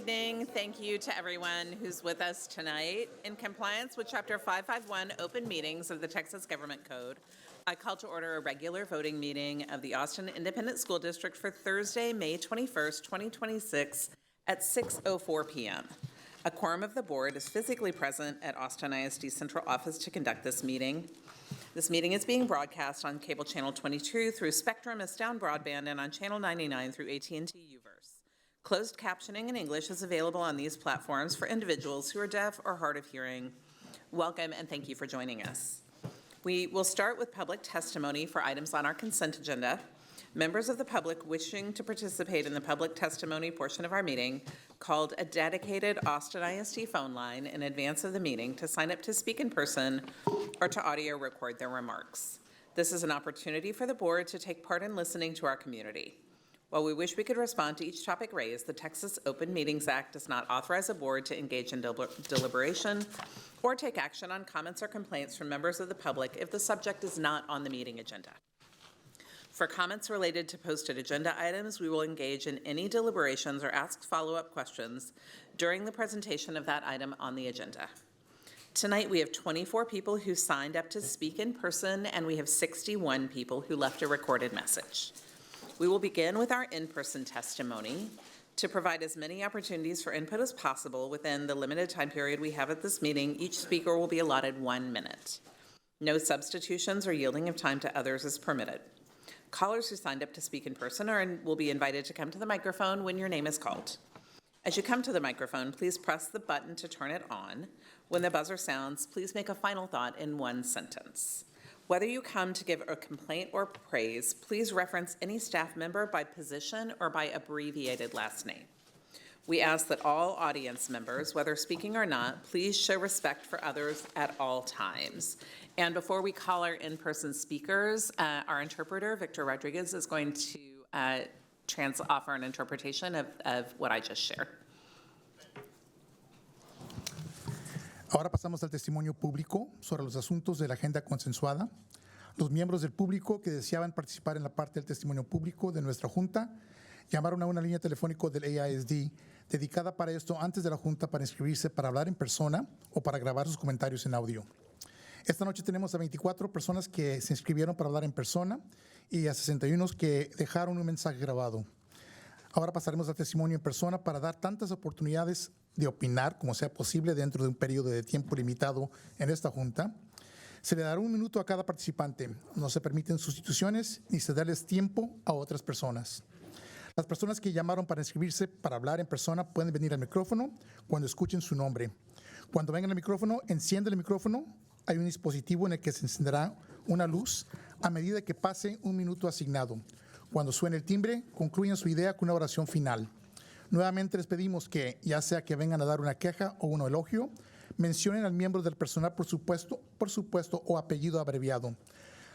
evening. Thank you to everyone who's with us tonight. In compliance with Chapter 551, Open Meetings of the Texas Government Code, I call to order a regular voting meeting of the Austin Independent School District for Thursday, May 21st, 2026 at 6:04 p.m. A quorum of the board is physically present at Austin ISD Central Office to conduct this meeting. This meeting is being broadcast on cable channel 22 through Spectrum as down broadband and on channel 99 through AT&T Uverse. Closed captioning in English is available on these platforms for individuals who are deaf or hard of hearing. Welcome and thank you for joining us. We will start with public testimony for items on our consent agenda. Members of the public wishing to participate in the public testimony portion of our meeting called a dedicated Austin ISD phone line in advance of the meeting to sign up to speak in person or to audio record their remarks. This is an opportunity for the board to take part in listening to our community. While we wish we could respond to each topic raised, the Texas Open Meetings Act does not authorize a board to engage in deliberation or take action on comments or complaints from members of the public if the subject is not on the meeting agenda. For comments related to posted agenda items, we will engage in any deliberations or ask follow-up questions during the presentation of that item on the agenda. Tonight, we have 24 people who signed up to speak in person, and we have 61 people who left a recorded message. We will begin with our in-person testimony. To provide as many opportunities for input as possible within the limited time period we have at this meeting, each speaker will be allotted 1 minute. No substitutions or yielding of time to others is permitted. Callers who signed up to speak in person will be invited to come to the microphone when your name is called. As you come to the microphone, please press the button to turn it on. When the buzzer sounds, please make a final thought in 1 sentence. Whether you come to give a complaint or praise, please reference any staff member by position or by abbreviated last name. We ask that all audience members, whether speaking or not, please show respect for others at all times. And before we call our in-person speakers, our interpreter, Victor Rodriguez, is going to offer an interpretation of what I just shared. Ahora pasamos al testimonio público sobre los asuntos de la agenda consensuada. Los miembros del público que deseaban participar en la parte del testimonio público de nuestra Junta llamaron a una línea telefónica del AISD dedicada para esto antes de la Junta para inscribirse para hablar en persona o para grabar sus comentarios en audio. Esta noche tenemos a 24 personas que se inscribieron para hablar en persona y a 61 que dejaron un mensaje grabado. Ahora pasaremos al testimonio en persona para dar tantas oportunidades de opinar como sea posible dentro de un periodo de tiempo limitado en esta Junta. Se le dará 1 minuto a cada participante. No se permiten sustituciones ni cederles tiempo a otras personas. Las personas que llamaron para inscribirse para hablar en persona pueden venir al micrófono cuando escuchen su nombre. Cuando vengan al micrófono, enciende el micrófono. Hay un dispositivo en el que se encenderá una luz a medida que pase 1 minuto asignado. Cuando suene el timbre, concluyan su idea con una oración final. Nuevamente les pedimos que, ya sea que vengan a dar una queja o un elogio, mencionen al miembro del personal por supuesto o apellido abreviado.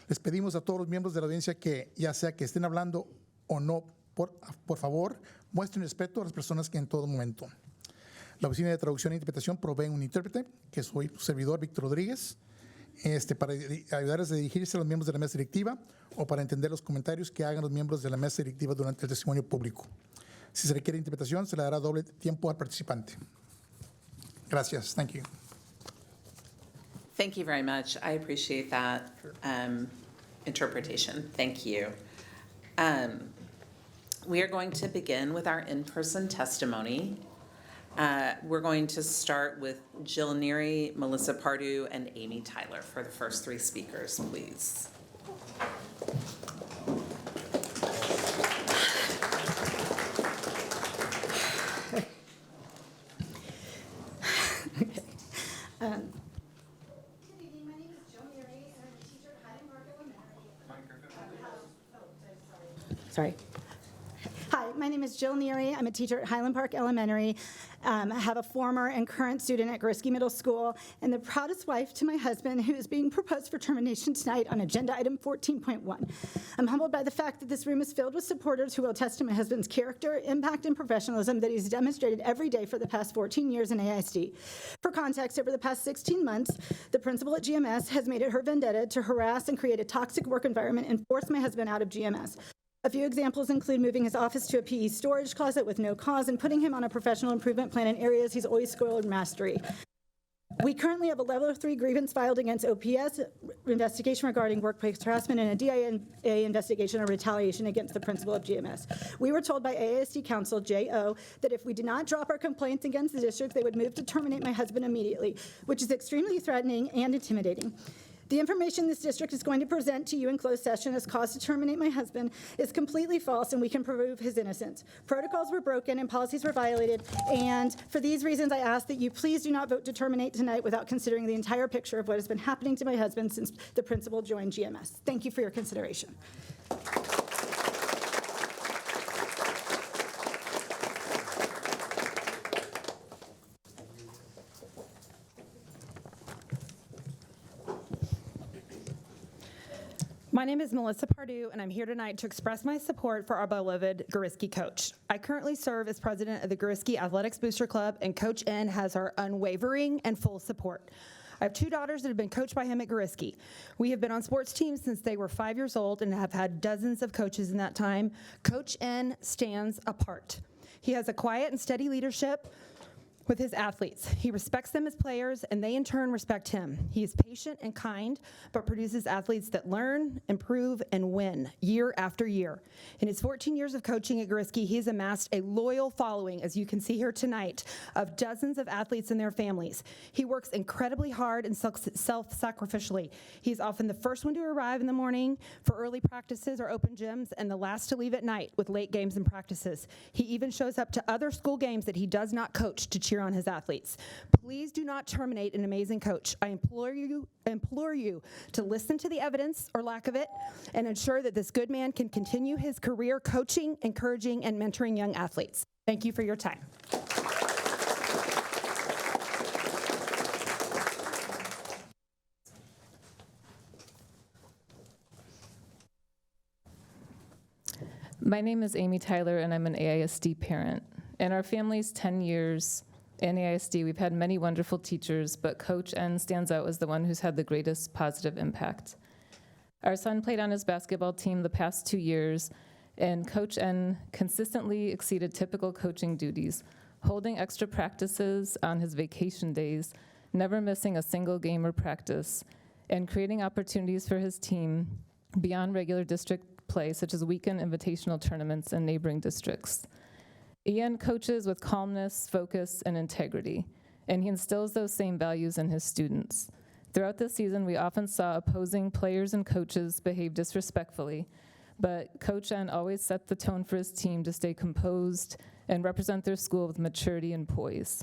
Les pedimos a todos los miembros de la audiencia que, ya sea que estén hablando o no, por favor, muestren respeto a las personas que en todo momento. La Oficina de Traducción e Interpretación provee un intérprete, que soy su servidor, Víctor Rodríguez, para ayudarles a dirigirse a los miembros de la mesa directiva o para entender los comentarios que hagan los miembros de la mesa directiva durante el testimonio público. Si se requiere interpretación, se le dará doble tiempo al participante. Gracias. Thank you. Thank you very much. I appreciate that interpretation. Thank you. We are going to begin with our in-person testimony. We're going to start with Jill Neary, Melissa Pardue, and Amy Tyler for the first 3 speakers, please. Good evening. My name is Jill Neary, and I'm a teacher at Highland Park Elementary. Sorry. Hi, my name is Jill Neary. I'm a teacher at Highland Park Elementary. I have a former and current student at Grisky Middle School and the proudest wife to my husband, who is being proposed for termination tonight on agenda item 14.1. I'm humbled by the fact that this room is filled with supporters who will attest to my husband's character, impact, and professionalism that he's demonstrated every day for the past 14 years in AISD. For context, over the past 16 months, the principal at GMS has made it her vendetta to harass and create a toxic work environment and force my husband out of GMS. A few examples include moving his office to a PE storage closet with no cause and putting him on a professional improvement plan in areas he's always scored mastery. We currently have a level 3 grievance filed against OPS, investigation regarding workplace harassment, and a DIA investigation of retaliation against the principal of GMS. We were told by AISD counsel, J.O., that if we did not drop our complaints against the district, they would move to terminate my husband immediately, which is extremely threatening and intimidating. The information this district is going to present to you in closed session as cause to terminate my husband is completely false, and we can prove his innocence. Protocols were broken and policies were violated, and for these reasons, I ask that you please do not vote to terminate tonight without considering the entire picture of what has been happening to my husband since the principal joined GMS. Thank you for your consideration. My name is Melissa Pardue, and I'm here tonight to express my support for our beloved Goriski coach. I currently serve as president of the Goriski Athletics Booster Club, and Coach N has our unwavering and full support. I have 2 daughters that have been coached by him at Goriski. We have been on sports teams since they were 5 years old and have had dozens of coaches in that time. Coach N stands apart. He has a quiet and steady leadership with his athletes. He respects them as players, and they in turn respect him. He is patient and kind, but produces athletes that learn, improve, and win year after year. In his 14 years of coaching at Goriski, he has amassed a loyal following, as you can see here tonight, of dozens of athletes and their families. He works incredibly hard and self-sacrificially. He's often the first one to arrive in the morning for early practices or open gyms, and the last to leave at night with late games and practices. He even shows up to other school games that he does not coach to cheer on his athletes. Please do not terminate an amazing coach. I implore you to listen to the evidence or lack of it and ensure that this good man can continue his career coaching, encouraging, and mentoring young athletes. Thank you for your time. My name is Amy Tyler, and I'm an AISD parent. In our family's 10 years in AISD, we've had many wonderful teachers, but Coach N stands out as the one who's had the greatest positive impact. Our son played on his basketball team the past 2 years, and Coach N consistently exceeded typical coaching duties, holding extra practices on his vacation days, never missing a single game or practice, and creating opportunities for his team beyond regular district play, such as weekend invitational tournaments in neighboring districts. Ian coaches with calmness, focus, and integrity, and he instills those same values in his students. Throughout the season, we often saw opposing players and coaches behave disrespectfully, but Coach N always set the tone for his team to stay composed and represent their school with maturity and poise.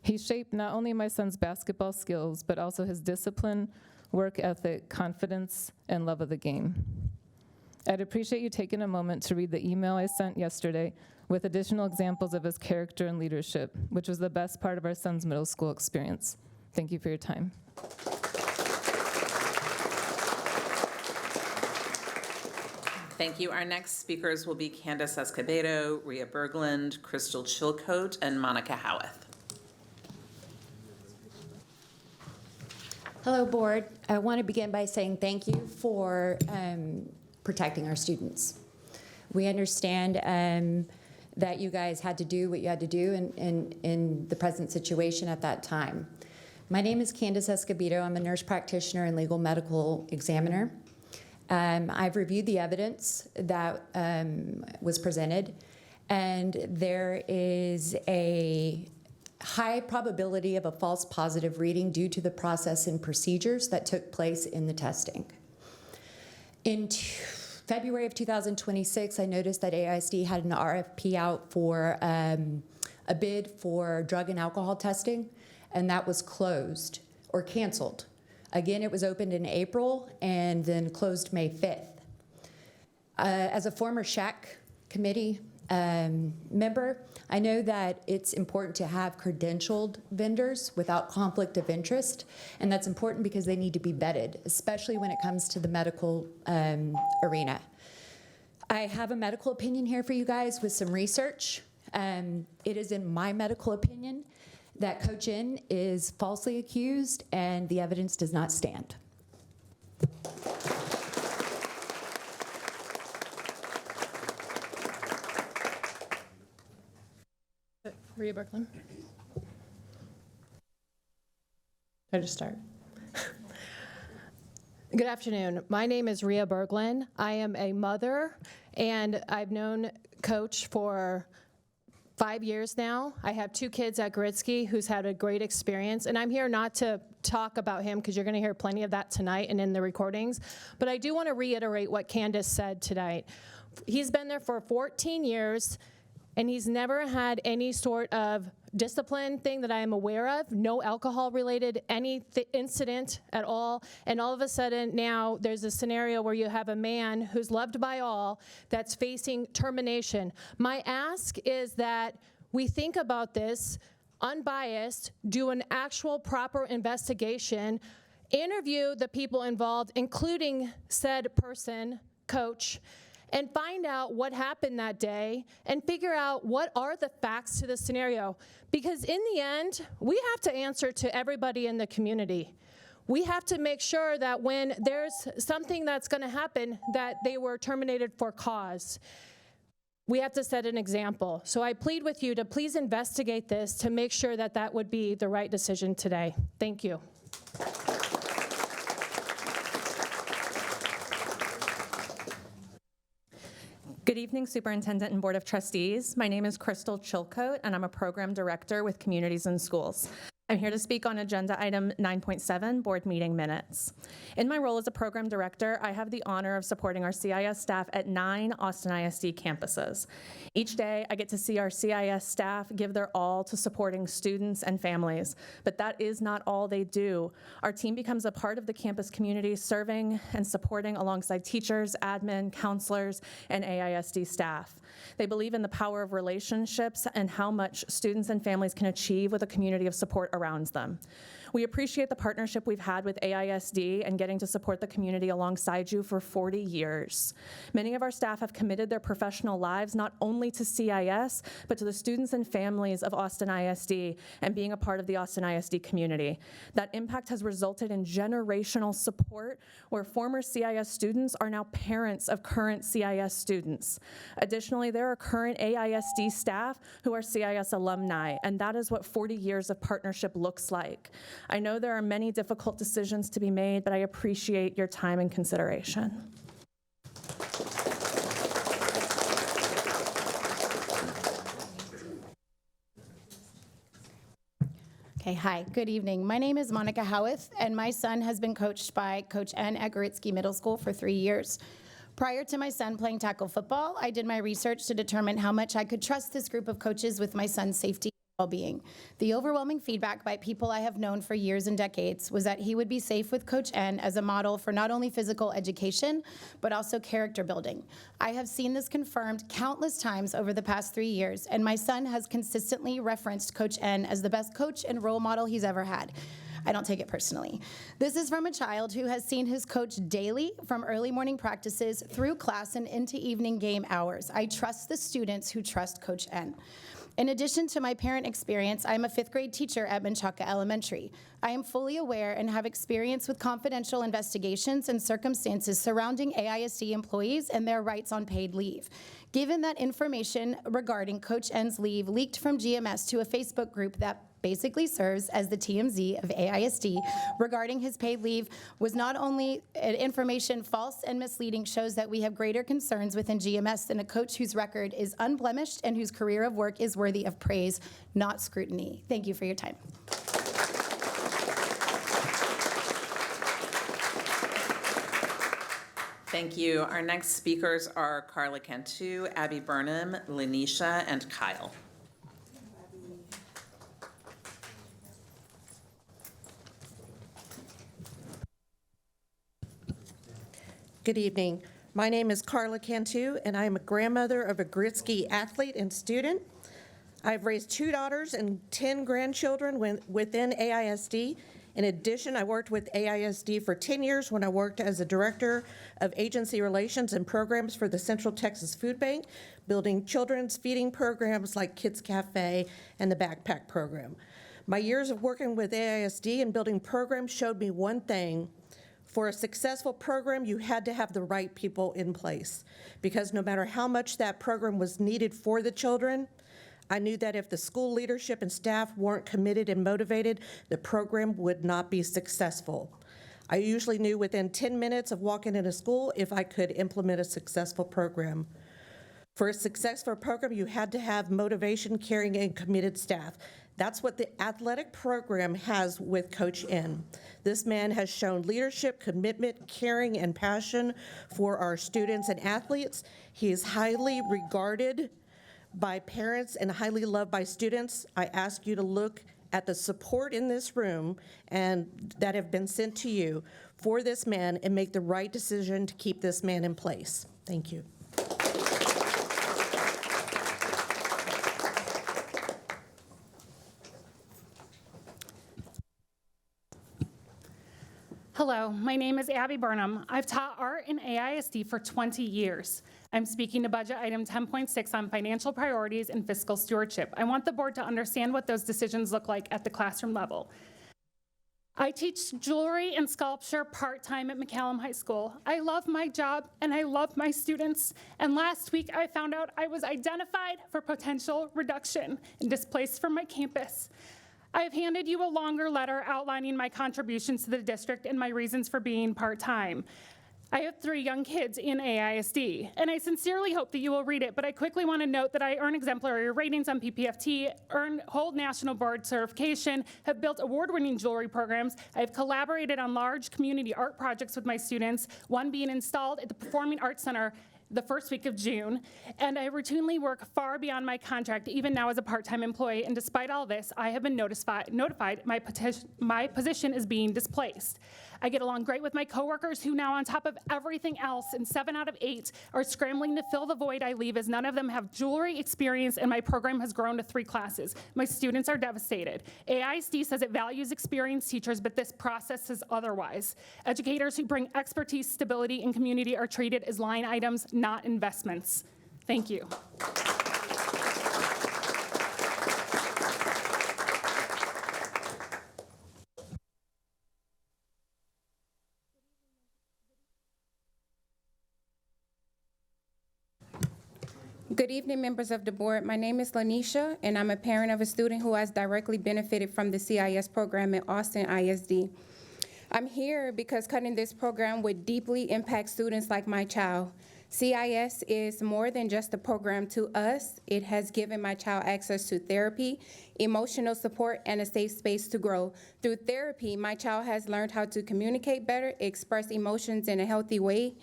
He shaped not only my son's basketball skills, but also his discipline, work ethic, confidence, and love of the game. I'd appreciate you taking a moment to read the email I sent yesterday with additional examples of his character and leadership, which was the best part of our son's middle school experience. Thank you for your time. Thank you. Our next speakers will be Candace Escobedo, Rhea Berglund, Crystal Chilcote, and Monica Howarth. Hello, board. I want to begin by saying thank you for protecting our students. We understand that you guys had to do what you had to do in the present situation at that time. My name is Candace Escobedo. I'm a nurse practitioner and legal medical examiner. I've reviewed the evidence that was presented, and there is a high probability of a false positive reading due to the process and procedures that took place in the testing. In February of 2026, I noticed that AISD had an RFP out for a bid for drug and alcohol testing, and that was closed or canceled. Again, it was opened in April and then closed May 5th. As a former SHAC committee member, I know that it's important to have credentialed vendors without conflict of interest, and that's important because they need to be vetted, especially when it comes to the medical arena. I have a medical opinion here for you guys with some research. It is in my medical opinion that Coach N is falsely accused and the evidence does not stand. Rhea Berglund. I just start. Good afternoon. My name is Rhea Berglund. I am a mother, and I've known Coach for 5 years now. I have 2 kids at Gritzky who's had a great experience, and I'm here not to talk about him because you're going to hear plenty of that tonight and in the recordings, but I do want to reiterate what Candace said tonight. He's been there for 14 years, and he's never had any sort of discipline thing that I am aware of, no alcohol-related incident at all, and all of a sudden now there's a scenario where you have a man who's loved by all that's facing termination. My ask is that we think about this unbiased, do an actual proper investigation, interview the people involved, including said person, Coach, and find out what happened that day and figure out what are the facts to the scenario. Because in the end, we have to answer to everybody in the community. We have to make sure that when there's something that's going to happen, that they were terminated for cause. We have to set an example. So I plead with you to please investigate this to make sure that that would be the right decision today. Thank you. Good evening, Superintendent and Board of Trustees. My name is Crystal Chilcote, and I'm a Program Director with Communities in Schools. I'm here to speak on Agenda Item 9.7, Board Meeting Minutes. In my role as a Program Director, I have the honor of supporting our CIS staff at 9 Austin ISD campuses. Each day, I get to see our CIS staff give their all to supporting students and families, but that is not all they do. Our team becomes a part of the campus community, serving and supporting alongside teachers, admin, counselors, and AISD staff. They believe in the power of relationships and how much students and families can achieve with a community of support around them. We appreciate the partnership we've had with AISD and getting to support the community alongside you for 40 years. Many of our staff have committed their professional lives not only to CIS, but to the students and families of Austin ISD and being a part of the Austin ISD community. That impact has resulted in generational support where former CIS students are now parents of current CIS students. Additionally, there are current AISD staff who are CIS alumni, and that is what 40 years of partnership looks like. I know there are many difficult decisions to be made, but I appreciate your time and consideration. Okay, hi, good evening. My name is Monica Howarth, and my son has been coached by Coach N at Gritzky Middle School for 3 years. Prior to my son playing tackle football, I did my research to determine how much I could trust this group of coaches with my son's safety and well-being. The overwhelming feedback by people I have known for years and decades was that he would be safe with Coach N as a model for not only physical education, but also character building. I have seen this confirmed countless times over the past 3 years, and my son has consistently referenced Coach N as the best coach and role model he's ever had. I don't take it personally. This is from a child who has seen his coach daily from early morning practices through class and into evening game hours. I trust the students who trust Coach N. In addition to my parent experience, I'm a 5th grade teacher at Menchaca Elementary. I am fully aware and have experience with confidential investigations and circumstances surrounding AISD employees and their rights on paid leave. Given that information regarding Coach N's leave leaked from GMS to a Facebook group that basically serves as the TMZ of AISD regarding his paid leave was not only information false and misleading, shows that we have greater concerns within GMS than a coach whose record is unblemished and whose career of work is worthy of praise, not scrutiny. Thank you for your time. Thank you. Our next speakers are Carla Cantu, Abby Burnham, Lanisha, and Kyle. Good evening. My name is Carla Cantu, and I am a grandmother of a Gritzky athlete and student. I've raised 2 daughters and 10 grandchildren within AISD. In addition, I worked with AISD for 10 years when I worked as a director of agency relations and programs for the Central Texas Food Bank, building children's feeding programs like Kids Cafe and the Backpack Program. My years of working with AISD and building programs showed me one thing. For a successful program, you had to have the right people in place, because no matter how much that program was needed for the children, I knew that if the school leadership and staff weren't committed and motivated, the program would not be successful. I usually knew within 10 minutes of walking into school if I could implement a successful program. For a successful program, you had to have motivation, caring, and committed staff. That's what the athletic program has with Coach N. This man has shown leadership, commitment, caring, and passion for our students and athletes. He is highly regarded by parents and highly loved by students. I ask you to look at the support in this room and that have been sent to you for this man and make the right decision to keep this man in place. Thank you. Hello, my name is Abby Burnham. I've taught art in AISD for 20 years. I'm speaking to budget item 10.6 on financial priorities and fiscal stewardship. I want the board to understand what those decisions look like at the classroom level. I teach jewelry and sculpture part-time at McCallum High School. I love my job and I love my students. And last week I found out I was identified for potential reduction and displaced from my campus. I have handed you a longer letter outlining my contributions to the district and my reasons for being part-time. I have 3 young kids in AISD, and I sincerely hope that you will read it, but I quickly want to note that I earn exemplary ratings on PPFT, hold national board certification, have built award-winning jewelry programs. I've collaborated on large community art projects with my students, one being installed at the Performing Arts Center the first week of June, and I routinely work far beyond my contract, even now as a part-time employee, and despite all this, I have been notified my position is being displaced. I get along great with my coworkers who now, on top of everything else, and 7 out of 8 are scrambling to fill the void I leave, as none of them have jewelry experience, and my program has grown to 3 classes. My students are devastated. AISD says it values experienced teachers, but this process says otherwise. Educators who bring expertise, stability, and community are treated as line items, not investments. Thank you. Good evening, members of the board. My name is Lanisha, and I'm a parent of a student who has directly benefited from the CIS program at Austin ISD. I'm here because cutting this program would deeply impact students like my child. CIS is more than just a program to us. It has given my child access to therapy, emotional support, and a safe space to grow. Through therapy, my child has learned how to communicate better, express emotions in a healthy way,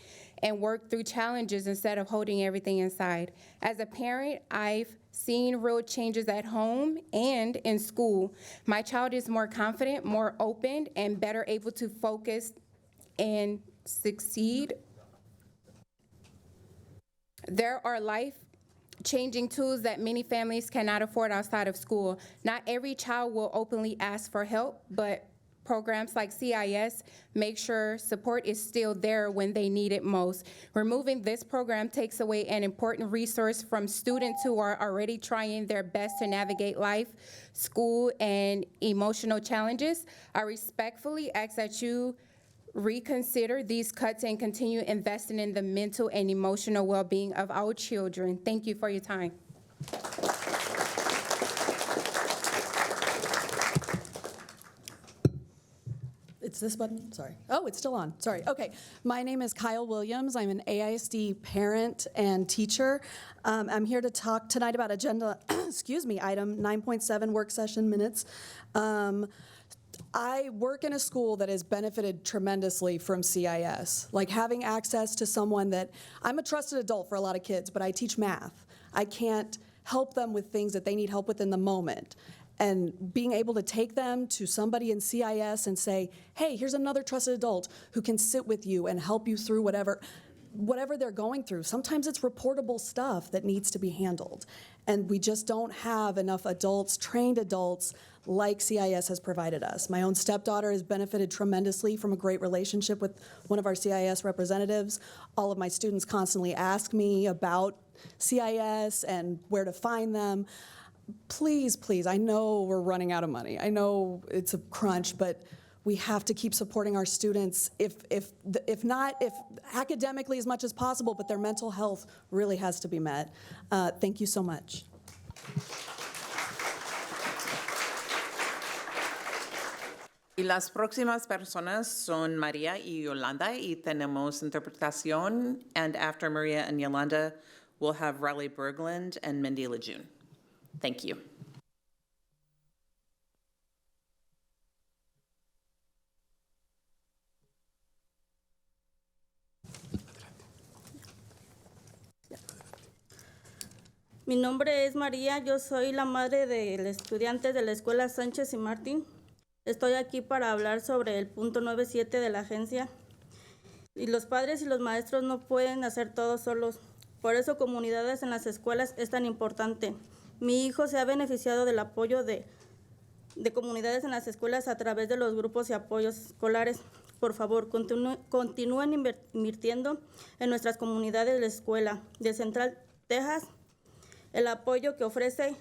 and work through challenges instead of holding everything inside. As a parent, I've seen real changes at home and in school. My child is more confident, more open, and better able to focus and succeed. There are life-changing tools that many families cannot afford outside of school. Not every child will openly ask for help, but programs like CIS make sure support is still there when they need it most. Removing this program takes away an important resource from students who are already trying their best to navigate life, school, and emotional challenges. I respectfully ask that you reconsider these cuts and continue investing in the mental and emotional well-being of our children. Thank you for your time. It's this button? Sorry. Oh, it's still on. Sorry. Okay. My name is Kyle Williams. I'm an AISD parent and teacher. I'm here to talk tonight about agenda, item 9.7 work session minutes. I work in a school that has benefited tremendously from CIS, like having access to someone that, I'm a trusted adult for a lot of kids, but I teach math. I can't help them with things that they need help with in the moment. And being able to take them to somebody in CIS and say, hey, here's another trusted adult who can sit with you and help you through whatever they're going through. Sometimes it's reportable stuff that needs to be handled. And we just don't have enough adults, trained adults, like CIS has provided us. My own stepdaughter has benefited tremendously from a great relationship with one of our CIS representatives. All of my students constantly ask me about CIS and where to find them. Please, please, I know we're running out of money. I know it's a crunch, but we have to keep supporting our students, if academically as much as possible, but their mental health really has to be met. Thank you so much. Y las próximas personas son María y Yolanda, y tenemos interpretación. And after Maria and Yolanda, we'll have Riley Berglund and Mindy Lejeune. Thank you. Mi nombre es María, yo soy la madre del estudiante de la Escuela Sánchez y Martín. Estoy aquí para hablar sobre el punto 9.7 de la agencia. Y los padres y los maestros no pueden hacer todo solos. Por eso comunidades en las escuelas es tan importante. Mi hijo se ha beneficiado del apoyo de comunidades en las escuelas a través de los grupos y apoyos escolares. Por favor, continúen invirtiendo en nuestras comunidades de la escuela de Central Texas, el apoyo que ofrece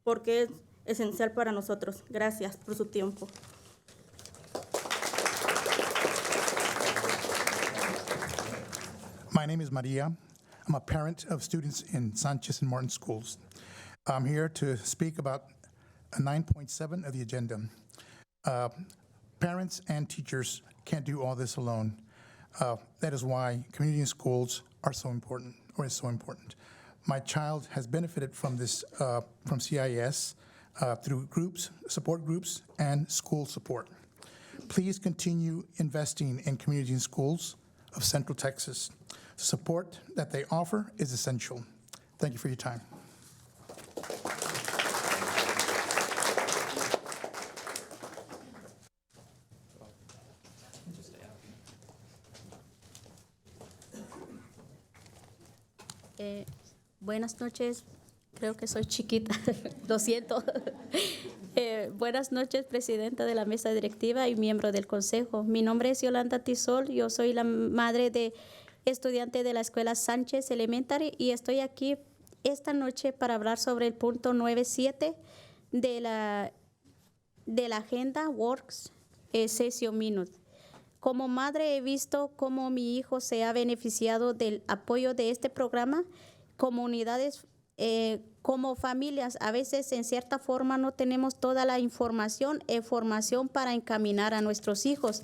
porque es esencial para nosotros. Gracias por su tiempo. My name is Maria. I'm a parent of students in Sanchez and Martin schools. I'm here to speak about 9.7 of the agenda. Parents and teachers can't do all this alone. That is why community schools are so important, or is so important. My child has benefited from this, from CIS through groups, support groups, and school support. Please continue investing in community schools of Central Texas. The support that they offer is essential. Thank you for your time. Buenas noches, creo que soy chiquita, lo siento. Buenas noches, presidenta de la mesa directiva y miembro del consejo. Mi nombre es Yolanda Tisol, yo soy la madre de estudiante de la escuela Sánchez Elementary y estoy aquí esta noche para hablar sobre el punto 9.7 de la agenda Works Session Minute. Como madre he visto cómo mi hijo se ha beneficiado del apoyo de este programa. Comunidades como familias, a veces en cierta forma no tenemos toda la información para encaminar a nuestros hijos.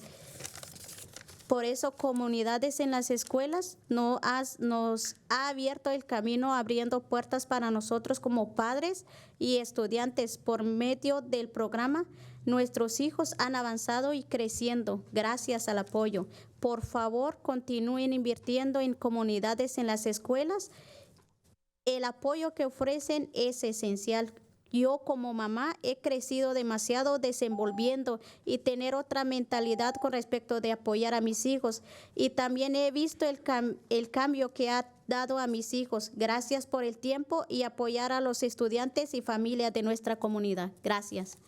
Por eso comunidades en las escuelas nos ha abierto el camino, abriendo puertas para nosotros como padres y estudiantes. Por medio del programa, nuestros hijos han avanzado y creciendo gracias al apoyo. Por favor, continúen invirtiendo en comunidades en las escuelas. El apoyo que ofrecen es esencial. Yo como mamá he crecido demasiado desenvolviendo y tener otra mentalidad con respecto de apoyar a mis hijos. Y también he visto el cambio que ha dado a mis hijos. Gracias por el tiempo y apoyar a los estudiantes y familias de nuestra comunidad. Gracias.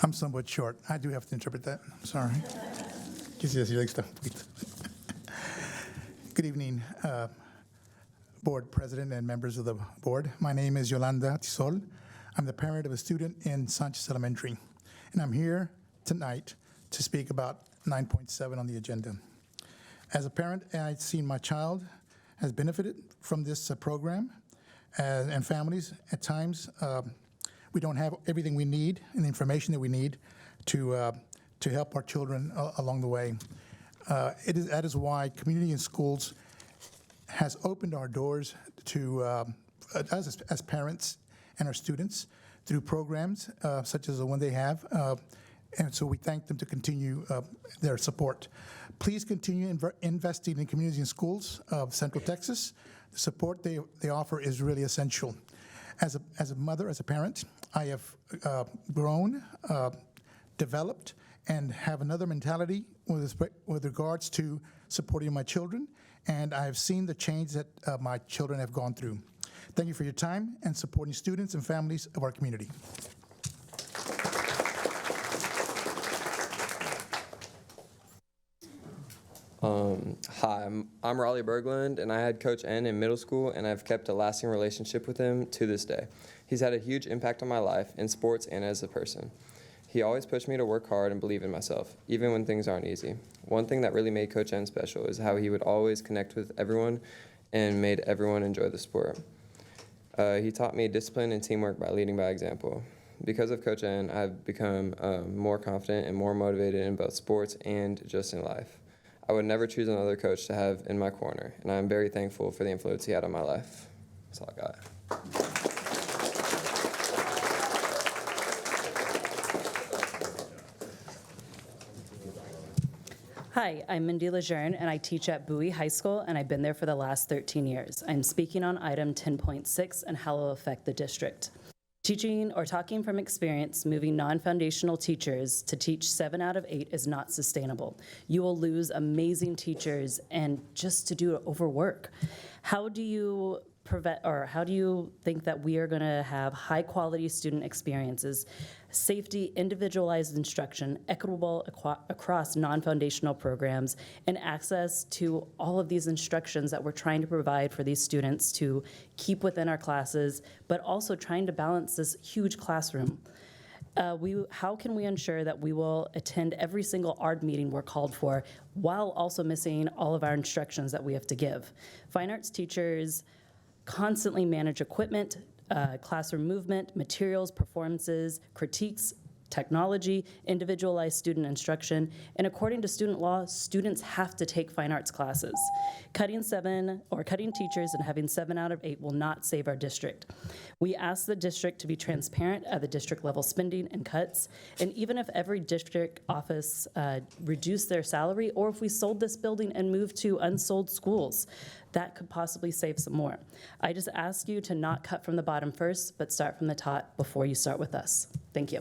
I'm somewhat short. I do have to interpret that. I'm sorry. Good evening, board president and members of the board. My name is Yolanda Tisol. I'm the parent of a student in Sanchez Elementary, and I'm here tonight to speak about 9.7 on the agenda. As a parent, I've seen my child has benefited from this program, and families at times we don't have everything we need and the information that we need to help our children along the way. That is why community and schools has opened our doors to us as parents and our students through programs such as the one they have, and so we thank them to continue their support. Please continue investing in communities and schools of Central Texas. The support they offer is really essential. As a mother, as a parent, I have grown, developed, and have another mentality with regards to supporting my children, and I have seen the change that my children have gone through. Thank you for your time and supporting students and families of our community. Hi, I'm Raleigh Berglund, and I had Coach N in middle school, and I've kept a lasting relationship with him to this day. He's had a huge impact on my life in sports and as a person. He always pushed me to work hard and believe in myself, even when things aren't easy. One thing that really made Coach N special is how he would always connect with everyone and made everyone enjoy the sport. He taught me discipline and teamwork by leading by example. Because of Coach N, I've become more confident and more motivated in both sports and just in life. I would never choose another coach to have in my corner, and I'm very thankful for the influence he had on my life. That's all I got. Hi, I'm Mindy Lejeune, and I teach at Bowie High School, and I've been there for the last 13 years. I'm speaking on item 10.6 and how it will affect the district. Teaching or talking from experience, moving non-foundational teachers to teach 7 out of 8 is not sustainable. You will lose amazing teachers and just to do it overwork. How do you prevent, or how do you think that we are going to have high-quality student experiences, safety, individualized instruction, equitable across non-foundational programs, and access to all of these instructions that we're trying to provide for these students to keep within our classes, but also trying to balance this huge classroom? How can we ensure that we will attend every single ARD meeting we're called for while also missing all of our instructions that we have to give? Fine arts teachers constantly manage equipment, classroom movement, materials, performances, critiques, technology, individualized student instruction, and according to student law, students have to take fine arts classes. Cutting teachers and having 7 out of 8 will not save our district. We ask the district to be transparent at the district level spending and cuts, and even if every district office reduced their salary, or if we sold this building and moved to unsold schools, that could possibly save some more. I just ask you to not cut from the bottom first, but start from the top before you start with us. Thank you.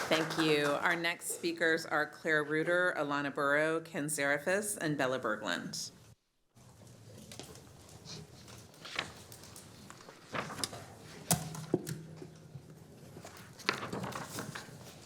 Thank you. Our next speakers are Claire Reuter, Alana Burrow, Ken Zarafis, and Bella Bergland.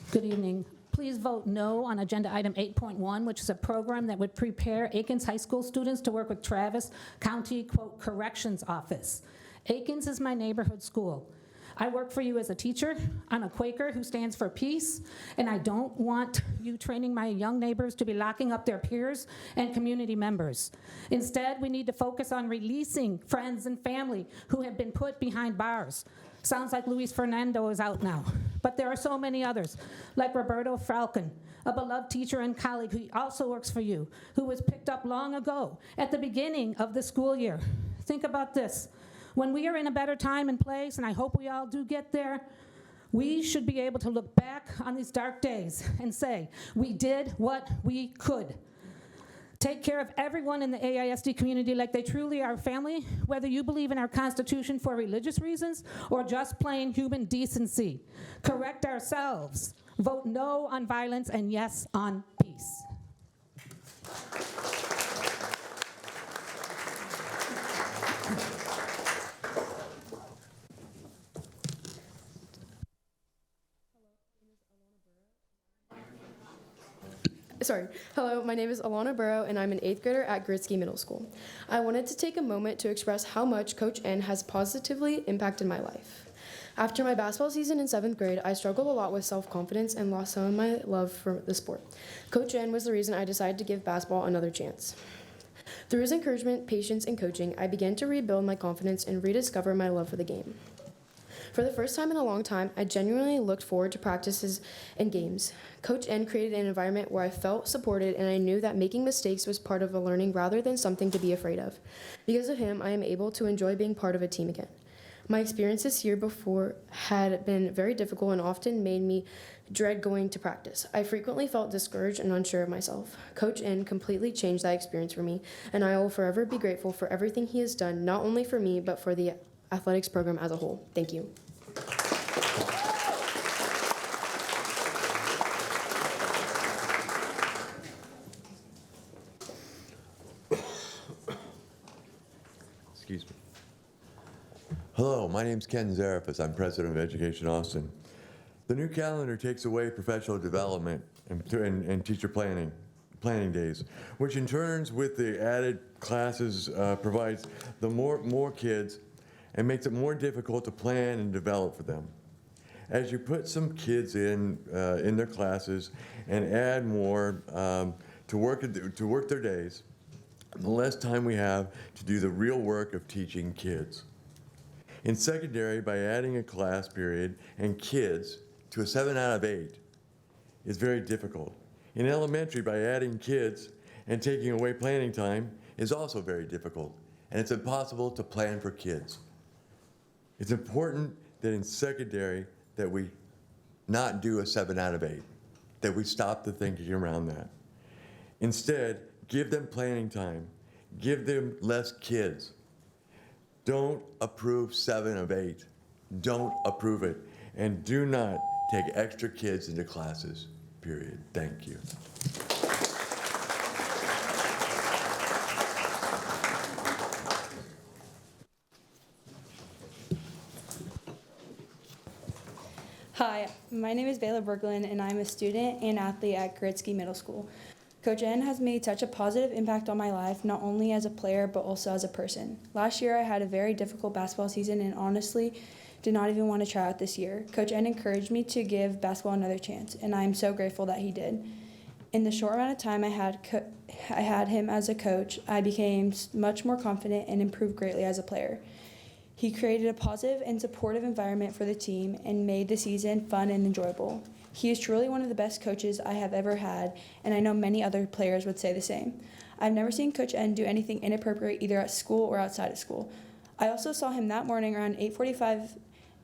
Good evening. Please vote no on agenda item 8.1, which is a program that would prepare Aikens High School students to work with Travis County, quote, Corrections Office. Aikens is my neighborhood school. I work for you as a teacher. I'm a Quaker who stands for peace, and I don't want you training my young neighbors to be locking up their peers and community members. Instead, we need to focus on releasing friends and family who have been put behind bars. Sounds like Luis Fernando is out now, but there are so many others, like Roberto Falcon, a beloved teacher and colleague who also works for you, who was picked up long ago at the beginning of the school year. Think about this. When we are in a better time and place, and I hope we all do get there, we should be able to look back on these dark days and say, we did what we could. Take care of everyone in the AISD community like they truly are family, whether you believe in our Constitution for religious reasons or just plain human decency. Correct ourselves. Vote no on violence and yes on peace. Hello, my name is Alana Burrow, and I'm an 8th grader at Gritsky Middle School. I wanted to take a moment to express how much Coach N has positively impacted my life. After my basketball season in 7th grade, I struggled a lot with self-confidence and lost some of my love for the sport. Coach N was the reason I decided to give basketball another chance. Through his encouragement, patience, and coaching, I began to rebuild my confidence and rediscover my love for the game. For the first time in a long time, I genuinely looked forward to practices and games. Coach N created an environment where I felt supported, and I knew that making mistakes was part of a learning rather than something to be afraid of. Because of him, I am able to enjoy being part of a team again. My experiences here before had been very difficult and often made me dread going to practice. I frequently felt discouraged and unsure of myself. Coach N completely changed that experience for me, and I will forever be grateful for everything he has done, not only for me, but for the athletics program as a whole. Thank you. Excuse me. Hello, my name's Ken Zarafis. I'm president of Education Austin. The new calendar takes away professional development and teacher planning days, which in turns with the added classes provides the more kids and makes it more difficult to plan and develop for them. As you put some kids in their classes and add more, to work their days, the less time we have to do the real work of teaching kids. In secondary, by adding a class period and kids to a 7 out of 8 is very difficult. In elementary, by adding kids and taking away planning time is also very difficult, and it's impossible to plan for kids. It's important that in secondary that we not do a 7 out of 8, that we stop the thinking around that. Instead, give them planning time. Give them less kids. Don't approve 7 of 8. Don't approve it. And do not take extra kids into classes, period. Thank you. Hi, my name is Bayla Berglund, and I'm a student and athlete at Gretzky Middle School. Coach N has made such a positive impact on my life, not only as a player, but also as a person. Last year, I had a very difficult basketball season and honestly did not even want to try out this year. Coach N encouraged me to give basketball another chance, and I am so grateful that he did. In the short amount of time I had him as a coach, I became much more confident and improved greatly as a player. He created a positive and supportive environment for the team and made the season fun and enjoyable. He is truly one of the best coaches I have ever had, and I know many other players would say the same. I've never seen Coach N do anything inappropriate either at school or outside of school. I also saw him that morning around 8:45,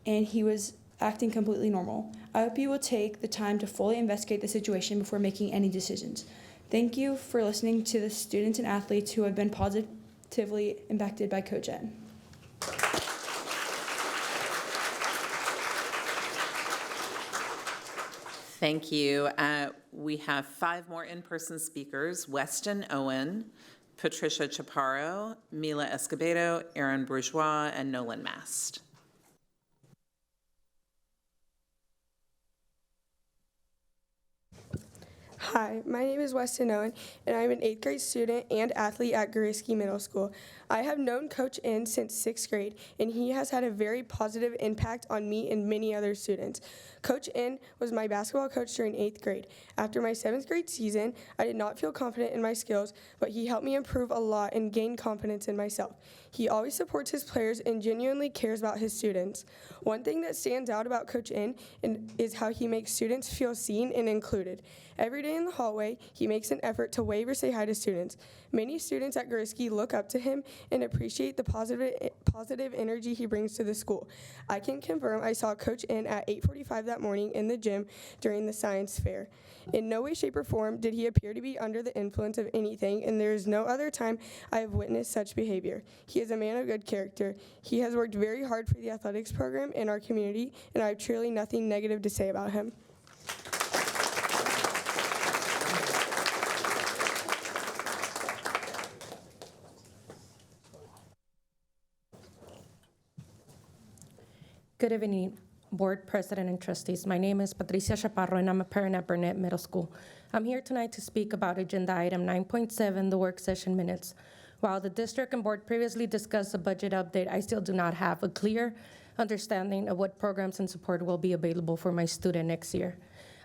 and he was acting completely normal. I hope you will take the time to fully investigate the situation before making any decisions. Thank you for listening to the students and athletes who have been positively impacted by Coach N. Thank you. We have 5 more in-person speakers: Weston Owen, Patricia Chaparro, Mila Escobedo, Aaron Bourgeois, and Nolan Mast. Hi, my name is Weston Owen, and I'm an 8th grade student and athlete at Gretzky Middle School. I have known Coach N since 6th grade, and he has had a very positive impact on me and many other students. Coach N was my basketball coach during 8th grade. After my 7th grade season, I did not feel confident in my skills, but he helped me improve a lot and gain confidence in myself. He always supports his players and genuinely cares about his students. One thing that stands out about Coach N is how he makes students feel seen and included. Every day in the hallway, he makes an effort to wave or say hi to students. Many students at Gretzky look up to him and appreciate the positive energy he brings to the school. I can confirm I saw Coach N at 8:45 that morning in the gym during the science fair. In no way, shape, or form did he appear to be under the influence of anything, and there is no other time I have witnessed such behavior. He is a man of good character. He has worked very hard for the athletics program in our community, and I have truly nothing negative to say about him. Good evening, Board President and Trustees. My name is Patricia Chaparro, and I'm a parent at Burnett Middle School. I'm here tonight to speak about Agenda Item 9.7, the work session minutes. While the district and board previously discussed a budget update, I still do not have a clear understanding of what programs and support will be available for my student next year.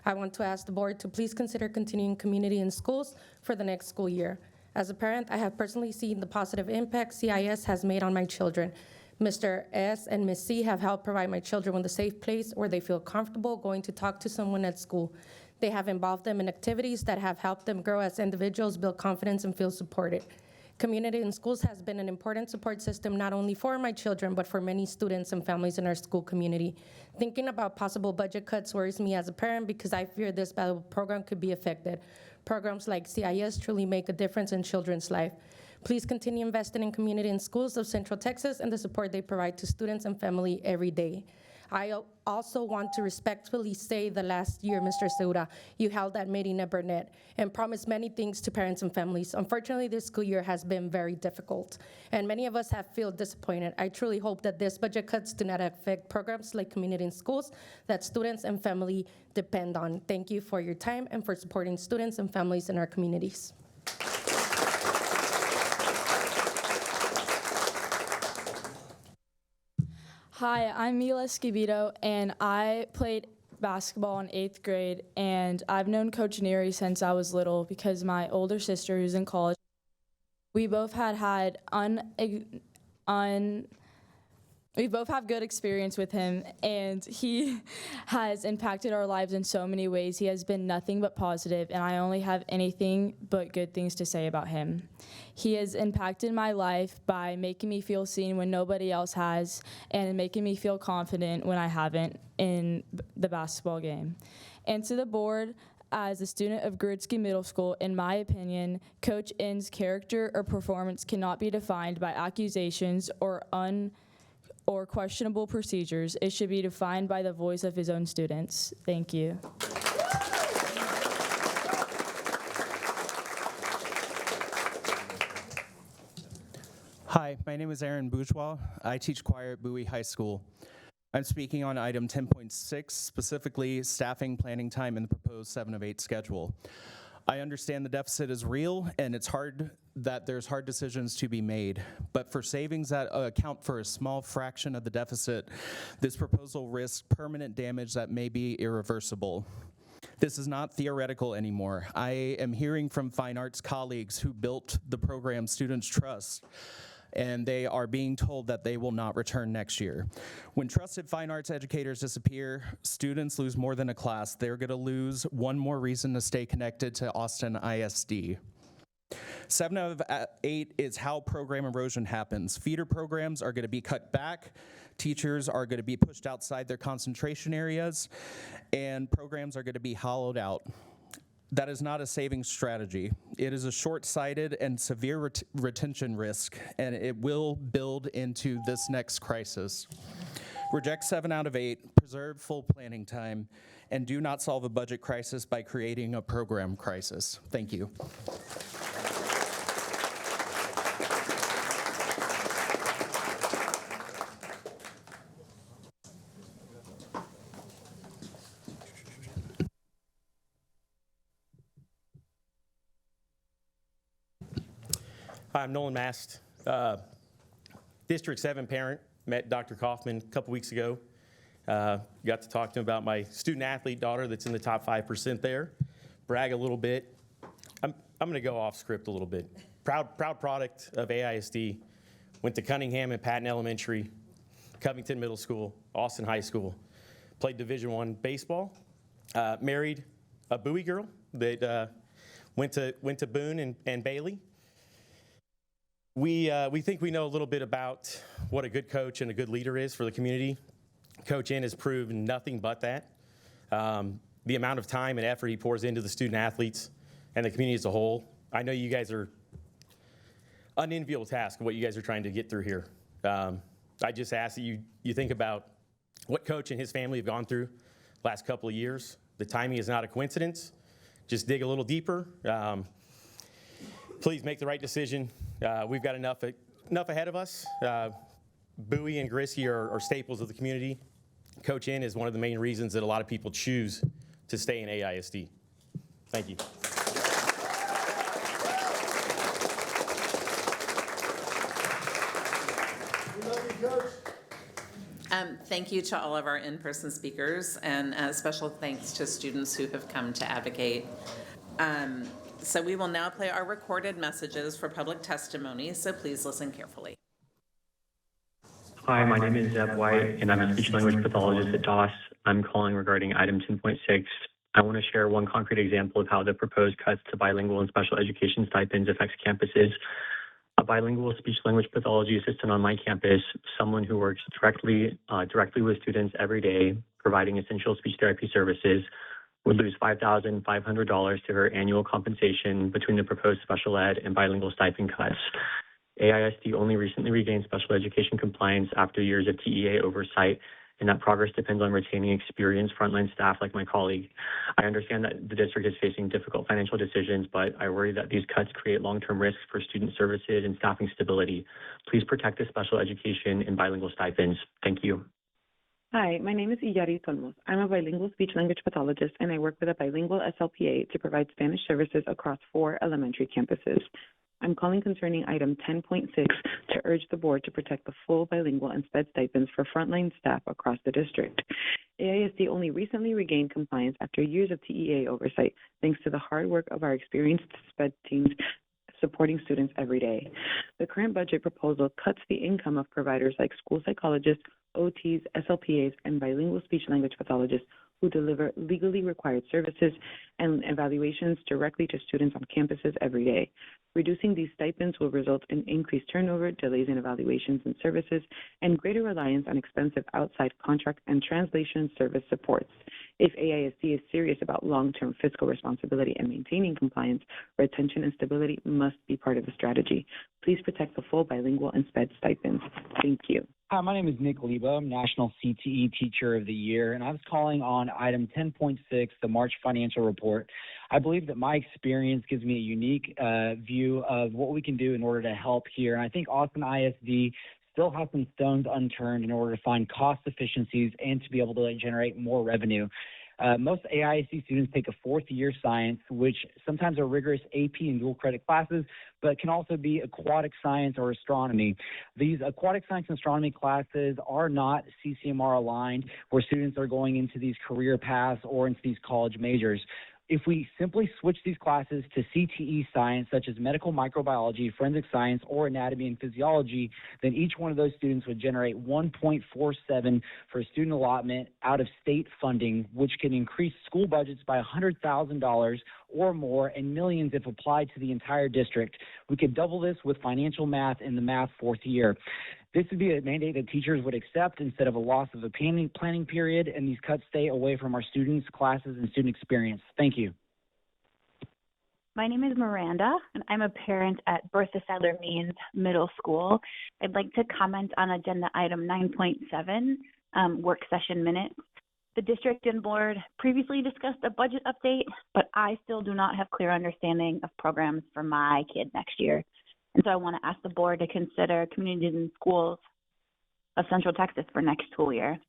I want to ask the board to please consider continuing community in schools for the next school year. As a parent, I have personally seen the positive impact CIS has made on my children. Mr. S. and Ms. C have helped provide my children with a safe place where they feel comfortable going to talk to someone at school. They have involved them in activities that have helped them grow as individuals, build confidence, and feel supported. Community in schools has been an important support system not only for my children, but for many students and families in our school community. Thinking about possible budget cuts worries me as a parent because I fear this valuable program could be affected. Programs like CIS truly make a difference in children's life. Please continue investing in community and schools of Central Texas and the support they provide to students and family every day. I also want to respectfully say that last year, Mr. Seura, you held that meeting at Burnett and promised many things to parents and families. Unfortunately, this school year has been very difficult, and many of us have felt disappointed. I truly hope that these budget cuts do not affect programs like community in schools that students and family depend on. Thank you for your time and for supporting students and families in our communities. Hi, I'm Mila Escobedo, and I played basketball in 8th grade, and I've known Coach Neary since I was little because my older sister, who's in college, we both had we both have good experience with him, and he has impacted our lives in so many ways. He has been nothing but positive, and I only have anything but good things to say about him. He has impacted my life by making me feel seen when nobody else has, and making me feel confident when I haven't in the basketball game. And to the board, as a student of Gridsky Middle School, in my opinion, Coach N's character or performance cannot be defined by accusations or questionable procedures. It should be defined by the voice of his own students. Thank you. Hi, my name is Aaron Bourgeois. I teach choir at Bowie High School. I'm speaking on item 10.6, specifically staffing, planning time, and the proposed 7 of 8 schedule. I understand the deficit is real, and it's hard that there's hard decisions to be made. But for savings that account for a small fraction of the deficit, this proposal risks permanent damage that may be irreversible. This is not theoretical anymore. I am hearing from fine arts colleagues who built the program Students Trust, and they are being told that they will not return next year. When trusted fine arts educators disappear, students lose more than a class. They're gonna lose one more reason to stay connected to Austin ISD. 7 of 8 is how program erosion happens. Feeder programs are gonna be cut back, teachers are gonna be pushed outside their concentration areas, and programs are gonna be hollowed out. That is not a saving strategy. It is a short-sighted and severe retention risk, and it will build into this next crisis. Reject 7 out of 8, preserve full planning time, and do not solve a budget crisis by creating a program crisis. Thank you. I'm Nolan Mast, District 7 parent. Met Dr. Kaufman a couple weeks ago. Got to talk to him about my student athlete daughter that's in the top 5% there. Brag a little bit. I'm going to go off script a little bit. Proud product of AISD. Went to Cunningham and Patton Elementary, Covington Middle School, Austin High School. Played Division I baseball. Married a Bowie girl that went to Boone and Bailey. We think we know a little bit about what a good coach and a good leader is for the community. Coach N has proven nothing but that. The amount of time and effort he pours into the student athletes and the community as a whole. I know you guys are unenviable task of what you guys are trying to get through here. I just ask that you think about what Coach and his family have gone through the last couple of years. The timing is not a coincidence. Just dig a little deeper. Please make the right decision. We've got enough ahead of us. Bowie and Gridsky are staples of the community. Coach N is one of the main reasons that a lot of people choose to stay in AISD. Thank you. Thank you to all of our in-person speakers, and special thanks to students who have come to advocate. So we will now play our recorded messages for public testimony, so please listen carefully. Hi, my name is Zeb White, and I'm a speech-language pathologist at DOS. I'm calling regarding item 10.6. I want to share one concrete example of how the proposed cuts to bilingual and special education stipends affects campuses. A bilingual speech-language pathology assistant on my campus, someone who works directly with students every day, providing essential speech therapy services, would lose $5,500 to her annual compensation between the proposed special ed and bilingual stipend cuts. AISD only recently regained special education compliance after years of TEA oversight, and that progress depends on retaining experienced frontline staff like my colleague. I understand that the district is facing difficult financial decisions, but I worry that these cuts create long-term risks for student services and staffing stability. Please protect the special education and bilingual stipends. Thank you. Hi, my name is Iyari Tolmos. I'm a bilingual speech-language pathologist, and I work with a bilingual SLPA to provide Spanish services across 4 elementary campuses. I'm calling concerning item 10.6 to urge the board to protect the full bilingual and SPED stipends for frontline staff across the district. AISD only recently regained compliance after years of TEA oversight, thanks to the hard work of our experienced SPED teams supporting students every day. The current budget proposal cuts the income of providers like school psychologists, OTs, SLPAs, and bilingual speech-language pathologists who deliver legally required services and evaluations directly to students on campuses every day. Reducing these stipends will result in increased turnover, delays in evaluations and services, and greater reliance on expensive outside contract and translation service supports. If AISD is serious about long-term fiscal responsibility and maintaining compliance, retention and stability must be part of the strategy. Please protect the full bilingual and SPED stipends. Thank you. Hi, my name is Nick Lebo. I'm National CTE Teacher of the Year, and I was calling on item 10.6, the March financial report. I believe that my experience gives me a unique view of what we can do in order to help here. And I think Austin ISD still has some stones unturned in order to find cost efficiencies and to be able to generate more revenue. Most AISD students take a fourth-year science, which sometimes are rigorous AP and dual credit classes, but can also be aquatic science or astronomy. These aquatic science and astronomy classes are not CCMR aligned, where students are going into these career paths or into these college majors. If we simply switch these classes to CTE science, such as medical microbiology, forensic science, or anatomy and physiology, then each one of those students would generate 1.47 for student allotment out of state funding, which can increase school budgets by $100,000 or more and millions if applied to the entire district. We could double this with financial math in the math fourth year. This would be a mandate that teachers would accept instead of a loss of a planning period, and these cuts stay away from our students, classes, and student experience. Thank you. My name is Miranda, and I'm a parent at Bertha Sadler Means Middle School. I'd like to comment on agenda item 9.7, work session minutes. The district and board previously discussed a budget update, but I still do not have clear understanding of programs for my kid next year. And so I want to ask the board to consider communities and schools of Central Texas for next school year.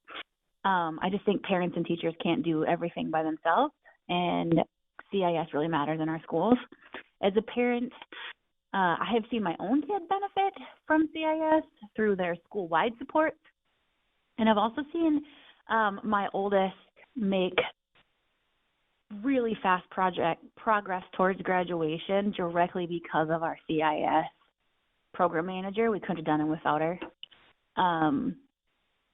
I just think parents and teachers can't do everything by themselves, and CIS really matters in our schools. As a parent, I have seen my own kid benefit from CIS through their school-wide support, and I've also seen my oldest make really fast progress towards graduation directly because of our CIS program manager. We couldn't have done it without her.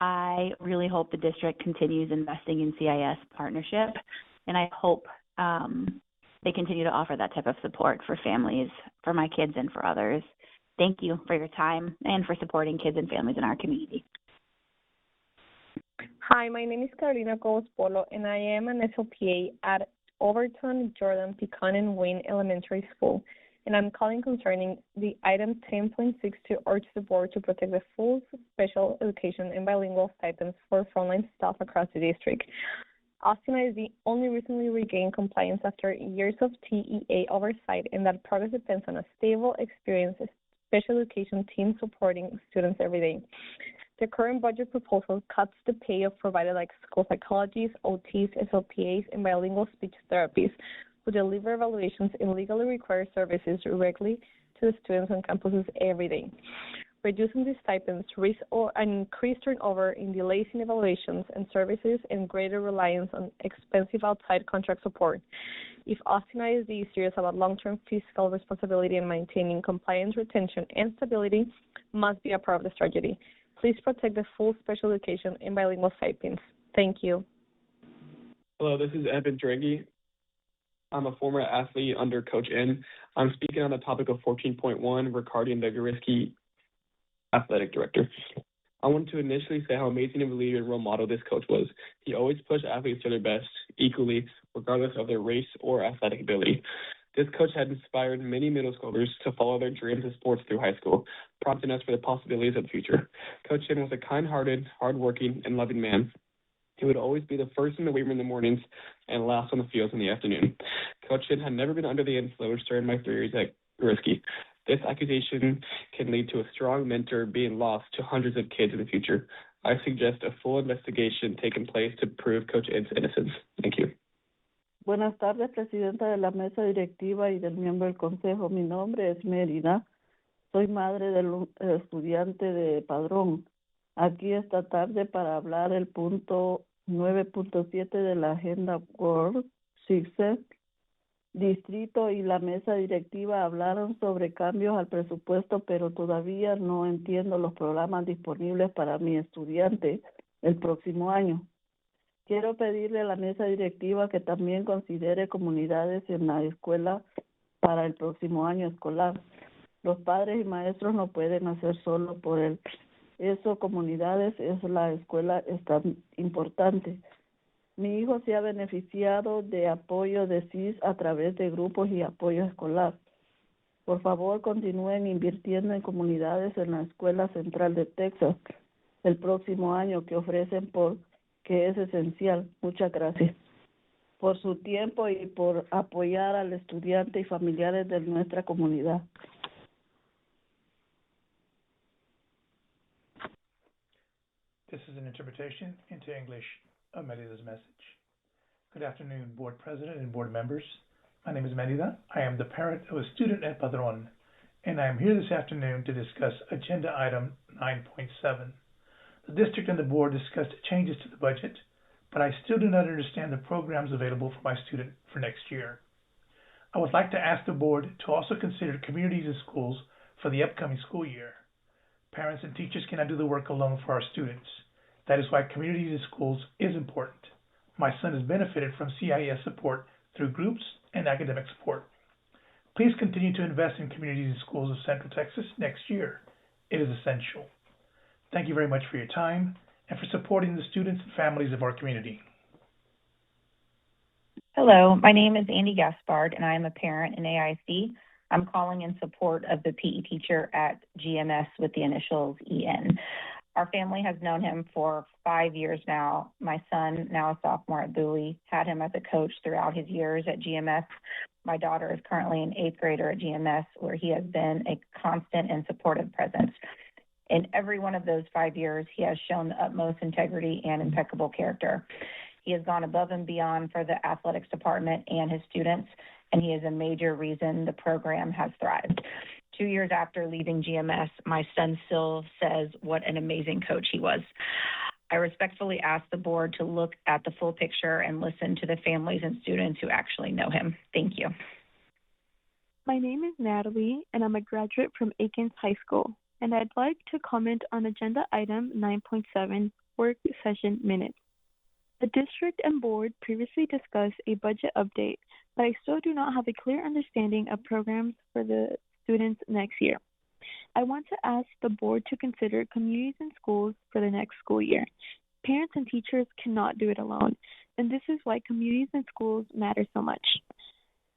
I really hope the district continues investing in CIS partnership, and I hope they continue to offer that type of support for families, for my kids and for others. Thank you for your time and for supporting kids and families in our community. Hi, my name is Carolina Cobos Polo, and I am an SLPA at Overton, Jordan, Pecan, and Wayne Elementary School, and I'm calling concerning the item 10.6 to urge the board to protect the full special education and bilingual stipends for frontline staff across the district. Austin ISD only recently regained compliance after years of TEA oversight, and that progress depends on a stable, experienced special education team supporting students every day. The current budget proposal cuts the pay of providers like school psychologists, OTs, SLPAs, and bilingual speech therapists who deliver evaluations and legally required services directly to the students on campuses every day. Reducing these stipends risks an increased turnover in delays in evaluations and services and greater reliance on expensive outside contract support. If Austin ISD is serious about long-term fiscal responsibility and maintaining compliance, retention, and stability, must be a part of the strategy. Please protect the full special education and bilingual stipends. Thank you. Hello, this is Evan Draghi. I'm a former athlete under Coach N. I'm speaking on the topic of 14.1 regarding the Gariski athletic director. I wanted to initially say how amazing of a leader and role model this coach was. He always pushed athletes to their best, equally, regardless of their race or athletic ability. This coach had inspired many middle schoolers to follow their dreams of sports through high school, prompting us for the possibilities of the future. Coach N was a kind-hearted, hard-working, and loving man. He would always be the first in the weight room in the mornings and last on the fields in the afternoon. Coach N had never been under the influence during my 3 years at Gariski. This accusation can lead to a strong mentor being lost to hundreds of kids in the future. I suggest a full investigation taking place to prove Coach N's innocence. Thank you. Buenas tardes, presidenta de la mesa directiva y del miembro del consejo. Mi nombre es Mérida. Soy madre del estudiante de Padrón. Aquí esta tarde para hablar el punto 9.7 de la agenda World Success. Distrito y la mesa directiva hablaron sobre cambios al presupuesto, pero todavía no entiendo los programas disponibles para mi estudiante el próximo año. Quiero pedirle a la mesa directiva que también considere comunidades en la escuela para el próximo año escolar. Los padres y maestros no pueden hacer solo por él. Eso, comunidades, es la escuela, es tan importante. Mi hijo se ha beneficiado de apoyo de CIS a través de grupos y apoyo escolar. Por favor, continúen invirtiendo en comunidades en la Escuela Central de Texas el próximo año que ofrecen que es esencial. Muchas gracias por su tiempo y por apoyar al estudiante y familiares de nuestra comunidad. This is an interpretation into English of Merida's message. Good afternoon, board president and board members. My name is Merida. I am the parent of a student at Padron, and I am here this afternoon to discuss agenda item 9.7. The district and the board discussed changes to the budget, but I still do not understand the programs available for my student for next year. I would like to ask the board to also consider communities and schools for the upcoming school year. Parents and teachers cannot do the work alone for our students. That is why communities and schools is important. My son has benefited from CIS support through groups and academic support. Please continue to invest in communities and schools of Central Texas next year. It is essential. Thank you very much for your time and for supporting the students and families of our community. Hello, my name is Andy Gaspard, and I am a parent in AISD. I'm calling in support of the PE teacher at GMS with the initials EN. Our family has known him for 5 years now. My son, now a sophomore at Bowie, had him as a coach throughout his years at GMS. My daughter is currently an 8th grader at GMS, where he has been a constant and supportive presence. In every one of those 5 years, he has shown the utmost integrity and impeccable character. He has gone above and beyond for the athletics department and his students, and he is a major reason the program has thrived. 2 years after leaving GMS, my son still says what an amazing coach he was. I respectfully ask the board to look at the full picture and listen to the families and students who actually know him. Thank you. My name is Natalie, and I'm a graduate from Aikens High School, and I'd like to comment on agenda item 9.7, work session minutes. The district and board previously discussed a budget update, but I still do not have a clear understanding of programs for the students next year. I want to ask the board to consider communities and schools for the next school year. Parents and teachers cannot do it alone, and this is why communities and schools matter so much.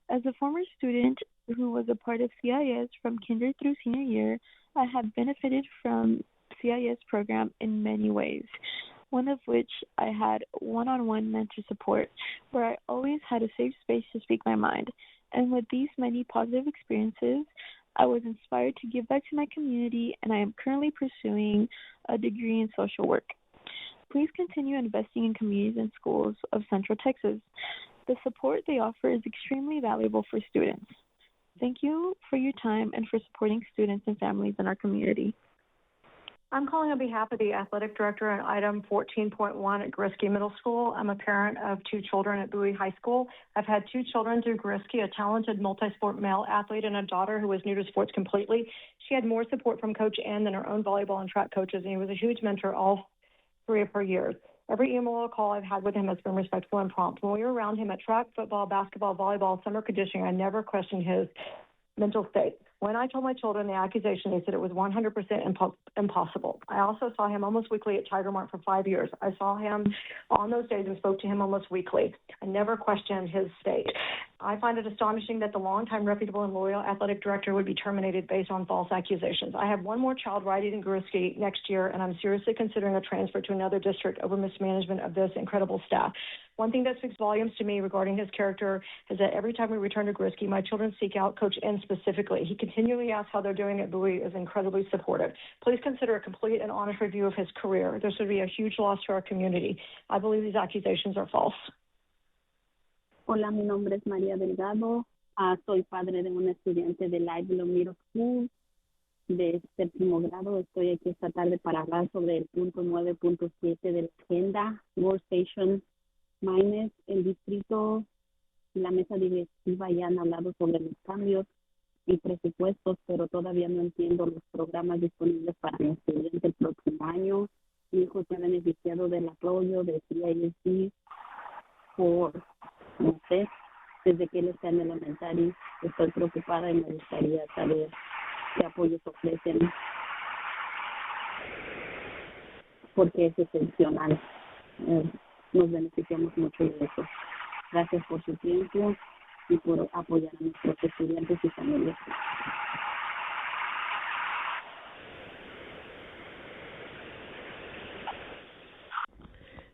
As a former student who was a part of CIS from kinder through senior year, I have benefited from CIS program in many ways, one of which I had one-on-one mentor support, where I always had a safe space to speak my mind. And with these many positive experiences, I was inspired to give back to my community, and I am currently pursuing a degree in social work. Please continue investing in communities and schools of Central Texas. The support they offer is extremely valuable for students. Thank you for your time and for supporting students and families in our community. I'm calling on behalf of the athletic director on item 14.1 at Grisky Middle School. I'm a parent of 2 children at Bowie High School. I've had 2 children through Grisky, a talented multi-sport male athlete, and a daughter who was new to sports completely. She had more support from Coach N than her own volleyball and track coaches, and he was a huge mentor all 3 of her years. Every email or call I've had with him has been respectful and prompt. When we were around him at track, football, basketball, volleyball, summer conditioning, I never questioned his mental state. When I told my children the accusation, they said it was 100% impossible. I also saw him almost weekly at Tiger Mart for 5 years. I saw him on those days and spoke to him almost weekly. I never questioned his state. I find it astonishing that the longtime reputable and loyal athletic director would be terminated based on false accusations. I have one more child riding in Grisky next year, and I'm seriously considering a transfer to another district over mismanagement of this incredible staff. One thing that speaks volumes to me regarding his character is that every time we return to Grisky, my children seek out Coach N specifically. He continually asks how they're doing at Bowie, is incredibly supportive. Please consider a complete and honest review of his career. This would be a huge loss to our community. I believe these accusations are false. Hola, mi nombre es María Delgado. Soy padre de una estudiante de Lively Middle School de séptimo grado. Estoy aquí esta tarde para hablar sobre el punto 9.7 de la agenda, Workstation Minus. El distrito y la mesa directiva ya han hablado sobre los cambios y presupuestos, pero todavía no entiendo los programas disponibles para mi estudiante el próximo año. Mi hijo se ha beneficiado del apoyo de ISD por, no sé, desde que él está en elementary. Estoy preocupada y me gustaría saber qué apoyos ofrecen, porque es excepcional. Nos beneficiamos mucho de eso. Gracias por su tiempo y por apoyar a nuestros estudiantes y familias.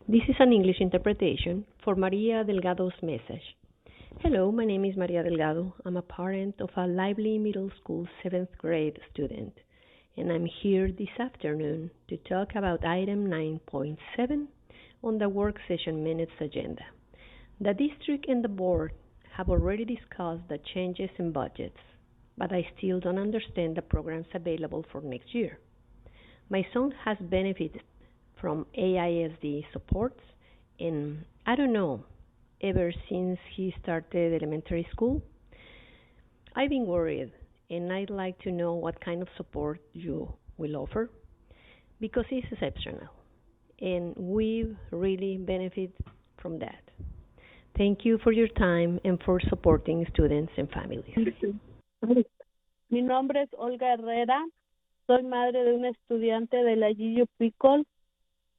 This is an English interpretation for Maria Delgado's message. Hello, my name is Maria Delgado. I'm a parent of a Lively Middle School 7th grade student, and I'm here this afternoon to talk about item 9.7 on the work session minutes agenda. The district and the board have already discussed the changes in budgets, but I still don't understand the programs available for next year. My son has benefited from AISD supports, and I don't know, ever since he started elementary school. I've been worried, and I'd like to know what kind of support you will offer, because it's exceptional, and we really benefit from that. Thank you for your time and for supporting students and families. Mi nombre es Olga Herrera. Soy madre de una estudiante de la GU Pickle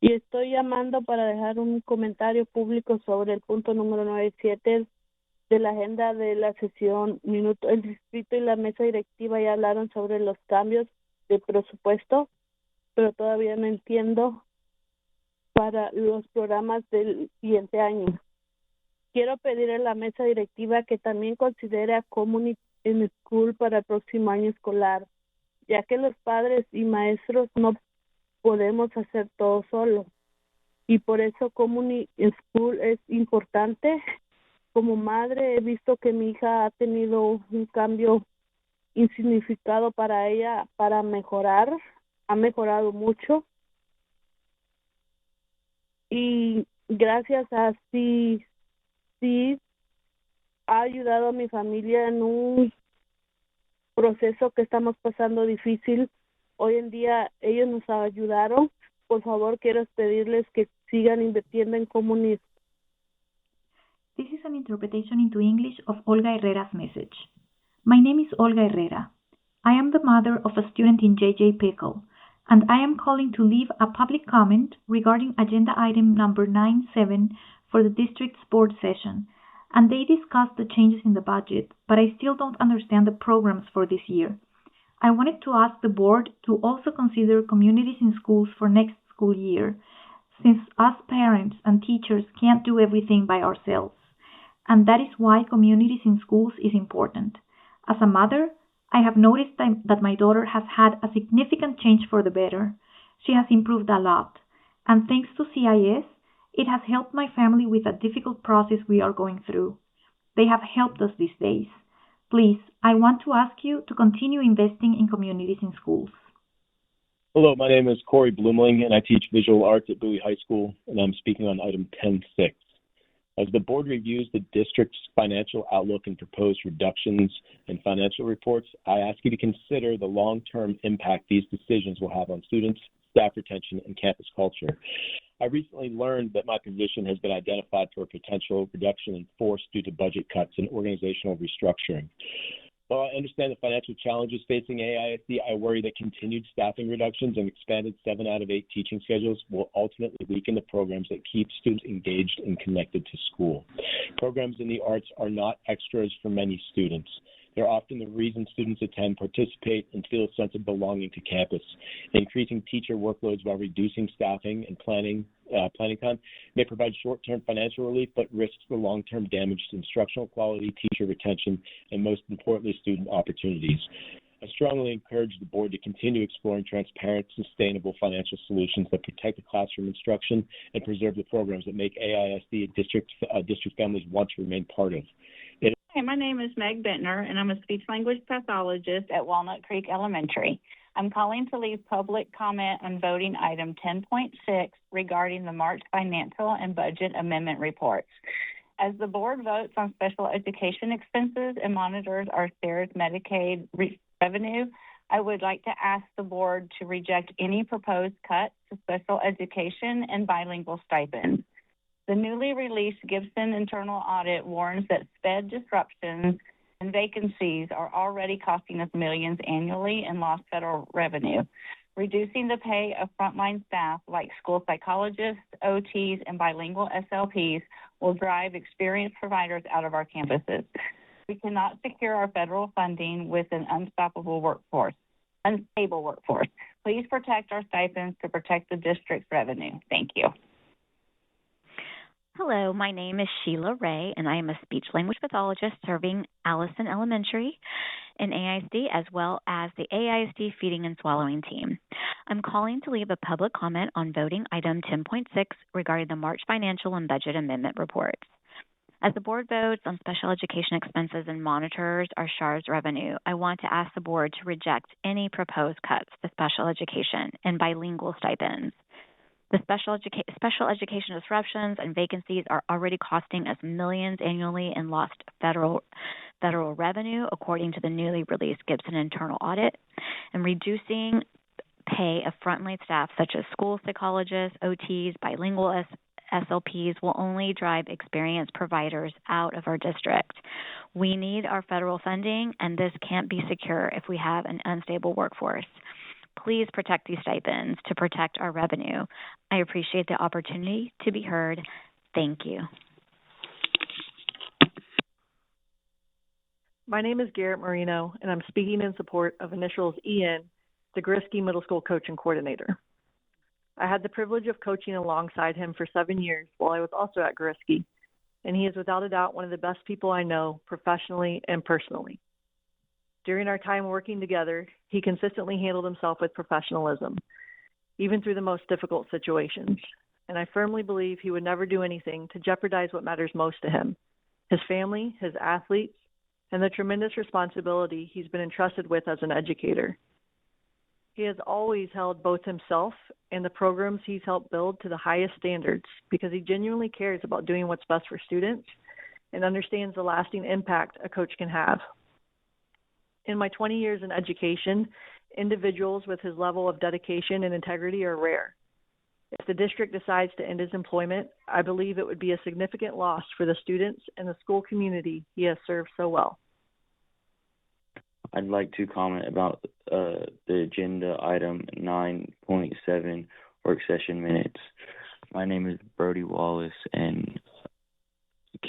y estoy llamando para dejar un comentario público sobre el punto número 9.7 de la agenda de la sesión. El distrito y la mesa directiva ya hablaron sobre los cambios de presupuesto, pero todavía no entiendo para los programas del siguiente año. Quiero pedir a la mesa directiva que también considere a Community in School para el próximo año escolar, ya que los padres y maestros no podemos hacer todo solo. Y por eso Community School es importante. Como madre he visto que mi hija ha tenido un cambio insignificado para ella, para mejorar. Ha mejorado mucho. Y gracias a sí ha ayudado a mi familia en un proceso que estamos pasando difícil. Hoy en día ellos nos ayudaron. Por favor, quiero pedirles que sigan invirtiendo en comunidad. This is an interpretation into English of Olga Herrera's message. My name is Olga Herrera. I am the mother of a student in JJ Pickle, and I am calling to leave a public comment regarding agenda item number 9.7 for the district's board session, and they discussed the changes in the budget, but I still don't understand the programs for this year. I wanted to ask the board to also consider communities in schools for next school year, since us parents and teachers can't do everything by ourselves, and that is why communities in schools is important. As a mother, I have noticed that my daughter has had a significant change for the better. She has improved a lot, and thanks to CIS, it has helped my family with a difficult process we are going through. They have helped us these days. Please, I want to ask you to continue investing in communities in schools. Hello, my name is Corey Blumling, and I teach visual arts at Bowie High School, and I'm speaking on item 10.6. As the board reviews the district's financial outlook and proposed reductions in financial reports, I ask you to consider the long-term impact these decisions will have on students, staff retention, and campus culture. I recently learned that my position has been identified for a potential reduction in force due to budget cuts and organizational restructuring. While I understand the financial challenges facing AISD, I worry that continued staffing reductions and expanded 7 out of 8 teaching schedules will ultimately weaken the programs that keep students engaged and connected to school. Programs in the arts are not extras for many students. They're often the reason students attend, participate, and feel a sense of belonging to campus. Increasing teacher workloads while reducing staffing and planning time may provide short-term financial relief, but risks the long-term damage to instructional quality, teacher retention, and most importantly, student opportunities. I strongly encourage the board to continue exploring transparent, sustainable financial solutions that protect the classroom instruction and preserve the programs that make AISD a district families want to remain part of. Hi, my name is Meg Bentner, and I'm a speech-language pathologist at Walnut Creek Elementary. I'm calling to leave public comment on voting item 10.6 regarding the March financial and budget amendment reports. As the board votes on special education expenses and monitors our shared Medicaid revenue, I would like to ask the board to reject any proposed cuts to special education and bilingual stipends. The newly released Gibson internal audit warns that sped disruptions and vacancies are already costing us millions annually in lost federal revenue. Reducing the pay of frontline staff like school psychologists, OTs, and bilingual SLPs will drive experienced providers out of our campuses. We cannot secure our federal funding with an unstable workforce. Please protect our stipends to protect the district's revenue. Thank you. Hello, my name is Sheila Ray, and I am a speech-language pathologist serving Allison Elementary in AISD, as well as the AISD feeding and swallowing team. I'm calling to leave a public comment on voting item 10.6 regarding the March financial and budget amendment reports. As the board votes on special education expenses and monitors our SHARS revenue, I want to ask the board to reject any proposed cuts to special education and bilingual stipends. The special education disruptions and vacancies are already costing us millions annually in lost federal revenue, according to the newly released Gibson internal audit, and reducing pay of frontline staff such as school psychologists, OTs, bilingual SLPs will only drive experienced providers out of our district. We need our federal funding, and this can't be secure if we have an unstable workforce. Please protect these stipends to protect our revenue. I appreciate the opportunity to be heard. Thank you. My name is Garrett Marino, and I'm speaking in support of initials EN, the Grisky Middle School coach and coordinator. I had the privilege of coaching alongside him for 7 years while I was also at Grisky, and he is without a doubt one of the best people I know professionally and personally. During our time working together, he consistently handled himself with professionalism, even through the most difficult situations. And I firmly believe he would never do anything to jeopardize what matters most to him, his family, his athletes, and the tremendous responsibility he's been entrusted with as an educator. He has always held both himself and the programs he's helped build to the highest standards because he genuinely cares about doing what's best for students and understands the lasting impact a coach can have. In my 20 years in education, individuals with his level of dedication and integrity are rare. If the district decides to end his employment, I believe it would be a significant loss for the students and the school community he has served so well. I'd like to comment about the agenda item 9.7, work session minutes. My name is Brody Wallace, and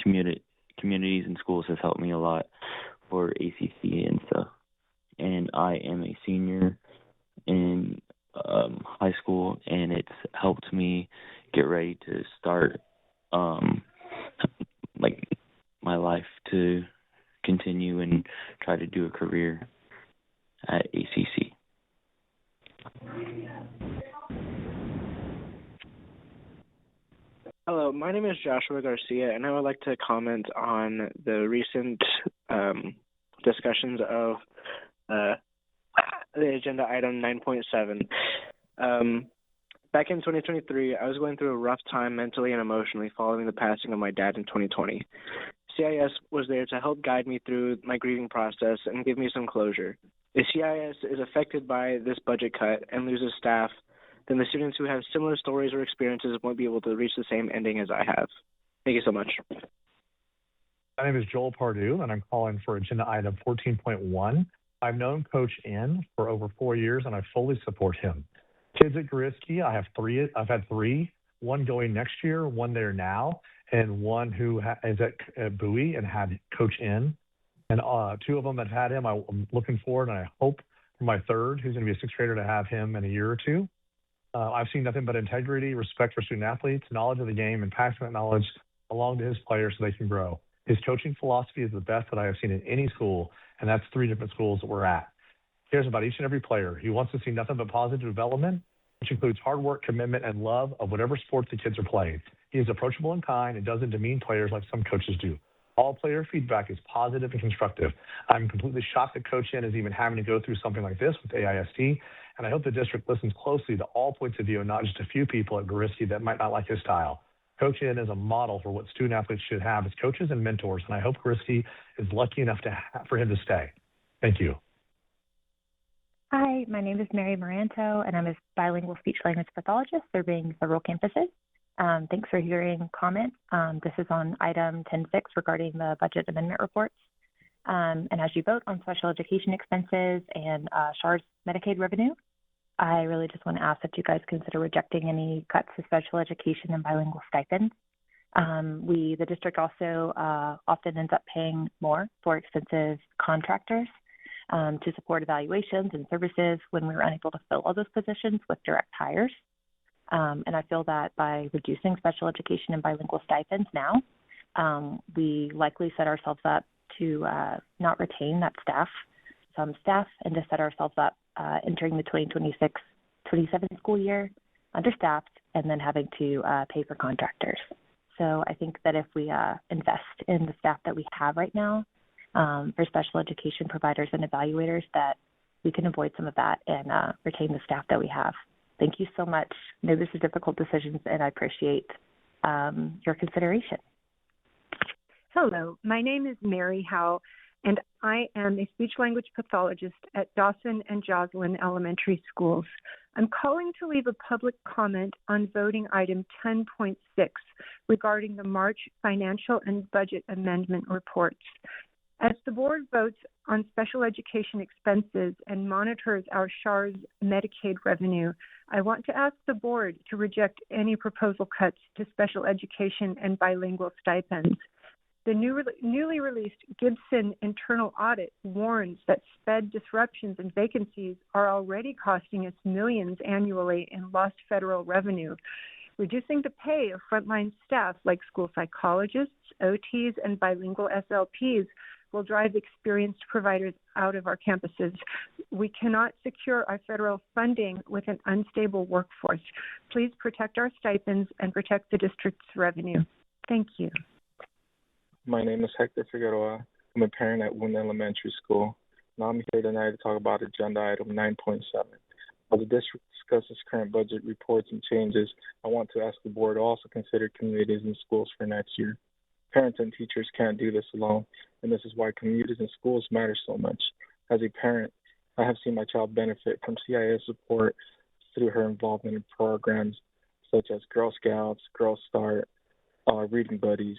communities and schools have helped me a lot for ACC and stuff. And I am a senior in high school, and it's helped me get ready to start my life to continue and try to do a career at ACC. Hello, my name is Joshua Garcia, and I would like to comment on the recent discussions of the agenda item 9.7. Back in 2023, I was going through a rough time mentally and emotionally following the passing of my dad in 2020. CIS was there to help guide me through my grieving process and give me some closure. If CIS is affected by this budget cut and loses staff, then the students who have similar stories or experiences won't be able to reach the same ending as I have. Thank you so much. My name is Joel Pardue, and I'm calling for agenda item 14.1. I've known Coach N for over 4 years, and I fully support him. Kids at Grisky, I've had three, one going next year, one there now, and one who is at Bowie and had Coach N. And two of them that had him, I'm looking forward, and I hope for my third, who's going to be a sixth grader, to have him in a year or two. I've seen nothing but integrity, respect for student athletes, knowledge of the game, and passionate knowledge along to his players so they can grow. His coaching philosophy is the best that I have seen in any school, and that's 3 different schools that we're at. cares about each and every player. He wants to see nothing but positive development, which includes hard work, commitment, and love of whatever sports the kids are playing. He is approachable and kind and doesn't demean players like some coaches do. All player feedback is positive and constructive. I'm completely shocked that Coach N is even having to go through something like this with AISD, and I hope the district listens closely to all points of view and not just a few people at Gariski that might not like his style. Coach N is a model for what student athletes should have as coaches and mentors, and I hope Gariski is lucky enough for him to stay. Thank you. Hi, my name is Mary Moranto, and I'm a bilingual speech-language pathologist serving several campuses. Thanks for hearing comments. This is on item 10.6 regarding the budget amendment reports. And as you vote on special education expenses and SHAR's Medicaid revenue, I really just want to ask that you guys consider rejecting any cuts to special education and bilingual stipends. The district also often ends up paying more for expensive contractors to support evaluations and services when we were unable to fill all those positions with direct hires. And I feel that by reducing special education and bilingual stipends now, we likely set ourselves up to not retain some staff, and to set ourselves up entering the 2026-27 school year understaffed and then having to pay for contractors. So I think that if we invest in the staff that we have right now for special education providers and evaluators, that we can avoid some of that and retain the staff that we have. Thank you so much. I know this is difficult decisions, and I appreciate your consideration. Hello, my name is Mary Howe, and I am a speech-language pathologist at Dawson and Joslyn Elementary Schools. I'm calling to leave a public comment on voting item 10.6 regarding the March financial and budget amendment reports. As the board votes on special education expenses and monitors our SHAR's Medicaid revenue, I want to ask the board to reject any proposal cuts to special education and bilingual stipends. The newly released Gibson internal audit warns that sped disruptions and vacancies are already costing us millions annually in lost federal revenue. Reducing the pay of frontline staff like school psychologists, OTs, and bilingual SLPs will drive experienced providers out of our campuses. We cannot secure our federal funding with an unstable workforce. Please protect our stipends and protect the district's revenue. Thank you. My name is Hector Figueroa. I'm a parent at Woon Elementary School. Now I'm here tonight to talk about agenda item 9.7. While the district discusses current budget reports and changes, I want to ask the board to also consider communities and schools for next year. Parents and teachers can't do this alone, and this is why communities and schools matter so much. As a parent, I have seen my child benefit from CIS support through her involvement in programs such as Girl Scouts, Girl Start, Reading Buddies.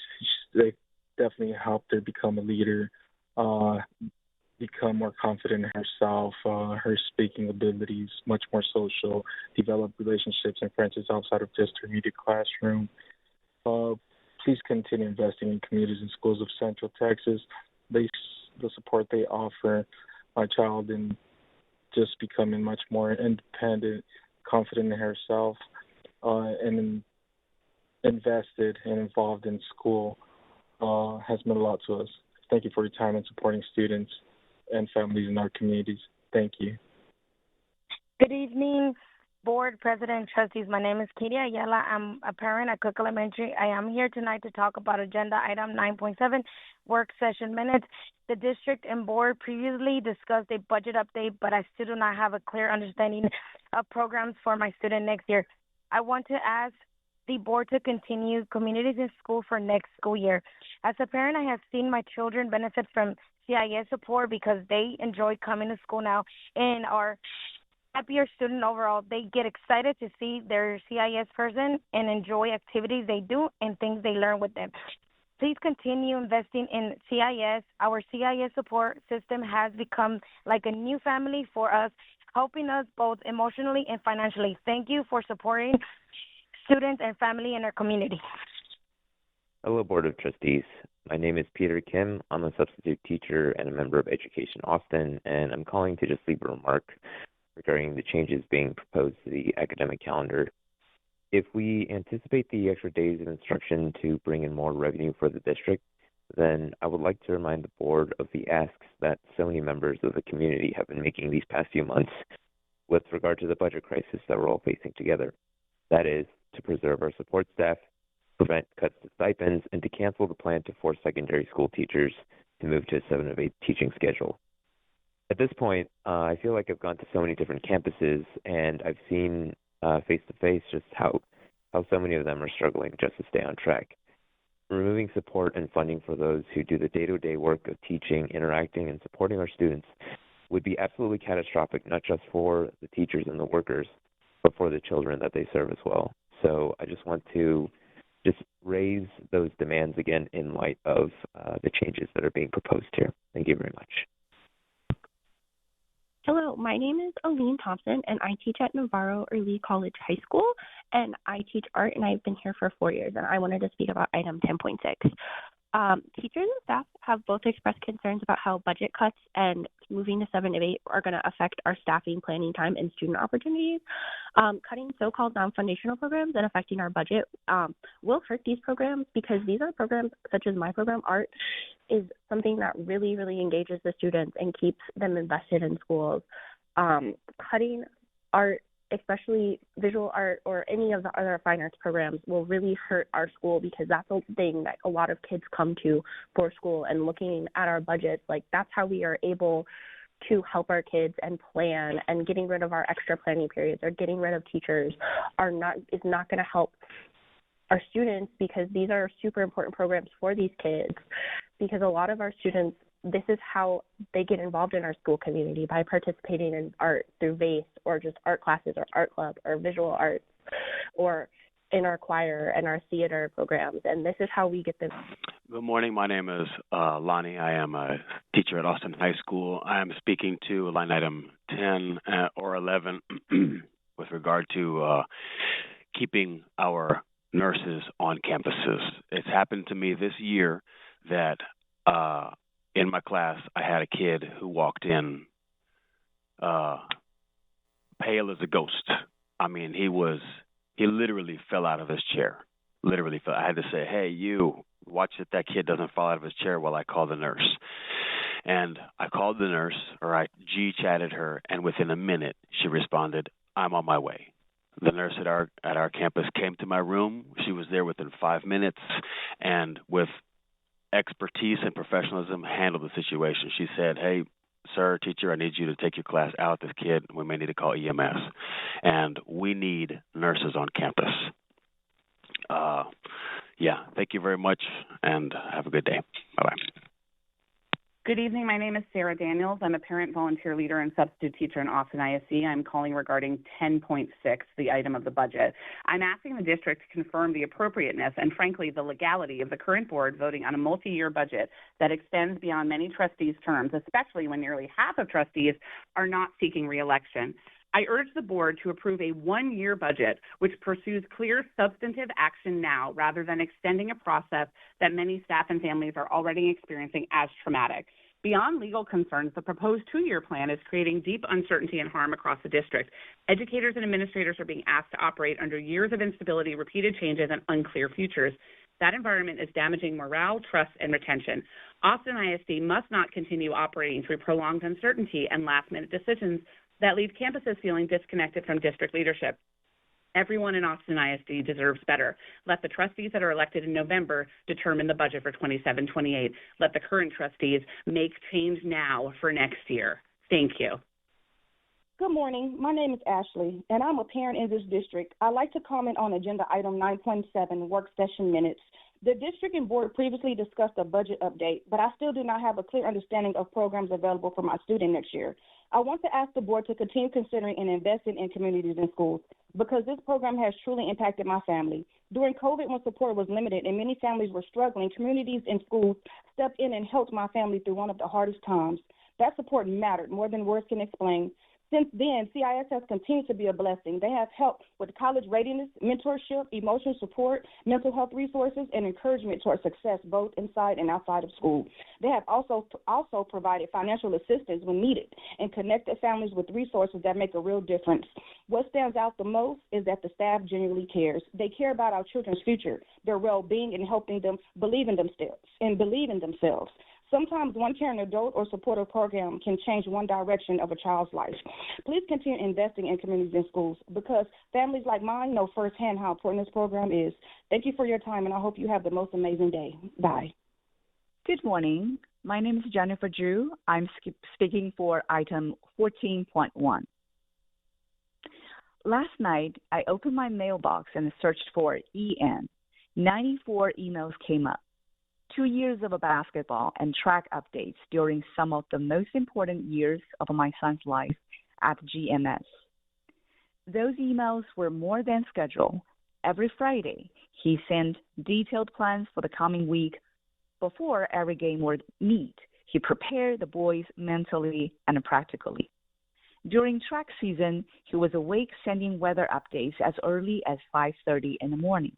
They definitely helped her become a leader, become more confident in herself, her speaking abilities, much more social, develop relationships and friendships outside of just her immediate classroom. Please continue investing in communities and schools of Central Texas. The support they offer my child in just becoming much more independent, confident in herself, and invested and involved in school has meant a lot to us. Thank you for your time in supporting students and families in our communities. Thank you. Good evening, Board, President, Trustees. My name is Katie Ayala. I'm a parent at Cook Elementary. I am here tonight to talk about agenda item 9.7, work session minutes. The district and board previously discussed a budget update, but I still do not have a clear understanding of programs for my student next year. I want to ask the board to continue communities in school for next school year. As a parent, I have seen my children benefit from CIS support because they enjoy coming to school now and are happier student overall. They get excited to see their CIS person and enjoy activities they do and things they learn with them. Please continue investing in CIS. Our CIS support system has become like a new family for us, helping us both emotionally and financially. Thank you for supporting students and family in our community. Hello, Board of Trustees. My name is Peter Kim. I'm a substitute teacher and a member of Education Austin, and I'm calling to just leave a remark regarding the changes being proposed to the academic calendar. If we anticipate the extra days of instruction to bring in more revenue for the district, then I would like to remind the board of the asks that so many members of the community have been making these past few months with regard to the budget crisis that we're all facing together. That is, to preserve our support staff, prevent cuts to stipends, and to cancel the plan to force secondary school teachers to move to a 7 of 8 teaching schedule. At this point, I feel like I've gone to so many different campuses, and I've seen face-to-face just how so many of them are struggling just to stay on track. Removing support and funding for those who do the day-to-day work of teaching, interacting, and supporting our students would be absolutely catastrophic, not just for the teachers and the workers, but for the children that they serve as well. So I just want to raise those demands again in light of the changes that are being proposed here. Thank you very much. Hello, my name is Aline Thompson, and I teach at Navarro Early College High School, and I teach art, and I've been here for 4 years, and I wanted to speak about item 10.6. Teachers and staff have both expressed concerns about how budget cuts and moving to 7 of 8 are going to affect our staffing, planning time, and student opportunities. Cutting so-called non-foundational programs and affecting our budget will hurt these programs because these are programs such as my program, art, is something that really, really engages the students and keeps them invested in schools. Cutting art, especially visual art or any of the other fine arts programs, will really hurt our school because that's a thing that a lot of kids come to for school. And looking at our budgets, like that's how we are able to help our kids and plan, and getting rid of our extra planning periods or getting rid of teachers is not going to help our students, because these are super important programs for these kids, because a lot of our students, this is how they get involved in our school community, by participating in art through VASE or just art classes or art club or visual arts or in our choir and our theater programs. And this is how we get them. Good morning. My name is Lonnie. I am a teacher at Austin High School. I am speaking to line item 10 or 11 with regard to keeping our nurses on campuses. It's happened to me this year that in my class I had a kid who walked in pale as a ghost. I mean, he literally fell out of his chair. Literally fell. I had to say, hey, you, watch that kid doesn't fall out of his chair while I call the nurse. And I called the nurse, or I G-chatted her, and within a minute she responded, I'm on my way. The nurse at our campus came to my room. She was there within 5 minutes, and with expertise and professionalism handled the situation. She said, hey, sir, teacher, I need you to take your class out. This kid, we may need to call EMS. And we need nurses on campus. Thank you very much, and have a good day. Bye-bye. Good evening. My name is Sarah Daniels. I'm a parent volunteer leader and substitute teacher in Austin ISD. I'm calling regarding 10.6, the item of the budget. I'm asking the district to confirm the appropriateness and, frankly, the legality of the current board voting on a multi-year budget that extends beyond many trustees' terms, especially when nearly half of trustees are not seeking re-election. I urge the board to approve a one-year budget which pursues clear substantive action now rather than extending a process that many staff and families are already experiencing as traumatic. Beyond legal concerns, the proposed two-year plan is creating deep uncertainty and harm across the district. Educators and administrators are being asked to operate under years of instability, repeated changes, and unclear futures. That environment is damaging morale, trust, and retention. Austin ISD must not continue operating through prolonged uncertainty and last-minute decisions that leave campuses feeling disconnected from district leadership. Everyone in Austin ISD deserves better. Let the trustees that are elected in November determine the budget for 27-28. Let the current trustees make change now for next year. Thank you. Good morning. My name is Ashley, and I'm a parent in this district. I'd like to comment on agenda item 9.7, work session minutes. The district and board previously discussed a budget update, but I still do not have a clear understanding of programs available for my student next year. I want to ask the board to continue considering and investing in communities and schools, because this program has truly impacted my family. During COVID, when support was limited and many families were struggling, communities and schools stepped in and helped my family through one of the hardest times. That support mattered more than words can explain. Since then, CIS has continued to be a blessing. They have helped with college readiness, mentorship, emotional support, mental health resources, and encouragement toward success both inside and outside of school. They have also provided financial assistance when needed and connected families with resources that make a real difference. What stands out the most is that the staff genuinely cares. They care about our children's future, their well-being, and helping them believe in themselves. Sometimes one caring adult or supportive program can change one direction of a child's life. Please continue investing in communities and schools because families like mine know firsthand how important this program is. Thank you for your time, and I hope you have the most amazing day. Bye. Good morning. My name is Jennifer Drew. I'm speaking for item 14.1. Last night, I opened my mailbox and searched for EN. 94 emails came up. 2 years of basketball and track updates during some of the most important years of my son's life at GMS. Those emails were more than scheduled. Every Friday, he sent detailed plans for the coming week. Before every game would meet, he prepared the boys mentally and practically. During track season, he was awake sending weather updates as early as 5:30 in the morning.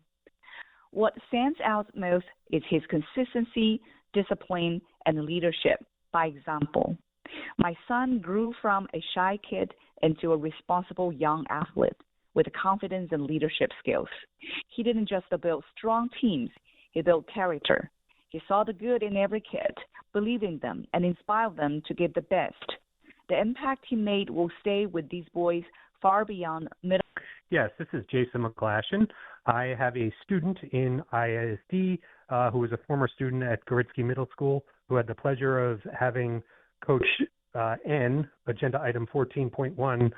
What stands out most is his consistency, discipline, and leadership by example. My son grew from a shy kid into a responsible young athlete with confidence and leadership skills. He didn't just build strong teams, he built character. He saw the good in every kid, believed in them, and inspired them to give the best. The impact he made will stay with these boys far beyond middle. Yes, this is Jason McGlashan. I have a student in ISD who is a former student at Goritsky Middle School who had the pleasure of having Coach N, Agenda Item 14.1,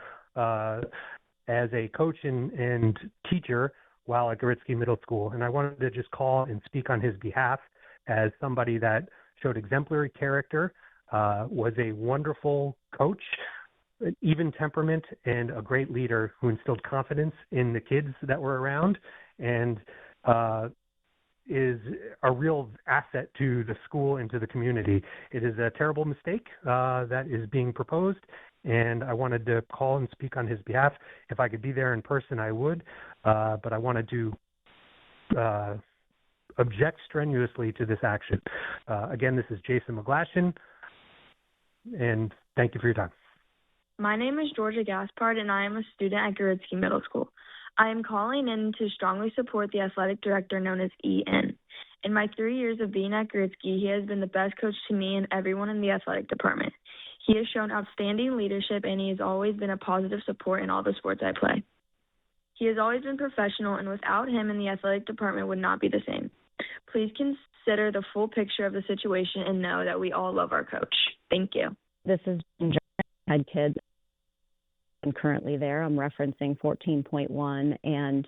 as a coach and teacher while at Goritsky Middle School. And I wanted to just call and speak on his behalf as somebody that showed exemplary character, was a wonderful coach, an even temperament, and a great leader who instilled confidence in the kids that were around, and is a real asset to the school and to the community. It is a terrible mistake that is being proposed, and I wanted to call and speak on his behalf. If I could be there in person, I would, but I wanted to object strenuously to this action. Again, this is Jason McGlashan, and thank you for your time. My name is Georgia Gaspard, and I am a student at Goritsky Middle School. I am calling in to strongly support the athletic director known as EN. In my 3 years of being at Goritsky, he has been the best coach to me and everyone in the athletic department. He has shown outstanding leadership, and he has always been a positive support in all the sports I play. He has always been professional, and without him in the athletic department would not be the same. Please consider the full picture of the situation and know that we all love our coach. Thank you. This is head kid. I'm currently there. I'm referencing 14.1 and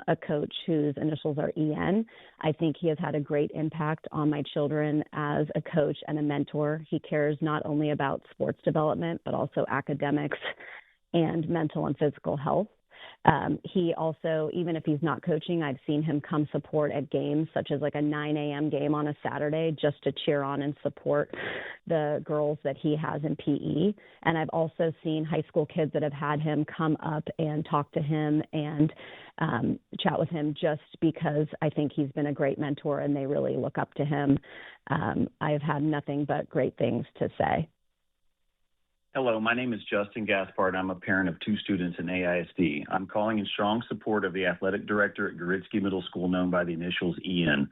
a coach whose initials are EN. I think he has had a great impact on my children as a coach and a mentor. He cares not only about sports development, but also academics and mental and physical health. He also, even if he's not coaching, I've seen him come support at games such as like a 9 a.m. game on a Saturday just to cheer on and support the girls that he has in PE. And I've also seen high school kids that have had him come up and talk to him and chat with him just because I think he's been a great mentor and they really look up to him. I've had nothing but great things to say. Hello, my name is Justin Gaspard. I'm a parent of 2 students in AISD. I'm calling in strong support of the athletic director at Goritsky Middle School, known by the initials EN.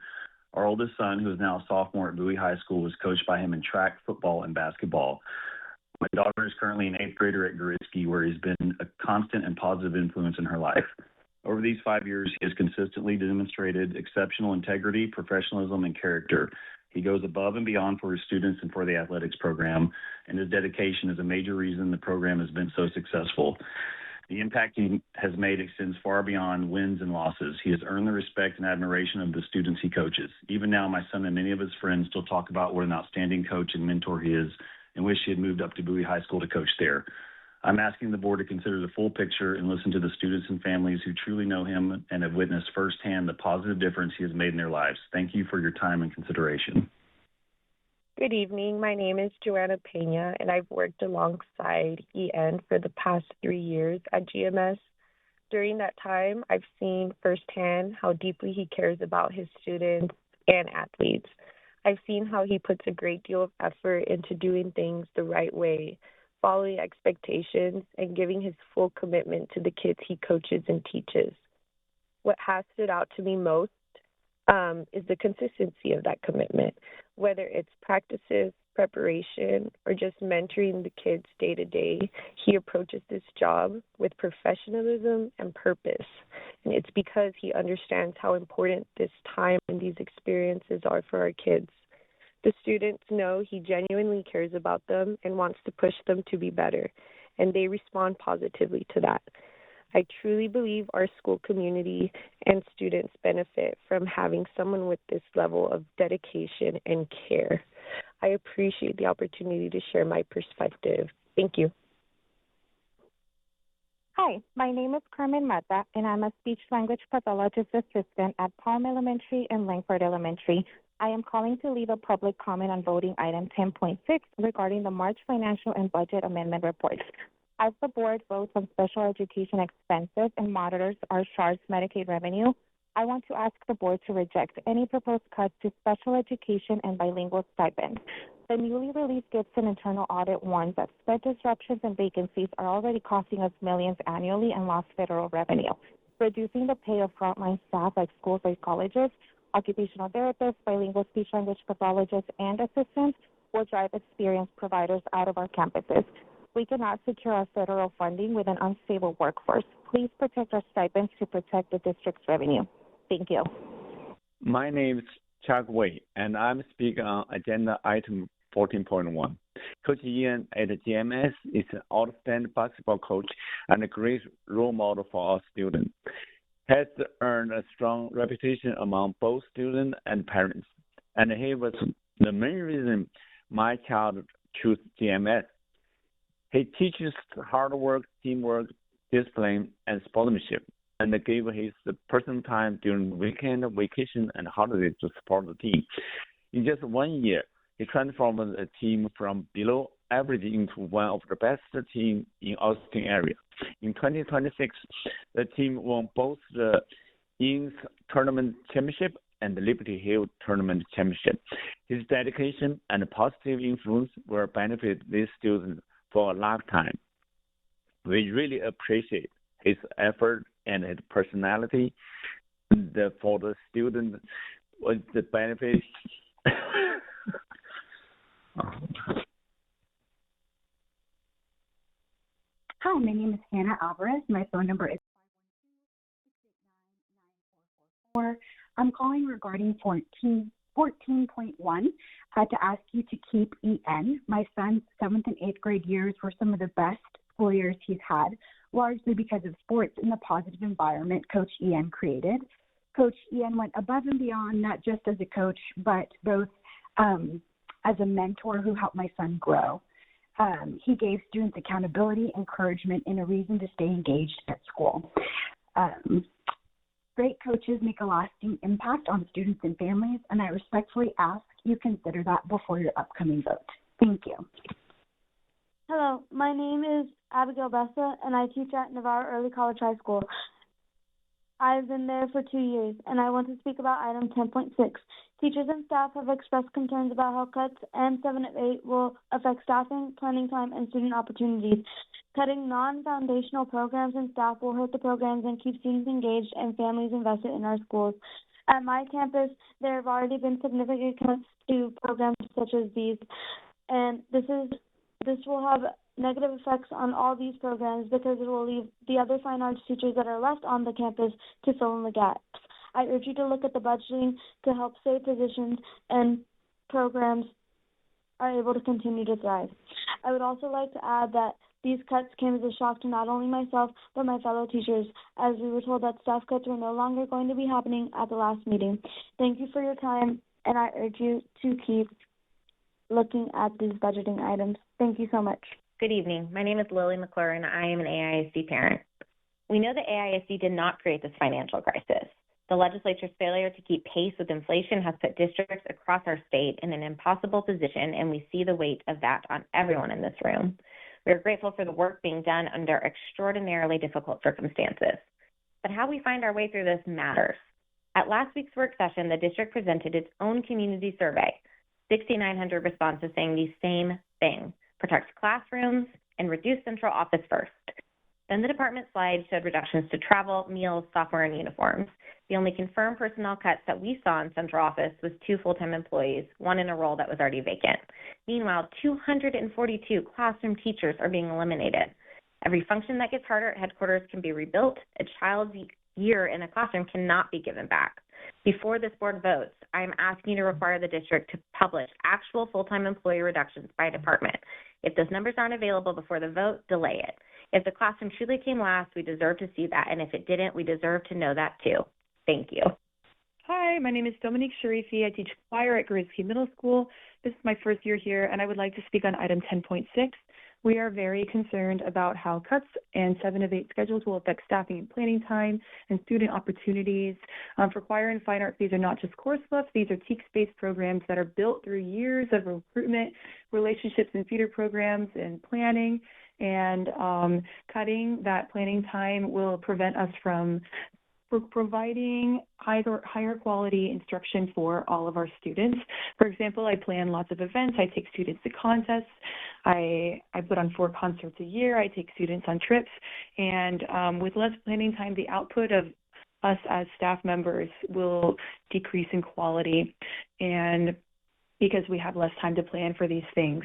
Our oldest son, who is now a sophomore at Bowie High School, was coached by him in track, football, and basketball. My daughter is currently an 8th grader at Goritsky, where he's been a constant and positive influence in her life. Over these 5 years, he has consistently demonstrated exceptional integrity, professionalism, and character. He goes above and beyond for his students and for the athletics program, and his dedication is a major reason the program has been so successful. The impact he has made extends far beyond wins and losses. He has earned the respect and admiration of the students he coaches. Even now, my son and many of his friends still talk about what an outstanding coach and mentor he is and wish he had moved up to Bowie High School to coach there. I'm asking the board to consider the full picture and listen to the students and families who truly know him and have witnessed firsthand the positive difference he has made in their lives. Thank you for your time and consideration. Good Good evening. My name is Joanna Pena, and I've worked alongside EN for the past 3 years at GMS. During that time, I've seen firsthand how deeply he cares about his students and athletes. I've seen how he puts a great deal of effort into doing things the right way, following expectations, and giving his full commitment to the kids he coaches and teaches. What has stood out to me most is the consistency of that commitment, whether it's practices, preparation, or just mentoring the kids day to day. He approaches this job with professionalism and purpose, and it's because he understands how important this time and these experiences are for our kids. The students know he genuinely cares about them and wants to push them to be better, and they respond positively to that. I truly believe our school community and students benefit from having someone with this level of dedication and care. I appreciate the opportunity to share my perspective. Thank you. Hi, my name is Carmen Mata, and I'm a speech-language pathologist assistant at Palm Elementary and Langford Elementary. I am calling to leave a public comment on voting item 10.6 regarding the March financial and budget amendment reports. As the board votes on special education expenses and monitors our SHAR's Medicaid revenue, I want to ask the board to reject any proposed cuts to special education and bilingual stipends. The newly released Gibson internal audit warns that sped disruptions and vacancies are already costing us millions annually in lost federal revenue. Reducing the pay of frontline staff like school psychologists, occupational therapists, bilingual speech-language pathologists, and assistants will drive experienced providers out of our campuses. We cannot secure our federal funding with an unstable workforce. Please protect our stipends to protect the district's revenue. Thank you. My name is Chuck Wei, and I'm speaking on agenda item 14.1. Coach Ian at GMS is an outstanding basketball coach and a great role model for our students. Has earned a strong reputation among both students and parents, and he was the main reason my child chose GMS. He teaches hard work, teamwork, discipline, and sportsmanship, and gave his personal time during weekend, vacation, and holidays to support the team. In just 1 year, he transformed the team from below average into one of the best teams in Austin area. In 2026, the team won both the Eames Tournament Championship and the Liberty Hill Tournament Championship. His dedication and positive influence will benefit these students for a lifetime. We really appreciate his effort and his personality. For the students, with the benefits. Hi, my name is Hannah Alvarez. My phone number is 512-689-9444. I'm calling regarding 14.1 to ask you to keep EN. My son's 7th and 8th grade years were some of the best school years he's had, largely because of sports and the positive environment Coach EN created. Coach EN went above and beyond, not just as a coach, but both as a mentor who helped my son grow. He gave students accountability, encouragement, and a reason to stay engaged at school. Great coaches make a lasting impact on students and families, and I respectfully ask you consider that before your upcoming vote. Thank you. Hello, my name is Abigail Bessa, and I teach at Navarro Early College High School. I've been there for 2 years, and I want to speak about item 10.6. Teachers and staff have expressed concerns about how cuts and 7 of 8 will affect staffing, planning time, and student opportunities. Cutting non-foundational programs and staff will hurt the programs and keep students engaged and families invested in our schools. At my campus, there have already been significant cuts to programs such as these, and this will have negative effects on all these programs because it will leave the other fine arts teachers that are left on the campus to fill in the gaps. I urge you to look at the budgeting to help save positions and programs are able to continue to thrive. I would also like to add that these cuts came as a shock to not only myself, but my fellow teachers, as we were told that staff cuts were no longer going to be happening at the last meeting. Thank you for your time, and I urge you to keep looking at these budgeting items. Thank you so much. Good evening. My name is Lily McClure, and I am an AISD parent. We know that AISD did not create this financial crisis. The legislature's failure to keep pace with inflation has put districts across our state in an impossible position, and we see the weight of that on everyone in this room. We are grateful for the work being done under extraordinarily difficult circumstances. But how we find our way through this matters. At last week's work session, the district presented its own community survey, 6,900 responses saying the same thing: protect classrooms and reduce central office first. Then the department slide showed reductions to travel, meals, software, and uniforms. The only confirmed personnel cuts that we saw in central office was 2 full-time employees, one in a role that was already vacant. Meanwhile, 242 classroom teachers are being eliminated. Every function that gets harder at headquarters can be rebuilt. A child's year in a classroom cannot be given back. Before this board votes, I am asking you to require the district to publish actual full-time employee reductions by department. If those numbers aren't available before the vote, delay it. If the classroom truly came last, we deserve to see that, and if it didn't, we deserve to know that too. Thank you. Hi, my name is Dominique Sharifi. I teach choir at Goritzky Middle School. This is my first year here, and I would like to speak on item 10.6. We are very concerned about how cuts and 7 of 8 schedules will affect staffing and planning time and student opportunities. For choir and fine arts, these are not just course flips. These are TEKS-based programs that are built through years of recruitment, relationships, and feeder programs and planning. And cutting that planning time will prevent us from providing higher quality instruction for all of our students. For example, I plan lots of events. I take students to contests. I put on 4 concerts a year. I take students on trips. And with less planning time, the output of us as staff members will decrease in quality, and because we have less time to plan for these things.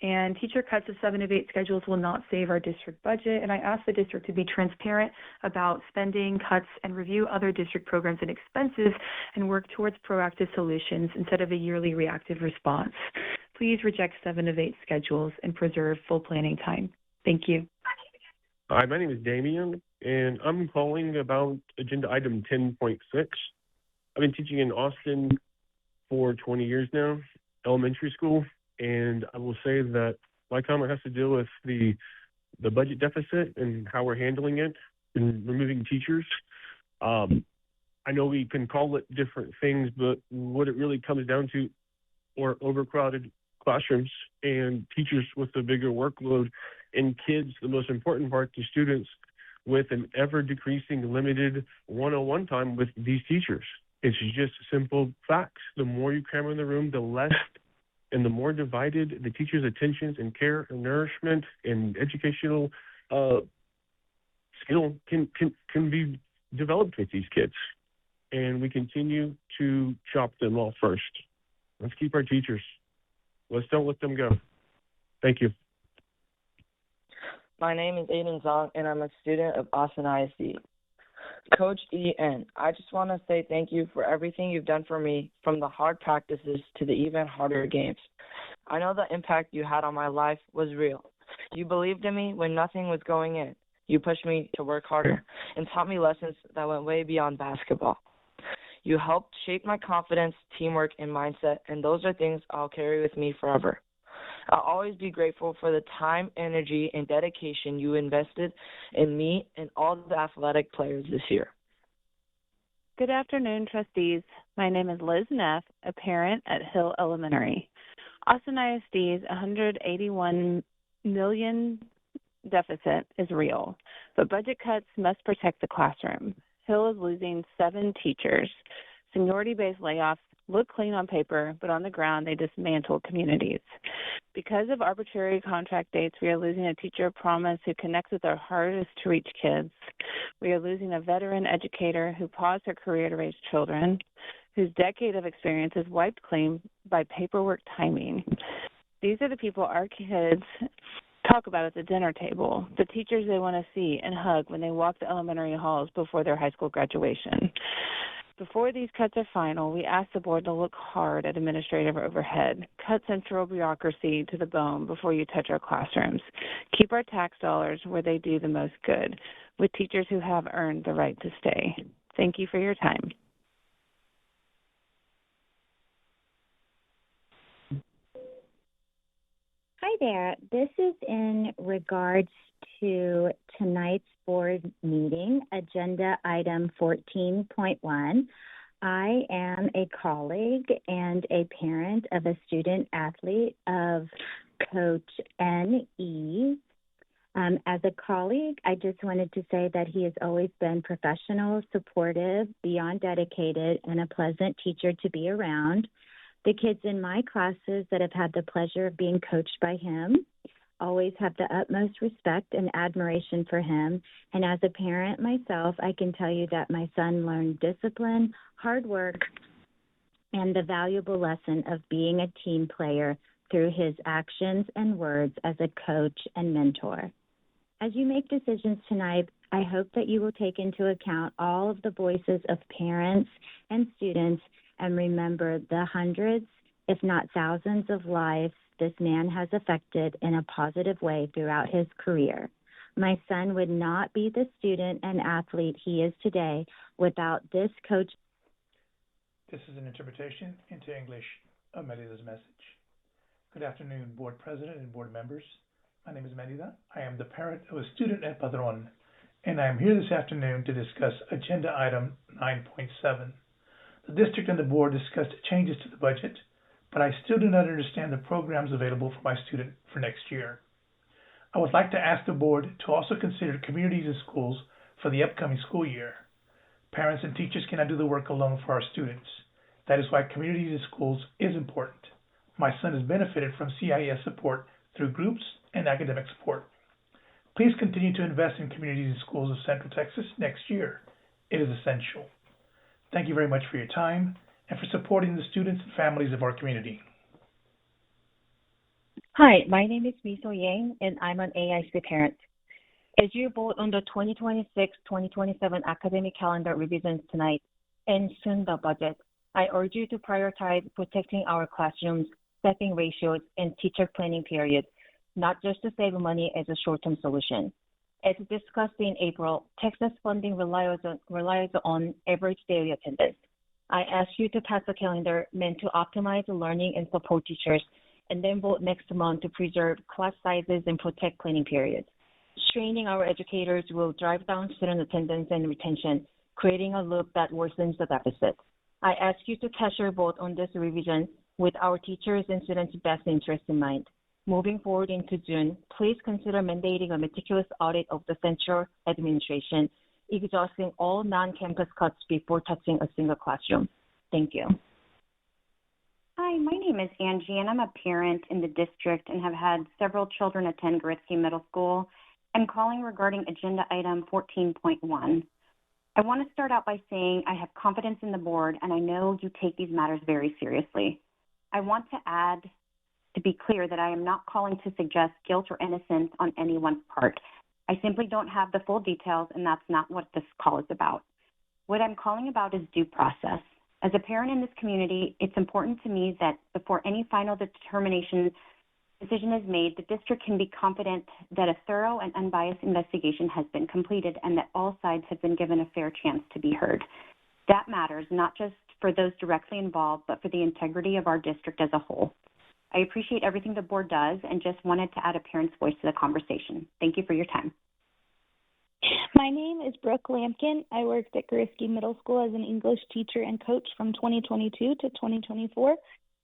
And teacher cuts of 7 of 8 schedules will not save our district budget. And I ask the district to be transparent about spending cuts and review other district programs and expenses and work towards proactive solutions instead of a yearly reactive response. Please reject 7 of 8 schedules and preserve full planning time. Thank you. Hi, my name is Damian, and I'm calling about agenda item 10.6. I've been teaching in Austin for 20 years now, elementary school. And I will say that my comment has to deal with the budget deficit and how we're handling it and removing teachers. I know we can call it different things, but what it really comes down to are overcrowded classrooms and teachers with a bigger workload, and kids, the most important part, to students with an ever-decreasing limited one-on-one time with these teachers. It's just simple facts. The more you cram in the room, the less and the more divided the teacher's attentions and care and nourishment and educational skill can be developed with these kids. And we continue to chop them off first. Let's keep our teachers. Let's don't let them go. Thank you. My name is Aiden Zong, and I'm a student of Austin ISD. Coach E.N., I just want to say thank you for everything you've done for me, from the hard practices to the even harder games. I know the impact you had on my life was real. You believed in me when nothing was going in. You pushed me to work harder and taught me lessons that went way beyond basketball. You helped shape my confidence, teamwork, and mindset, and those are things I'll carry with me forever. I'll always be grateful for the time, energy, and dedication you invested in me and all the athletic players this year. Good afternoon, trustees. My name is Liz Neff, a parent at Hill Elementary. Austin ISD's $181 million deficit is real, but budget cuts must protect the classroom. Hill is losing 7 teachers. Seniority-based layoffs look clean on paper, but on the ground they dismantle communities. Because of arbitrary contract dates, we are losing a teacher of promise who connects with our hardest to reach kids. We are losing a veteran educator who paused her career to raise children, whose decade of experience is wiped clean by paperwork timing. These are the people our kids talk about at the dinner table, the teachers they want to see and hug when they walk the elementary halls before their high school graduation. Before these cuts are final, we ask the board to look hard at administrative overhead. Cut central bureaucracy to the bone before you touch our classrooms. Keep our tax dollars where they do the most good, with teachers who have earned the right to stay. Thank you for your time. Hi there. This is in regards to tonight's board meeting, agenda item 14.1. I am a colleague and a parent of a student athlete of Coach N.E. As a colleague, I just wanted to say that he has always been professional, supportive, beyond dedicated, and a pleasant teacher to be around. The kids in my classes that have had the pleasure of being coached by him always have the utmost respect and admiration for him. And as a parent myself, I can tell you that my son learned discipline, hard work, and the valuable lesson of being a team player through his actions and words as a coach and mentor. As you make decisions tonight, I hope that you will take into account all of the voices of parents and students and remember the hundreds, if not thousands, of lives this man has affected in a positive way throughout his career. My son would not be the student and athlete he is today without this coach. This is an interpretation into English of Merida's message. Good afternoon, Board President and Board members. My name is Merida. I am the parent of a student at Padron, and I am here this afternoon to discuss Agenda Item 9.7. The district and the board discussed changes to the budget, but I still do not understand the programs available for my student for next year. I would like to ask the board to also consider communities and schools for the upcoming school year. Parents and teachers cannot do the work alone for our students. That is why communities and schools is important. My son has benefited from CIS support through groups and academic support. Please continue to invest in communities and schools of Central Texas next year. It is essential. Thank you very much for your time and for supporting the students and families of our community. Hi, my name is Miso Yang, and I'm an AIC parent. As you vote on the 2026-2027 academic calendar revisions tonight and soon the budget, I urge you to prioritize protecting our classrooms, staffing ratios, and teacher planning periods, not just to save money as a short-term solution. As discussed in April, Texas funding relies on average daily attendance. I ask you to pass a calendar meant to optimize learning and support teachers, and then vote next month to preserve class sizes and protect planning periods. Straining our educators will drive down student attendance and retention, creating a loop that worsens the deficit. I ask you to cast your vote on this revision with our teachers and students' best interests in mind. Moving forward into June, please consider mandating a meticulous audit of the central administration, exhausting all non-campus cuts before touching a single classroom. Thank you. Hi, my name is Angie, and I'm a parent in the district and have had several children attend Goritsky Middle School. I'm calling regarding Agenda Item 14.1. I want to start out by saying I have confidence in the board, and I know you take these matters very seriously. I want to add, to be clear, that I am not calling to suggest guilt or innocence on anyone's part. I simply don't have the full details, and that's not what this call is about. What I'm calling about is due process. As a parent in this community, it's important to me that before any final decision is made, the district can be confident that a thorough and unbiased investigation has been completed and that all sides have been given a fair chance to be heard. That matters not just for those directly involved, but for the integrity of our district as a whole. I appreciate everything the board does and just wanted to add a parent's voice to the conversation. Thank you for your time. My name is Brooke Lampkin. I worked at Goritsky Middle School as an English teacher and coach from 2022 to 2024.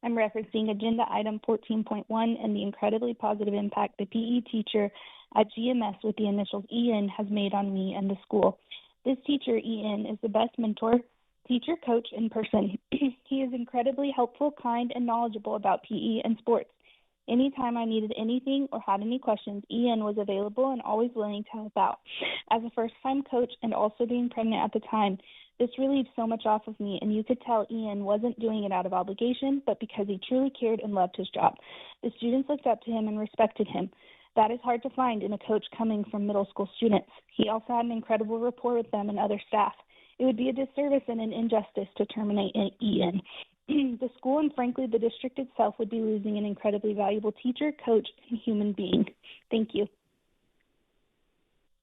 I'm referencing Agenda Item 14.1 and the incredibly positive impact the PE teacher at GMS with the initials EN has made on me and the school. This teacher, EN, is the best mentor, teacher, coach, in person. He is incredibly helpful, kind, and knowledgeable about PE and sports. Anytime I needed anything or had any questions, EN was available and always willing to help out. As a first-time coach and also being pregnant at the time, this relieved so much off of me, and you could tell Ian wasn't doing it out of obligation, but because he truly cared and loved his job. The students looked up to him and respected him. That is hard to find in a coach coming from middle school students. He also had an incredible rapport with them and other staff. It would be a disservice and an injustice to terminate Ian. The school and, frankly, the district itself would be losing an incredibly valuable teacher, coach, and human being. Thank you.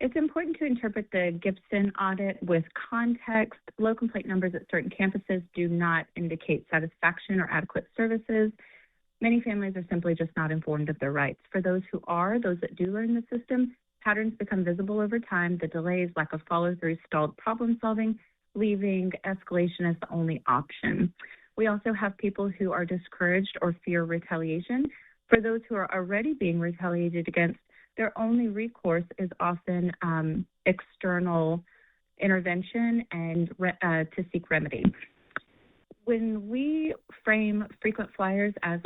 It's important to interpret the Gibson audit with context. Low complaint numbers at certain campuses do not indicate satisfaction or adequate services. Many families are simply just not informed of their rights. For those who are, those that do learn the system, Patterns become visible over time, the delays, lack of follow-through, stalled problem solving, leaving escalation as the only option. We also have people who are discouraged or fear retaliation. For those who are already being retaliated against, their only recourse is often external intervention and to seek remedy. When we frame frequent flyers as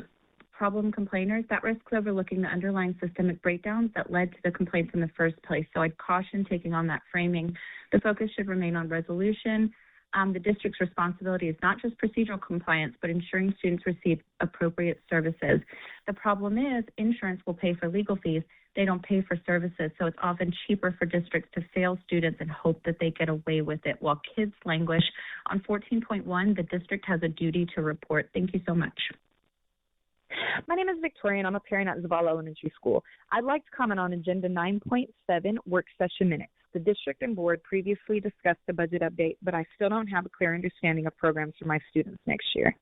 problem complainers, that risks overlooking the underlying systemic breakdowns that led to the complaints in the first place. So I'd caution taking on that framing. The focus should remain on resolution. The district's responsibility is not just procedural compliance, but ensuring students receive appropriate services. The problem is insurance will pay for legal fees. They don't pay for services, so it's often cheaper for districts to fail students and hope that they get away with it. While kids languish, on 14.1, the district has a duty to report. Thank you so much. My name is Victoria, and I'm a parent at Zavala Elementary School. I'd like to comment on Agenda 9.7, work session minutes. The district and board previously discussed the budget update, but I still don't have a clear understanding of programs for my students next year.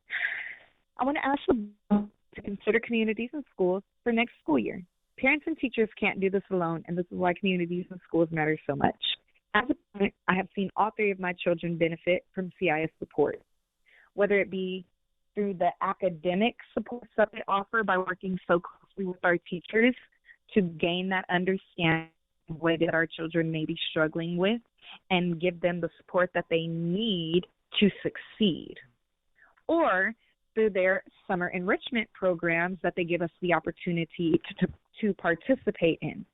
I want to ask the board to consider communities and schools for next school year. Parents and teachers can't do this alone, and this is why communities and schools matter so much. As a parent, I have seen all three of my children benefit from CIS support, whether it be through the academic support that they offer by working so closely with our teachers to gain that understanding of what that our children may be struggling with and give them the support that they need to succeed, or through their summer enrichment programs that they give us the opportunity to participate in.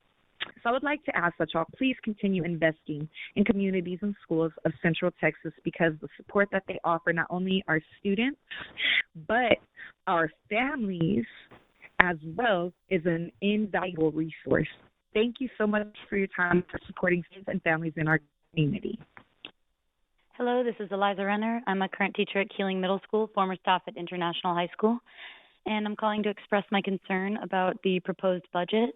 So I would like to ask that y'all please continue investing in communities and schools of Central Texas, because the support that they offer not only our students, but our families as well is an invaluable resource. Thank you so much for your time for supporting students and families in our community. Hello, this is Eliza Renner. I'm a current teacher at Keeling Middle School, former staff at International High School, and I'm calling to express my concern about the proposed budget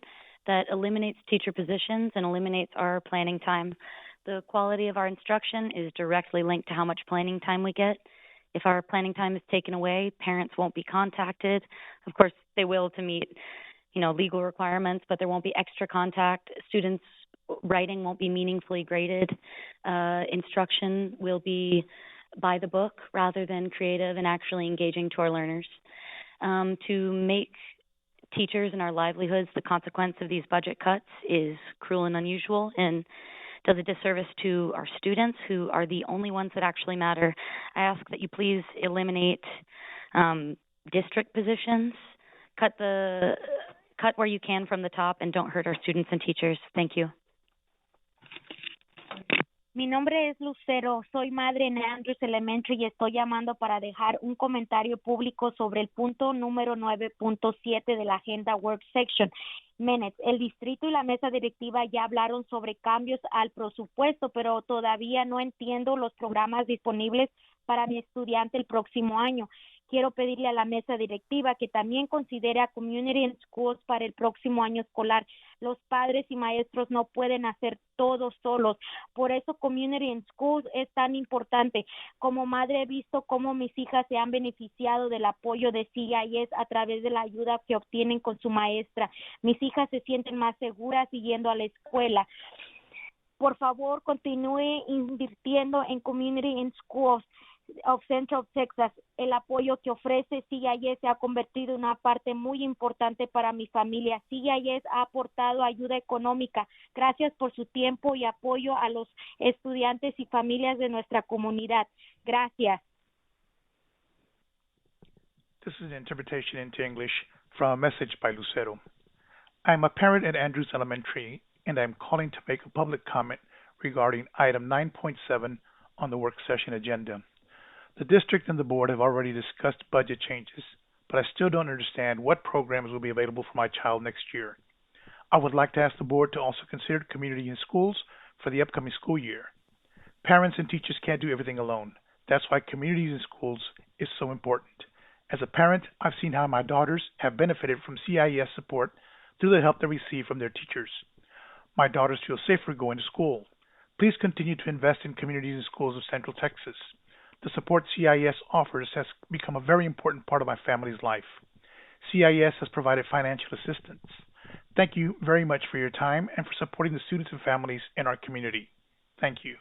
that eliminates teacher positions and eliminates our planning time. The quality of our instruction is directly linked to how much planning time we get. If our planning time is taken away, parents won't be contacted. Of course, they will to meet, legal requirements, but there won't be extra contact. Students' writing won't be meaningfully graded. Instruction will be by the book rather than creative and actually engaging to our learners. To make teachers and our livelihoods the consequence of these budget cuts is cruel and unusual and does a disservice to our students, who are the only ones that actually matter. I ask that you please eliminate district positions, cut where you can from the top, and don't hurt our students and teachers. Thank you. Mi nombre es Lucero, soy madre en Andrews Elementary y estoy llamando para dejar un comentario público sobre el punto número 9.7 de la agenda Work Section Minutes. El distrito y la mesa directiva ya hablaron sobre cambios al presupuesto, pero todavía no entiendo los programas disponibles para mi estudiante el próximo año. Quiero pedirle a la mesa directiva que también considere a Community and Schools para el próximo año escolar. Los padres y maestros no pueden hacer todo solos. Por eso Community and Schools es tan importante. Como madre he visto cómo mis hijas se han beneficiado del apoyo de CIS a través de la ayuda que obtienen con su maestra. Mis hijas se sienten más seguras yendo a la escuela. Por favor, continúe invirtiendo en Community and Schools of Central Texas. El apoyo que ofrece CIS se ha convertido en una parte muy importante para mi familia. CIS ha aportado ayuda económica. Gracias por su tiempo y apoyo a los estudiantes y familias de nuestra comunidad. Gracias. This is an interpretation into English from a message by Lucero. I'm a parent at Andrews Elementary, and I'm calling to make a public comment regarding item 9.7 on the work session agenda. The district and the board have already discussed budget changes, but I still don't understand what programs will be available for my child next year. I would like to ask the board to also consider community and schools for the upcoming school year. Parents and teachers can't do everything alone. That's why communities and schools is so important. As a parent, I've seen how my daughters have benefited from CIS support through the help they receive from their teachers. My daughters feel safer going to school. Please continue to invest in communities and schools of Central Texas. The support CIS offers has become a very important part of my family's life. CIS has provided financial assistance. Thank you very much for your time and for supporting the students and families in our community. Thank you.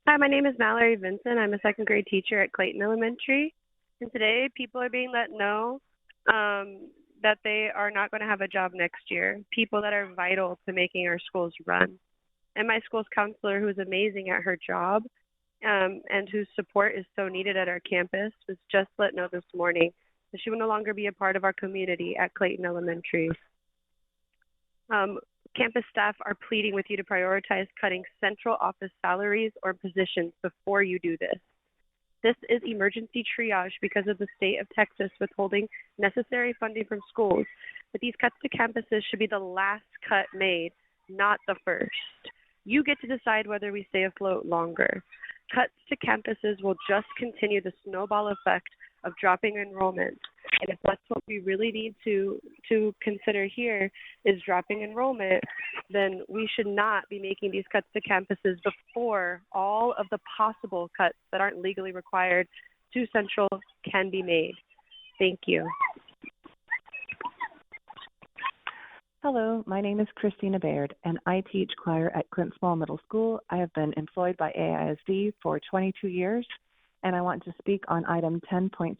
Hi, my name is Mallory Vincent. I'm a second grade teacher at Clayton Elementary. And today, people are being let know that they are not going to have a job next year, people that are vital to making our schools run. And my school's counselor, who is amazing at her job and whose support is so needed at our campus, was just let know this morning that she will no longer be a part of our community at Clayton Elementary. Campus staff are pleading with you to prioritize cutting central office salaries or positions before you do this. This is emergency triage because of the state of Texas withholding necessary funding from schools. But these cuts to campuses should be the last cut made, not the first. You get to decide whether we stay afloat longer. Cuts to campuses will just continue the snowball effect of dropping enrollment. And if that's what we really need to consider here is dropping enrollment, then we should not be making these cuts to campuses before all of the possible cuts that aren't legally required to Central can be made. Thank you. Hello, my name is Christina Baird, and I teach choir at Clint Small Middle School. I have been employed by AISD for 22 years, and I want to speak on item 10.6.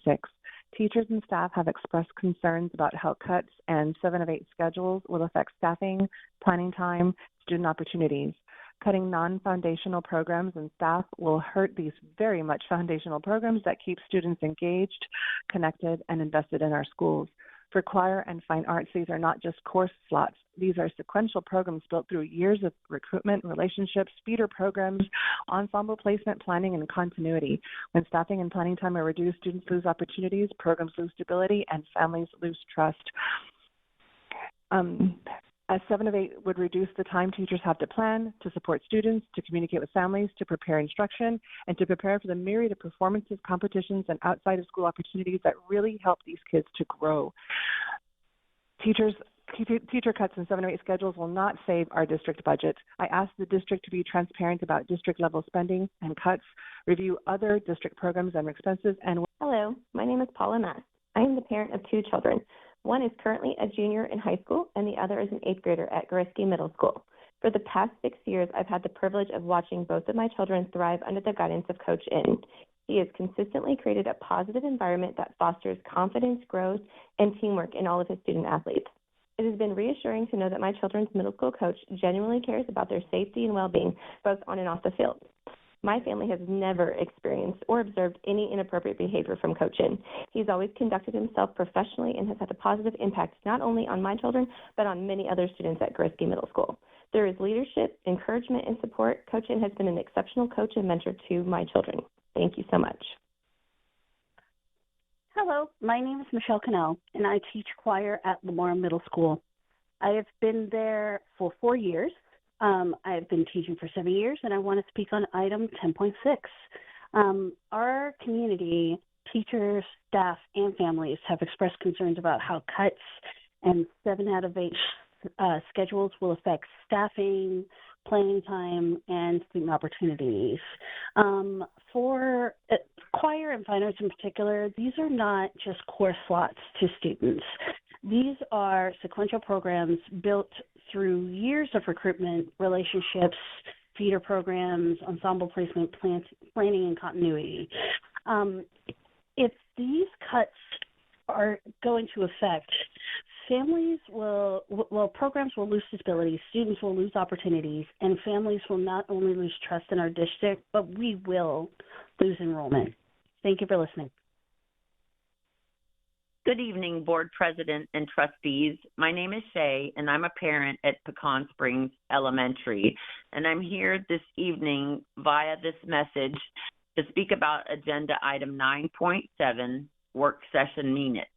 Teachers and staff have expressed concerns about how cuts and 7 of 8 schedules will affect staffing, planning time, student opportunities. Cutting non-foundational programs and staff will hurt these very much foundational programs that keep students engaged, connected, and invested in our schools. For choir and fine arts, these are not just course slots. These are sequential programs built through years of recruitment, relationships, feeder programs, ensemble placement, planning, and continuity. When staffing and planning time are reduced, students lose opportunities, programs lose stability, and families lose trust. As 7 of 8 would reduce the time teachers have to plan, to support students, to communicate with families, to prepare instruction, and to prepare for the myriad of performances, competitions, and outside of school opportunities that really help these kids to grow. Teacher cuts in 7 of 8 schedules will not save our district budget. I ask the district to be transparent about district-level spending and cuts, review other district programs and expenses, and... Hello, my name is Paula Mass. I am the parent of 2 children. One is currently a junior in high school, and the other is an 8th grader at Goriski Middle School. For the past 6 years, I've had the privilege of watching both of my children thrive under the guidance of Coach In. He has consistently created a positive environment that fosters confidence, growth, and teamwork in all of his student athletes. It has been reassuring to know that my children's middle school coach genuinely cares about their safety and well-being, both on and off the field. My family has never experienced or observed any inappropriate behavior from Coach In. He's always conducted himself professionally and has had a positive impact not only on my children, but on many other students at Goriski Middle School. Through his leadership, encouragement, and support, Coach In has been an exceptional coach and mentor to my children. Thank you so much. Hello, my name is Michelle Cannell, and I teach choir at Lamar Middle School. I have been there for 4 years. I have been teaching for 7 years, and I want to speak on item 10.6. Our community, teachers, staff, and families have expressed concerns about how cuts and 7 out of 8 schedules will affect staffing, planning time, and student opportunities. For choir and fine arts in particular, these are not just course slots to students. These are sequential programs built through years of recruitment, relationships, feeder programs, ensemble placement, planning, and continuity. If these cuts are going to affect, programs will lose stability, students will lose opportunities, and families will not only lose trust in our district, but we will lose enrollment. Thank you for listening. Good evening, Board President and Trustees. My name is Shay, and I'm a parent at Pecan Springs Elementary, and I'm here this evening via this message to speak about Agenda Item 9.7, Work Session Minutes.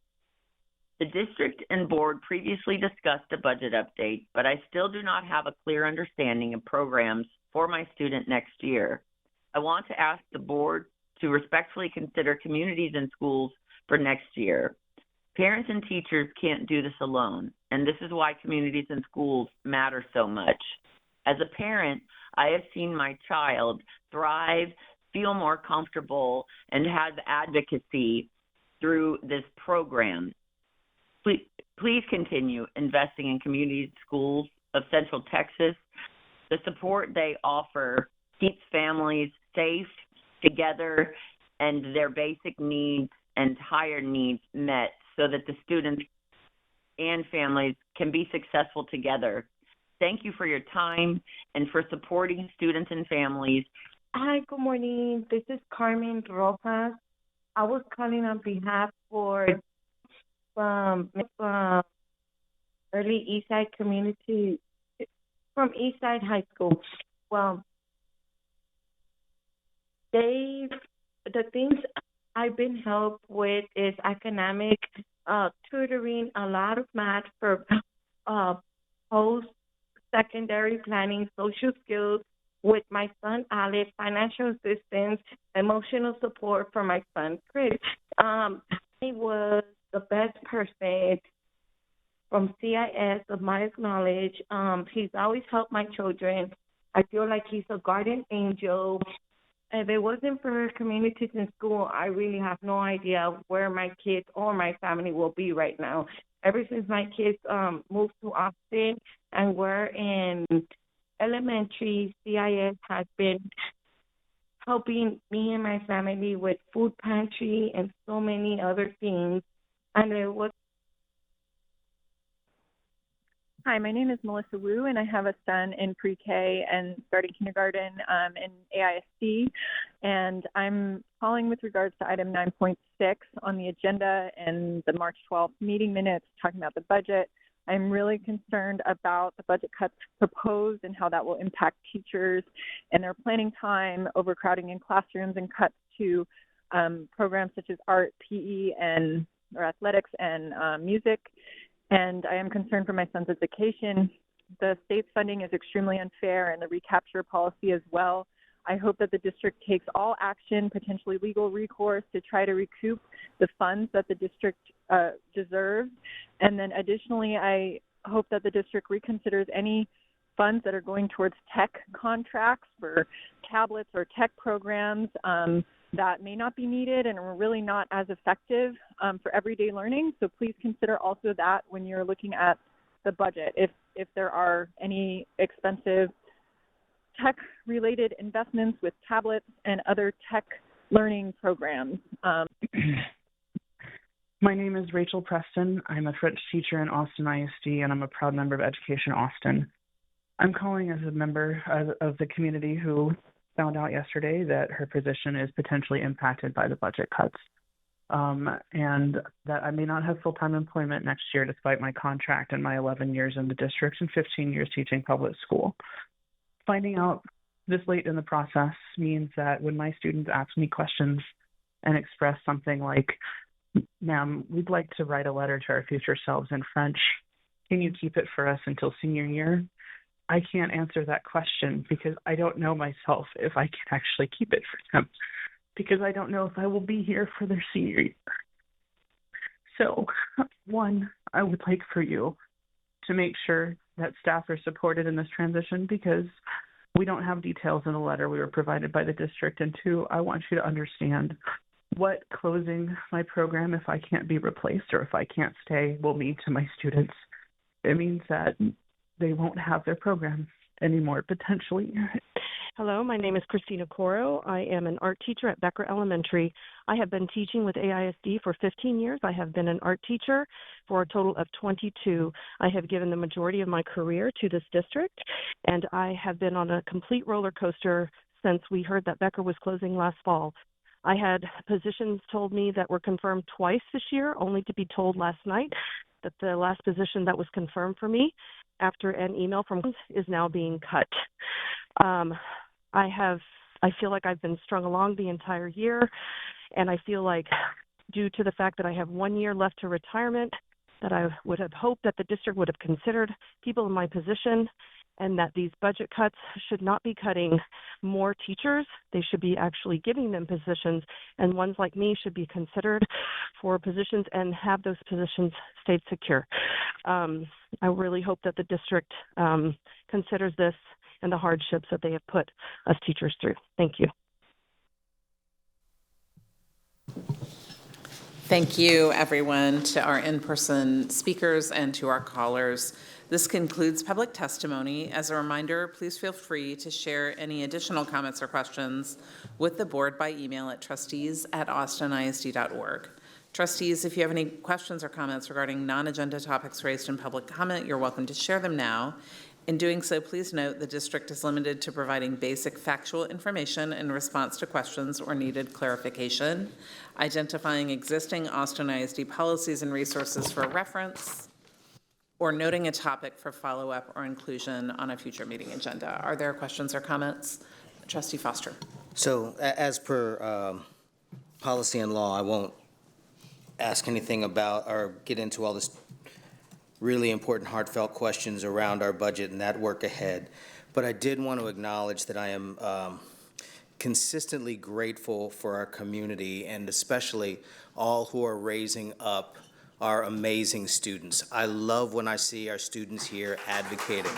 The district and board previously discussed a budget update, but I still do not have a clear understanding of programs for my student next year. I want to ask the board to respectfully consider communities and schools for next year. Parents and teachers can't do this alone, and this is why communities and schools matter so much. As a parent, I have seen my child thrive, feel more comfortable, and have advocacy through this program. please continue investing in community schools of Central Texas. The support they offer keeps families safe, together, and their basic needs and higher needs met so that the students and families can be successful together. Thank you for your time and for supporting students and families. Hi, good morning. This is Carmen Rojas. I was calling on behalf for early Eastside community from Eastside High School. Well, the things I've been helped with is academic, tutoring, a lot of math for post-secondary planning, social skills with my son Alex, financial assistance, emotional support for my son Chris. He was the best person from CIS of my knowledge. He's always helped my children. I feel like he's a guardian angel. If it wasn't for communities in school, I really have no idea where my kids or my family will be right now. Ever since my kids moved to Austin and we're in elementary, CIS has been helping me and my family with food pantry and so many other things. And it was. Hi, my name is Melissa Wu, and I have a son in pre-K and starting kindergarten in AISD. And I'm calling with regards to item 9.6 on the agenda and the March 12th meeting minutes talking about the budget. I'm really concerned about the budget cuts proposed and how that will impact teachers and their planning time, overcrowding in classrooms, and cuts to programs such as art, PE, or athletics and music. And I am concerned for my son's education. The state's funding is extremely unfair, and the recapture policy as well. I hope that the district takes all action, potentially legal recourse, to try to recoup the funds that the district deserves. And then additionally, I hope that the district reconsiders any funds that are going towards tech contracts for tablets or tech programs that may not be needed and are really not as effective for everyday learning. So please consider also that when you're looking at the budget, if there are any expensive tech-related investments with tablets and other tech learning programs. My name is Rachel Preston. I'm a French teacher in Austin ISD, and I'm a proud member of Education Austin. I'm calling as a member of the community who found out yesterday that her position is potentially impacted by the budget cuts, and that I may not have full-time employment next year despite my contract and my 11 years in the district and 15 years teaching public school. Finding out this late in the process means that when my students ask me questions and express something like, "Ma'am, we'd like to write a letter to our future selves in French. Can you keep it for us until senior year?" I can't answer that question because I don't know myself if I can actually keep it for them, because I don't know if I will be here for their senior year. So, one, I would like for you to make sure that staff are supported in this transition, because we don't have details in the letter we were provided by the district. And two, I want you to understand what closing my program, if I can't be replaced or if I can't stay, will mean to my students. It means that they won't have their program anymore, potentially. Hello, my name is Christina Coro. I am an art teacher at Becker Elementary. I have been teaching with AISD for 15 years. I have been an art teacher for a total of 22. I have given the majority of my career to this district, and I have been on a complete roller coaster since we heard that Becker was closing last fall. I had positions told me that were confirmed twice this year, only to be told last night that the last position that was confirmed for me after an email from is now being cut. I feel like I've been strung along the entire year, and I feel like due to the fact that I have 1 year left to retirement, that I would have hoped that the district would have considered people in my position, and that these budget cuts should not be cutting more teachers. They should be actually giving them positions, and ones like me should be considered for positions and have those positions stayed secure. I really hope that the district considers this and the hardships that they have put us teachers through. Thank you. Thank you, everyone, to our in-person speakers and to our callers. This concludes public testimony. As a reminder, please feel free to share any additional comments or questions with the board by email at trustees@austinisd.org. Trustees, if you have any questions or comments regarding non-agenda topics raised in public comment, you're welcome to share them now. In doing so, please note the district is limited to providing basic factual information in response to questions or needed clarification, identifying existing Austin ISD policies and resources for reference, or noting a topic for follow-up or inclusion on a future meeting agenda. Are there questions or comments? Trustee Foster. So as per policy and law, I won't ask anything about or get into all this really important, heartfelt questions around our budget and that work ahead. But I did want to acknowledge that I am consistently grateful for our community and especially all who are raising up our amazing students. I love when I see our students here advocating.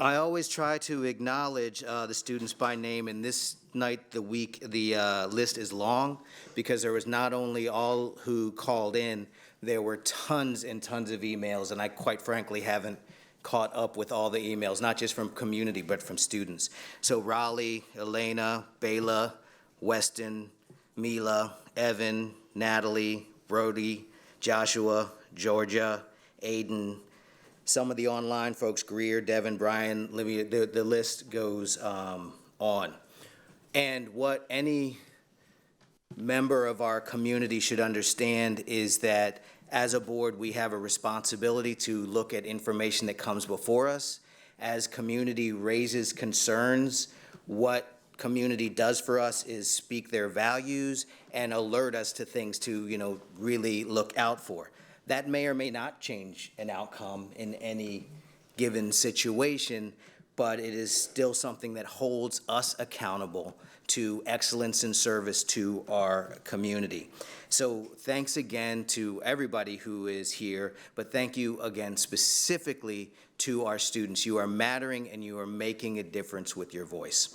I always try to acknowledge the students by name, and this night, the list is long because there was not only all who called in, there were tons and tons of emails, and I quite frankly haven't caught up with all the emails, not just from community, but from students. So Raleigh, Elena, Bayla, Weston, Mila, Evan, Natalie, Brody, Joshua, Georgia, Aiden, some of the online folks, Greer, Devin, Brian, Livia, the list goes on. And what any member of our community should understand is that as a board, we have a responsibility to look at information that comes before us. As community raises concerns, what community does for us is speak their values and alert us to things to, really look out for. That may or may not change an outcome in any given situation, but it is still something that holds us accountable to excellence in service to our community. So thanks again to everybody who is here, but thank you again specifically to our students. You are mattering and you are making a difference with your voice.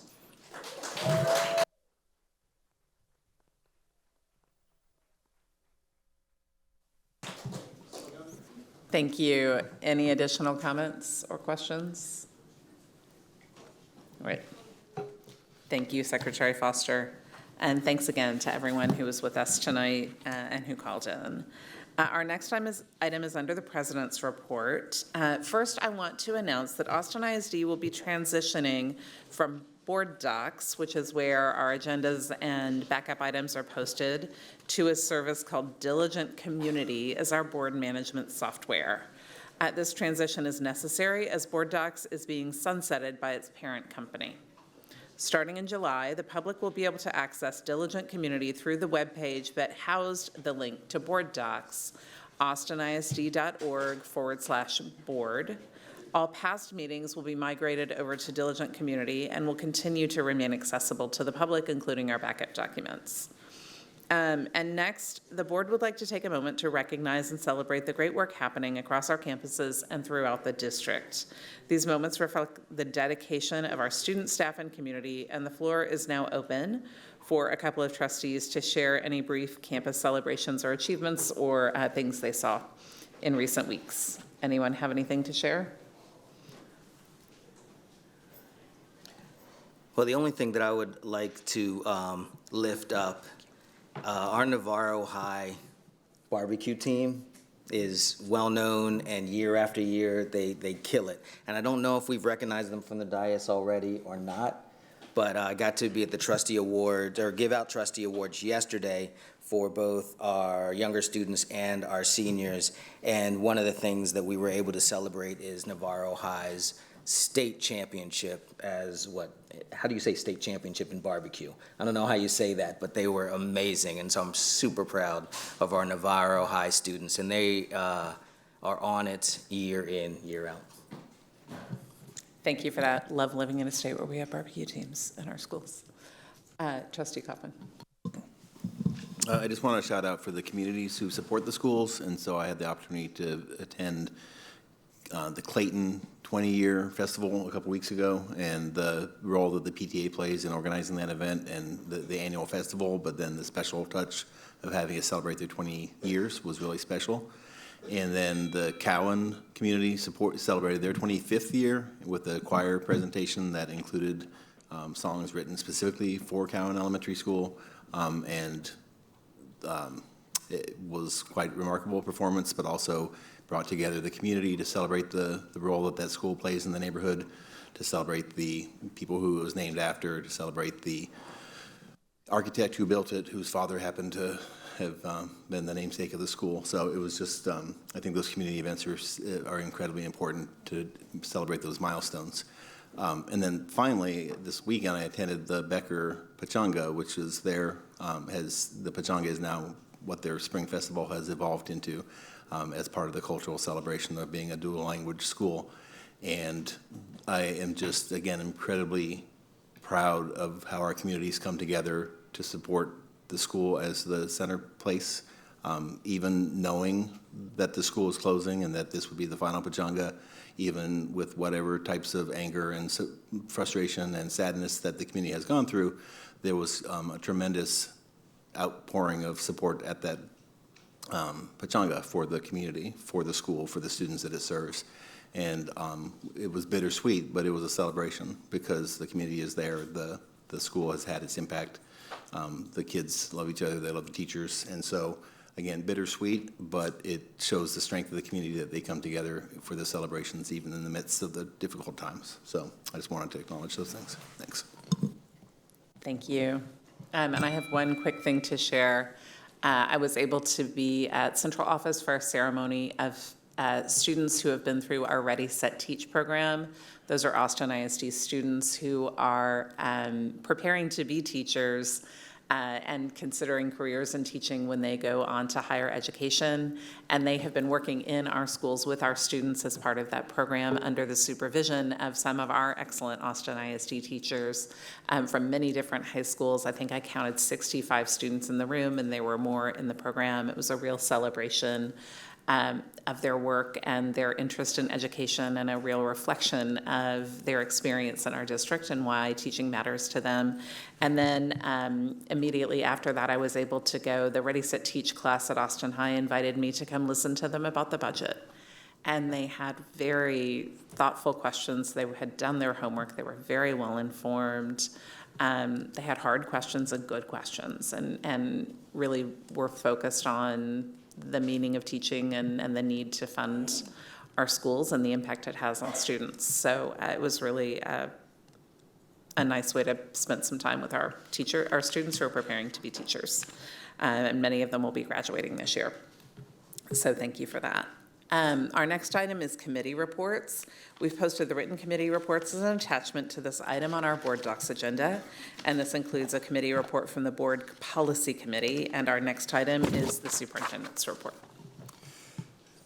Thank you. Any additional comments or questions? All right. Thank you, Secretary Foster. And thanks again to everyone who was with us tonight and who called in. Our next item is under the President's report. First, I want to announce that Austin ISD will be transitioning from Board Docs, which is where our agendas and backup items are posted, to a service called Diligent Community as our board management software. This transition is necessary as Board Docs is being sunsetted by its parent company. Starting in July, the public will be able to access Diligent Community through the webpage that housed the link to Board Docs, austinisd.org/board. All past meetings will be migrated over to Diligent Community and will continue to remain accessible to the public, including our backup documents. And next, the board would like to take a moment to recognize and celebrate the great work happening across our campuses and throughout the district. These moments reflect the dedication of our students, staff, and community, and the floor is now open for a couple of trustees to share any brief campus celebrations or achievements or things they saw in recent weeks. Anyone have anything to share? Well, the only thing that I would like to lift up, our Navarro High barbecue team is well known, and year after year they kill it. And I don't know if we've recognized them from the dais already or not, but I got to be at the trustee awards, or give out trustee awards yesterday for both our younger students and our seniors. And one of the things that we were able to celebrate is Navarro High's state championship as how do you say state championship in barbecue? I don't know how you say that, but they were amazing. And so I'm super proud of our Navarro High students, and they are on it year in, year out. Thank you for that. Love living in a state where we have barbecue teams in our schools. Trustee Kaufman. I just want to shout out for the communities who support the schools, and so I had the opportunity to attend the Clayton 20-year festival a couple weeks ago, and the role that the PTA plays in organizing that event and the annual festival, but then the special touch of having it celebrate their 20 years was really special. And then the Cowan community celebrated their 25th year with a choir presentation that included songs written specifically for Cowan Elementary School, it was quite remarkable performance, but also brought together the community to celebrate the role that school plays in the neighborhood, to celebrate the people who it was named after, to celebrate the architect who built it, whose father happened to have been the namesake of the school. So it was just, I think those community events are incredibly important to celebrate those milestones. And then finally, this weekend I attended the Becker Pachanga, which is the Pachanga is now what their spring festival has evolved into as part of the cultural celebration of being a dual language school. And I am just, again, incredibly proud of how our communities come together to support the school as the center place, even knowing that the school is closing and that this would be the final Pachanga, even with whatever types of anger and frustration and sadness that the community has gone through. There was a tremendous outpouring of support at that Pachanga for the community, for the school, for the students that it serves. And it was bittersweet, but it was a celebration because the community is there. The school has had its impact. The kids love each other. They love the teachers. And so, again, bittersweet, but it shows the strength of the community that they come together for the celebrations, even in the midst of the difficult times. So I just wanted to acknowledge those things. Thanks. Thank you. And I have one quick thing to share. I was able to be at central office for a ceremony of students who have been through our Ready, Set, Teach program. Those are Austin ISD students who are preparing to be teachers and considering careers in teaching when they go on to higher education. And they have been working in our schools with our students as part of that program under the supervision of some of our excellent Austin ISD teachers from many different high schools. I think I counted 65 students in the room, and there were more in the program. It was a real celebration of their work and their interest in education, and a real reflection of their experience in our district and why teaching matters to them. And then immediately after that, I was able to go, the Ready, Set, Teach class at Austin High invited me to come listen to them about the budget. And they had very thoughtful questions. They had done their homework. They were very well informed. They had hard questions and good questions, and really were focused on the meaning of teaching and the need to fund our schools and the impact it has on students. So it was really a nice way to spend some time with our students who are preparing to be teachers. And many of them will be graduating this year. So thank you for that. Our next item is committee reports. We've posted the written committee reports as an attachment to this item on our board docs agenda, and this includes a committee report from the board policy committee, and our next item is the superintendent's report.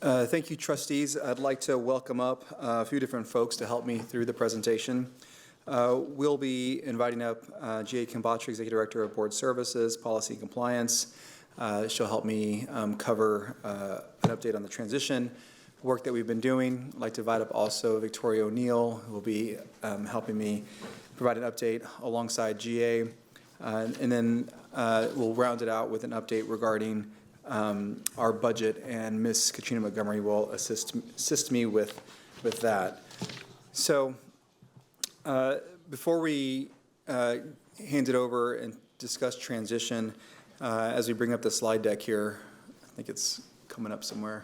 Thank you, trustees. I'd like to welcome up a few different folks to help me through the presentation. We'll be inviting up G.A. Kimbatcher, Executive Director of Board Services, Policy and Compliance. She'll help me cover an update on the transition work that we've been doing. I'd like to invite up also Victoria O'Neill, who will be helping me provide an update alongside GA. And then we'll round it out with an update regarding our budget, and Ms. Katrina Montgomery will assist me with that. So before we hand it over and discuss transition, as we bring up the slide deck here, I think it's coming up somewhere.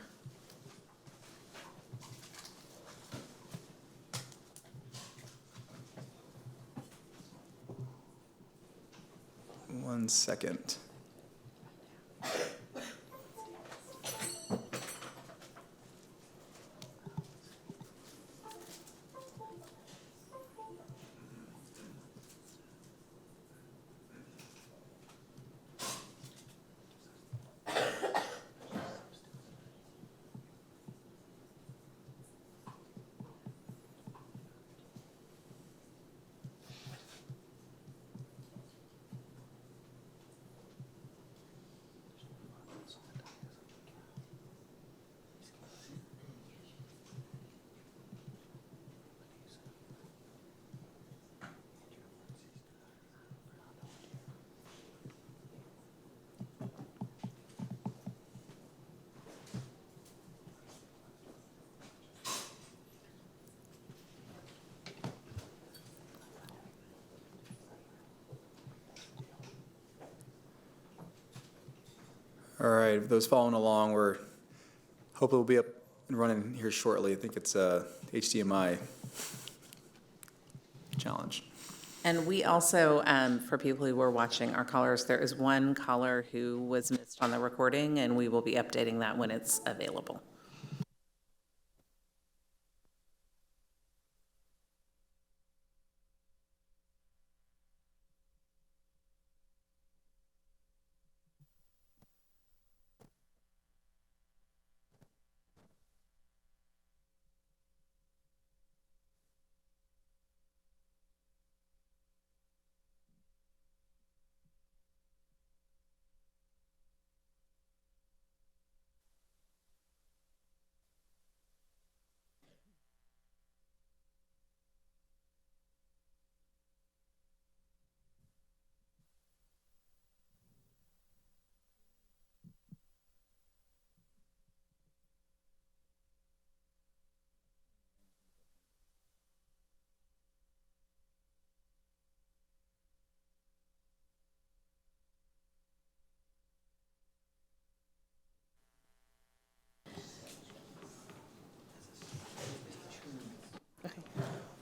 One second. All right, those following along, we're hopefully we'll be up and running here shortly. I think it's a HDMI challenge. And we also, for people who were watching our callers, there is one caller who was missed on the recording, and we will be updating that when it's available.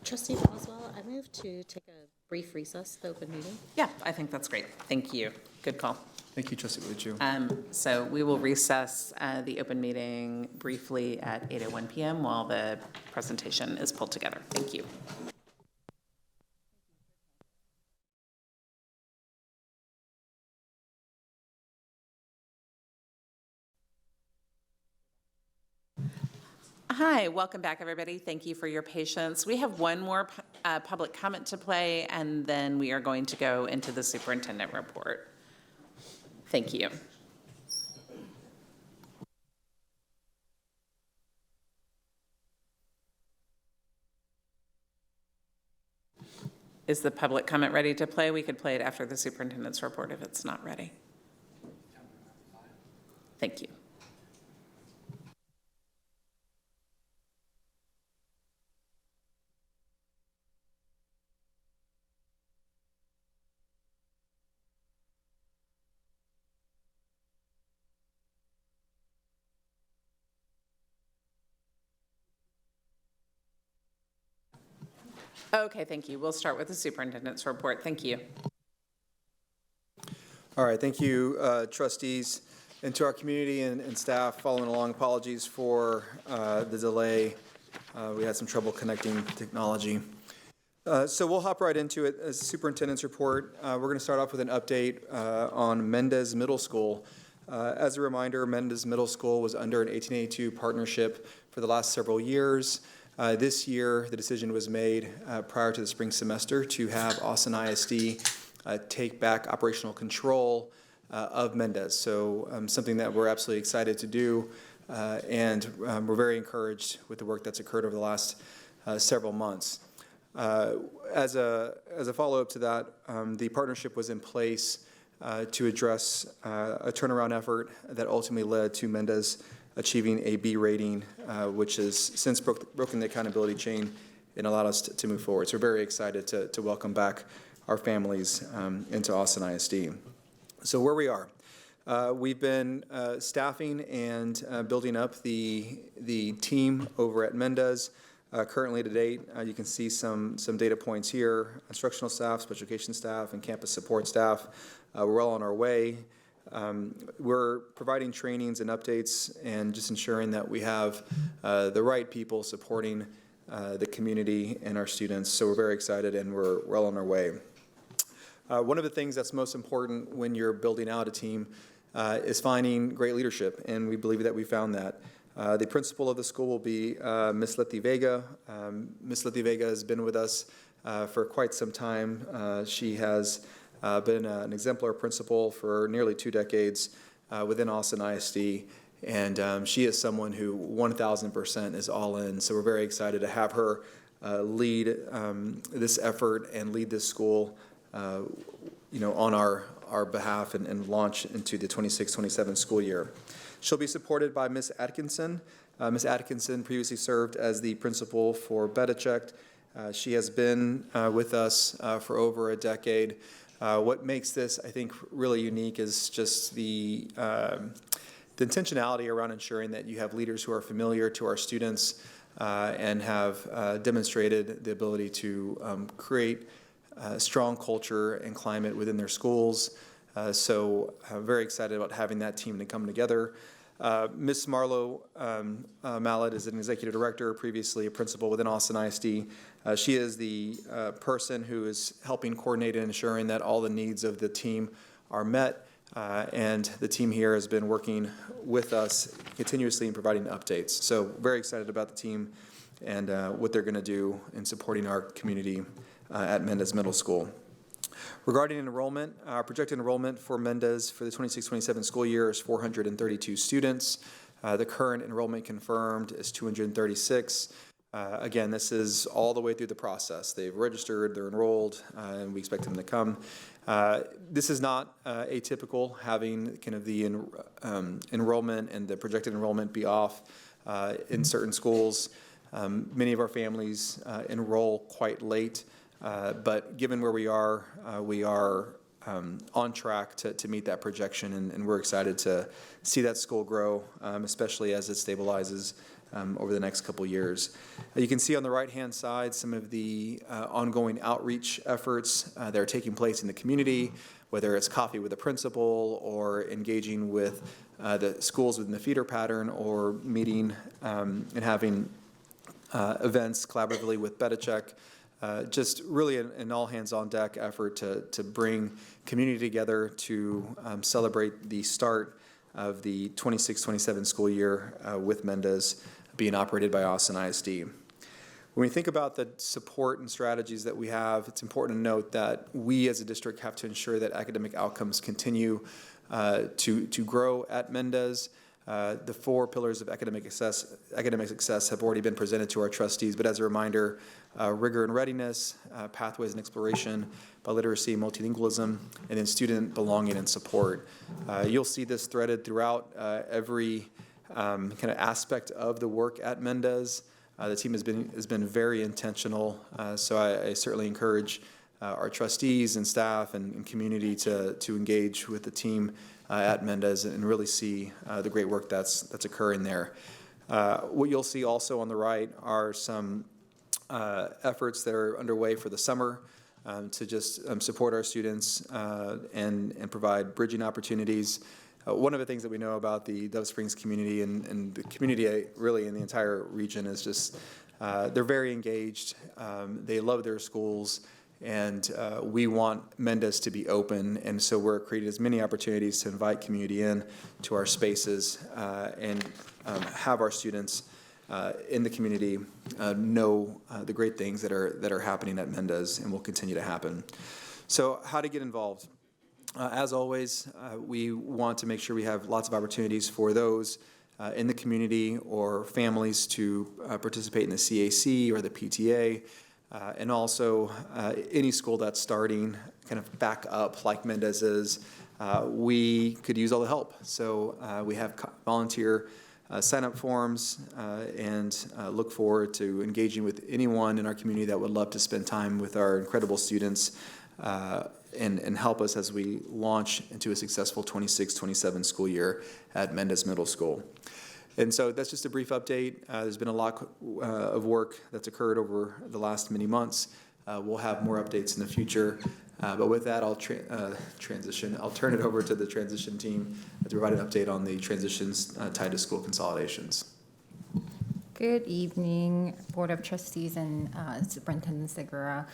Trustee Boswell, I move to take a brief recess, the open meeting. Yeah, I think that's great. Thank you. Good call. Thank you, Trustee Luchu. So we will recess the open meeting briefly at 8:01 p.m. while the presentation is pulled together. Thank you. Hi, welcome back, everybody. Thank you for your patience. We have one more public comment to play, and then we are going to go into the superintendent report. Thank you. Is the public comment ready to play? We could play it after the superintendent's report if it's not ready. Thank you. Okay, thank you. We'll start with the superintendent's report. Thank you. All right, thank you, trustees, and to our community and staff following along. Apologies for the delay. We had some trouble connecting technology. So we'll hop right into it. As the superintendent's report, we're going to start off with an update on Mendez Middle School. As a reminder, Mendez Middle School was under an 1882 partnership for the last several years. This year, the decision was made prior to the spring semester to have Austin ISD take back operational control of Mendez. So something that we're absolutely excited to do, and we're very encouraged with the work that's occurred over the last several months. As a follow-up to that, the partnership was in place to address a turnaround effort that ultimately led to Mendez achieving a B rating, which has since broken the accountability chain and allowed us to move forward. So we're very excited to welcome back our families into Austin ISD. So where we are, we've been staffing and building up the team over at Mendez. Currently to date, you can see some data points here: instructional staff, special education staff, and campus support staff. We're well on our way. We're providing trainings and updates and just ensuring that we have the right people supporting the community and our students. So we're very excited and we're well on our way. One of the things that's most important when you're building out a team is finding great leadership, and we believe that we found that. The principal of the school will be Ms. Letty Vega. Ms. Letty Vega has been with us for quite some time. She has been an exemplar principal for nearly 2 decades within Austin ISD, and she is someone who 1,000% is all in. So we're very excited to have her lead this effort and lead this school, on our behalf and launch into the 26-27 school year. She'll be supported by Ms. Atkinson. Ms. Atkinson previously served as the principal for Bedichek. She has been with us for over a decade. What makes this, I think, really unique is just the the intentionality around ensuring that you have leaders who are familiar to our students and have demonstrated the ability to create strong culture and climate within their schools. So I'm very excited about having that team to come together. Ms. Marlo Mallet is an executive director, previously a principal within Austin ISD. She is the person who is helping coordinate and ensuring that all the needs of the team are met. And the team here has been working with us continuously in providing updates. So very excited about the team and what they're going to do in supporting our community at Mendez Middle School. Regarding enrollment, our projected enrollment for Mendez for the 26-27 school year is 432 students. The current enrollment confirmed is 236. Again, this is all the way through the process. They've registered, they're enrolled, and we expect them to come. This is not atypical, having kind of the enrollment and the projected enrollment be off in certain schools. Many of our families enroll quite late, but given where we are on track to meet that projection, and we're excited to see that school grow, especially as it stabilizes over the next couple years. You can see on the right-hand side some of the ongoing outreach efforts that are taking place in the community, whether it's coffee with a principal or engaging with the schools within the feeder pattern, or meeting and having events collaboratively with BetaCheck. Just really an all-hands-on-deck effort to bring community together to celebrate the start of the 26-27 school year with Mendez being operated by Austin ISD. When we think about the support and strategies that we have, it's important to note that we as a district have to ensure that academic outcomes continue to grow at Mendez. The 4 pillars of academic success have already been presented to our trustees, but as a reminder, rigor and readiness, pathways and exploration, biliteracy, multilingualism, and then student belonging and support. You'll see this threaded throughout every kind of aspect of the work at Mendez. The team has been very intentional, so I certainly encourage our trustees and staff and community to engage with the team at Mendez and really see the great work that's occurring there. What you'll see also on the right are some efforts that are underway for the summer to just support our students and provide bridging opportunities. One of the things that we know about the Dove Springs community and the community really in the entire region is just they're very engaged. They love their schools. And we want Mendez to be open, and so we're creating as many opportunities to invite community in to our spaces and have our students in the community know the great things that are happening at Mendez and will continue to happen. So how to get involved? As always, we want to make sure we have lots of opportunities for those in the community or families to participate in the CAC or the PTA. And also any school that's starting kind of back up like Mendez is, we could use all the help. So we have volunteer sign-up forms and look forward to engaging with anyone in our community that would love to spend time with our incredible students and help us as we launch into a successful 26-27 school year at Mendez Middle School. And so that's just a brief update. There's been a lot of work that's occurred over the last many months. We'll have more updates in the future. But with that, I'll transition. I'll turn it over to the transition team to provide an update on the transitions tied to school consolidations. Good evening, Board of Trustees and Superintendent Segura.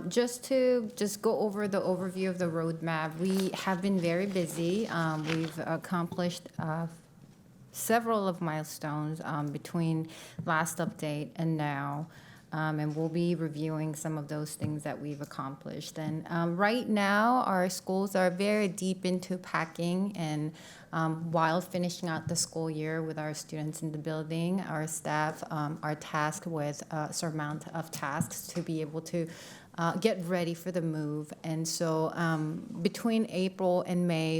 Just go over the overview of the roadmap. We have been very busy. We've accomplished several of milestones between last update and now, and we'll be reviewing some of those things that we've accomplished. And right now, our schools are very deep into packing, and while finishing out the school year with our students in the building, our staff are tasked with a surmount of tasks to be able to get ready for the move. And so between April and May,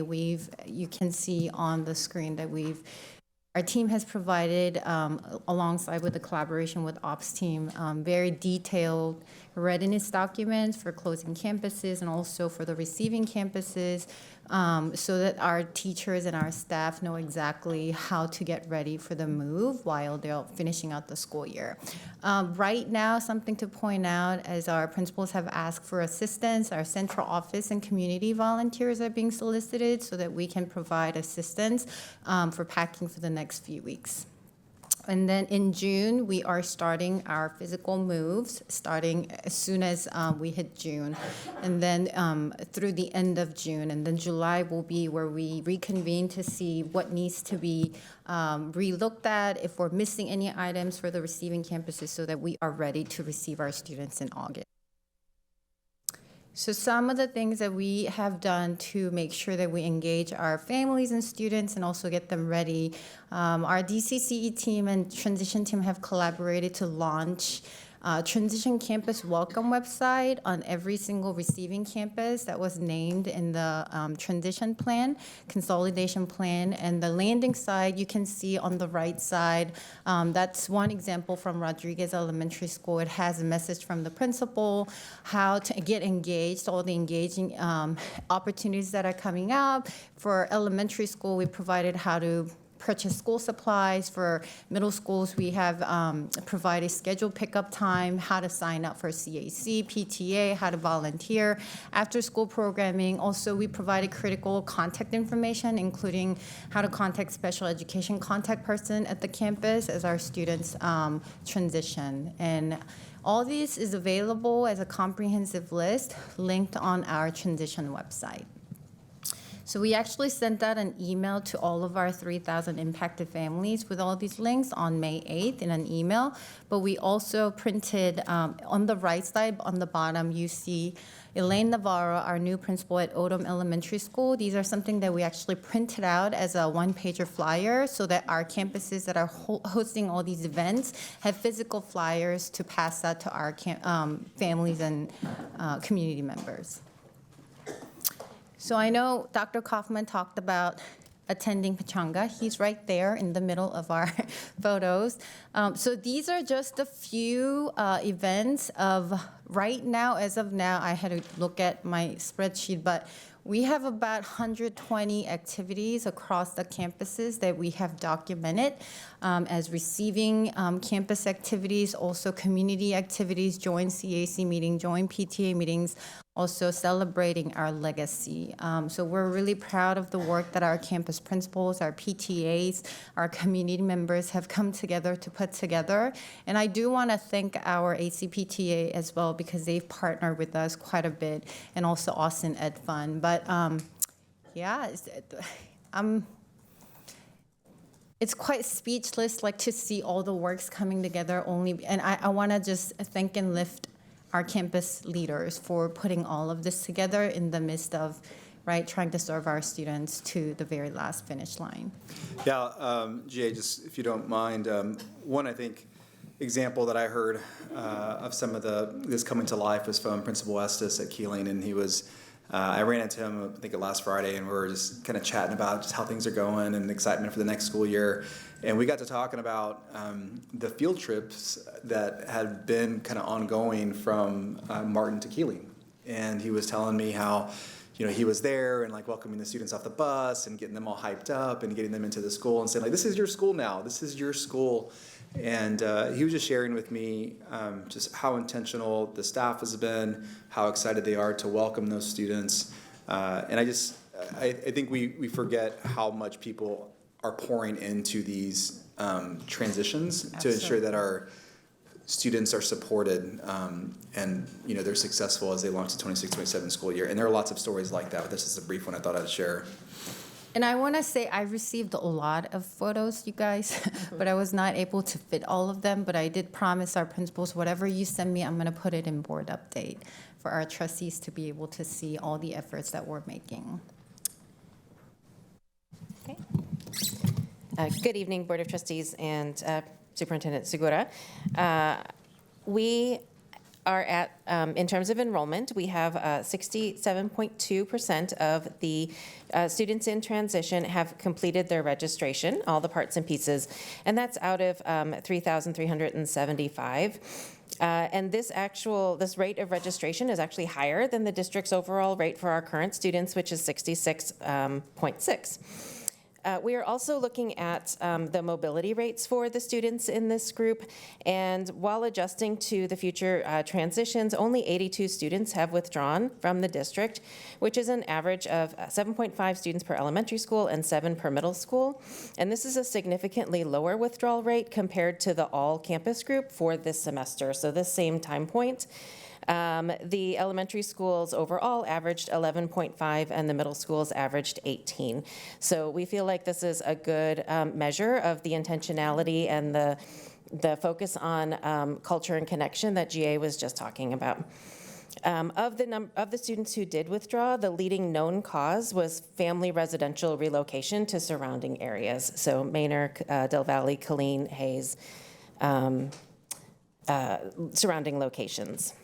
you can see on the screen that our team has provided, alongside with the collaboration with Ops team, very detailed readiness documents for closing campuses and also for the receiving campuses, so that our teachers and our staff know exactly how to get ready for the move while they're finishing out the school year. Right now, something to point out, as our principals have asked for assistance, our central office and community volunteers are being solicited so that we can provide assistance for packing for the next few weeks. And then in June, we are starting our physical moves, starting as soon as we hit June, and then through the end of June. And then July will be where we reconvene to see what needs to be relooked at, if we're missing any items for the receiving campuses, so that we are ready to receive our students in August. So some of the things that we have done to make sure that we engage our families and students and also get them ready, our DCCE team and transition team have collaborated to launch Transition Campus Welcome website on every single receiving campus that was named in the transition plan, consolidation plan. And the landing side, you can see on the right side, that's one example from Rodriguez Elementary School. It has a message from the principal, how to get engaged, all the engaging opportunities that are coming up. For elementary school, we provided how to purchase school supplies. For middle schools, we have provided scheduled pickup time, how to sign up for CAC, PTA, how to volunteer, after-school programming. Also, we provided critical contact information, including how to contact special education contact person at the campus as our students transition. And all this is available as a comprehensive list linked on our transition website. So we actually sent out an email to all of our 3,000 impacted families with all these links on May 8th in an email. But we also printed on the right side, on the bottom, you see Elaine Navarro, our new principal at Odom Elementary School. These are something that we actually printed out as a one-pager flyer so that our campuses that are hosting all these events have physical flyers to pass out to our families and community members. So I know Dr. Kaufman talked about attending Pachanga. He's right there in the middle of our photos. So these are just a few events of right now. As of now, I had to look at my spreadsheet, but we have about 120 activities across the campuses that we have documented as receiving campus activities, also community activities, joint CAC meeting, joint PTA meetings, also celebrating our legacy. So we're really proud of the work that our campus principals, our PTAs, our community members have come together to put together. And I do want to thank our ACPTA as well, because they've partnered with us quite a bit, and also Austin Ed Fund. But yeah, it's quite speechless, like, to see all the works coming together. And I want to just thank and lift our campus leaders for putting all of this together in the midst of, right, trying to serve our students to the very last finish line. Yeah, Jay, just if you don't mind, one, I think, example that I heard of some of this coming to life was from Principal Estes at Keeling, and he was, I ran into him, I think, last Friday, and we were just kind of chatting about just how things are going and excitement for the next school year. And we got to talking about the field trips that had been kind of ongoing from Martin to Keeling. And he was telling me how, he was there and like welcoming the students off the bus and getting them all hyped up and getting them into the school and saying, like, this is your school now, this is your school. And he was just sharing with me just how intentional the staff has been, how excited they are to welcome those students. And I think we forget how much people are pouring into these transitions. Absolutely. To ensure that our students are supported and they're successful as they launch the 26-27 school year. And there are lots of stories like that, but this is a brief one I thought I'd share. And I want to say I received a lot of photos, you guys, but I was not able to fit all of them. But I did promise our principals, whatever you send me, I'm going to put it in board update for our trustees to be able to see all the efforts that we're making. Okay. Good evening, Board of Trustees and Superintendent Segura. We are at, in terms of enrollment, we have 67.2% of the students in transition have completed their registration, all the parts and pieces, and that's out of 3,375. And this rate of registration is actually higher than the district's overall rate for our current students, which is 66.6. We are also looking at the mobility rates for the students in this group, and while adjusting to the future transitions, only 82 students have withdrawn from the district, which is an average of 7.5 students per elementary school and 7 per middle school. And this is a significantly lower withdrawal rate compared to the all-campus group for this semester, so this same time point. The elementary schools overall averaged 11.5 and the middle schools averaged 18. So we feel like this is a good measure of the intentionality and the focus on culture and connection that GA was just talking about. Of the students who did withdraw, the leading known cause was family residential relocation to surrounding areas. So Manor, Del Valle, Killeen, Hayes, surrounding locations.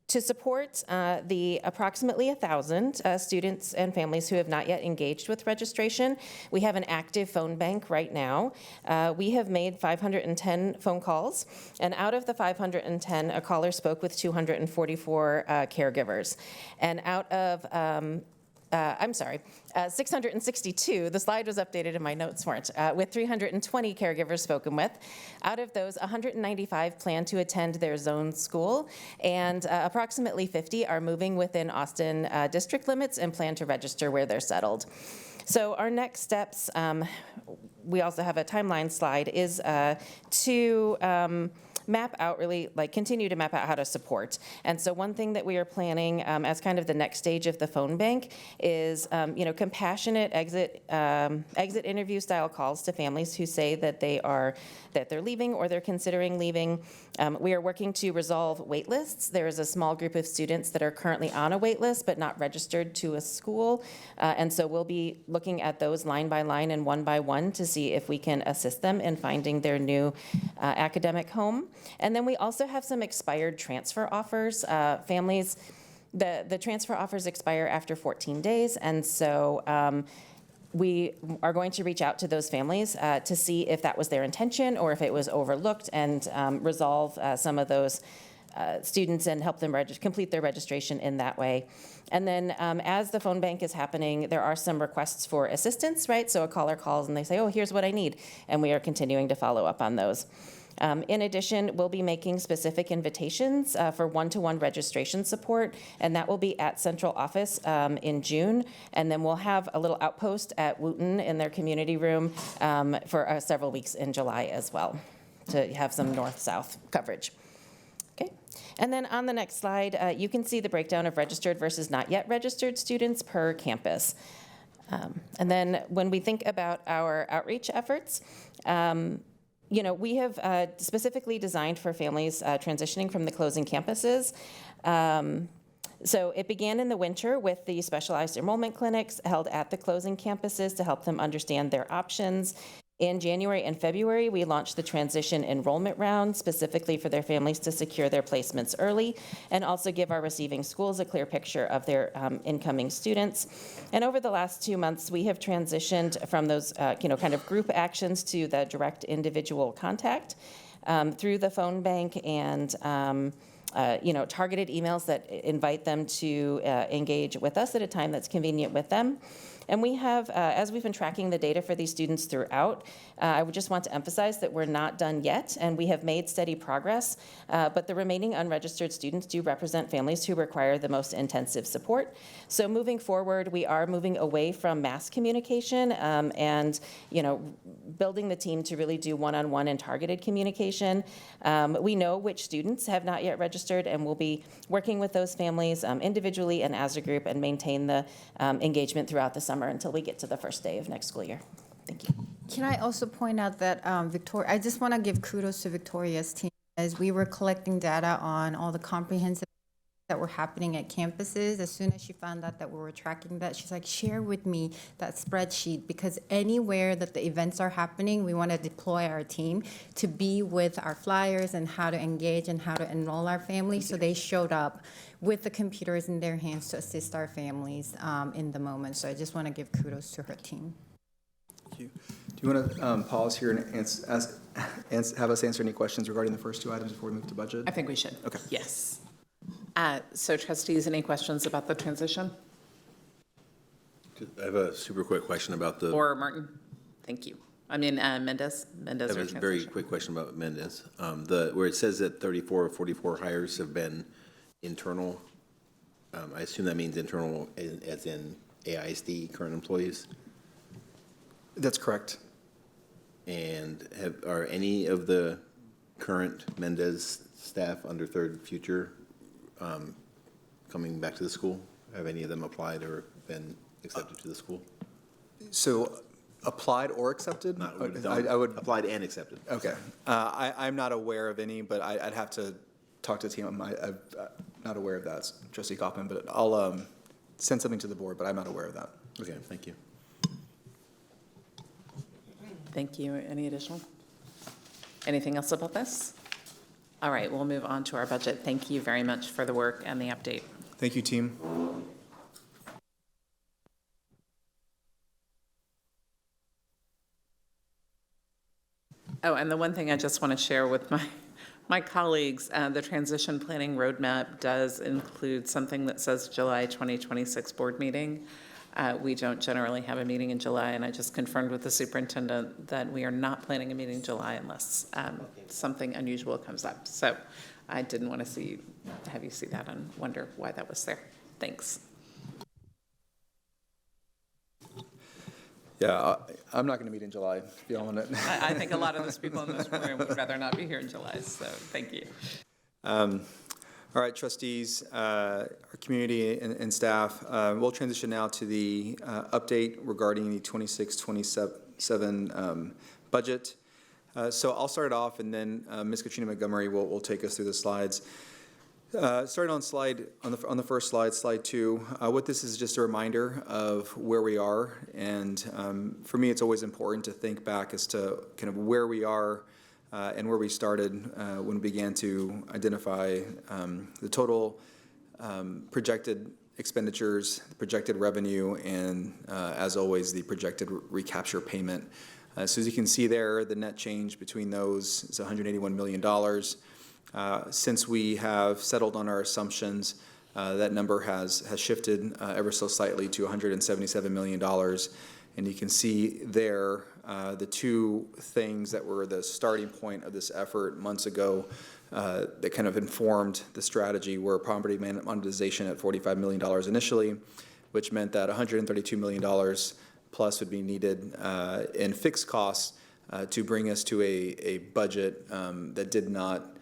To support the approximately 1,000 students and families who have not yet engaged with registration, we have an active phone bank right now. We have made 510 phone calls, and out of the 510, a caller spoke with 244 caregivers. And out of 662, the slide was updated and my notes weren't, with 320 caregivers spoken with. Out of those, 195 plan to attend their zone school, and approximately 50 are moving within Austin district limits and plan to register where they're settled. So our next steps, we also have a timeline slide, is to map out, continue to map out how to support. And so one thing that we are planning as kind of the next stage of the phone bank is, compassionate exit interview style calls to families who say that they're leaving or they're considering leaving. We are working to resolve wait lists. There is a small group of students that are currently on a wait list but not registered to a school. And so we'll be looking at those line by line and one by one to see if we can assist them in finding their new academic home. And then we also have some expired transfer offers. Families, the transfer offers expire after 14 days, and so we are going to reach out to those families to see if that was their intention or if it was overlooked, and resolve some of those students and help them complete their registration in that way. And then as the phone bank is happening, there are some requests for assistance, right? So a caller calls and they say, oh, here's what I need, and we are continuing to follow up on those. In addition, we'll be making specific invitations for one-to-one registration support, and that will be at central office in June. And then we'll have a little outpost at Wooten in their community room for several weeks in July as well, to have some north-south coverage. Okay. And then on the next slide, you can see the breakdown of registered versus not yet registered students per campus. And then when we think about our outreach efforts, we have specifically designed for families transitioning from the closing campuses. So it began in the winter with the specialized enrollment clinics held at the closing campuses to help them understand their options. In January and February, we launched the transition enrollment round specifically for their families to secure their placements early and also give our receiving schools a clear picture of their incoming students. And over the last 2 months, we have transitioned from those, kind of group actions to the direct individual contact through the phone bank and targeted emails that invite them to engage with us at a time that's convenient with them. And we have, as we've been tracking the data for these students throughout, I would just want to emphasize that we're not done yet, and we have made steady progress, but the remaining unregistered students do represent families who require the most intensive support. So moving forward, we are moving away from mass communication and, building the team to really do one-on-one and targeted communication. We know which students have not yet registered, and we'll be working with those families individually and as a group and maintain the engagement throughout the summer until we get to the first day of next school year. Thank you. Can I also point out that Victoria, I just want to give kudos to Victoria's team as we were collecting data on all the comprehensive that were happening at campuses. As soon as she found out that we were tracking that, she's like, share with me that spreadsheet, because anywhere that the events are happening, we want to deploy our team to be with our flyers and how to engage and how to enroll our families. So they showed up with the computers in their hands to assist our families in the moment. So I just want to give kudos to her team. Thank you. Do you want to pause here and have us answer any questions regarding the first two items before we move to budget? I think we should. Okay. Yes. So trustees, any questions about the transition? I have a super quick question about the. Or Martin? Thank you. I mean, Mendez I have or a transition? very quick question about Mendez. Where it says that 34 or 44 hires have been internal, I assume that means internal as in AISD, current employees? That's correct. And are any of the current Mendez staff under Third Future coming back to the school? Have any of them applied or been accepted to the school? So applied or accepted? I would applied and accepted. Okay. I'm not aware of any, but I'd have to talk to the team. I'm not aware of that, Trustee Kaufman, but I'll send something to the board, but I'm not aware of that. Okay, thank you. Thank you. Any additional? Anything else about this? All right, we'll move on to our budget. Thank you very much for the work and the update. Thank you, team. Oh, and the one thing I just want to share with my colleagues, the transition planning roadmap does include something that says July 2026 board meeting. We don't generally have a meeting in July, and I just confirmed with the superintendent that we are not planning a meeting in July unless something unusual comes up. So I didn't want to have you see that and wonder why that was there. Thanks. Yeah, I'm not going to meet in July, if y'all want it. I think a lot of those people in this room would rather not be here in July, so thank you. All right, trustees, our community and staff, we'll transition now to the update regarding the 26-27 budget. So I'll start it off, and then Ms. Katrina Montgomery will take us through the slides. Starting on the first slide, slide 2. What this is just a reminder of where we are, and for me, it's always important to think back as to kind of where we are and where we started when we began to identify the total projected expenditures, projected revenue, and as always, the projected recapture payment. So as you can see there, the net change between those is $181 million. Since we have settled on our assumptions, that number has shifted ever so slightly to $177 million. And you can see there the two things that were the starting point of this effort months ago that kind of informed the strategy were property monetization at $45 million initially, which meant that $132 million plus would be needed in fixed costs to bring us to a budget that did not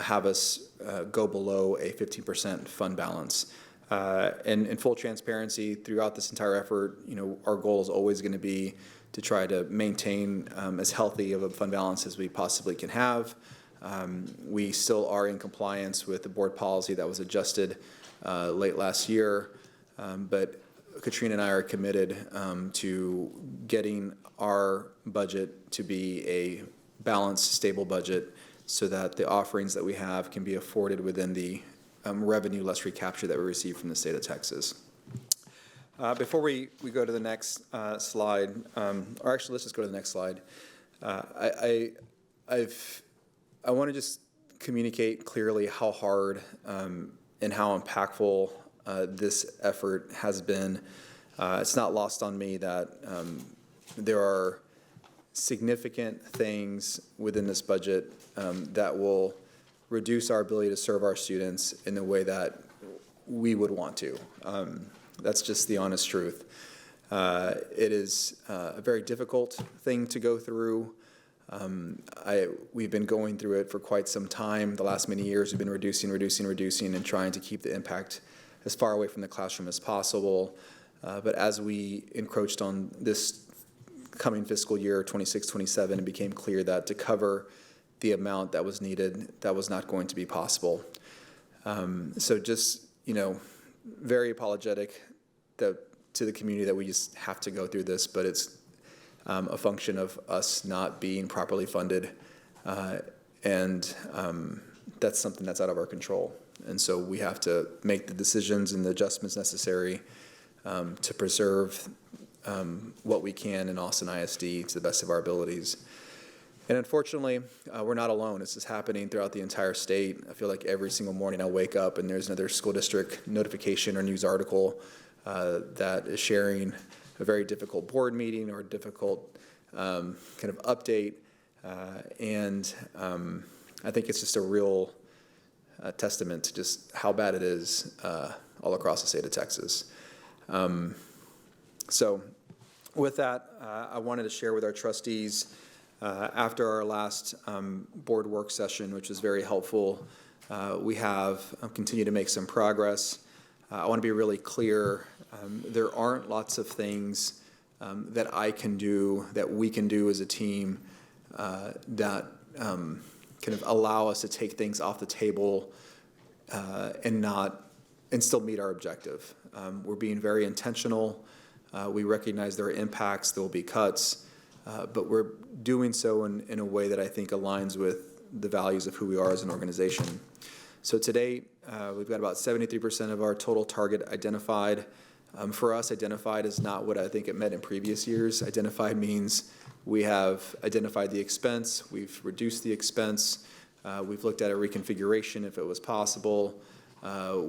have us go below a 15% fund balance. And in full transparency, throughout this entire effort, our goal is always going to be to try to maintain as healthy of a fund balance as we possibly can have. We still are in compliance with the board policy that was adjusted late last year, but Katrina and I are committed to getting our budget to be a balanced, stable budget so that the offerings that we have can be afforded within the revenue less recapture that we receive from the state of Texas. Before we go to the next slide, or actually let's just go to the next slide. I want to just communicate clearly how hard and how impactful this effort has been. It's not lost on me that there are significant things within this budget that will reduce our ability to serve our students in the way that we would want to. That's just the honest truth. It is a very difficult thing to go through. We've been going through it for quite some time. The last many years we've been reducing and trying to keep the impact as far away from the classroom as possible. But as we encroached on this coming fiscal year, 26-27, it became clear that to cover the amount that was needed, that was not going to be possible. So just, very apologetic to the community that we just have to go through this, but it's a function of us not being properly funded, and that's something that's out of our control. And so we have to make the decisions and the adjustments necessary to preserve what we can in Austin ISD to the best of our abilities. And unfortunately, we're not alone. This is happening throughout the entire state. I feel like every single morning I wake up and there's another school district notification or news article that is sharing a very difficult board meeting or a difficult kind of update. I think it's just a real testament to just how bad it is all across the state of Texas. So with that, I wanted to share with our trustees after our last board work session, which was very helpful, we have continued to make some progress. I want to be really clear. There aren't lots of things that I can do, that we can do as a team that kind of allow us to take things off the table and still meet our objective. We're being very intentional. We recognize there are impacts, there will be cuts, but we're doing so in a way that I think aligns with the values of who we are as an organization. So today, we've got about 73% of our total target identified. For us, identified is not what I think it meant in previous years. Identified means we have identified the expense, we've reduced the expense, we've looked at a reconfiguration if it was possible.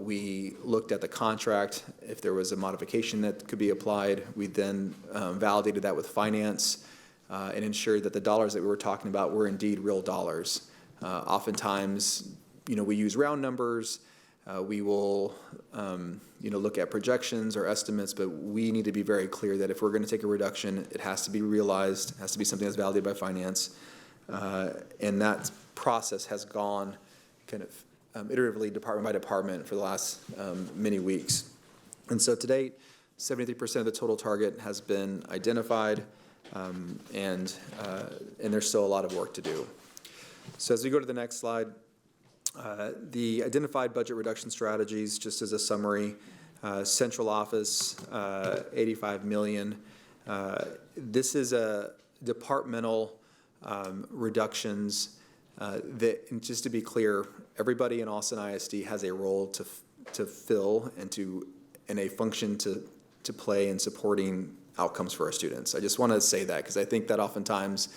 We looked at the contract, if there was a modification that could be applied. We then validated that with finance and ensured that the dollars that we were talking about were indeed real dollars. Oftentimes, we use round numbers. We will, look at projections or estimates, but we need to be very clear that if we're going to take a reduction, it has to be realized, it has to be something that's validated by finance. And that process has gone kind of iteratively department by department for the last many weeks. And so to date, 73% of the total target has been identified, and there's still a lot of work to do. So as we go to the next slide, the identified budget reduction strategies, just as a summary, central office, $85 million. This is a departmental reductions that, and just to be clear, everybody in Austin ISD has a role to fill and a function to play in supporting outcomes for our students. I just want to say that because I think that oftentimes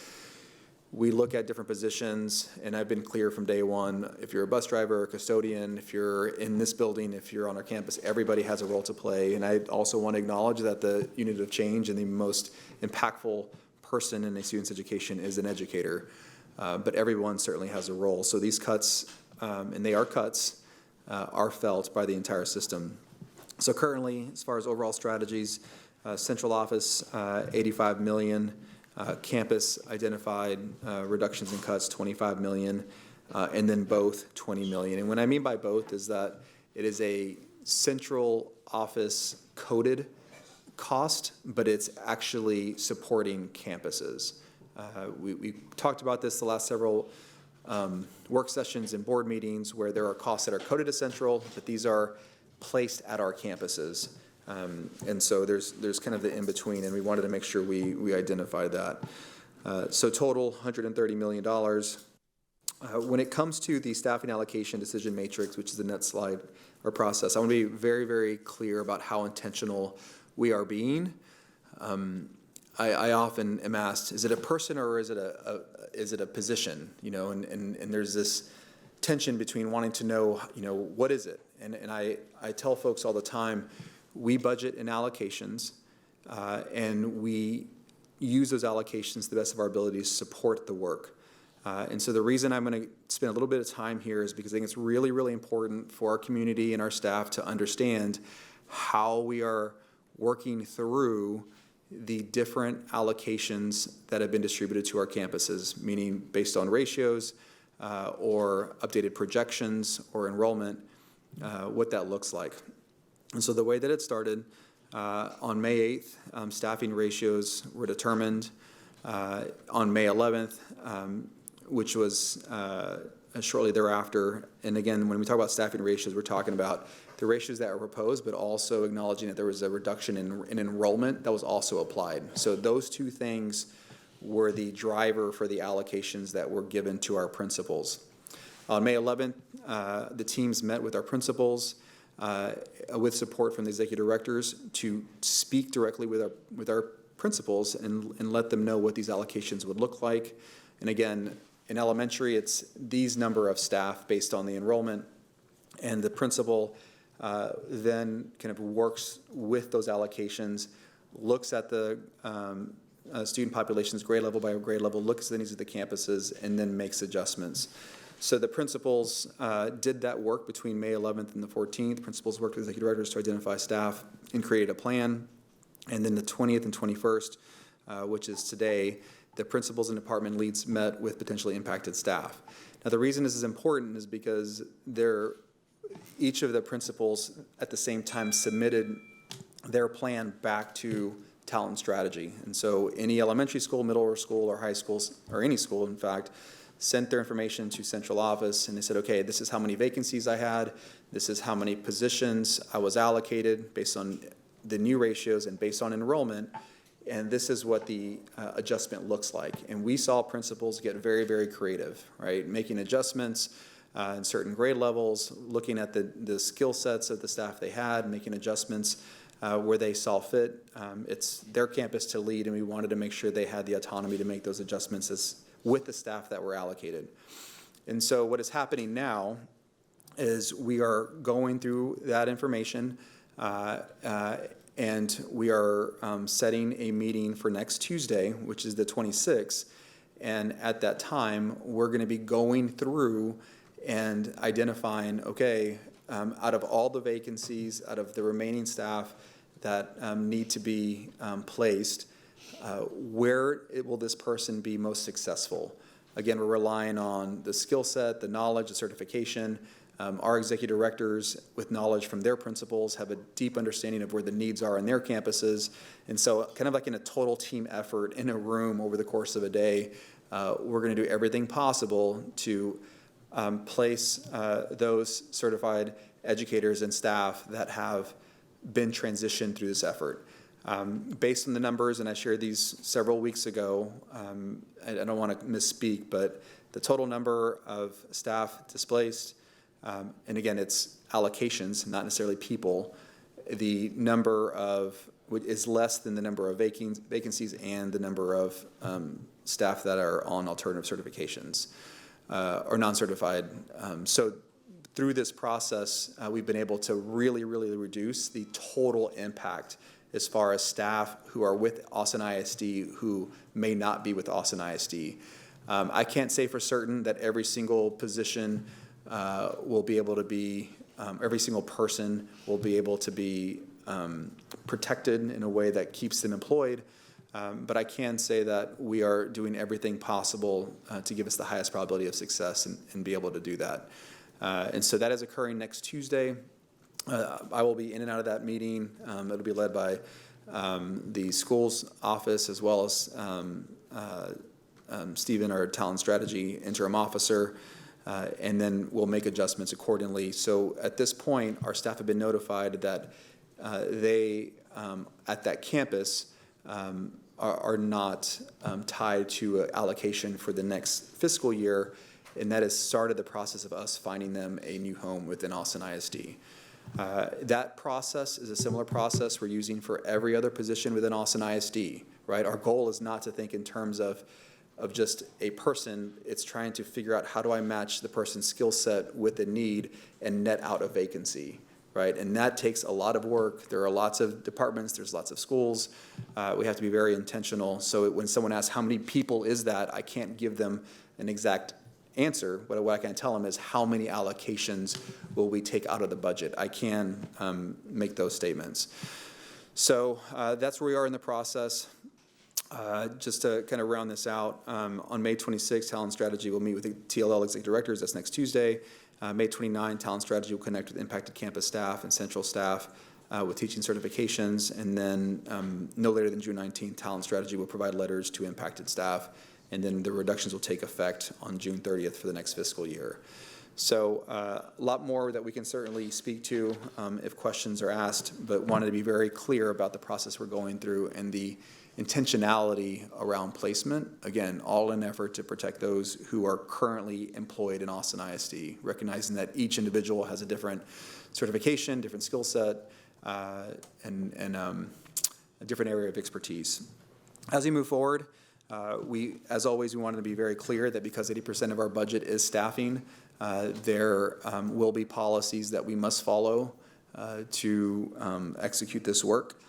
we look at different positions, and I've been clear from day one, if you're a bus driver, a custodian, if you're in this building, if you're on our campus, everybody has a role to play. And I also want to acknowledge that the unit of change and the most impactful person in a student's education is an educator. But everyone certainly has a role. So these cuts, and they are cuts, are felt by the entire system. So currently, as far as overall strategies, central office, $85 million. Campus identified reductions and cuts, $25 million, and then both $20 million. And what I mean by both is that it is a central office coded cost, but it's actually supporting campuses. We talked about this the last several work sessions and board meetings where there are costs that are coded as central, but these are placed at our campuses. And so there's kind of the in-between, and we wanted to make sure we identified that. So total, $130 million. When it comes to the staffing allocation decision matrix, which is the next slide or process, I want to be very, very clear about how intentional we are being. I often am asked, is it a person or is it a position? And there's this tension between wanting to know, what is it? And I tell folks all the time, we budget in allocations, and we use those allocations to the best of our ability to support the work. And so the reason I'm going to spend a little bit of time here is because I think it's really, really important for our community and our staff to understand how we are working through the different allocations that have been distributed to our campuses, meaning based on ratios or updated projections or enrollment, what that looks like. And so the way that it started, on May 8th, staffing ratios were determined. On May 11th, which was shortly thereafter, and again, when we talk about staffing ratios, we're talking about the ratios that were proposed, but also acknowledging that there was a reduction in enrollment that was also applied. So those two things were the driver for the allocations that were given to our principals. On May 11th, the teams met with our principals, with support from the executive directors, to speak directly with our principals and let them know what these allocations would look like. And again, in elementary, it's these number of staff based on the enrollment, and the principal then kind of works with those allocations, looks at the student populations grade level by grade level, looks at the needs of the campuses, and then makes adjustments. So the principals did that work between May 11th and the 14th. Principals worked with executive directors to identify staff and create a plan. And then the 20th and 21st, which is today, the principals and department leads met with potentially impacted staff. Now, the reason this is important is because each of the principals at the same time submitted their plan back to talent and strategy. And so any elementary school, middle school, or high schools, or any school, in fact, sent their information to central office, and they said, okay, this is how many vacancies I had, this is how many positions I was allocated based on the new ratios and based on enrollment, and this is what the adjustment looks like. And we saw principals get very, very creative, right? Making adjustments in certain grade levels, looking at the skill sets of the staff they had, making adjustments where they saw fit. It's their campus to lead, and we wanted to make sure they had the autonomy to make those adjustments with the staff that were allocated. And so what is happening now is we are going through that information and we are setting a meeting for next Tuesday, which is the 26th. And at that time, we're going to be going through and identifying, okay, out of all the vacancies, out of the remaining staff that need to be placed, where will this person be most successful? Again, we're relying on the skill set, the knowledge, the certification. Our executive directors, with knowledge from their principals, have a deep understanding of where the needs are in their campuses. And so kind of like in a total team effort in a room over the course of a day, we're going to do everything possible to place those certified educators and staff that have been transitioned through this effort. Based on the numbers, and I shared these several weeks ago, I don't want to misspeak, but the total number of staff displaced, and again, it's allocations, not necessarily people, the number of is less than the number of vacancies and the number of staff that are on alternative certifications or non-certified. So through this process, we've been able to really, really reduce the total impact as far as staff who are with Austin ISD who may not be with Austin ISD. I can't say for certain that every single position will be able to be, every single person will be able to be protected in a way that keeps them employed, but I can say that we are doing everything possible to give us the highest probability of success and be able to do that. And so that is occurring next Tuesday. I will be in and out of that meeting. It'll be led by the school's office as well as Stephen, our talent strategy interim officer, and then we'll make adjustments accordingly. So at this point, our staff have been notified that they, at that campus, are not tied to allocation for the next fiscal year, and that has started the process of us finding them a new home within Austin ISD. That process is a similar process we're using for every other position within Austin ISD, right? Our goal is not to think in terms of just a person. It's trying to figure out how do I match the person's skill set with the need and net out a vacancy, right? And that takes a lot of work. There are lots of departments, there's lots of schools. We have to be very intentional. So when someone asks how many people is that, I can't give them an exact answer, but what I can tell them is how many allocations will we take out of the budget. I can make those statements. So that's where we are in the process. Just to kind of round this out, on May 26th, Talent Strategy will meet with the TLL Executive Directors. That's next Tuesday. May 29th, Talent Strategy will connect with impacted campus staff and central staff with teaching certifications. And then no later than June 19th, Talent Strategy will provide letters to impacted staff. And then the reductions will take effect on June 30th for the next fiscal year. So a lot more that we can certainly speak to if questions are asked, but wanted to be very clear about the process we're going through and the intentionality around placement. Again, all in an effort to protect those who are currently employed in Austin ISD, recognizing that each individual has a different certification, different skill set, and a different area of expertise. As we move forward, As always, we wanted to be very clear that because 80% of our budget is staffing, there will be policies that we must follow to execute this work.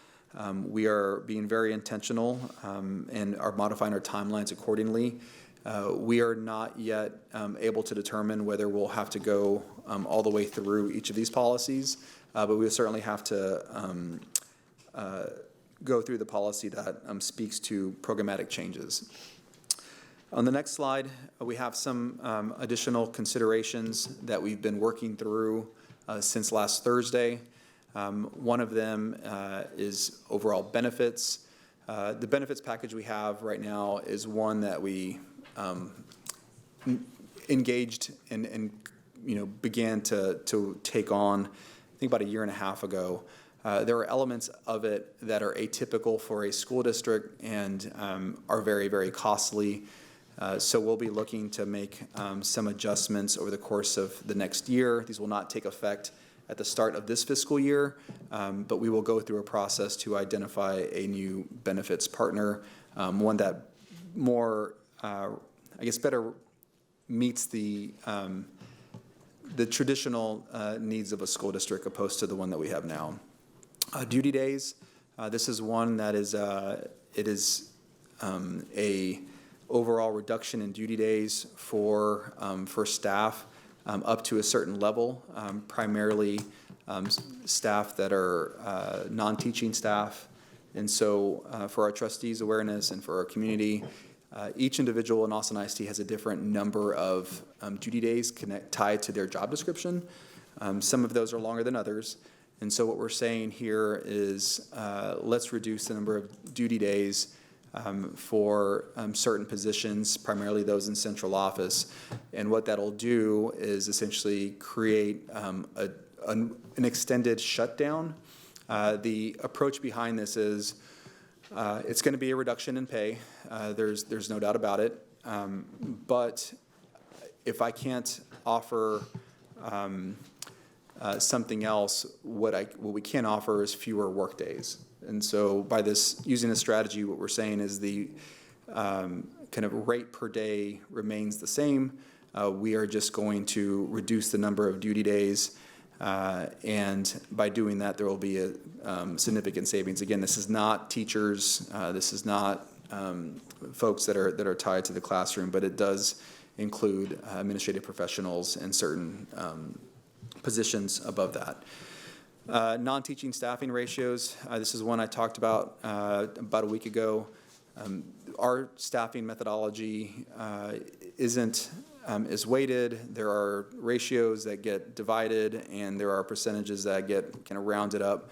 We are being very intentional and are modifying our timelines accordingly. We are not yet able to determine whether we'll have to go all the way through each of these policies, but we will certainly have to go through the policy that speaks to programmatic changes. On the next slide, we have some additional considerations that we've been working through since last Thursday. One of them is overall benefits. The benefits package we have right now is one that we engaged and began to take on, I think, about a year and a half ago. There are elements of it that are atypical for a school district and are very, very costly. So we'll be looking to make some adjustments over the course of the next year. These will not take effect at the start of this fiscal year, but we will go through a process to identify a new benefits partner, one that more, better meets the traditional needs of a school district opposed to the one that we have now. Duty days, this is one that is, it is a overall reduction in duty days for staff up to a certain level, primarily staff that are non-teaching staff. And so for our trustees' awareness and for our community, each individual in Austin ISD has a different number of duty days tied to their job description. Some of those are longer than others. And so what we're saying here is let's reduce the number of duty days for certain positions, primarily those in central office. And what that'll do is essentially create an extended shutdown. The approach behind this is it's going to be a reduction in pay. There's no doubt about it. But if I can't offer something else, what we can offer is fewer work days. And so by using this strategy, what we're saying is the kind of rate per day remains the same. We are just going to reduce the number of duty days. And by doing that, there will be a significant savings. Again, this is not teachers. This is not folks that are tied to the classroom, but it does include administrative professionals and certain positions above that. Non-teaching staffing ratios. This is one I talked about a week ago. Our staffing methodology isn't as weighted. There are ratios that get divided, and there are percentages that get kind of rounded up.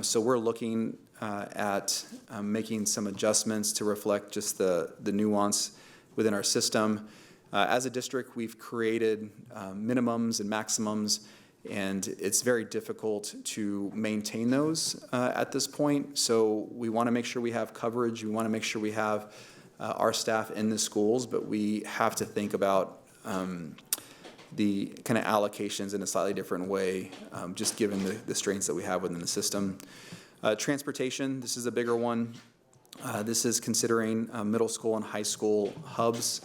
So we're looking at making some adjustments to reflect just the nuance within our system. As a district, we've created minimums and maximums, and it's very difficult to maintain those at this point. So we want to make sure we have coverage. We want to make sure we have our staff in the schools, but we have to think about the kind of allocations in a slightly different way, just given the strengths that we have within the system. Transportation, this is a bigger one. This is considering middle school and high school hubs.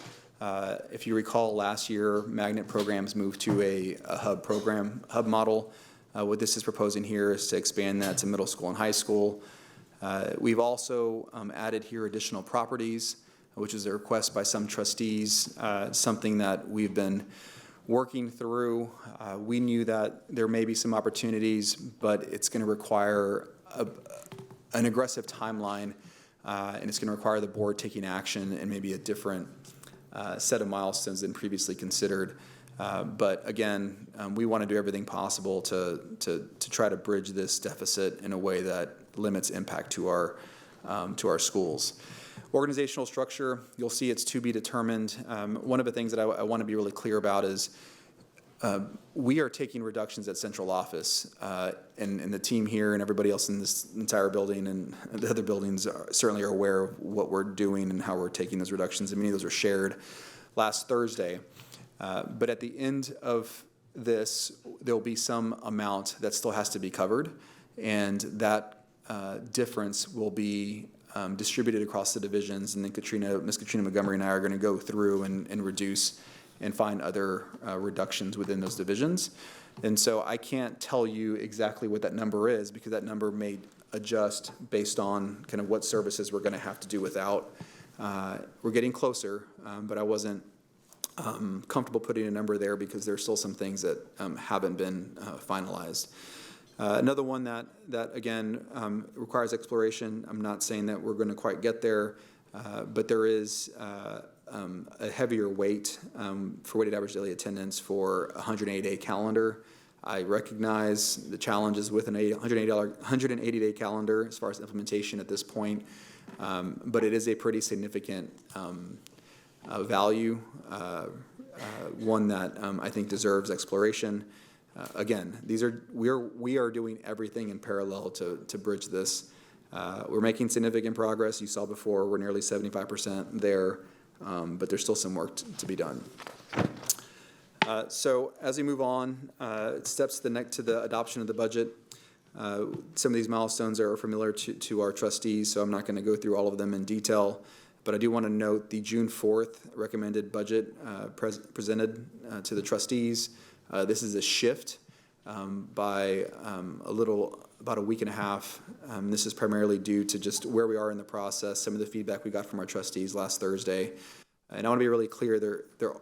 If you recall, last year, magnet programs moved to a hub model. What this is proposing here is to expand that to middle school and high school. We've also added here additional properties, which is a request by some trustees, something that we've been working through. We knew that there may be some opportunities, but it's going to require an aggressive timeline, and it's going to require the board taking action and maybe a different set of milestones than previously considered. But again, we want to do everything possible to try to bridge this deficit in a way that limits impact to our schools. Organizational structure, you'll see it's to be determined. One of the things that I want to be really clear about is we are taking reductions at central office, and the team here and everybody else in this entire building and the other buildings certainly are aware of what we're doing and how we're taking those reductions, and many of those were shared last Thursday. But at the end of this, there'll be some amount that still has to be covered, and that difference will be distributed across the divisions, and then Ms. Katrina Montgomery and I are going to go through and reduce and find other reductions within those divisions. And so I can't tell you exactly what that number is, because that number may adjust based on kind of what services we're going to have to do without. We're getting closer, but I wasn't comfortable putting a number there because there's still some things that haven't been finalized. Another one that again requires exploration. I'm not saying that we're going to quite get there, but there is a heavier weight for weighted average daily attendance for a 180-day calendar. I recognize the challenges with an 180-day calendar as far as implementation at this point, but it is a pretty significant value, one that I think deserves exploration. Again, we are doing everything in parallel to bridge this. We're making significant progress. You saw before we're nearly 75% there, but there's still some work to be done. So as we move on, steps to the adoption of the budget. Some of these milestones are familiar to our trustees, so I'm not going to go through all of them in detail. But I do want to note the June 4th recommended budget presented to the trustees. This is a shift by about a week and a half. This is primarily due to just where we are in the process, some of the feedback we got from our trustees last Thursday. And I want to be really clear, there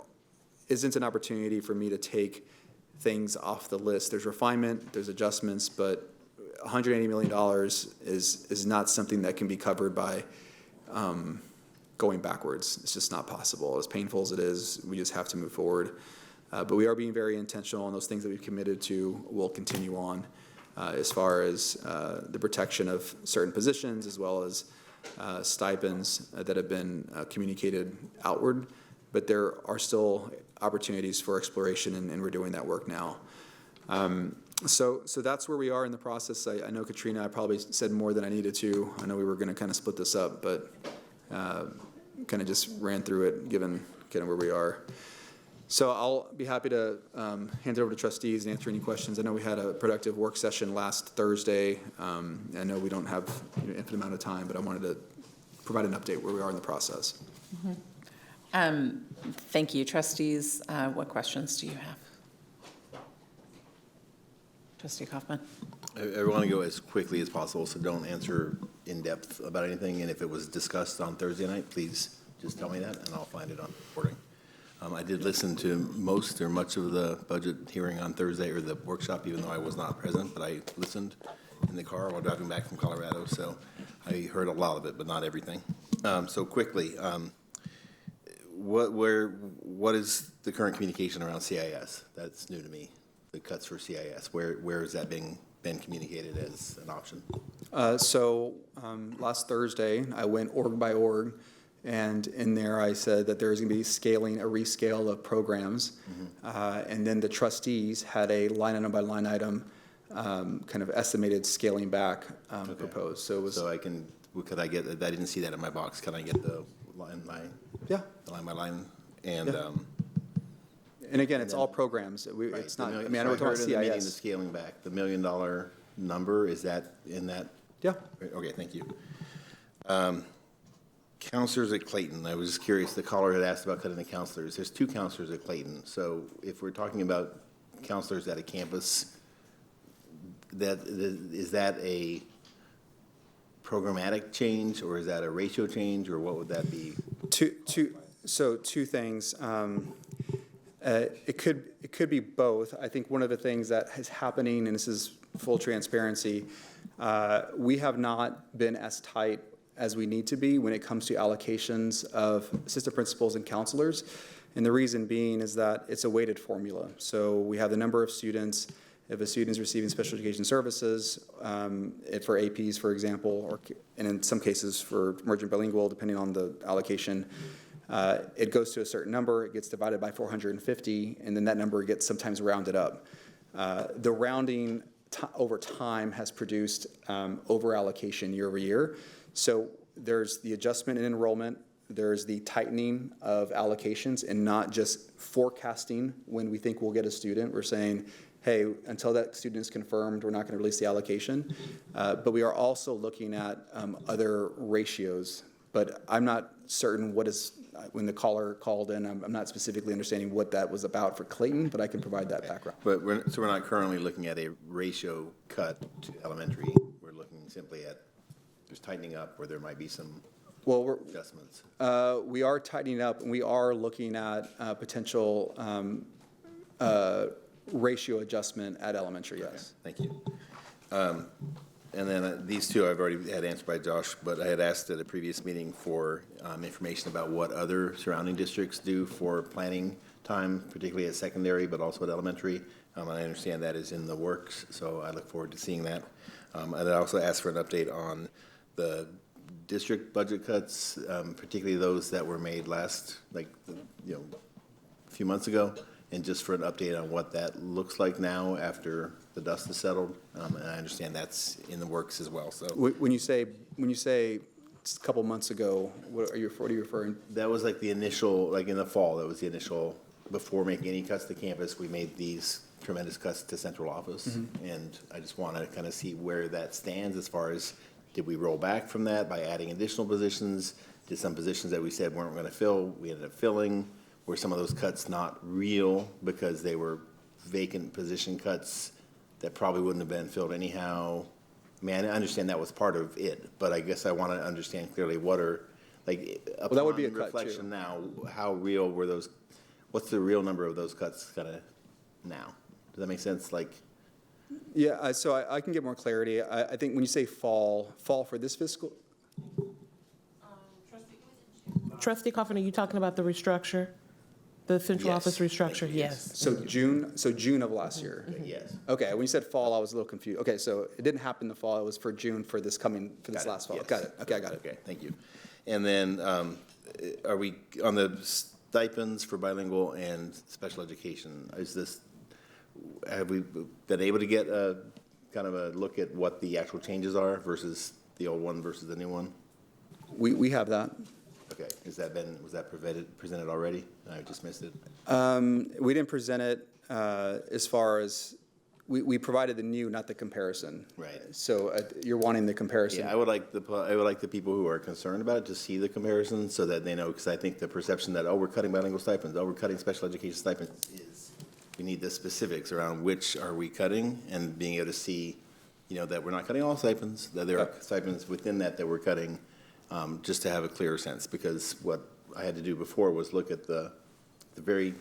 isn't an opportunity for me to take things off the list. There's refinement, there's adjustments, but $180 million is not something that can be covered by going backwards. It's just not possible. As painful as it is, we just have to move forward. But we are being very intentional, and those things that we've committed to will continue on as far as the protection of certain positions, as well as stipends that have been communicated outward. But there are still opportunities for exploration, and we're doing that work now. So that's where we are in the process. I know, Katrina, I probably said more than I needed to. I know we were going to kind of split this up, but kind of just ran through it, given kind of where we are. So I'll be happy to hand it over to trustees and answer any questions. I know we had a productive work session last Thursday. I know we don't have an infinite amount of time, but I wanted to provide an update where we are in the process. Mm-hmm. Thank you, trustees. What questions do you have? Trustee Kaufman. I want to go as quickly as possible, so don't answer in depth about anything. And if it was discussed on Thursday night, please just tell me that, and I'll find it on recording. I did listen to most or much of the budget hearing on Thursday, or the workshop, even though I was not present, but I listened in the car while driving back from Colorado, so I heard a lot of it, but not everything. So quickly, what is the current communication around CIS? That's new to me, the cuts for CIS. Where is that been communicated as an option? So last Thursday, I went org by org, and in there I said that there was going to be a rescale of programs. Mm-hmm. And then the trustees had a line item by line item kind of estimated scaling back proposed. So it was. So could I get, I didn't see that in my box. Can I get the line by? Yeah. The line by line. And yeah. And again, it's all programs. Right. It's not, I mean, I know we're talking about CIS. The scaling back, the $1 million number, is that in that? Yeah. Okay, thank you. Counselors at Clayton, I was curious, the caller had asked about cutting the counselors. There's 2 counselors at Clayton. So if we're talking about counselors at a campus, is that a programmatic change, or is that a ratio change, or what would that be? Two things. It could be both. I think one of the things that is happening, and this is full transparency, we have not been as tight as we need to be when it comes to allocations of assistant principals and counselors. And the reason being is that it's a weighted formula. So we have the number of students. If a student is receiving special education services, for APs, for example, and in some cases for emergent bilingual, depending on the allocation, it goes to a certain number, it gets divided by 450, and then that number gets sometimes rounded up. The rounding over time has produced over-allocation year over year. So there's the adjustment in enrollment, there's the tightening of allocations, and not just forecasting when we think we'll get a student. We're saying, hey, until that student is confirmed, we're not going to release the allocation. But we are also looking at other ratios. But I'm not certain what is, when the caller called in, I'm not specifically understanding what that was about for Clayton, but I can provide that background. But we're not currently looking at a ratio cut to elementary. We're looking simply at just tightening up where there might be some adjustments. We are tightening up, and we are looking at potential ratio adjustment at elementary, yes. Okay, thank you. And then these two I've already had answered by Josh, but I had asked at a previous meeting for information about what other surrounding districts do for planning time, particularly at secondary, but also at elementary. And I understand that is in the works, so I look forward to seeing that. And I also asked for an update on the district budget cuts, particularly those that were made last, a few months ago, and just for an update on what that looks like now after the dust has settled. And I understand that's in the works as well. So when you say a couple months ago, what are you referring? That was like the initial, like in the fall. That was the initial, before making any cuts to campus, we made these tremendous cuts to central office, and I just want to kind of see where that stands as far as, did we roll back from that by adding additional positions? Did some positions that we said weren't going to fill, we ended up filling? Were some of those cuts not real because they were vacant position cuts that probably wouldn't have been filled anyhow? I mean, I understand that was part of it, but I guess I want to understand clearly what are, upon that would be a cut, reflection too. now, how real were those, what's the real number of those cuts kind of now? Does that make sense? Yeah, so I can get more clarity. I think when you say fall for this fiscal, Trustee Coffin, are you talking about the restructure? The central office restructure? Yes. so June of last year. Yes. Okay, when you said fall, I was a little confused. Okay, so it didn't happen in the fall, it was for June for this last fall. Yes. Got it, okay, I got it. Okay, thank you. And then are we, on the stipends for bilingual and special education, have we been able to get kind of a look at what the actual changes are versus the old one versus the new one? We have that. Okay, was that presented already? I just missed it. We didn't present it as far as, we provided the new, not the comparison. Right. So you're wanting the comparison. Yeah, I would like the people who are concerned about it to see the comparison so that they know, because I think the perception that, we're cutting bilingual stipends, we're cutting special education stipends, is we need the specifics around which are we cutting, and being able to see, that we're not cutting all stipends, that there are stipends within that we're cutting, just to have a clearer sense. Because what I had to do before was look at the very,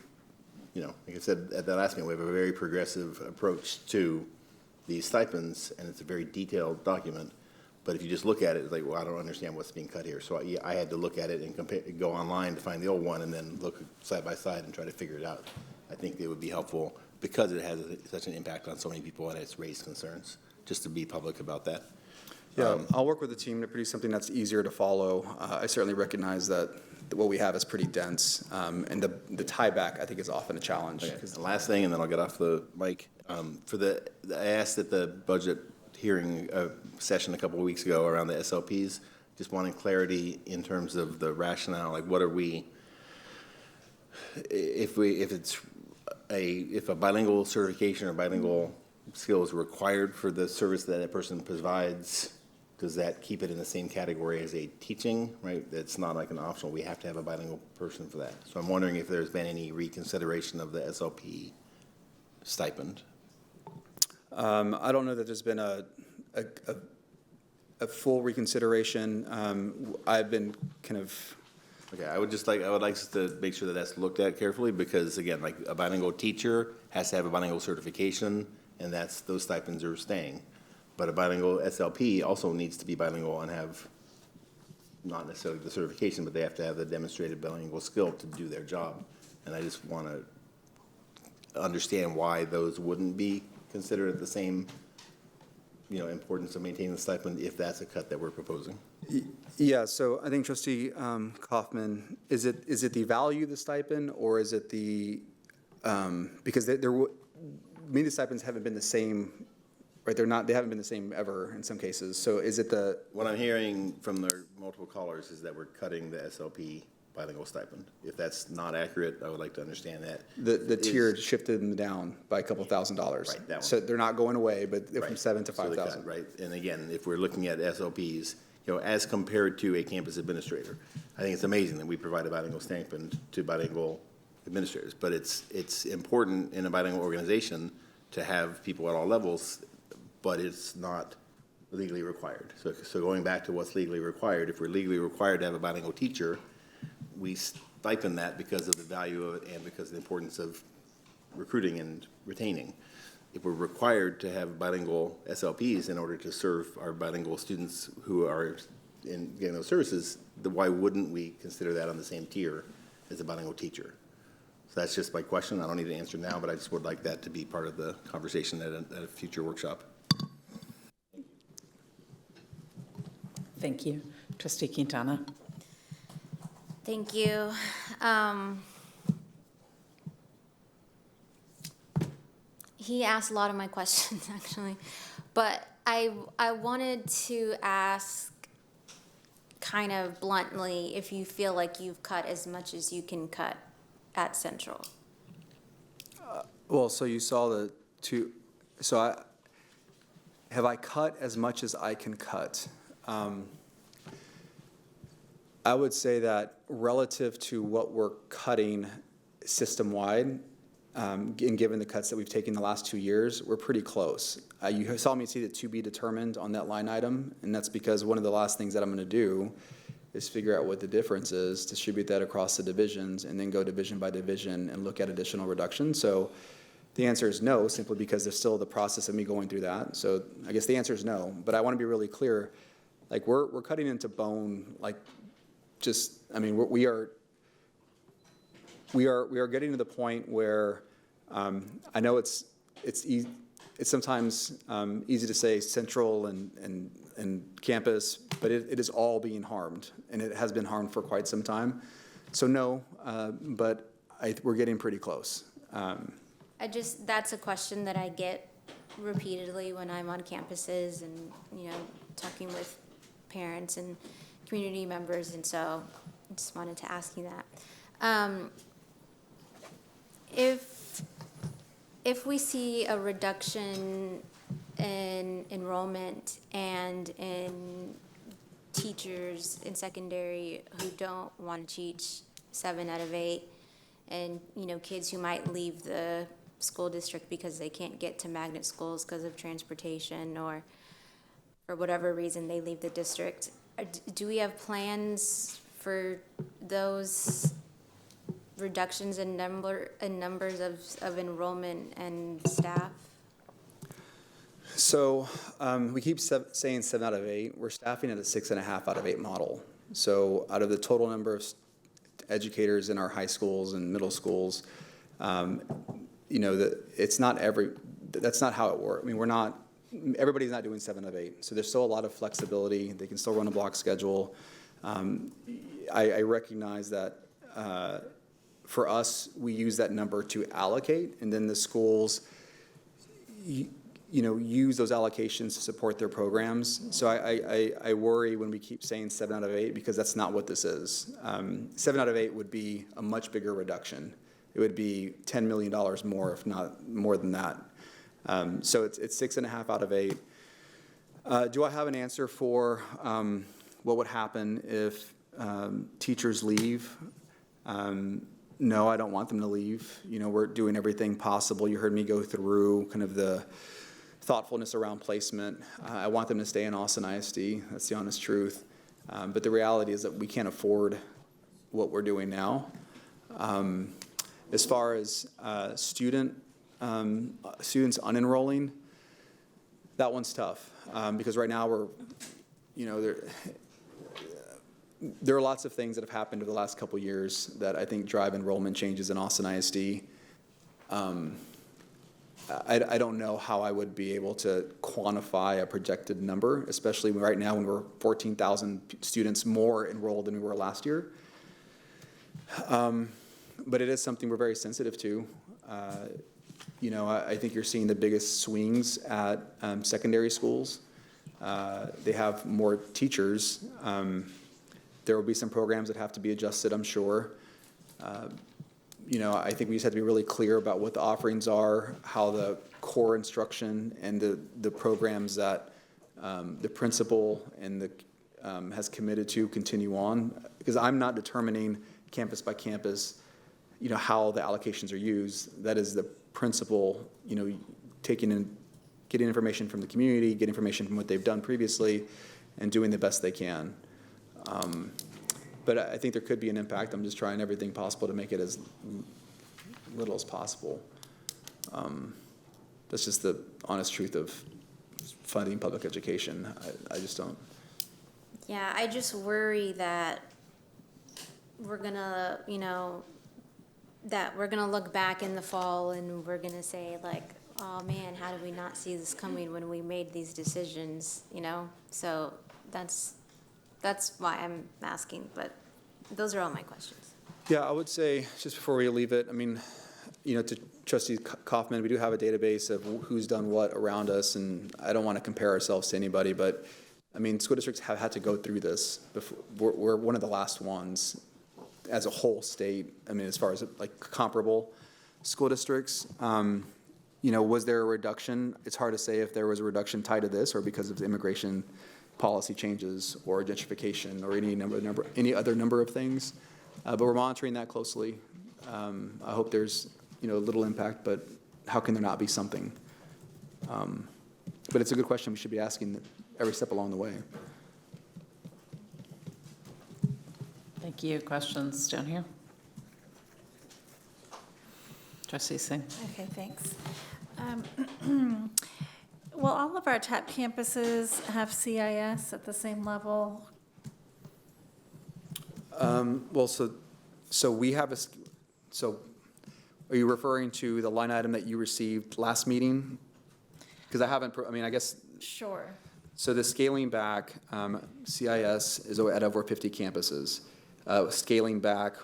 like I said at that last meeting, we have a very progressive approach to these stipends, and it's a very detailed document. But if you just look at it, it's like, well, I don't understand what's being cut here. So I had to look at it and go online to find the old one, and then look side by side and try to figure it out. I think it would be helpful because it has such an impact on so many people and it's raised concerns, just to be public about that. Yeah, I'll work with the team to produce something that's easier to follow. I certainly recognize that what we have is pretty dense, and the tie back, I think, is often a challenge. Okay. The last thing, and then I'll get off the mic. I asked at the budget hearing session a couple of weeks ago around the SLPs, just wanting clarity in terms of the rationale. Like, what are we, if a bilingual certification or bilingual skill is required for the service that a person provides, does that keep it in the same category as a teaching, right? That's not like an optional, we have to have a bilingual person for that. So I'm wondering if there's been any reconsideration of the SLP stipend. I don't know that there's been a full reconsideration. I've been kind of. Okay, I would like us to make sure that that's looked at carefully, because again, like a bilingual teacher has to have a bilingual certification, and those stipends are staying. But a bilingual SLP also needs to be bilingual and have not necessarily the certification, but they have to have the demonstrated bilingual skill to do their job. And I just want to understand why those wouldn't be considered at the same, importance of maintaining the stipend if that's a cut that we're proposing. Yeah, so I think Trustee Kaufman, is it the value of the stipend, or is it the because many of the stipends haven't been the same, right? They haven't been the same ever in some cases. So is it the? What I'm hearing from the multiple callers is that we're cutting the SLP bilingual stipend. If that's not accurate, I would like to understand that. The tier shifted them down by a couple $1,000s. Right, that one. So they're not going away, but they're from Right. 7 to So they 5,000. cut, right? And again, if we're looking at SLPs, as compared to a campus administrator, I think it's amazing that we provide a bilingual stipend to bilingual administrators. But it's important in a bilingual organization to have people at all levels, but it's not legally required. So going back to what's legally required, if we're legally required to have a bilingual teacher, we stipend that because of the value of it and because of the importance of recruiting and retaining. If we're required to have bilingual SLPs in order to serve our bilingual students who are in getting those services, then why wouldn't we consider that on the same tier as a bilingual teacher? So that's just my question. I don't need to answer now, but I just would like that to be part of the conversation at a future workshop. Thank you. Trustee Quintana. Thank you. He asked a lot of my questions, actually, but I wanted to ask kind of bluntly if you feel like you've cut as much as you can cut at Central. Well, so you saw the two, have I cut as much as I can cut? I would say that relative to what we're cutting system-wide, and given the cuts that we've taken the last 2 years, we're pretty close. You saw me see the to be determined on that line item, and that's because one of the last things that I'm going to do is figure out what the difference is, distribute that across the divisions, and then go division by division and look at additional reductions. So the answer is no, simply because there's still the process of me going through that. So I guess the answer is no, but I want to be really clear. Like we're cutting into bone, like just, I mean, we are getting to the point where I know it's sometimes easy to say Central and campus, but it is all being harmed, and it has been harmed for quite some time. So no, but we're getting pretty close. That's a question that I get repeatedly when I'm on campuses and, talking with parents and community members, and so I just wanted to ask you that. If we see a reduction in enrollment and in teachers in secondary who don't want to teach 7 out of 8, and kids who might leave the school district because they can't get to magnet schools because of transportation or for whatever reason they leave the district, do we have plans for those reductions in numbers of enrollment and staff? So we keep saying 7 out of 8. We're staffing at a 6.5 out of 8 model. So out of the total number of educators in our high schools and middle schools, it's not that's not how it works. I mean, everybody's not doing 7 out of 8. So there's still a lot of flexibility. They can still run a block schedule. I recognize that for us, we use that number to allocate, and then the schools, use those allocations to support their programs. So I worry when we keep saying 7 out of 8 because that's not what this is. 7 out of 8 would be a much bigger reduction. It would be $10 million more, if not more than that. So it's 6.5 out of 8. Do I have an answer for what would happen if teachers leave? No, I don't want them to leave. We're doing everything possible. You heard me go through kind of the thoughtfulness around placement. I want them to stay in Austin ISD. That's the honest truth. But the reality is that we can't afford what we're doing now. As far as students unenrolling, that one's tough because right now there are lots of things that have happened over the last couple years that I think drive enrollment changes in Austin ISD. I don't know how I would be able to quantify a projected number, especially right now when we're 14,000 students more enrolled than we were last year. But it is something we're very sensitive to. I think you're seeing the biggest swings at secondary schools. They have more teachers. There will be some programs that have to be adjusted, I'm sure. I think we just have to be really clear about what the offerings are, how the core instruction and the programs that the principal and the has committed to continue on. Because I'm not determining campus by campus, how the allocations are used. That is the principal, getting information from the community, getting information from what they've done previously, and doing the best they can. But I think there could be an impact. I'm just trying everything possible to make it as little as possible. That's just the honest truth of funding public education. I just don't. Yeah, I just worry that we're gonna, that we're gonna look back in the fall and we're gonna say like, oh man, how did we not see this coming when we made these decisions, So that's why I'm asking, but those are all my questions. Yeah, I would say, just before we leave it, to Trustee Kaufman, we do have a database of who's done what around us, and I don't want to compare ourselves to anybody, but school districts have had to go through this before. We're one of the last ones as a whole state, as far as like comparable school districts. Was there a reduction? It's hard to say if there was a reduction tied to this or because of the immigration policy changes or gentrification or any other number of things. But we're monitoring that closely. I hope there's little impact, but how can there not be something? But it's a good question we should be asking every step along the way. Thank you. Questions down here? Trustee Singh. Okay, thanks. Will all of our top campuses have CIS at the same level? So we have are you referring to the line item that you received last meeting? Because I haven't, I guess. Sure. So the scaling back, CIS is at over 50 campuses. Scaling back,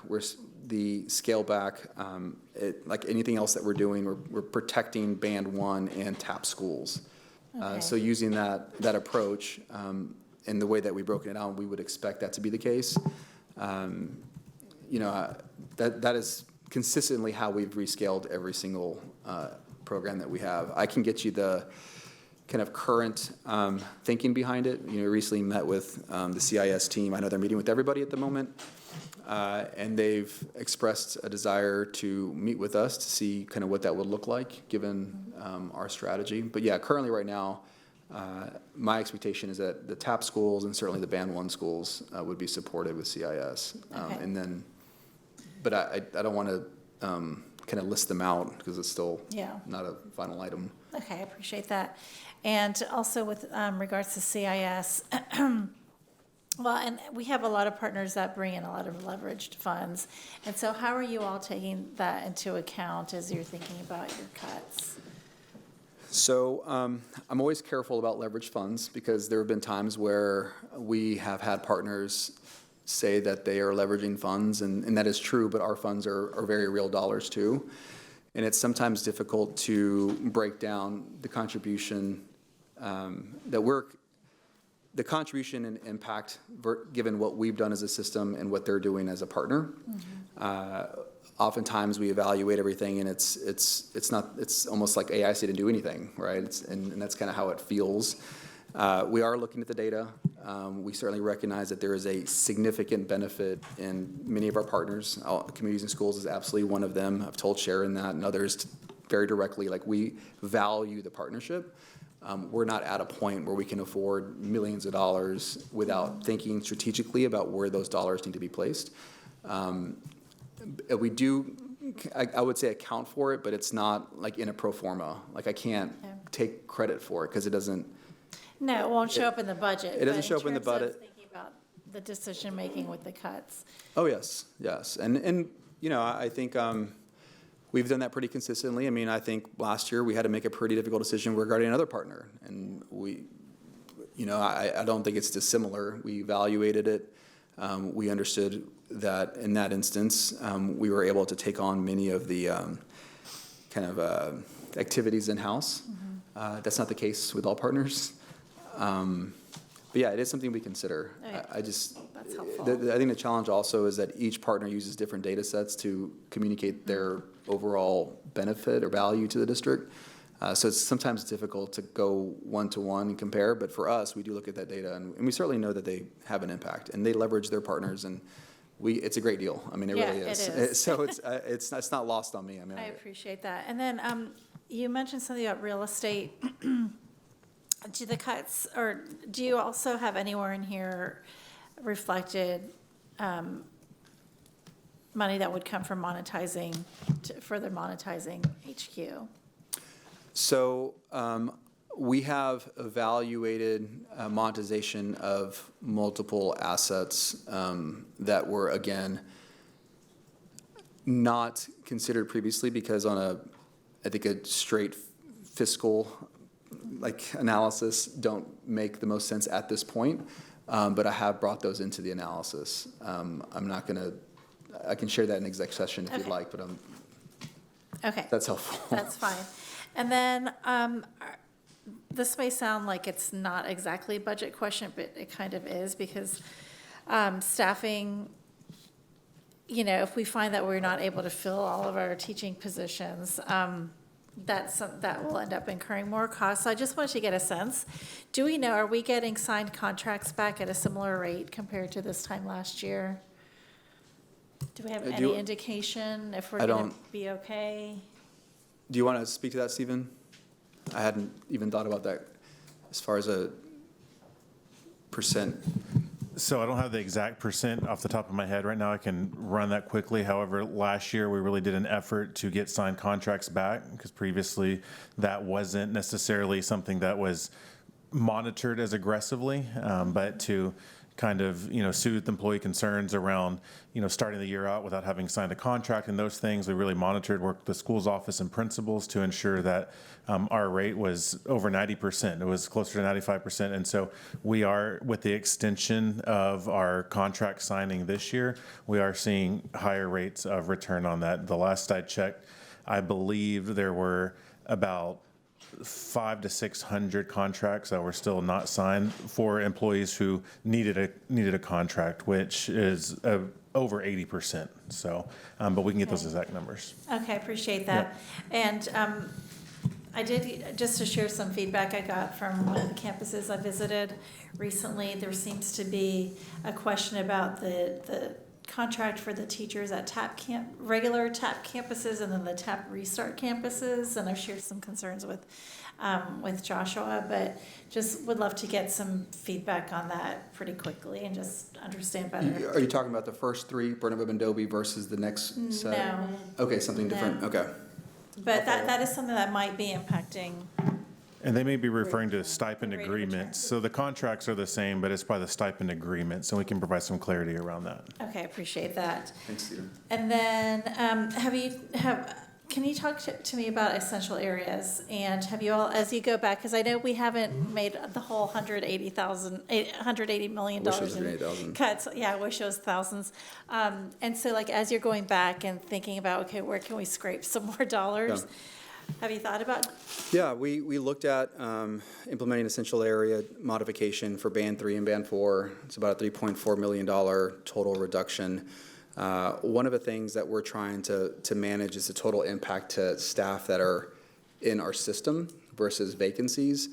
the scale back, like anything else that we're doing, we're protecting Band 1 and TAP schools. Okay. So using that approach and the way that we've broken it down, we would expect that to be the case. That is consistently how we've rescaled every single program that we have. I can get you the kind of current thinking behind it. Recently met with the CIS team. I know they're meeting with everybody at the moment. And they've expressed a desire to meet with us to see kind of what that would look like given our strategy. But yeah, currently right now, my expectation is that the TAP schools and certainly the Band 1 schools would be supported with CIS. Okay. But I don't want to kind of list them out because it's still not a final item. Okay, I appreciate that. And also with regards to CIS, well, and we have a lot of partners that bring in a lot of leveraged funds. And so how are you all taking that into account as you're thinking about your cuts? So I'm always careful about leveraged funds because there have been times where we have had partners say that they are leveraging funds, and that is true, but our funds are very real dollars too. And it's sometimes difficult to break down the contribution the contribution and impact given what we've done as a system and what they're doing as a partner. Mm-hmm. Oftentimes we evaluate everything and it's almost like AIC didn't do anything, right? And that's kind of how it feels. We are looking at the data. We certainly recognize that there is a significant benefit in many of our partners. Communities and Schools is absolutely one of them. I've told Sharon that and others very directly, like we value the partnership. We're not at a point where we can afford millions of dollars without thinking strategically about where those dollars need to be placed. We do, I would say, account for it, but it's not like in a pro forma. Like I can't take credit for it because it doesn't. No, it won't show up in the budget. It doesn't show up in the budget. Thinking about the decision making with the cuts. Oh yes, and I think. We've done that pretty consistently. I think last year we had to make a pretty difficult decision regarding another partner, and I don't think it's dissimilar. We evaluated it. We understood that in that instance, we were able to take on many of the activities in-house. Mm-hmm. That's not the case with all partners. But yeah, it is something we consider. Okay. I just, That's helpful. I think the challenge also is that each partner uses different data sets to communicate their overall benefit or value to the district. So it's sometimes difficult to go one-to-one and compare, but for us, we do look at that data, and we certainly know that they have an impact, and they leverage their partners, and it's a great deal. I mean, it really is. It is. So it's not lost on me. I mean, I appreciate that. And then you mentioned something about real estate. Do the cuts, or do you also have anywhere in here reflected money that would come from monetizing, further monetizing HQ? So we have evaluated monetization of multiple assets that were, again, not considered previously because I think a straight fiscal analysis don't make the most sense at this point, but I have brought those into the analysis. I'm not gonna, I can share that in exec session if you'd like, but Okay. that's helpful. That's fine. And then this may sound like it's not exactly a budget question, but it kind of is because staffing, if we find that we're not able to fill all of our teaching positions, that will end up incurring more costs. So I just wanted to get a sense. Do we know, are we getting signed contracts back at a similar rate compared to this time last year? Do we have any indication if we're going to be okay? Do you want to speak to that, Stephen? I hadn't even thought about that as far as a percent. So I don't have the exact percent off the top of my head right now. I can run that quickly. However, last year we really did an effort to get signed contracts back because previously that wasn't necessarily something that was monitored as aggressively, but to kind of, soothe employee concerns around, starting the year out without having signed a contract and those things. We really monitored, worked with the school's office and principals to ensure that our rate was over 90%. It was closer to 95%. And so we are, with the extension of our contract signing this year, we are seeing higher rates of return on that. The last I checked, I believe there were about 500 to 600 contracts that were still not signed for employees who needed a contract, which is over 80%. So, but we can get those exact numbers. Okay, appreciate that. And I did, just to share some feedback I got from one of the campuses I visited recently, there seems to be a question about the contract for the teachers at regular TAP campuses and then the TAP Restart campuses, and I've shared some concerns with Joshua, but just would love to get some feedback on that pretty quickly and just understand better. Are you talking about the first three, Burnham and Dobie, versus the next set? No. Okay, something different. Okay. But that is something that might be impacting. And they may be referring to stipend agreements. So the contracts are the same, but it's by the stipend agreement, so we can provide some clarity around that. Okay, appreciate that. Thanks, Stephen. And then, can you talk to me about essential areas? And have you all, as you go back, because I know we haven't made the whole $180 million in cuts. Yeah, I wish it was thousands. And so as you're going back and thinking about, okay, where can we scrape some more dollars? Yeah. Have you thought about? Yeah, we looked at implementing essential area modification for Band 3 and Band 4. It's about a $3.4 million total reduction. One of the things that we're trying to manage is the total impact to staff that are in our system versus vacancies.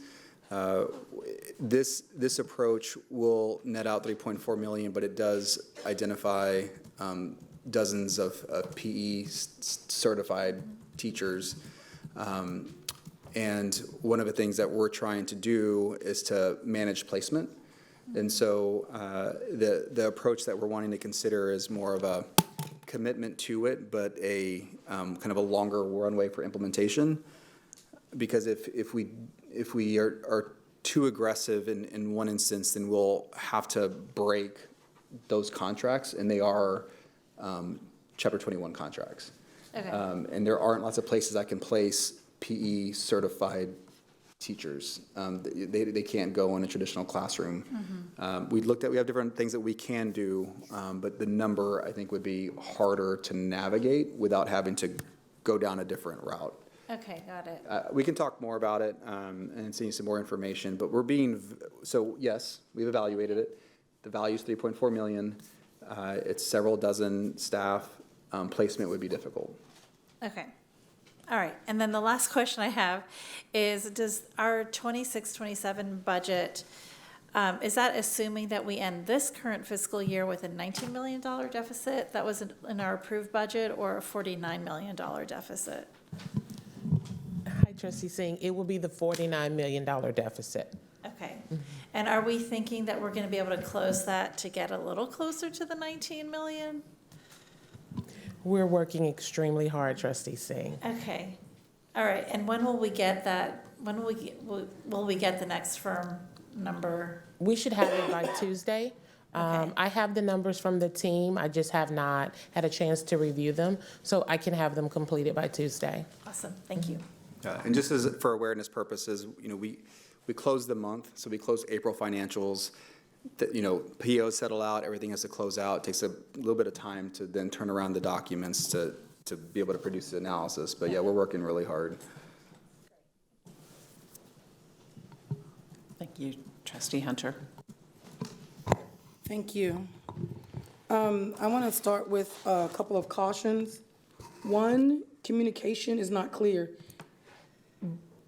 This approach will net out $3.4 million, but it does identify dozens of PE certified teachers. And one of the things that we're trying to do is to manage placement. And so the approach that we're wanting to consider is more of a commitment to it, but a kind of a longer runway for implementation. Because if we are too aggressive in one instance, then we'll have to break those contracts, and they are Chapter 21 contracts. Okay. And there aren't lots of places I can place PE certified teachers. They can't go in a traditional classroom. Mm-hmm. We have different things that we can do, but the number I think would be harder to navigate without having to go down a different route. Okay, got it. We can talk more about it and see some more information, but we're being, so yes, we've evaluated it. The value is 3.4 million. It's several dozen staff. Placement would be difficult. Okay. All right. And then the last question I have is, does our 26-27 budget, is that assuming that we end this current fiscal year with a $19 million deficit that was in our approved budget, or a $49 million deficit? Hi, Trustee Singh. It will be the $49 million deficit. Okay. And are we thinking that we're going to be able to close that to get a little closer to the 19 million? We're working extremely hard, Trustee Singh. Okay. All right. And when will we get that? When will we get the next firm number? We should have it by Tuesday. I have the numbers from the team. I just have not had a chance to review them, so I can have them completed by Tuesday. Awesome. Thank you. And just as for awareness purposes, we closed the month, so we closed April financials. POs settle out, everything has to close out. It takes a little bit of time to then turn around the documents to be able to produce the analysis. But yeah, we're working really hard. Thank you. Trustee Hunter. Thank you. I want to start with a couple of cautions. One, communication is not clear.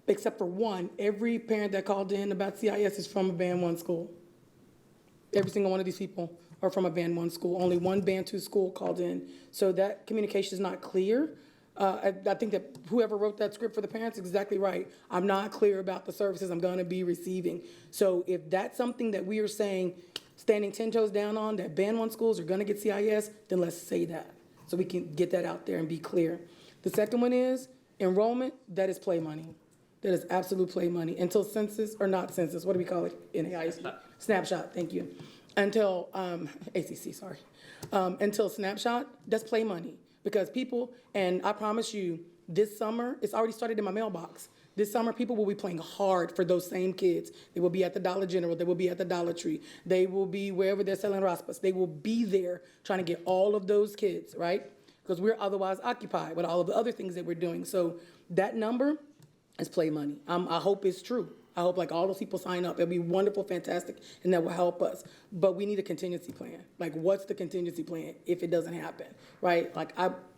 Except for one, every parent that called in about CIS is from a Band 1 school. Every single one of these people are from a Band 1 school. Only one Band 2 school called in. So that communication is not clear. I think that whoever wrote that script for the parents is exactly right. I'm not clear about the services I'm going to be receiving. So if that's something that we are saying, standing 10 toes down on, that Band 1 schools are going to get CIS, then let's say that so we can get that out there and be clear. The second one is enrollment. That is play money. That is absolute play money until census, or not census, what do we call it in ISD? Snapshot, thank you. Until, ACC, sorry. Until snapshot, that's play money. Because people, and I promise you, this summer, it's already started in my mailbox. This summer, people will be playing hard for those same kids. They will be at the Dollar General. They will be at the Dollar Tree. They will be wherever they're selling Raspas. They will be there trying to get all of those kids, right? Because we're otherwise occupied with all of the other things that we're doing. So that number is play money. I hope it's true. I hope like all those people sign up. It'll be wonderful, fantastic, and that will help us. But we need a contingency plan. Like, what's the contingency plan if it doesn't happen, right? Like,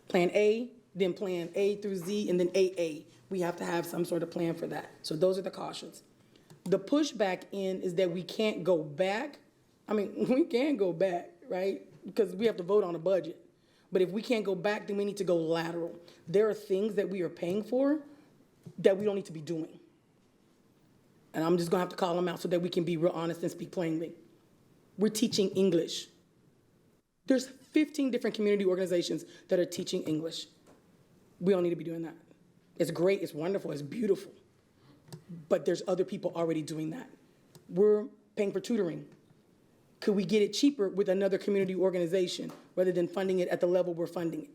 plan A, then plan A through Z, and then AA. We have to have some sort of plan for that. So those are the cautions. The pushback in is that we can't go back. I mean, we can go back, right? Because we have to vote on a budget. But if we can't go back, then we need to go lateral. There are things that we are paying for that we don't need to be doing. And I'm just gonna have to call them out so that we can be real honest and speak plainly. We're teaching English. There's 15 different community organizations that are teaching English. We don't need to be doing that. It's great, it's wonderful, it's beautiful. But there's other people already doing that. We're paying for tutoring. Could we get it cheaper with another community organization rather than funding it at the level we're funding it,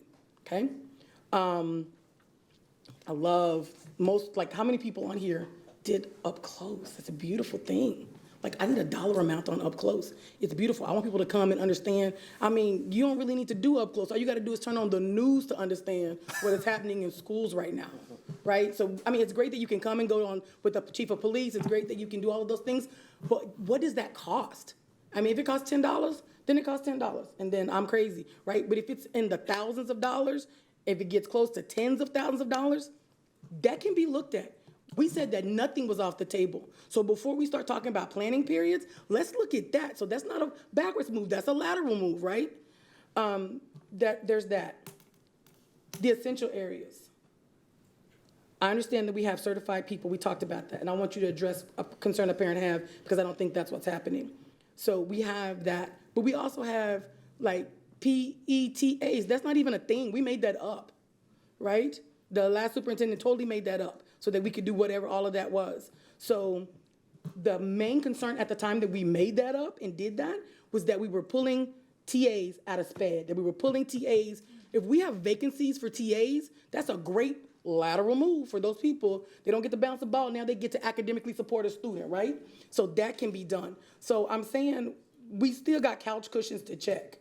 okay? I love like how many people on here did up close? It's a beautiful thing. Like, I need a dollar amount on up close. It's beautiful. I want people to come and understand. I mean, you don't really need to do up close. All you got to do is turn on the news to understand what is happening in schools right now, right? So, I mean, it's great that you can come and go on with the chief of police. It's great that you can do all of those things. But what does that cost? I mean, if it costs $10, then it costs $10. And then I'm crazy, right? But if it's in the thousands of dollars, if it gets close to tens of thousands of dollars, that can be looked at. We said that nothing was off the table. So before we start talking about planning periods, let's look at that. So that's not a backwards move, that's a lateral move, right? There's that. The essential areas. I understand that we have certified people, we talked about that, and I want you to address a concern a parent have because I don't think that's what's happening. So we have that, but we also have like PETAs. That's not even a thing, we made that up, right? The last superintendent totally made that up so that we could do whatever all of that was. So the main concern at the time that we made that up and did that was that we were pulling TAs out of SPED, that we were pulling TAs. If we have vacancies for TAs, that's a great lateral move for those people. They don't get to bounce the ball, now they get to academically support a student, right? So that can be done. So I'm saying we still got couch cushions to check,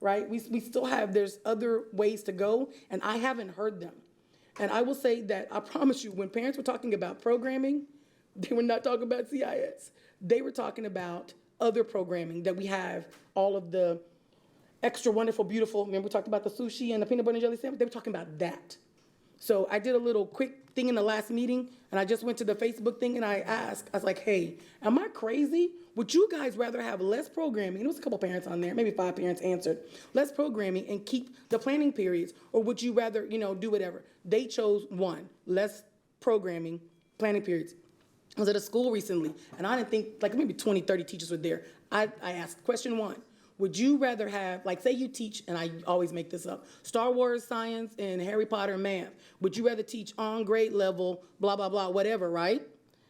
right? We still have, there's other ways to go, and I haven't heard them. And I will say that I promise you, when parents were talking about programming, they were not talking about CIS. They were talking about other programming that we have, all of the extra wonderful, beautiful. Remember we talked about the sushi and the peanut butter and jelly sandwich? They were talking about that. So I did a little quick thing in the last meeting, and I just went to the Facebook thing and I asked, I was like, hey, am I crazy? Would you guys rather have less programming? And there was a couple parents on there, maybe 5 parents answered, less programming and keep the planning periods, or would you rather, do whatever? They chose one, less programming, planning periods. I was at a school recently, and I didn't think, like maybe 20, 30 teachers were there. I asked question 1, would you rather have, like say you teach, and I always make this up, Star Wars science and Harry Potter math. Would you rather teach on grade level, blah, blah, blah, whatever, right?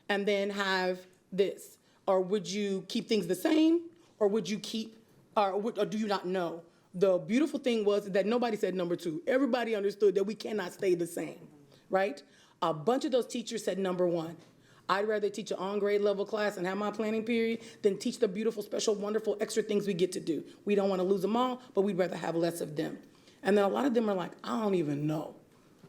And then have this? Or would you keep things the same? Or would you keep, or do you not know? The beautiful thing was that nobody said number 2. Everybody understood that we cannot stay the same, right? A bunch of those teachers said number 1. I'd rather teach an on-grade level class and have my planning period than teach the beautiful, special, wonderful, extra things we get to do. We don't want to lose them all, but we'd rather have less of them. And then a lot of them are like, I don't even know.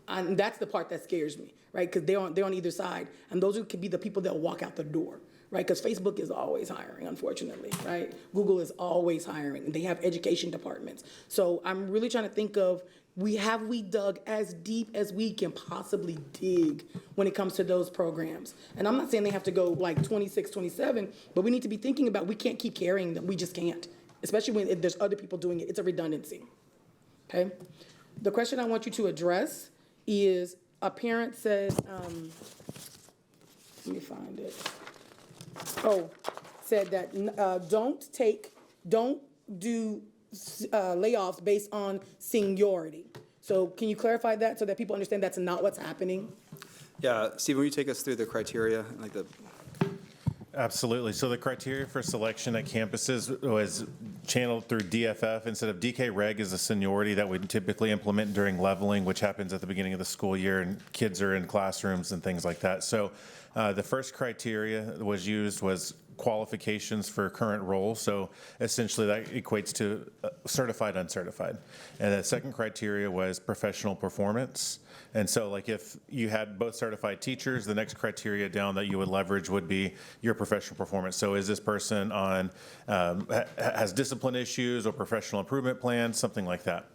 And that's the part that scares me, right? Because they're on either side. And those could be the people that walk out the door, right? Because Facebook is always hiring, unfortunately, right? Google is always hiring. They have education departments. So I'm really trying to think of, we dug as deep as we can possibly dig when it comes to those programs. And I'm not saying they have to go like 26, 27, but we need to be thinking about, we can't keep carrying them. We just can't, especially when there's other people doing it. It's a redundancy, okay? The question I want you to address is, a parent said, let me find it. Said that don't do layoffs based on seniority. So can you clarify that so that people understand that's not what's happening? Yeah, Steve, will you take us through the criteria, like the? Absolutely. So the criteria for selection at campuses was channeled through DFF. Instead of DK Reg is a seniority that we typically implement during leveling, which happens at the beginning of the school year, and kids are in classrooms and things like that. So the first criteria that was used was qualifications for current role. So essentially that equates to certified, uncertified. And the second criteria was professional performance. And so like if you had both certified teachers, the next criteria down that you would leverage would be your professional performance. So is this person on, has discipline issues or professional improvement plans, something like that.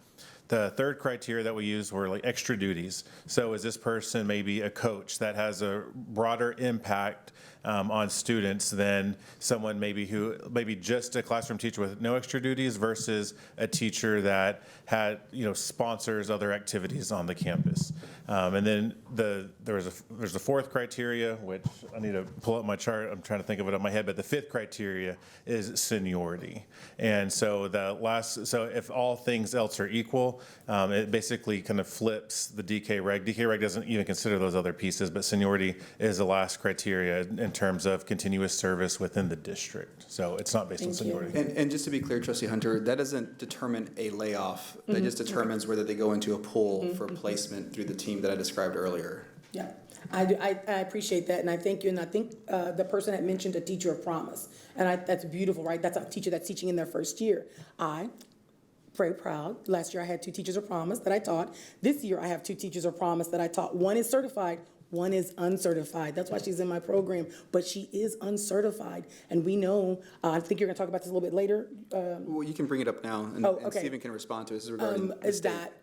The third criteria that we used were like extra duties. So is this person maybe a coach that has a broader impact on students than someone maybe just a classroom teacher with no extra duties versus a teacher that had, sponsors other activities on the campus. And then there's a fourth criteria, which I need to pull up my chart. I'm trying to think of it on my head, but the fifth criteria is seniority. And so so if all things else are equal, it basically kind of flips the DK Reg. DK Reg doesn't even consider those other pieces, but seniority is the last criteria in terms of continuous service within the district. So it's not based on seniority. And just to be clear, Trustee Hunter, that doesn't determine a layoff. That just determines whether they go into a pool for placement through the team that I described earlier. Yeah, I appreciate that, and I thank you. And I think the person had mentioned a teacher of promise, and that's beautiful, right? That's a teacher that's teaching in their first year. Very proud. Last year I had 2 teachers of promise that I taught. This year I have 2 teachers of promise that I taught. One is certified, one is uncertified. That's why she's in my program, but she is uncertified. And we know, I think you're gonna talk about this a little bit later. Well, you can bring it up now, and Stephen can respond to it. This is regarding is that,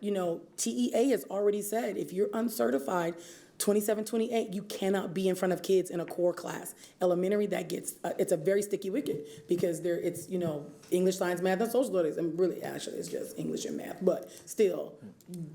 TEA has already said, if you're uncertified, 27, 28, you cannot be in front of kids in a core class. Elementary, that gets, it's a very sticky wicket because it's, English, science, math, and social studies. And really, actually, it's just English and math. But still,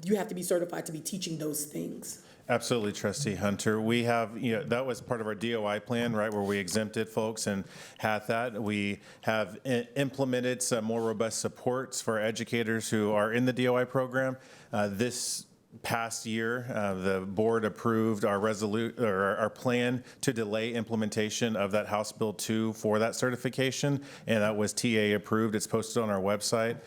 you have to be certified to be teaching those things. Absolutely, Trustee Hunter. We have, that was part of our DOI plan, right, where we exempted folks and had that. We have implemented some more robust supports for educators who are in the DOI program. This past year, the board approved our plan to delay implementation of that House Bill 2 for that certification, and that was TA approved. It's posted on our website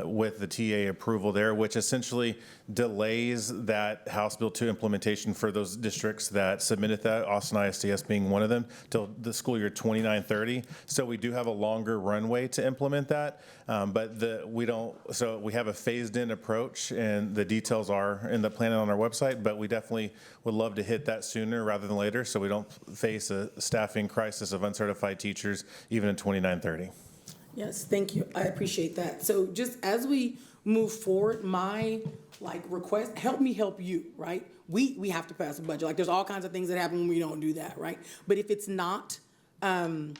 with the TA approval there, which essentially delays that House Bill 2 implementation for those districts that submitted that, Austin ISDS being one of them, till the school year 29-30. So we do have a longer runway to implement that, but we have a phased-in approach, and the details are end up planning on our website, but we definitely would love to hit that sooner rather than later so we don't face a staffing crisis of uncertified teachers even in 2930. Yes, thank you. I appreciate that. So just as we move forward, my request, help me help you, right? We have to pass a budget. Like there's all kinds of things that happen when we don't do that, right? But if it's not, I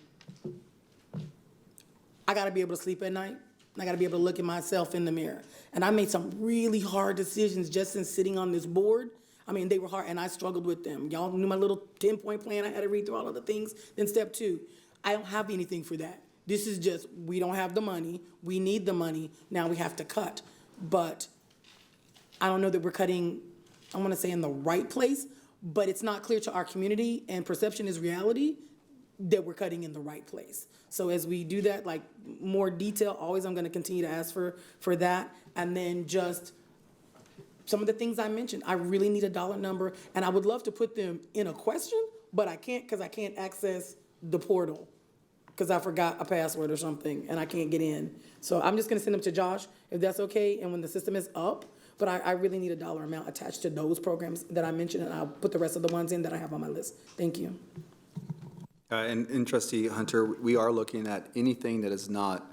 gotta be able to sleep at night. I gotta be able to look at myself in the mirror. And I made some really hard decisions just in sitting on this board. I mean, they were hard and I struggled with them. Y'all knew my little 10-point plan. I had to read through all of the things. Then step 2, I don't have anything for that. This is just, we don't have the money. We need the money. Now we have to cut. But I don't know that we're cutting, I want to say in the right place, but it's not clear to our community, and perception is reality, that we're cutting in the right place. So as we do that, like more detail, always I'm going to continue to ask for that. And then just some of the things I mentioned, I really need a dollar number, and I would love to put them in a question, but I can't because I can't access the portal because I forgot a password or something and I can't get in. So I'm just going to send them to Josh if that's okay. And when the system is up, but I really need a dollar amount attached to those programs that I mentioned, and I'll put the rest of the ones in that I have on my list. Thank you. And Trustee Hunter, we are looking at anything that is not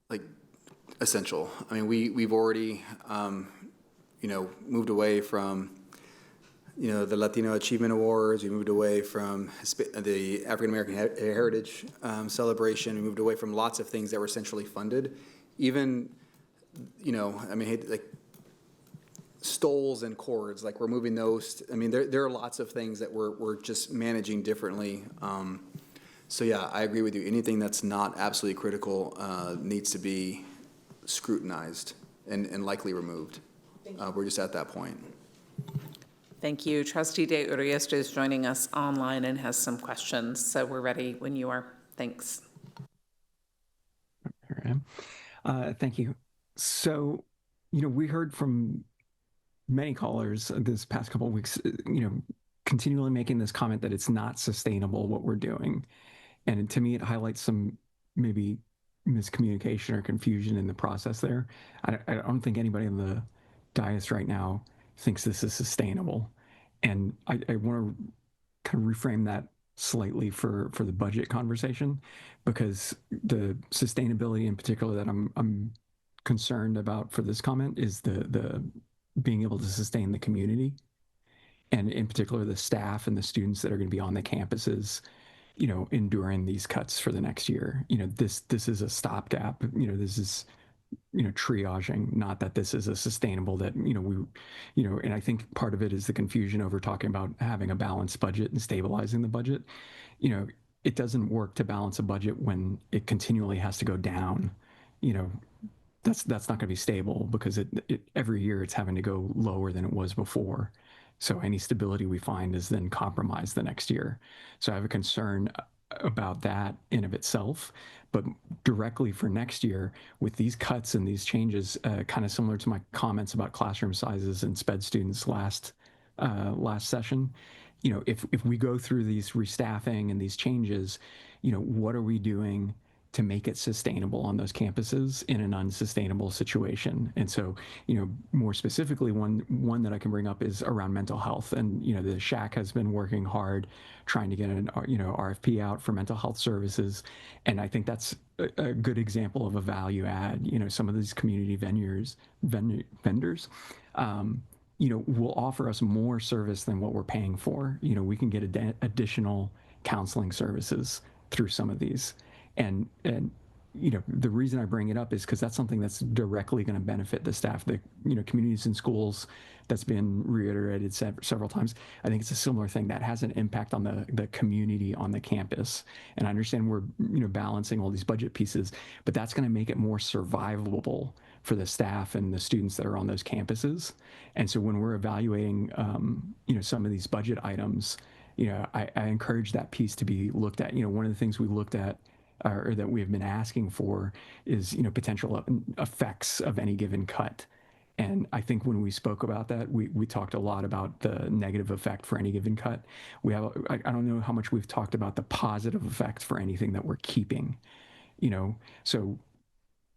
like essential. I mean, we've already, moved away from, the Latino Achievement Awards. We moved away from the African American Heritage celebration. We moved away from lots of things that were centrally funded. Even, like stoles and cords, like we're moving those. I mean, there are lots of things that we're just managing differently. So yeah, I agree with you. Anything that's not absolutely critical needs to be scrutinized and likely removed. We're just at that point. Thank you. Trustee De Urieste is joining us online and has some questions, so we're ready when you are. Thanks. Here I am. Thank you. So, we heard from many callers this past couple of weeks, continually making this comment that it's not sustainable what we're doing. And to me, it highlights some maybe miscommunication or confusion in the process there. I don't think anybody on the dais right now thinks this is sustainable. And I want to kind of reframe that slightly for the budget conversation, because the sustainability in particular that I'm concerned about for this comment is the being able to sustain the community, and in particular the staff and the students that are going to be on the campuses, enduring these cuts for the next year. This is a stopgap. This is triaging, not that this is a sustainable that, and I think part of it is the confusion over talking about having a balanced budget and stabilizing the budget. It doesn't work to balance a budget when it continually has to go down. That's not going to be stable, because every year it's having to go lower than it was before. So any stability we find is then compromised the next year. So I have a concern about that in of itself, but directly for next year with these cuts and these changes, kind of similar to my comments about classroom sizes and SPED students last session. If we go through these restaffing and these changes, what are we doing to make it sustainable on those campuses in an unsustainable situation? And so, more specifically, one that I can bring up is around mental health. And, the SHAC has been working hard trying to get an, RFP out for mental health services. And I think that's a good example of a value add. Some of these community vendors, will offer us more service than what we're paying for. We can get additional counseling services through some of these. And the reason I bring it up is because that's something that's directly going to benefit the staff. The communities and schools, that's been reiterated several times. I think it's a similar thing that has an impact on the community on the campus. And I understand we're balancing all these budget pieces, but that's going to make it more survivable for the staff and the students that are on those campuses. And so when we're evaluating some of these budget items, I encourage that piece to be looked at. One of the things we looked at, or that we have been asking for, is potential effects of any given cut. And I think when we spoke about that, we talked a lot about the negative effect for any given cut. I don't know how much we've talked about the positive effects for anything that we're keeping. So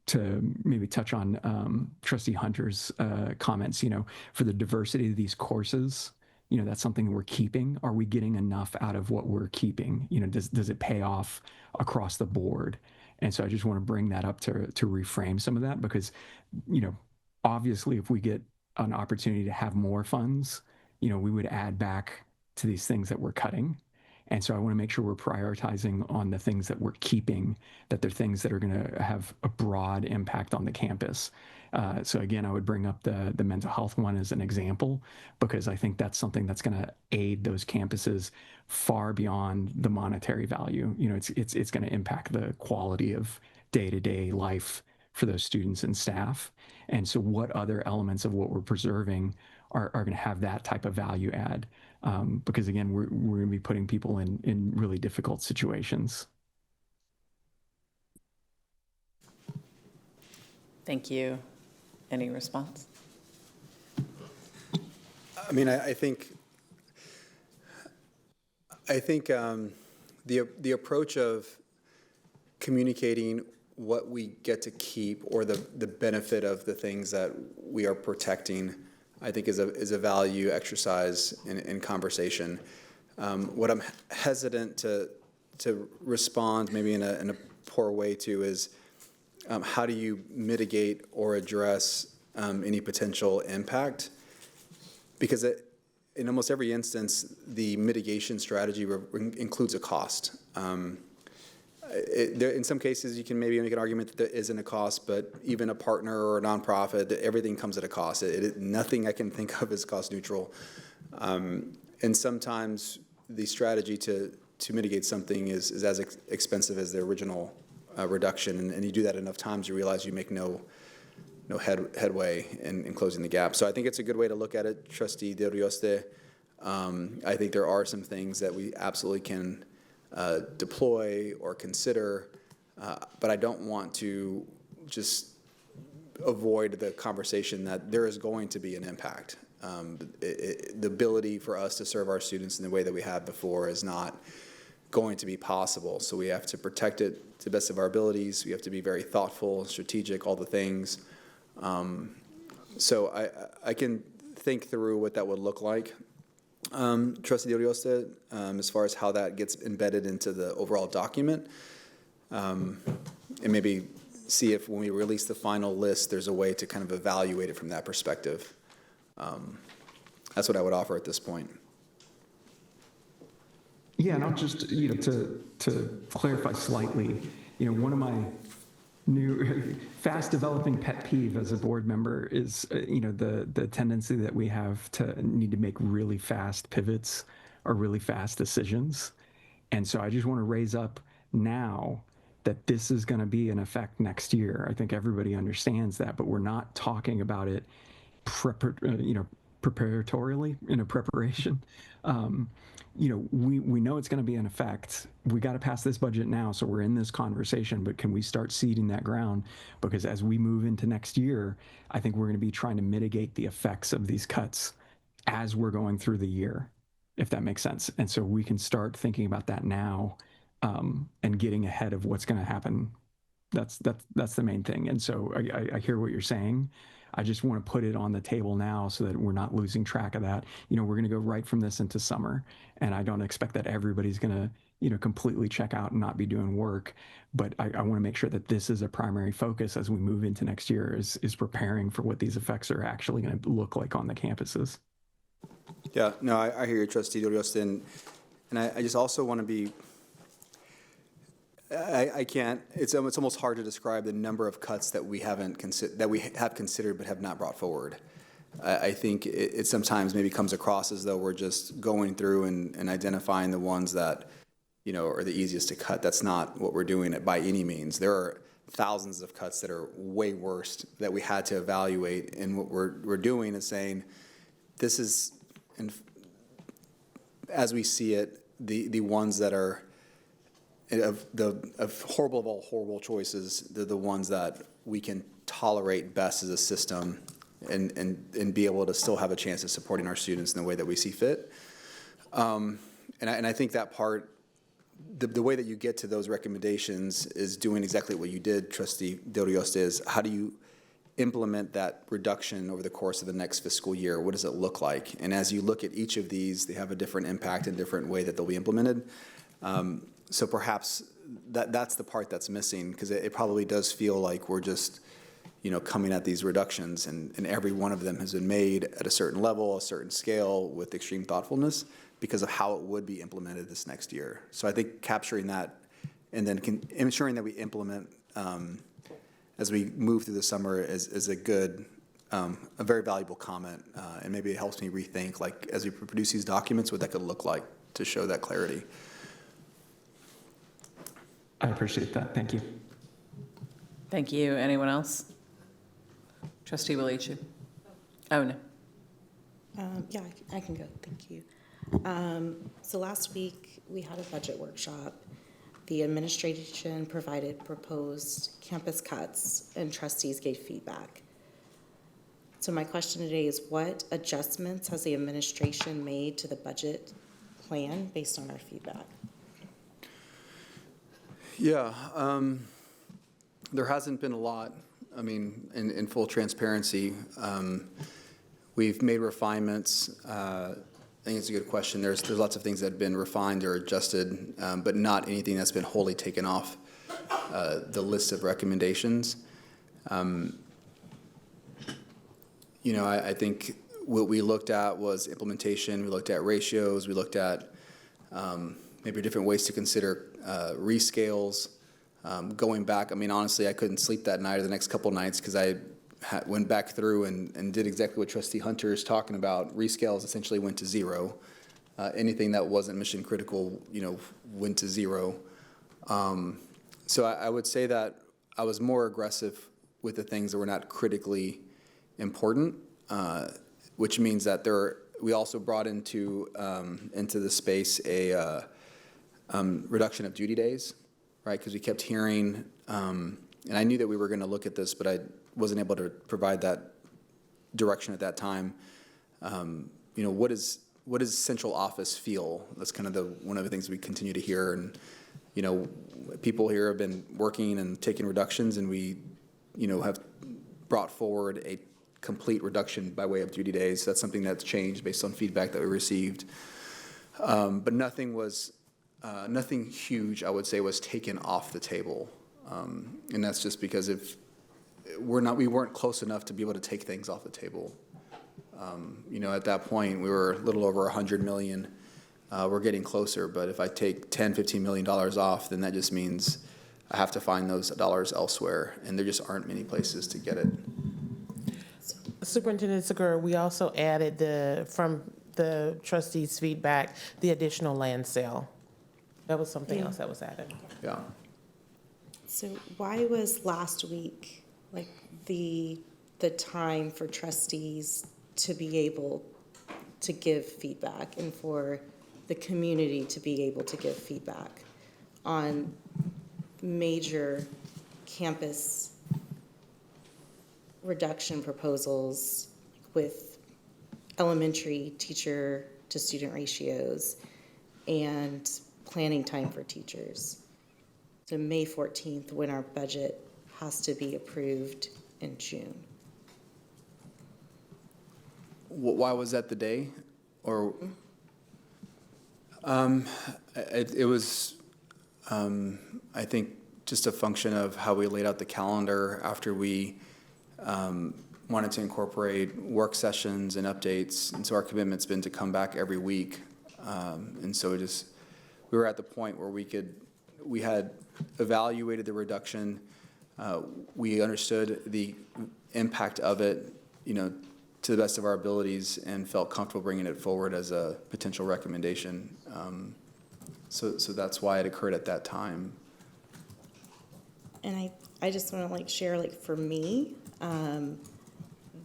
to maybe touch on Trustee Hunter's comments, for the diversity of these courses, that's something we're keeping. Are we getting enough out of what we're keeping? Does it pay off across the board? And so I just want to bring that up to reframe some of that, because, obviously if we get an opportunity to have more funds, we would add back to these things that we're cutting. And so I want to make sure we're prioritizing on the things that we're keeping, that they're things that are going to have a broad impact on the campus. So again, I would bring up the mental health one as an example, because I think that's something that's going to aid those campuses far beyond the monetary value. It's going to impact the quality of day-to-day life for those students and staff. And so what other elements of what we're preserving are going to have that type of value add? Because again, we're going to be putting people in really difficult situations. Thank you. Any response? I mean, I think the approach of communicating what we get to keep, or the benefit of the things that we are protecting, I think is a value exercise in conversation. What I'm hesitant to respond maybe in a poor way to is how do you mitigate or address any potential impact? Because in almost every instance, the mitigation strategy includes a cost. In some cases, you can maybe make an argument that there isn't a cost, but even a partner or a nonprofit, everything comes at a cost. Nothing I can think of is cost neutral. And sometimes the strategy to mitigate something is as expensive as the original reduction. And you do that enough times, you realize you make no headway in closing the gap. So I think it's a good way to look at it, Trustee Del Rioste. I think there are some things that we absolutely can deploy or consider, but I don't want to just avoid the conversation that there is going to be an impact. The ability for us to serve our students in the way that we have before is not going to be possible. So we have to protect it to the best of our abilities. We have to be very thoughtful, strategic, all the things. So I can think through what that would look like. Trustee Del Rioste, as far as how that gets embedded into the overall document, and maybe see if when we release the final list, there's a way to kind of evaluate it from that perspective. That's what I would offer at this point. Yeah, and I'll just, to clarify slightly, one of my new fast developing pet peeve as a board member is, the tendency that we have to need to make really fast pivots or really fast decisions. And so I just want to raise up now that this is going to be in effect next year. I think everybody understands that, but we're not talking about it preparatorily, preparation. We know it's going to be in effect. We got to pass this budget now, so we're in this conversation, but can we start seeding that ground? Because as we move into next year, I think we're going to be trying to mitigate the effects of these cuts as we're going through the year, if that makes sense. And so we can start thinking about that now, and getting ahead of what's going to happen. That's the main thing. And so I hear what you're saying. I just want to put it on the table now so that we're not losing track of that. We're going to go right from this into summer, and I don't expect that everybody's going to, completely check out and not be doing work. But I want to make sure that this is a primary focus as we move into next year, is preparing for what these effects are actually going to look like on the campuses. Yeah, no, I hear you, Trustee Del Rioste, and I just also want to be. I can't. It's almost hard to describe the number of cuts that we have considered but have not brought forward. I think it sometimes maybe comes across as though we're just going through and identifying the ones that are the easiest to cut. That's not what we're doing by any means. There are thousands of cuts that are way worse that we had to evaluate, and what we're doing is saying this is, as we see it, the ones that are. Of horrible of all horrible choices, they're the ones that we can tolerate best as a system, and be able to still have a chance of supporting our students in the way that we see fit. And I think that part the way that you get to those recommendations is doing exactly what you did, Trustee Del Rioste, is how do you implement that reduction over the course of the next fiscal year? What does it look like? And as you look at each of these, they have a different impact and different way that they'll be implemented. So perhaps that's the part that's missing, because it probably does feel like we're just, coming at these reductions, and every one of them has been made at a certain level, a certain scale, with extreme thoughtfulness because of how it would be implemented this next year. So I think capturing that and then ensuring that we implement as we move through the summer is a good, a very valuable comment, and maybe it helps me rethink, like, as we produce these documents, what that could look like to show that clarity. I appreciate that. Thank you. Thank you. Anyone else? Trustee Willichu? Oh, no. Yeah, I can go. Thank you. So last week, we had a budget workshop. The administration provided proposed campus cuts, and trustees gave feedback. So my question today is, what adjustments has the administration made to the budget plan based on our feedback? Yeah, there hasn't been a lot. I mean, in full transparency, we've made refinements. I think it's a good question. There's lots of things that have been refined or adjusted, but not anything that's been wholly taken off the list of recommendations. I think what we looked at was implementation. We looked at ratios. We looked at maybe different ways to consider rescales. Going back, I mean, honestly, I couldn't sleep that night or the next couple nights because I went back through and did exactly what Trustee Hunter is talking about. Rescales essentially went to zero. Anything that wasn't mission critical, went to zero. So I would say that I was more aggressive with the things that were not critically important, which means that we also brought into the space a reduction of duty days, right? Because we kept hearing, and I knew that we were going to look at this, but I wasn't able to provide that direction at that time. What does central office feel? That's kind of one of the things we continue to hear, and people here have been working and taking reductions, and we have brought forward a complete reduction by way of duty days. That's something that's changed based on feedback that we received, but nothing huge, I would say, was taken off the table, and that's just because we weren't close enough to be able to take things off the table. At that point, we were a little over $100 million. We're getting closer, but if I take $10-15 million off, then that just means I have to find those dollars elsewhere, and there just aren't many places to get it. Superintendent Segura, we also added from the trustees' feedback, the additional land sale. That was something else that was added. Yeah. So why was last week the time for trustees to be able to give feedback and for the community to be able to give feedback on major campus reduction proposals with elementary teacher to student ratios and planning time for teachers? So May 14th, when our budget has to be approved in June. Why was that the day? Or it was, I think, just a function of how we laid out the calendar after we wanted to incorporate work sessions and updates. And so our commitment's been to come back every week. And so we were at the point where we had evaluated the reduction. We understood the impact of it, to the best of our abilities, and felt comfortable bringing it forward as a potential recommendation. So that's why it occurred at that time. And I just want to share, for me,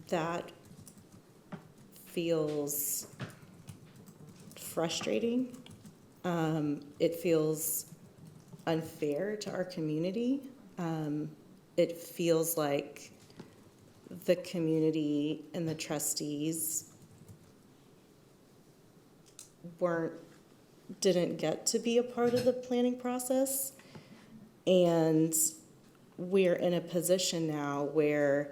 that feels frustrating. It feels unfair to our community. It feels like the community and the trustees weren't didn't get to be a part of the planning process. And we're in a position now where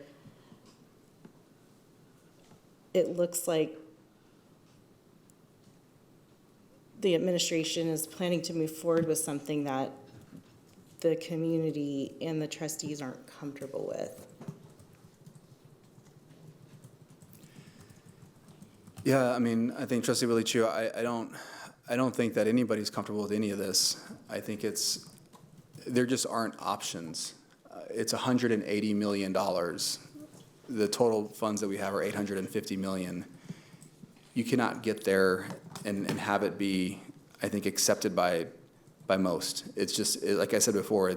it looks like the administration is planning to move forward with something that the community and the trustees aren't comfortable with. Yeah, I mean, I think Trustee Willie Chu, I don't think that anybody's comfortable with any of this. I think there just aren't options. It's $180 million. The total funds that we have are $850 million. You cannot get there and have it be, I think, accepted by most. It's just, like I said before,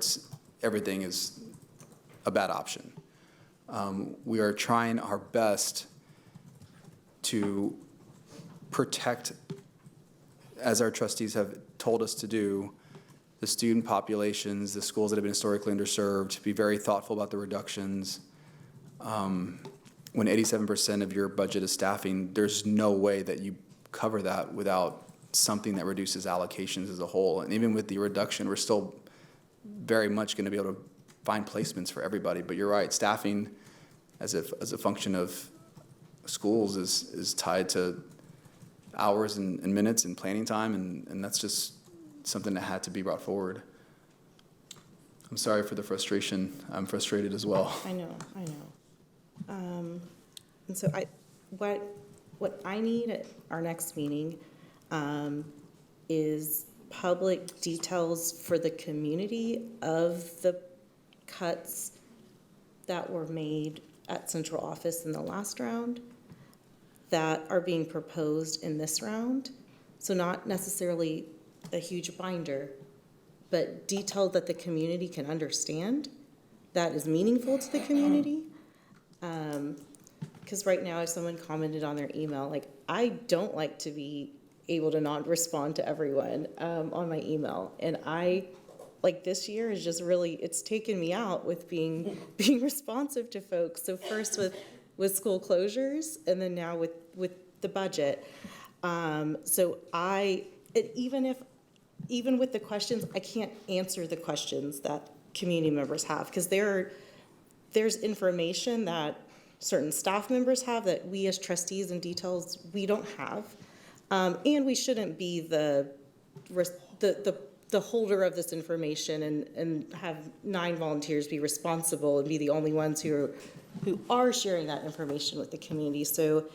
everything is a bad option. We are trying our best to protect, as our trustees have told us to do, the student populations, the schools that have been historically underserved, to be very thoughtful about the reductions. When 87% of your budget is staffing, there's no way that you cover that without something that reduces allocations as a whole. And even with the reduction, we're still very much going to be able to find placements for everybody. But you're right, staffing as a function of schools is tied to hours and minutes and planning time, and that's just something that had to be brought forward. I'm sorry for the frustration. I'm frustrated as well. I know. And so what I need at our next meeting is public details for the community of the cuts that were made at central office in the last round that are being proposed in this round. So not necessarily a huge binder, but detail that the community can understand, that is meaningful to the community. Because right now, if someone commented on their email, like, I don't like to be able to not respond to everyone on my email. And this year is just really, it's taken me out with being responsive to folks. So first with school closures, and then now with the budget. Even with the questions, I can't answer the questions that community members have, because there's information that certain staff members have that we as trustees and details we don't have, and we shouldn't be the holder of this information and have 9 volunteers be responsible and be the only ones who are sharing that information with the community. So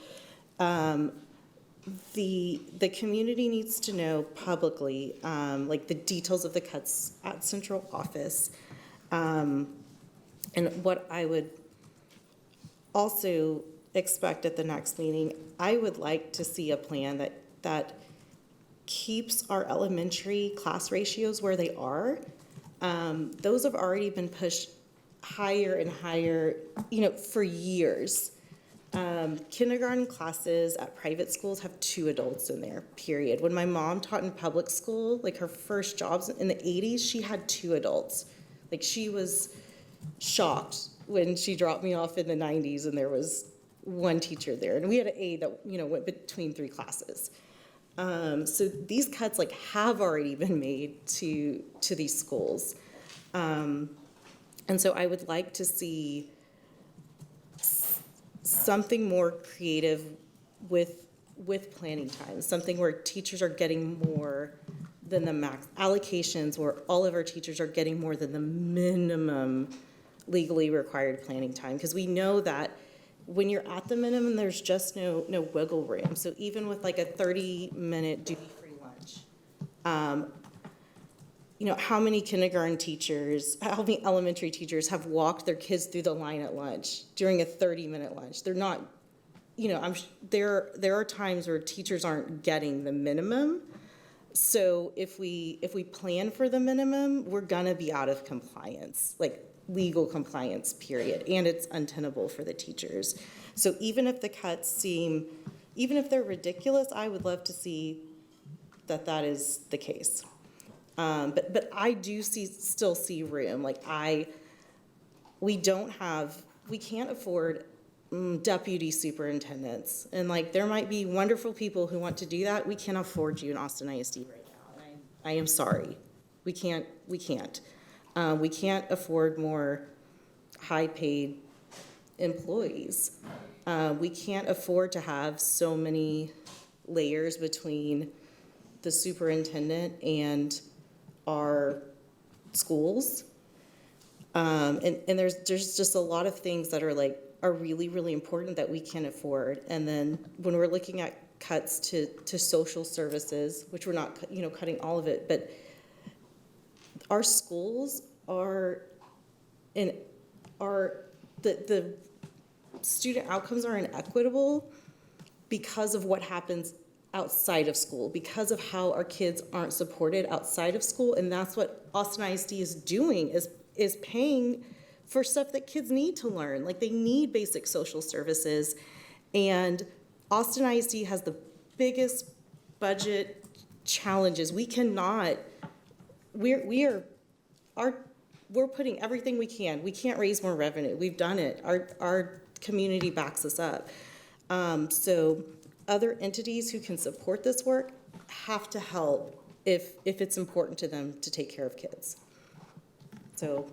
the community needs to know publicly, like the details of the cuts at central office. And what I would also expect at the next meeting, I would like to see a plan that keeps our elementary class ratios where they are. Those have already been pushed higher and higher, for years. Kindergarten classes at private schools have 2 adults in there, period. When my mom taught in public school, like her first jobs in the 80s, she had 2 adults. Like, she was shocked when she dropped me off in the 90s and there was 1 teacher there. And we had an aide that, went between 3 classes. So these cuts have already been made to these schools. And so I would like to see something more creative with planning time, something where teachers are getting more than the max allocations, where all of our teachers are getting more than the minimum legally required planning time. Because we know that when you're at the minimum, there's just no wiggle room. So even with a 30-minute duty-free lunch, how many kindergarten teachers, how many elementary teachers have walked their kids through the line at lunch during a 30-minute lunch? They're not, there are times where teachers aren't getting the minimum. So if we plan for the minimum, we're gonna be out of compliance, legal compliance, period, and it's untenable for the teachers. So even if the cuts even if they're ridiculous, I would love to see that is the case. But I do still see room. We can't afford deputy superintendents, and there might be wonderful people who want to do that. We can't afford you in Austin ISD right now. I am sorry. We can't. We can't afford more high-paid employees. We can't afford to have so many layers between the superintendent and our schools. And there's just a lot of things that are really, really important that we can't afford. And then when we're looking at cuts to social services, which we're not, cutting all of it, but our schools the student outcomes are inequitable because of what happens outside of school, because of how our kids aren't supported outside of school. And that's what Austin ISD is doing, is paying for stuff that kids need to learn. Like, they need basic social services. And Austin ISD has the biggest budget challenges. We cannot, we're putting everything we can. We can't raise more revenue. We've done it. Our community backs us up. So other entities who can support this work have to help if it's important to them to take care of kids. So,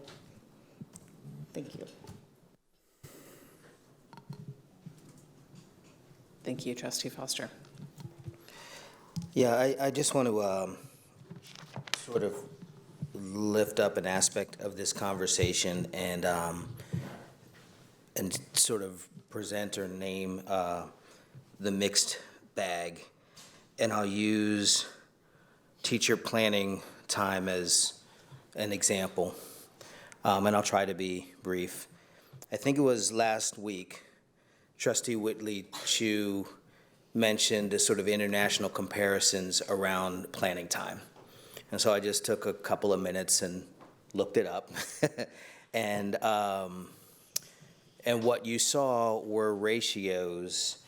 thank you. Thank you, Trustee Foster. Yeah, I just want to sort of lift up an aspect of this conversation and sort of present or name the mixed bag. And I'll use teacher planning time as an example. And I'll try to be brief. I think it was last week, Trustee Whitley Chu mentioned the sort of international comparisons around planning time. And so I just took a couple of minutes and looked it up. And what you saw were ratios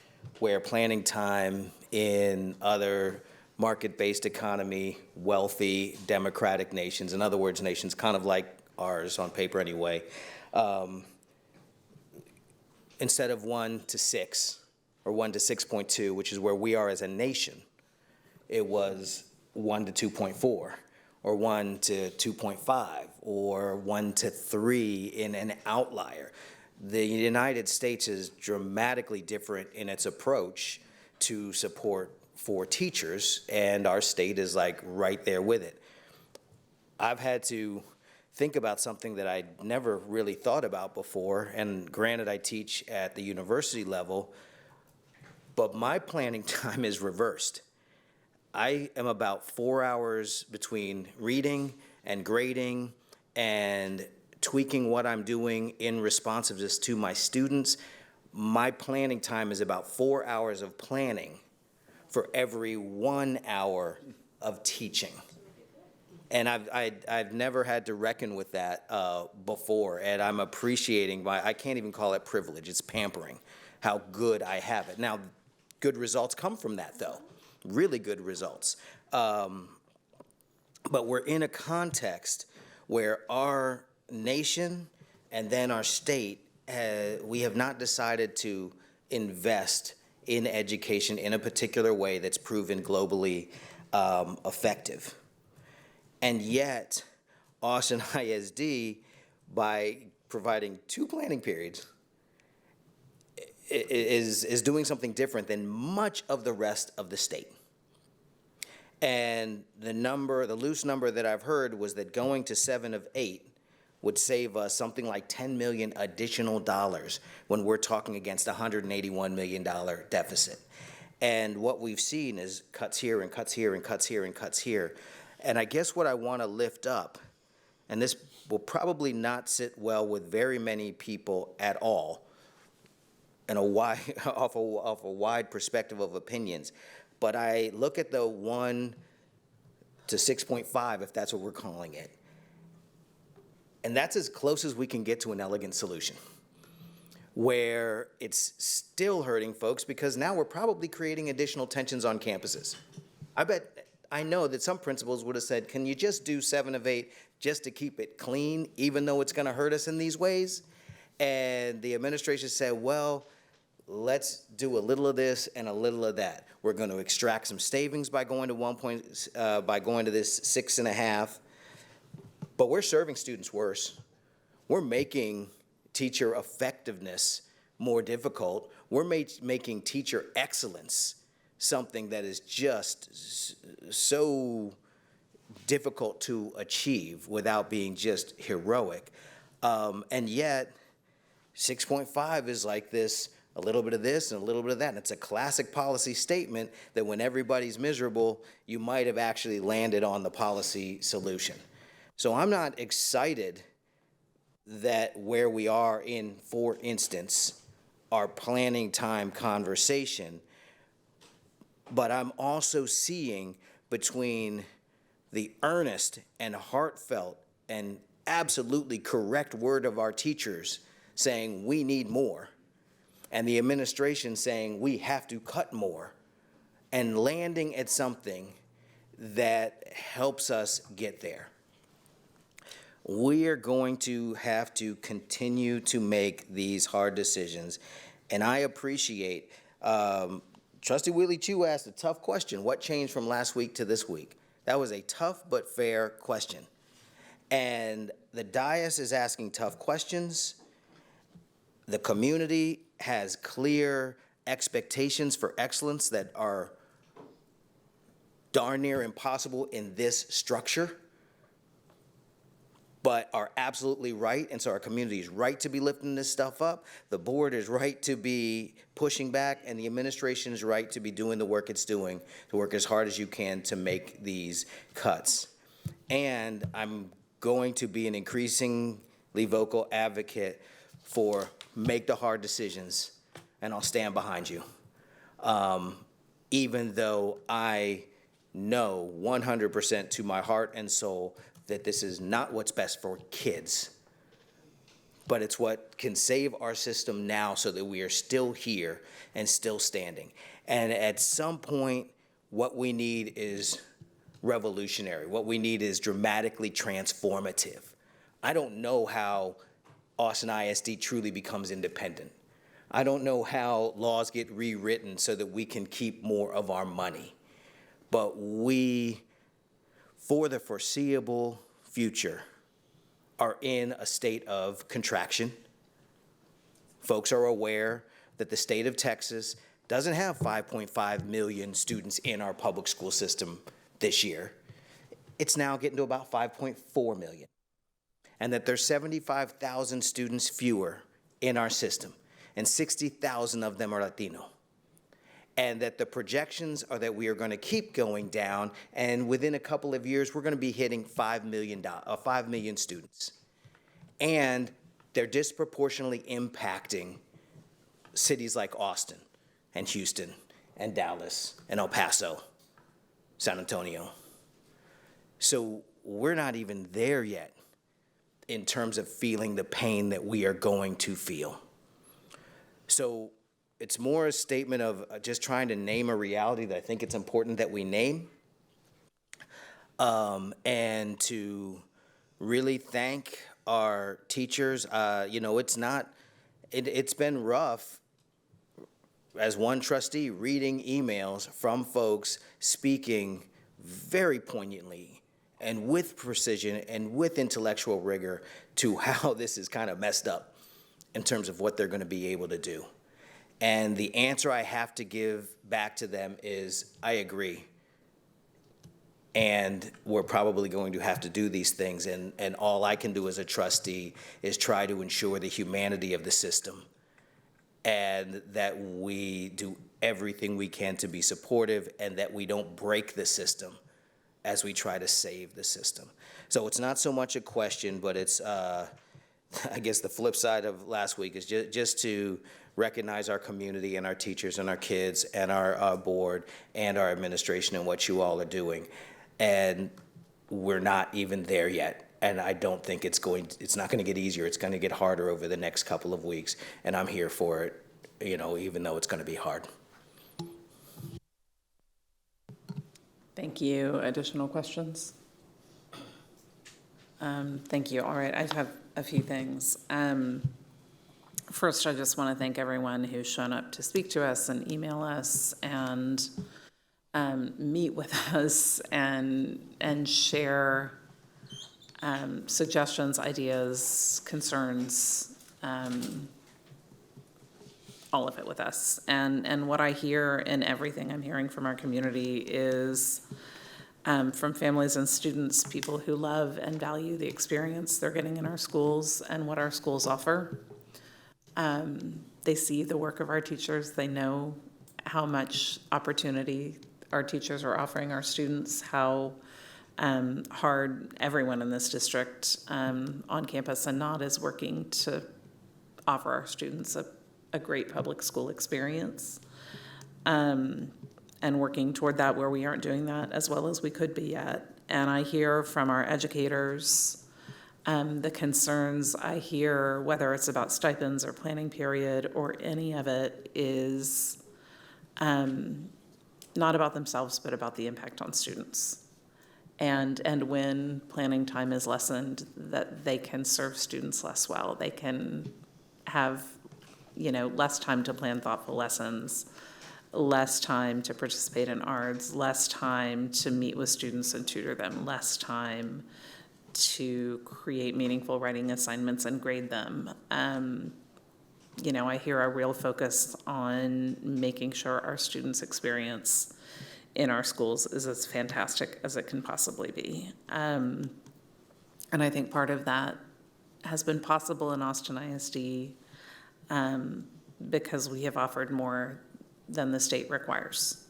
where planning time in other market-based economy, wealthy, democratic nations, in other words, nations kind of like ours on paper anyway, instead of 1 to 6 or 1 to 6.2, which is where we are as a nation, it was 1 to 2.4 or 1 to 2.5 or 1 to 3 in an outlier. The United States is dramatically different in its approach to support for teachers, and our state is like right there with it. I've had to think about something that I'd never really thought about before, and granted I teach at the university level, but my planning time is reversed. I am about 4 hours between reading and grading and tweaking what I'm doing in responsiveness to my students. My planning time is about 4 hours of planning for every 1 hour of teaching. And I've never had to reckon with that before, and I'm appreciating I can't even call it privilege, it's pampering, how good I have it. Now, good results come from that, though, really good results. But we're in a context where our nation and then our state, we have not decided to invest in education in a particular way that's proven globally effective. And yet, Austin ISD, by providing 2 planning periods, is doing something different than much of the rest of the state. And the loose number that I've heard was that going to 7 of 8 would save us something like $10 million additional dollars when we're talking against a $181 million deficit. And what we've seen is cuts here and cuts here and cuts here and cuts here. And I guess what I want to lift up, and this will probably not sit well with very many people at all, in off a wide perspective of opinions, but I look at the 1 to 6.5, if that's what we're calling it, and that's as close as we can get to an elegant solution, where it's still hurting folks because now we're probably creating additional tensions on campuses. I know that some principals would have said, can you just do 7 of 8 just to keep it clean, even though it's going to hurt us in these ways? And the administration said, well, let's do a little of this and a little of that. We're going to extract some savings by going to by going to this 6.5, but we're serving students worse. We're making teacher effectiveness more difficult. We're making teacher excellence something that is just so difficult to achieve without being just heroic. And yet, 6.5 is like this, a little bit of this and a little bit of that. And it's a classic policy statement that when everybody's miserable, you might have actually landed on the policy solution. So I'm not excited that where we are in, for instance, our planning time conversation, but I'm also seeing between the earnest and heartfelt and absolutely correct word of our teachers saying we need more, and the administration saying we have to cut more, and landing at something that helps us get there. We are going to have to continue to make these hard decisions, and I appreciate Trustee Willie Chu asked a tough question. What changed from last week to this week? That was a tough but fair question. And the dais is asking tough questions. The community has clear expectations for excellence that are darn near impossible in this structure, but are absolutely right. And so our community is right to be lifting this stuff up. The board is right to be pushing back, and the administration is right to be doing the work it's doing, to work as hard as you can to make these cuts. And I'm going to be an increasingly vocal advocate for make the hard decisions, and I'll stand behind you. Even though I know 100% to my heart and soul that this is not what's best for kids, but it's what can save our system now so that we are still here and still standing. And at some point, what we need is revolutionary. What we need is dramatically transformative. I don't know how Austin ISD truly becomes independent. I don't know how laws get rewritten so that we can keep more of our money. But we, for the foreseeable future, are in a state of contraction. Folks are aware that the state of Texas doesn't have 5.5 million students in our public school system this year. It's now getting to about 5.4 million. And that there's 75,000 students fewer in our system, and 60,000 of them are Latino. And that the projections are that we are going to keep going down, and within a couple of years, we're going to be hitting 5 million students. And they're disproportionately impacting cities like Austin and Houston and Dallas and El Paso, San Antonio. So we're not even there yet in terms of feeling the pain that we are going to feel. So it's more a statement of just trying to name a reality that I think it's important that we name, and to really thank our teachers. It's been rough as one trustee reading emails from folks speaking very poignantly and with precision and with intellectual rigor to how this is kind of messed up in terms of what they're going to be able to do. And the answer I have to give back to them is, I agree. And we're probably going to have to do these things. And all I can do as a trustee is try to ensure the humanity of the system, and that we do everything we can to be supportive, and that we don't break the system as we try to save the system. So it's not so much a question, but it's, I guess the flip side of last week is just to recognize our community and our teachers and our kids and our board and our administration and what you all are doing. And we're not even there yet. And I don't think it's not going to get easier. It's going to get harder over the next couple of weeks. And I'm here for it, even though it's going to be hard. Thank you. Additional questions? Thank you. All right, I have a few things. First, I just want to thank everyone who's shown up to speak to us and email us and meet with us and share suggestions, ideas, concerns, all of it with us. And what I hear in everything I'm hearing from our community is from families and students, people who love and value the experience they're getting in our schools and what our schools offer. They see the work of our teachers. They know how much opportunity our teachers are offering our students, how hard everyone in this district on campus and not is working to offer our students a great public school experience, and working toward that where we aren't doing that as well as we could be yet. And I hear from our educators the concerns I hear, whether it's about stipends or planning period or any of it, is not about themselves, but about the impact on students. And when planning time is lessened, that they can serve students less well. They can have, less time to plan thoughtful lessons, less time to participate in ARDS, less time to meet with students and tutor them, less time to create meaningful writing assignments and grade them. I hear a real focus on making sure our students' experience in our schools is as fantastic as it can possibly be. And I think part of that has been possible in Austin ISD because we have offered more than the state requires.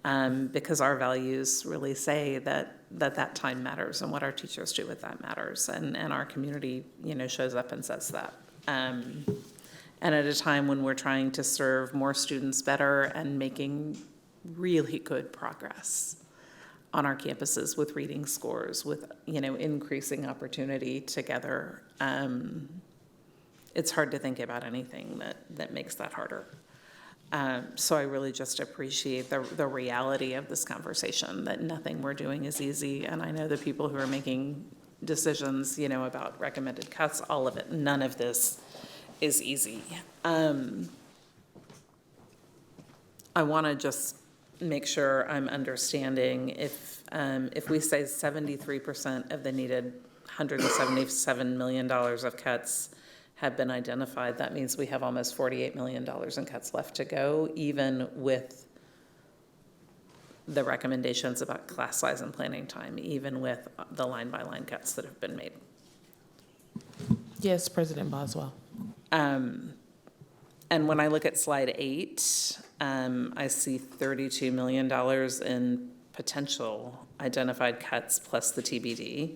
Because our values really say that time matters and what our teachers do with that matters. And our community, shows up and says that. And at a time when we're trying to serve more students better and making really good progress on our campuses with reading scores, with, increasing opportunity together, it's hard to think about anything that makes that harder. So I really just appreciate the reality of this conversation, that nothing we're doing is easy. And I know the people who are making decisions, about recommended cuts, all of it, none of this is easy. I want to just make sure I'm understanding if we say 73% of the needed $177 million of cuts have been identified, that means we have almost $48 million in cuts left to go, even with the recommendations about class size and planning time, even with the line-by-line cuts that have been made. Yes, President Boswell. And when I look at slide 8, I see $32 million in potential identified cuts plus the TBD,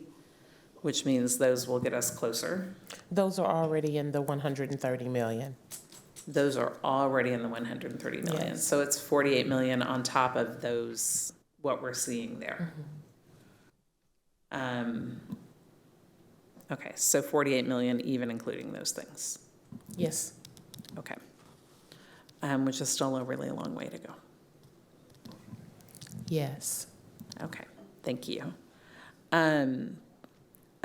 which means those will get us closer. Those are already in the 130 million. Those are already in the 130 million. Yes. So it's 48 million on top of those, what we're seeing there. Okay, so 48 million even including those things. Yes. Okay. Which is still a really long way to go. Yes. Okay, thank you.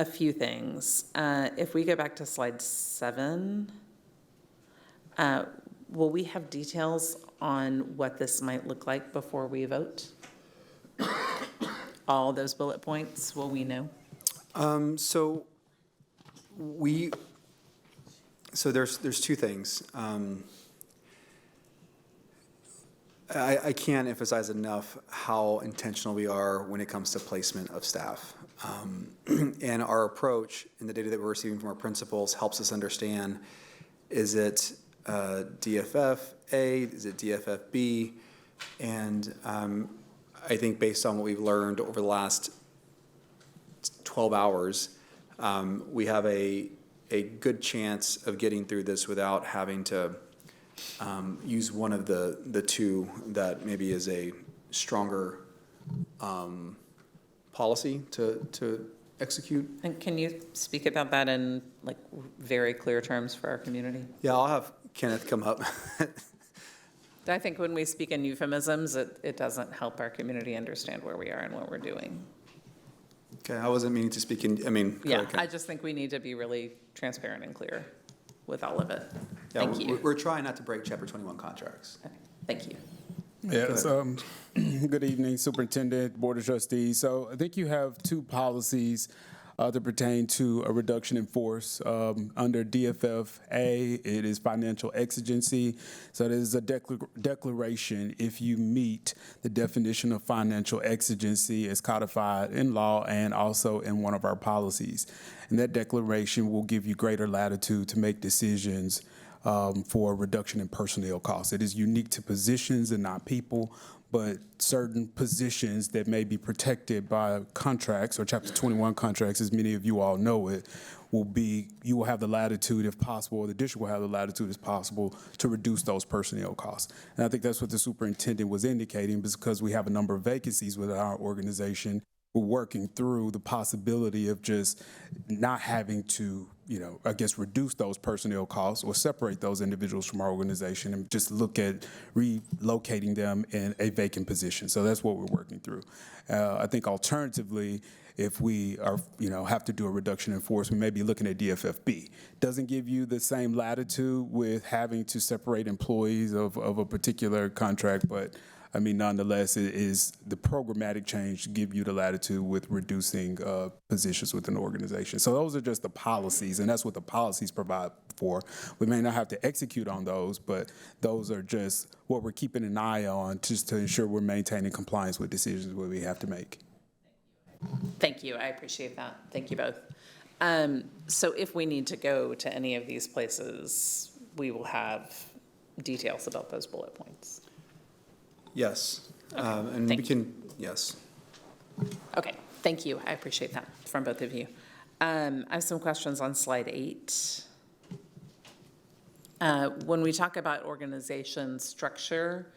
A few things. If we go back to slide 7, will we have details on what this might look like before we vote? All those bullet points, will we know? So there's two things. I can't emphasize enough how intentional we are when it comes to placement of staff. And our approach in the data that we're receiving from our principals helps us understand, is it DFF A, is it DFF B? And I think based on what we've learned over the last 12 hours, we have a good chance of getting through this without having to use one of the two that maybe is a stronger policy to execute. And can you speak about that in like very clear terms for our community? Yeah, I'll have Kenneth come up. I think when we speak in euphemisms, it doesn't help our community understand where we are and what we're doing. Okay, I wasn't meaning to speak in, Yeah, I just think we need to be really transparent and clear with all of it. Yeah, Thank you. we're trying not to break Chapter 21 contracts. Thank you. Yes, good evening, Superintendent, Board of Trustees. So I think you have two policies that pertain to a reduction in force. Under DFF-A, it is financial exigency. So it is a declaration if you meet the definition of financial exigency as codified in law and also in one of our policies. And that declaration will give you greater latitude to make decisions for a reduction in personnel costs. It is unique to positions and not people, but certain positions that may be protected by contracts or Chapter 21 contracts, as many of you all know it, you will have the latitude, if possible, or the district will have the latitude, as possible, to reduce those personnel costs. And I think that's what the superintendent was indicating, because we have a number of vacancies within our organization. We're working through the possibility of just not having to, reduce those personnel costs or separate those individuals from our organization and just look at relocating them in a vacant position. So that's what we're working through. I think alternatively, if we are, have to do a reduction in force, we may be looking at DFFB. Doesn't give you the same latitude with having to separate employees of a particular contract, but nonetheless, it is the programmatic change to give you the latitude with reducing positions within the organization. So those are just the policies, and that's what the policies provide for. We may not have to execute on those, but those are just what we're keeping an eye on just to ensure we're maintaining compliance with decisions that we have to make. Thank you. I appreciate that. Thank you both. So if we need to go to any of these places, we will have details about those bullet points. Yes, and we can, yes. Okay, thank you. I appreciate that from both of you. I have some questions on slide 8. When we talk about organization structure,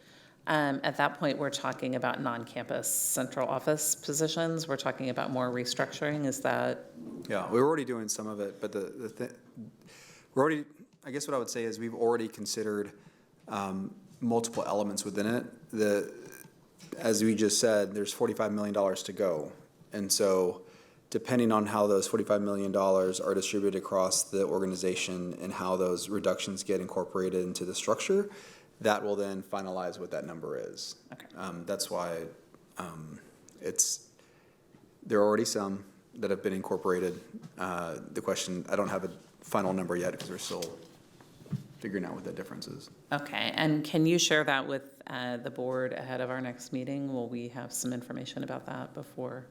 at that point, we're talking about non-campus central office positions. We're talking about more restructuring. Is that? Yeah, we're already doing some of it, but we're already, I guess what I would say is we've already considered multiple elements within it. As we just said, there's $45 million to go. And so depending on how those $45 million are distributed across the organization and how those reductions get incorporated into the structure, that will then finalize what that number is. Okay. That's why there are already some that have been incorporated. The question, I don't have a final number yet because we're still figuring out what that difference is. Okay, and can you share that with the board ahead of our next meeting? Will we have some information about that before?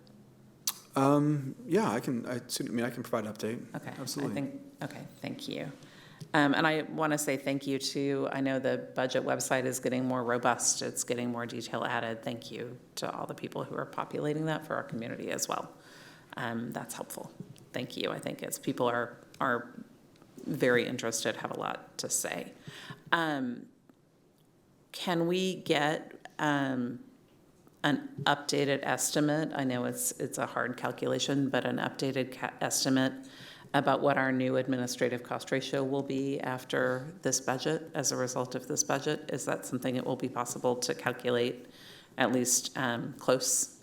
Yeah, I can provide an update. Okay, absolutely. Okay, thank you. And I want to say thank you to, I know the budget website is getting more robust. It's getting more detail added. Thank you to all the people who are populating that for our community as well. That's helpful. Thank you. I think as people are very interested, have a lot to say. Can we get an updated estimate? I know it's a hard calculation, but an updated estimate about what our new administrative cost ratio will be after this budget, as a result of this budget? Is that something it will be possible to at least close?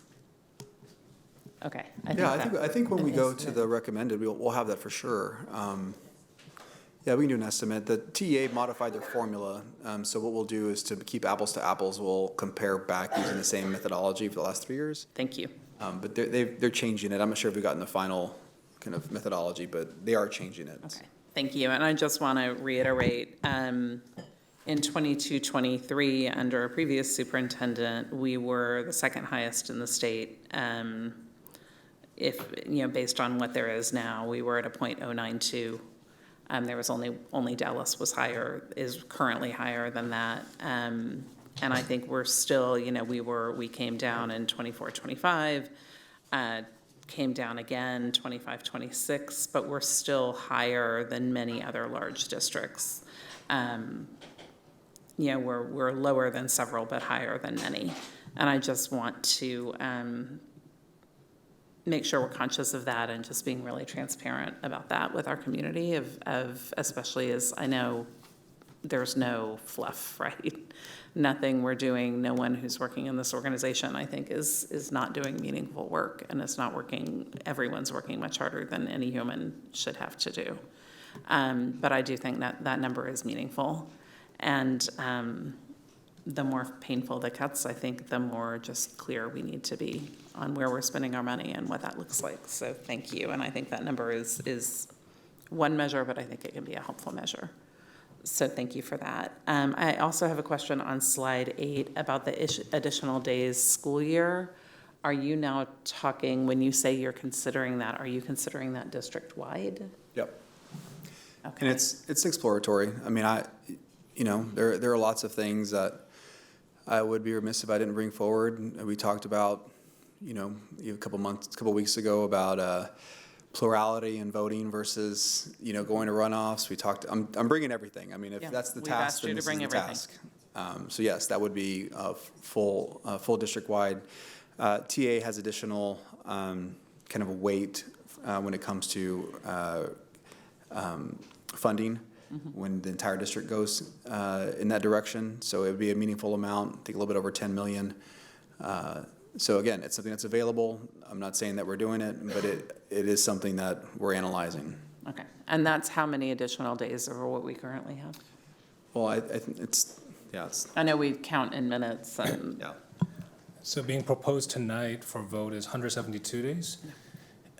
Okay. I think when we go to the recommended, we'll have that for sure. Yeah, we can do an estimate. The TEA modified their formula, so what we'll do is to keep apples to apples, we'll compare back using the same methodology for the last 3 years. Thank you. But they're changing it. I'm not sure if we've gotten the final kind of methodology, but they are changing it. Okay, thank you. And I just want to reiterate, in 22-23, under a previous superintendent, we were the second highest in the state. Based on what there is now, we were at a 0.092. There was only Dallas is currently higher than that. And I think we're still, we came down in 24-25, came down again 25-26, but we're still higher than many other large districts. We're lower than several, but higher than many. And I just want to make sure we're conscious of that and just being really transparent about that with our community especially as I know there's no fluff, right? Nothing we're doing, no one who's working in this organization, I think, is not doing meaningful work, and it's not working, everyone's working much harder than any human should have to do. But I do think that that number is meaningful. And the more painful the cuts, I think the more just clear we need to be on where we're spending our money and what that looks like. So thank you. And I think that number is one measure, but I think it can be a helpful measure. So thank you for that. I also have a question on slide 8 about the additional days school year. Are you now talking, when you say you're considering that, are you considering that district-wide? Yep. Okay. And it's exploratory. I mean, there are lots of things that I would be remiss if I didn't bring forward. We talked about, a couple weeks ago about plurality in voting versus, going to runoffs. We talked. I'm bringing everything. I mean, if that's the task, then this is the task. So yes, that would be full district-wide. TA has additional kind of a weight when it comes to funding. When the entire district goes in that direction. So it would be a meaningful amount, I think a little bit over 10 million. So again, it's something that's available. I'm not saying that we're doing it, but it is something that we're analyzing. Okay. And that's how many additional days over what we currently have? Well, I think it's. I know we count in minutes. And yeah. So being proposed tonight for vote is 172 days,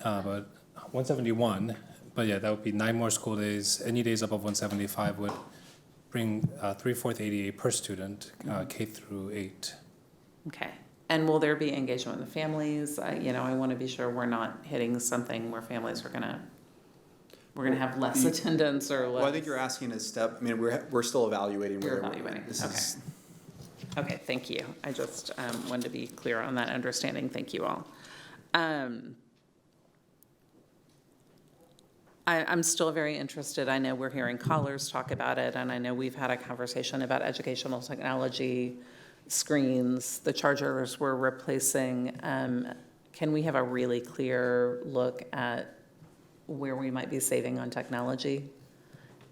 but 171. But yeah, that would be 9 more school days. Any days above 175 would bring 3/4 ADA per student, K through 8. Okay. And will there be engagement with the families? I want to be sure we're not hitting something where families are we're gonna have less attendance or less. Well, I think you're asking a step. I mean, we're still evaluating. You're evaluating. Okay. Thank you. I just wanted to be clear on that understanding. Thank you all. I'm still very interested. I know we're hearing callers talk about it, and I know we've had a conversation about educational technology, screens, the chargers we're replacing. Can we have a really clear look at where we might be saving on technology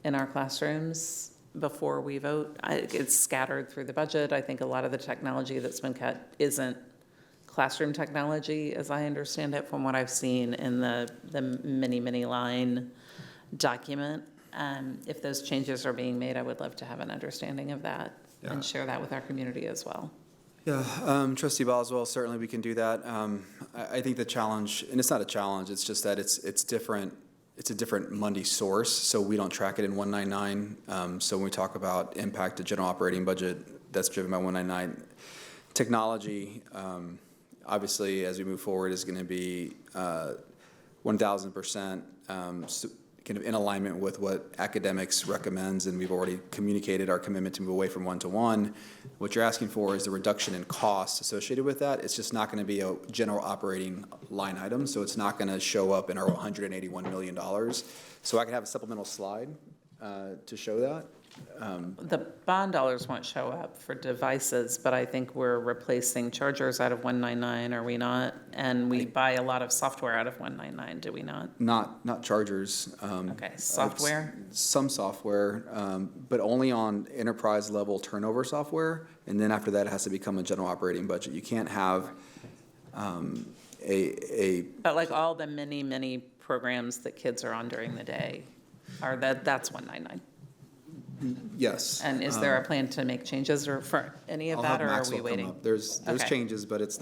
in our classrooms before we vote? It's scattered through the budget. I think a lot of the technology that's been cut isn't classroom technology, as I understand it, from what I've seen in the many line document. If those changes are being made, I would love to have an understanding of that and share that with our community as well. Yeah, Trustee Boswell, certainly we can do that. I think the challenge, and it's not a challenge, it's just that it's different. It's a different Monday source, so we don't track it in 199. So when we talk about impact to general operating budget, that's driven by 199. Technology, obviously, as we move forward, is going to be 1,000% kind of in alignment with what academics recommends, and we've already communicated our commitment to move away from one-to-one. What you're asking for is the reduction in costs associated with that. It's just not going to be a general operating line item, so it's not going to show up in our $181 million. So I can have a supplemental slide to show that. The bond dollars won't show up for devices, but I think we're replacing chargers out of 199, are we not? And we buy a lot of software out of 199, do we not? Not chargers. Okay, software? Some software, but only on enterprise level turnover software. And then after that, it has to become a general operating budget. You can't have But like all the many programs that kids are on during the day, that's 199. Yes. And is there a plan to make changes or for any of that, or are we waiting? There's Okay. changes, but it's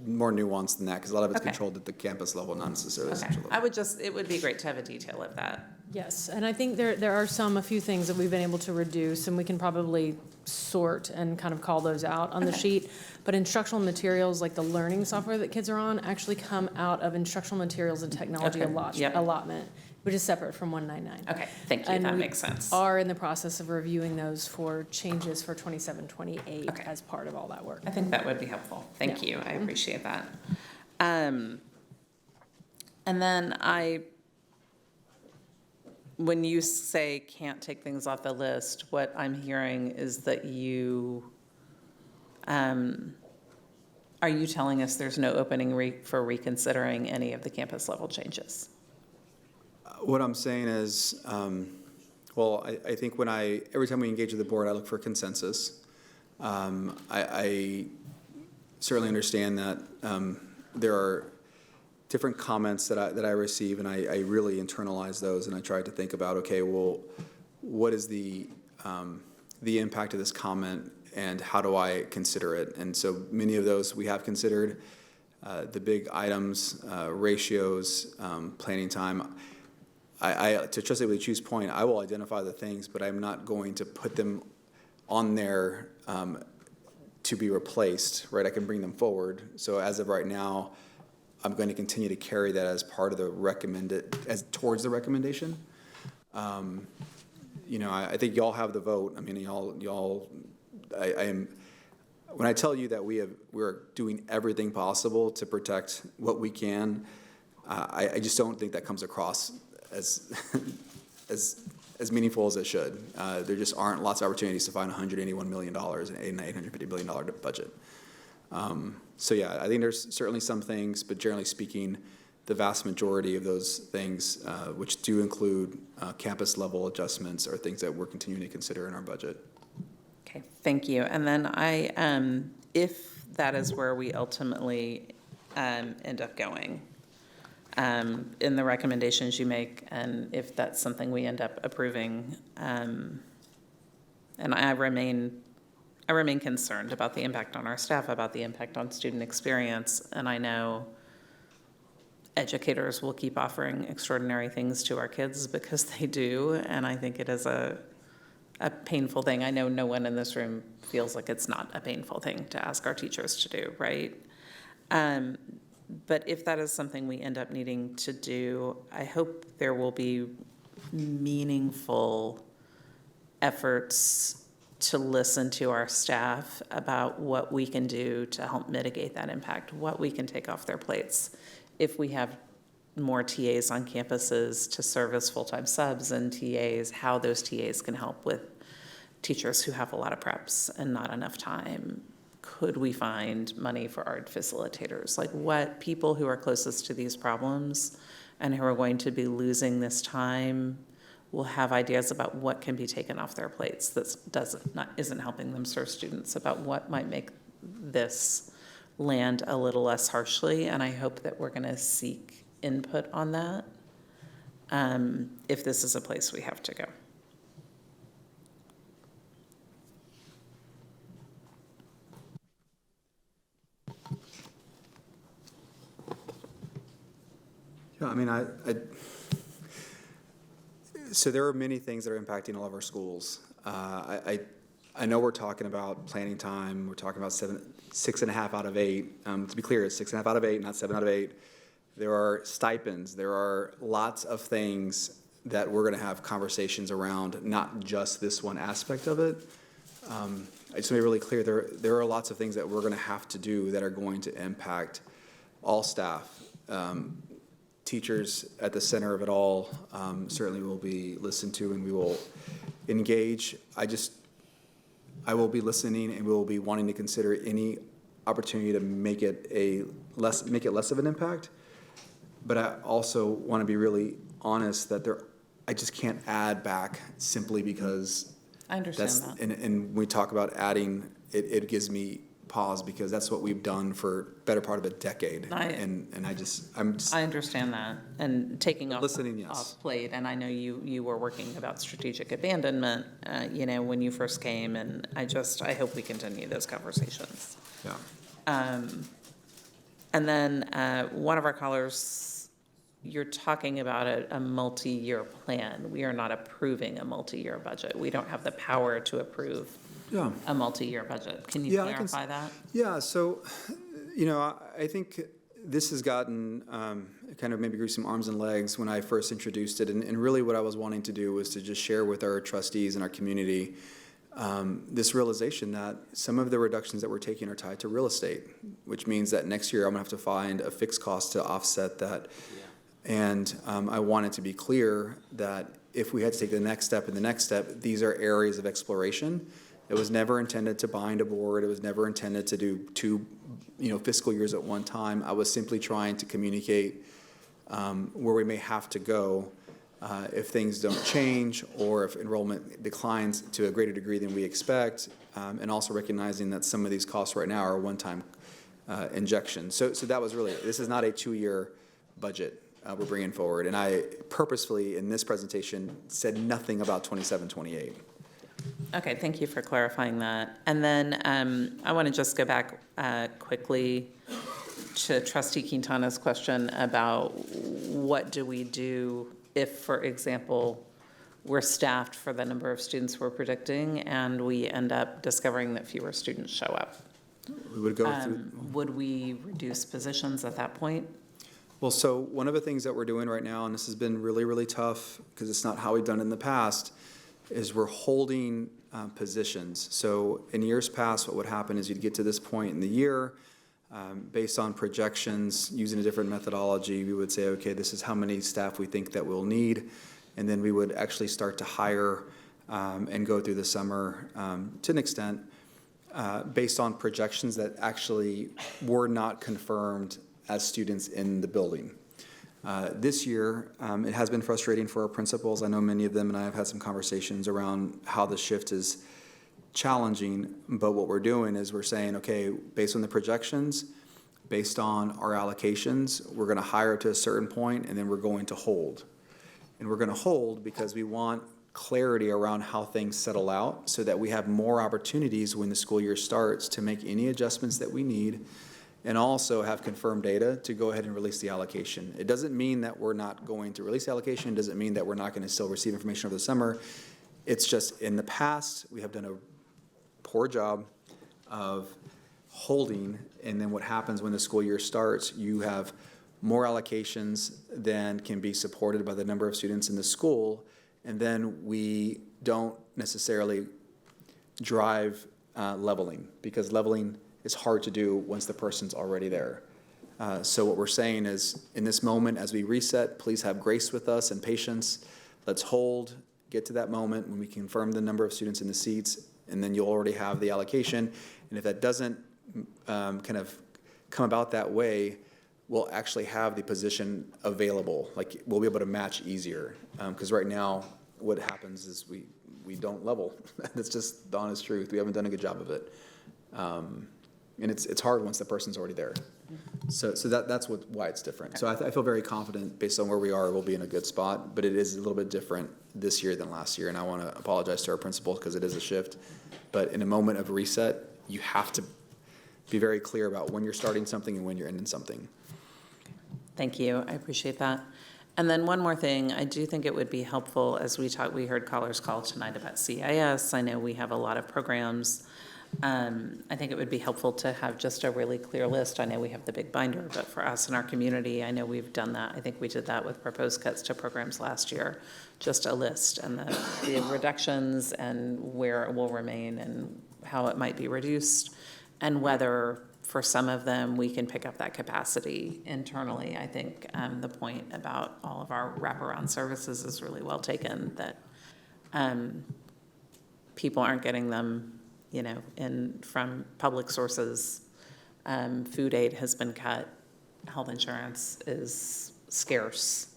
more nuanced than that, because a lot of it's Okay. controlled at the campus level, not necessarily Okay, central level. it would be great to have a detail of that. Yes, and I think there are a few things that we've been able to reduce, and we can probably sort and kind of call those out on the sheet. But instructional materials, like the learning software that kids are on, actually come out of instructional materials and technology allotment, which is separate from 199. Okay, thank you, that makes sense. And we are in the process of reviewing those for changes for 27-28 as part of all that work. I think that would be helpful. Thank you, I appreciate that. And then when you say can't take things off the list, what I'm hearing is that are you telling us there's no opening for reconsidering any of the campus level changes? What I'm saying is, I think every time we engage with the board, I look for consensus. I certainly understand that there are different comments that I receive, and I really internalize those, and I try to think about, okay, well, what is the impact of this comment, and how do I consider it? And so many of those we have considered. The big items, ratios, planning time. To Trustee Leach's point, I will identify the things, but I'm not going to put them on there to be replaced, right? I can bring them forward. So as of right now, I'm going to continue to carry that as part of the towards the recommendation. I think y'all have the vote. I mean, when I tell you that we're doing everything possible to protect what we can, I just don't think that comes across as meaningful as it should. There just aren't lots of opportunities to find $181 million in an $850 billion budget. So yeah, I think there's certainly some things, but generally speaking, the vast majority of those things, which do include campus level adjustments, are things that we're continuing to consider in our budget. Okay, thank you. And then if that is where we ultimately end up going, in the recommendations you make, and if that's something we end up approving, and I remain concerned about the impact on our staff, about the impact on student experience, and I know educators will keep offering extraordinary things to our kids because they do, and I think it is a painful thing. I know no one in this room feels like it's not a painful thing to ask our teachers to do, right? But if that is something we end up needing to do, I hope there will be meaningful efforts to listen to our staff about what we can do to help mitigate that impact, what we can take off their plates. If we have more TAs on campuses to serve as full-time subs and TAs, how those TAs can help with teachers who have a lot of preps and not enough time. Could we find money for art facilitators? Like, what people who are closest to these problems and who are going to be losing this time will have ideas about what can be taken off their plates that isn't helping them serve students, about what might make this land a little less harshly. And I hope that we're going to seek input on that if this is a place we have to go. Yeah, I mean, so there are many things that are impacting all of our schools. I know we're talking about planning time. We're talking about 6.5 out of 8. To be clear, it's 6.5 out of 8, not 7 out of 8. There are stipends. There are lots of things that we're going to have conversations around, not just this one aspect of it. I just want to be really clear. There are lots of things that we're going to have to do that are going to impact all staff. Teachers at the center of it all certainly will be listened to, and we will engage. I will be listening, and we will be wanting to consider any opportunity to make it less of an impact. But I also want to be really honest that I just can't add back simply because I understand that. And we talk about adding, it gives me pause because that's what we've done for better part of a decade. I understand that, and taking off listening, yes. off plate. And I know you were working about strategic abandonment, when you first came, and I hope we continue those conversations. Yeah. And then one of our callers, you're talking about a multi-year plan. We are not approving a multi-year budget. We don't have the power to approve a multi-year budget. Can you clarify that? Yeah, so, I think this has gotten kind of maybe grew some arms and legs when I first introduced it. And really what I was wanting to do was to just share with our trustees and our community this realization that some of the reductions that we're taking are tied to real estate, which means that next year I'm going to have to find a fixed cost to offset that. Yeah. And I wanted to be clear that if we had to take the next step and the next step, these are areas of exploration. It was never intended to bind a board. It was never intended to do 2, fiscal years at one time. I was simply trying to communicate where we may have to go if things don't change or if enrollment declines to a greater degree than we expect, and also recognizing that some of these costs right now are one-time injections. So that was really, this is not a 2-year budget we're bringing forward. And I purposefully, in this presentation, said nothing about 27, 28. Okay, thank you for clarifying that. And then I want to just go back quickly to Trustee Quintana's question about what do we do if, for example, we're staffed for the number of students we're predicting and we end up discovering that fewer students show up. We would go through. Would we reduce positions at that point? Well, so one of the things that we're doing right now, and this has been really, really tough because it's not how we've done it in the past, is we're holding positions. So in years past, what would happen is you'd get to this point in the year, based on projections, using a different methodology, we would say, okay, this is how many staff we think that we'll need. And then we would actually start to hire and go through the summer to an extent based on projections that actually were not confirmed as students in the building. This year, it has been frustrating for our principals. I know many of them, and I have had some conversations around how the shift is challenging, but what we're doing is we're saying, okay, based on the projections, based on our allocations, we're gonna hire to a certain point, and then we're going to hold. And we're gonna hold because we want clarity around how things settle out so that we have more opportunities when the school year starts to make any adjustments that we need and also have confirmed data to go ahead and release the allocation. It doesn't mean that we're not going to release the allocation. It doesn't mean that we're not going to still receive information over the summer. It's just in the past, we have done a poor job of holding, and then what happens when the school year starts, you have more allocations than can be supported by the number of students in the school, and then we don't necessarily drive leveling, because leveling is hard to do once the person's already there. So what we're saying is, in this moment, as we reset, please have grace with us and patience. Let's hold, get to that moment when we confirm the number of students in the seats, and then you'll already have the allocation. And if that doesn't kind of come about that way, we'll actually have the position available. Like, we'll be able to match easier. Because right now, what happens is we don't level. That's just the honest truth. We haven't done a good job of it. And it's hard once the person's already there. So that's why it's different. So I feel very confident based on where we are, we'll be in a good spot, but it is a little bit different this year than last year. And I want to apologize to our principals because it is a shift. But in a moment of reset, you have to be very clear about when you're starting something and when you're ending something. Thank you. I appreciate that. And then one more thing, I do think it would be helpful as we heard callers call tonight about CIS. I know we have a lot of programs. I think it would be helpful to have just a really clear list. I know we have the big binder, but for us in our community, I know we've done that. I think we did that with proposed cuts to programs last year, just a list and the reductions and where it will remain and how it might be reduced and whether for some of them we can pick up that capacity internally. I think the point about all of our wraparound services is really well taken, that people aren't getting them from public sources. Food aid has been cut. Health insurance is scarce.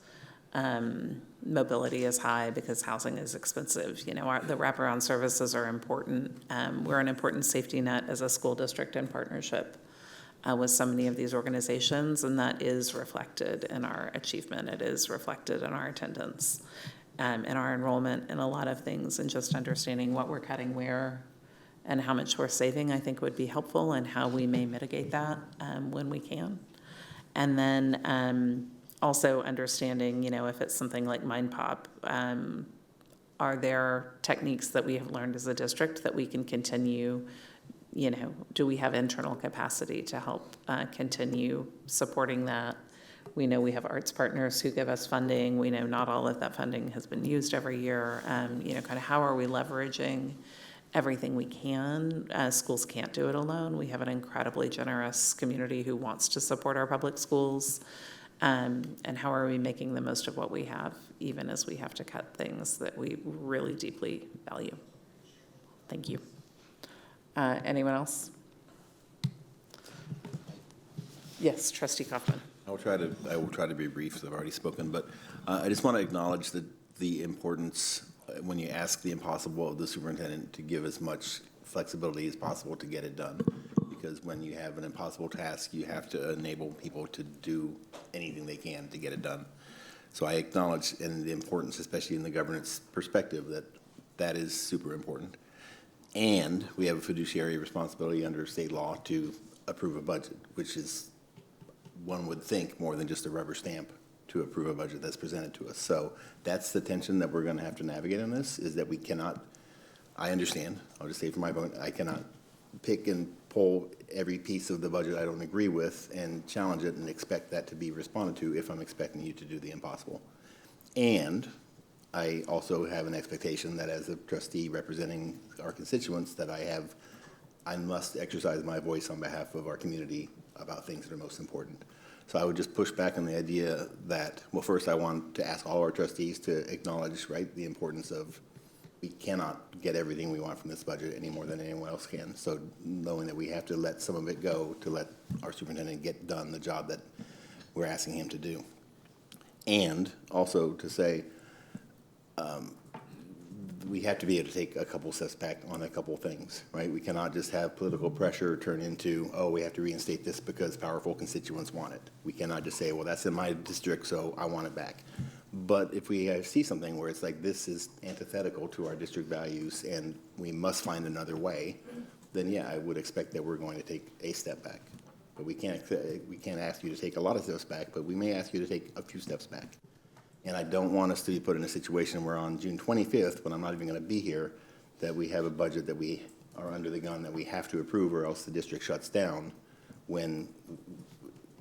Mobility is high because housing is expensive. The wraparound services are important. We're an important safety net as a school district in partnership with so many of these organizations, and that is reflected in our achievement. It is reflected in our attendance, in our enrollment, in a lot of things, and just understanding what we're cutting where and how much we're saving, I think would be helpful, and how we may mitigate that when we can. And then also understanding, if it's something like MindPop, are there techniques that we have learned as a district that we can continue, do we have internal capacity to help continue supporting that? We know we have arts partners who give us funding. We know not all of that funding has been used every year. Kind of how are we leveraging everything we can? Schools can't do it alone. We have an incredibly generous community who wants to support our public schools. And how are we making the most of what we have, even as we have to cut things that we really deeply value? Thank you. Anyone else? Yes, Trustee Kaufman. I will try to be brief, because I've already spoken, but I just want to acknowledge the importance when you ask the impossible of the superintendent to give as much flexibility as possible to get it done, because when you have an impossible task, you have to enable people to do anything they can to get it done. So I acknowledge the importance, especially in the governance perspective, that is super important. And we have a fiduciary responsibility under state law to approve a budget, which is, one would think, more than just a rubber stamp to approve a budget that's presented to us. So that's the tension that we're going to have to navigate on this, is that we cannot, I understand, I'll just say for my vote, I cannot pick and pull every piece of the budget I don't agree with and challenge it and expect that to be responded to if I'm expecting you to do the impossible. And I also have an expectation that as a trustee representing our constituents that I must exercise my voice on behalf of our community about things that are most important. So I would just push back on the idea that, well, first I want to ask all our trustees to acknowledge, right, the importance of we cannot get everything we want from this budget any more than anyone else can. So knowing that we have to let some of it go to let our superintendent get done the job that we're asking him to do. And also to say, we have to be able to take a couple steps back on a couple things, right? We cannot just have political pressure turn into, oh, we have to reinstate this because powerful constituents want it. We cannot just say, well, that's in my district, so I want it back. But if we see something where it's like this is antithetical to our district values and we must find another way, then yeah, I would expect that we're going to take a step back. But we can't ask you to take a lot of steps back, but we may ask you to take a few steps back. And I don't want us to be put in a situation where on June 25th, when I'm not even going to be here, that we have a budget that we are under the gun that we have to approve or else the district shuts down when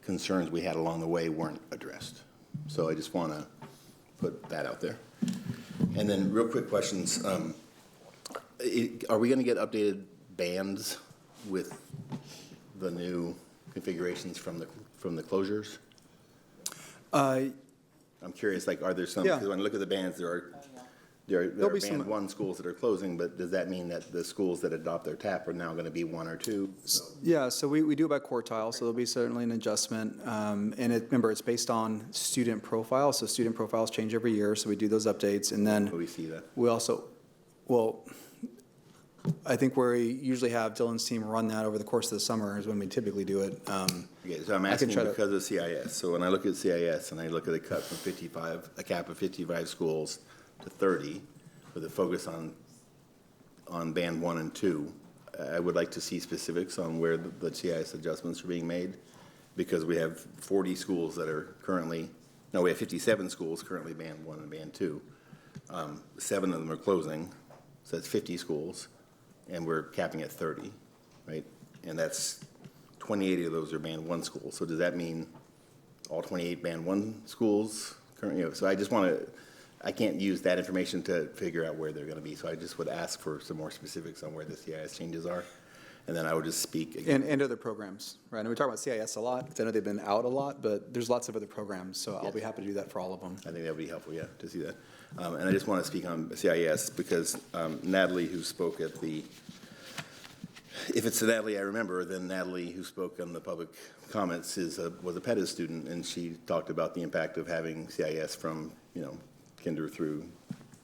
concerns we had along the way weren't addressed. So I just want to put that out there. And then real quick questions. Are we going to get updated bands with the new configurations from the closures? I'm curious, like, are there some, because when I look at the bands, there are band one schools that are closing, but does that mean that the schools that adopt their TAP are now going to be 1 or 2? Yeah, so we do it by quartile, so there'll be certainly an adjustment. Remember, it's based on student profile, so student profiles change every year, so we do those updates. And then we see that. We also, well, I think where we usually have Dylan's team run that over the course of the summer is when we typically do it. Okay, so I'm asking because of CIS. So when I look at CIS and I look at a cut from 55, a cap of 55 schools to 30, with a focus on band 1 and 2, I would like to see specifics on where the CIS adjustments are being made, because we have 40 schools that are currently, no, we have 57 schools currently band 1 and band 2. 7 of them are closing, so that's 50 schools. And we're capping at 30, right? And that's 28 of those are band 1 schools. So does that mean all 28 band 1 schools currently? So I just want to, I can't use that information to figure out where they're going to be. So I just would ask for some more specifics on where the CIS changes are. And then I would just speak again. And other programs, right? And we talk about CIS a lot, because I know they've been out a lot, but there's lots of other programs. So I'll be happy to do that for all of them. I think that would be helpful, yeah, to see that. And I just want to speak on CIS because Natalie, who spoke at the, if it's Natalie I remember, then Natalie, who spoke on the public comments, was a PETIS student, and she talked about the impact of having CIS from, kinder through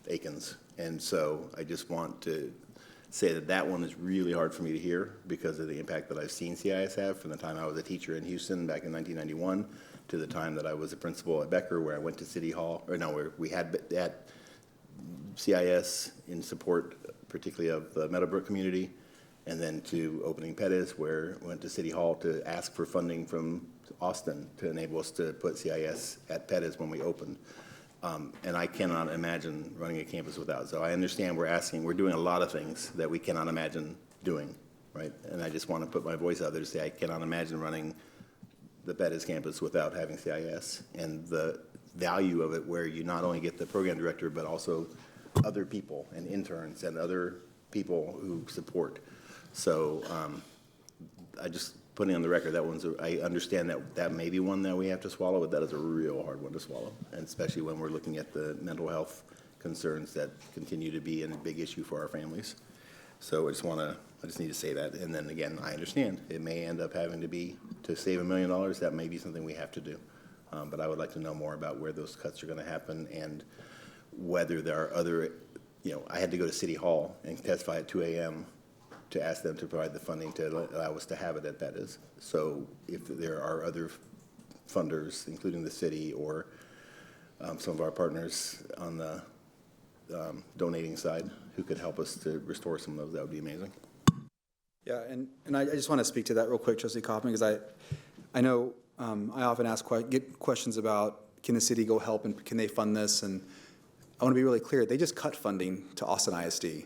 Aikens. And so I just want to say that one is really hard for me to hear because of the impact that I've seen CIS have from the time I was a teacher in Houston back in 1991 to the time that I was a principal at Becker, where I went to City Hall, where we had that CIS in support particularly of the Meadowbrook community, and then to opening Pettis, where I went to City Hall to ask for funding from Austin to enable us to put CIS at Pettis when we opened. And I cannot imagine running a campus without. So I understand we're doing a lot of things that we cannot imagine doing, right? And I just want to put my voice out there to say I cannot imagine running the Pettis campus without having CIS, and the value of it, where you not only get the program director, but also other people and interns and other people who support. So I just putting on the record, I understand that may be one that we have to swallow, but that is a real hard one to swallow, and especially when we're looking at the mental health concerns that continue to be a big issue for our families. So I just need to say that. And then again, I understand it may end up having to be, to save $1 million, that may be something we have to do. But I would like to know more about where those cuts are going to happen and whether there are other, I had to go to City Hall and testify at 2 a.m. to ask them to provide the funding to allow us to have it at that is. So if there are other funders, including the city or some of our partners on the donating side who could help us to restore some of those, that would be amazing. Yeah, and I just want to speak to that real quick, Trustee Kaufman, because I know I often get questions about, can the city go help and can they fund this? And I want to be really clear, they just cut funding to Austin ISD,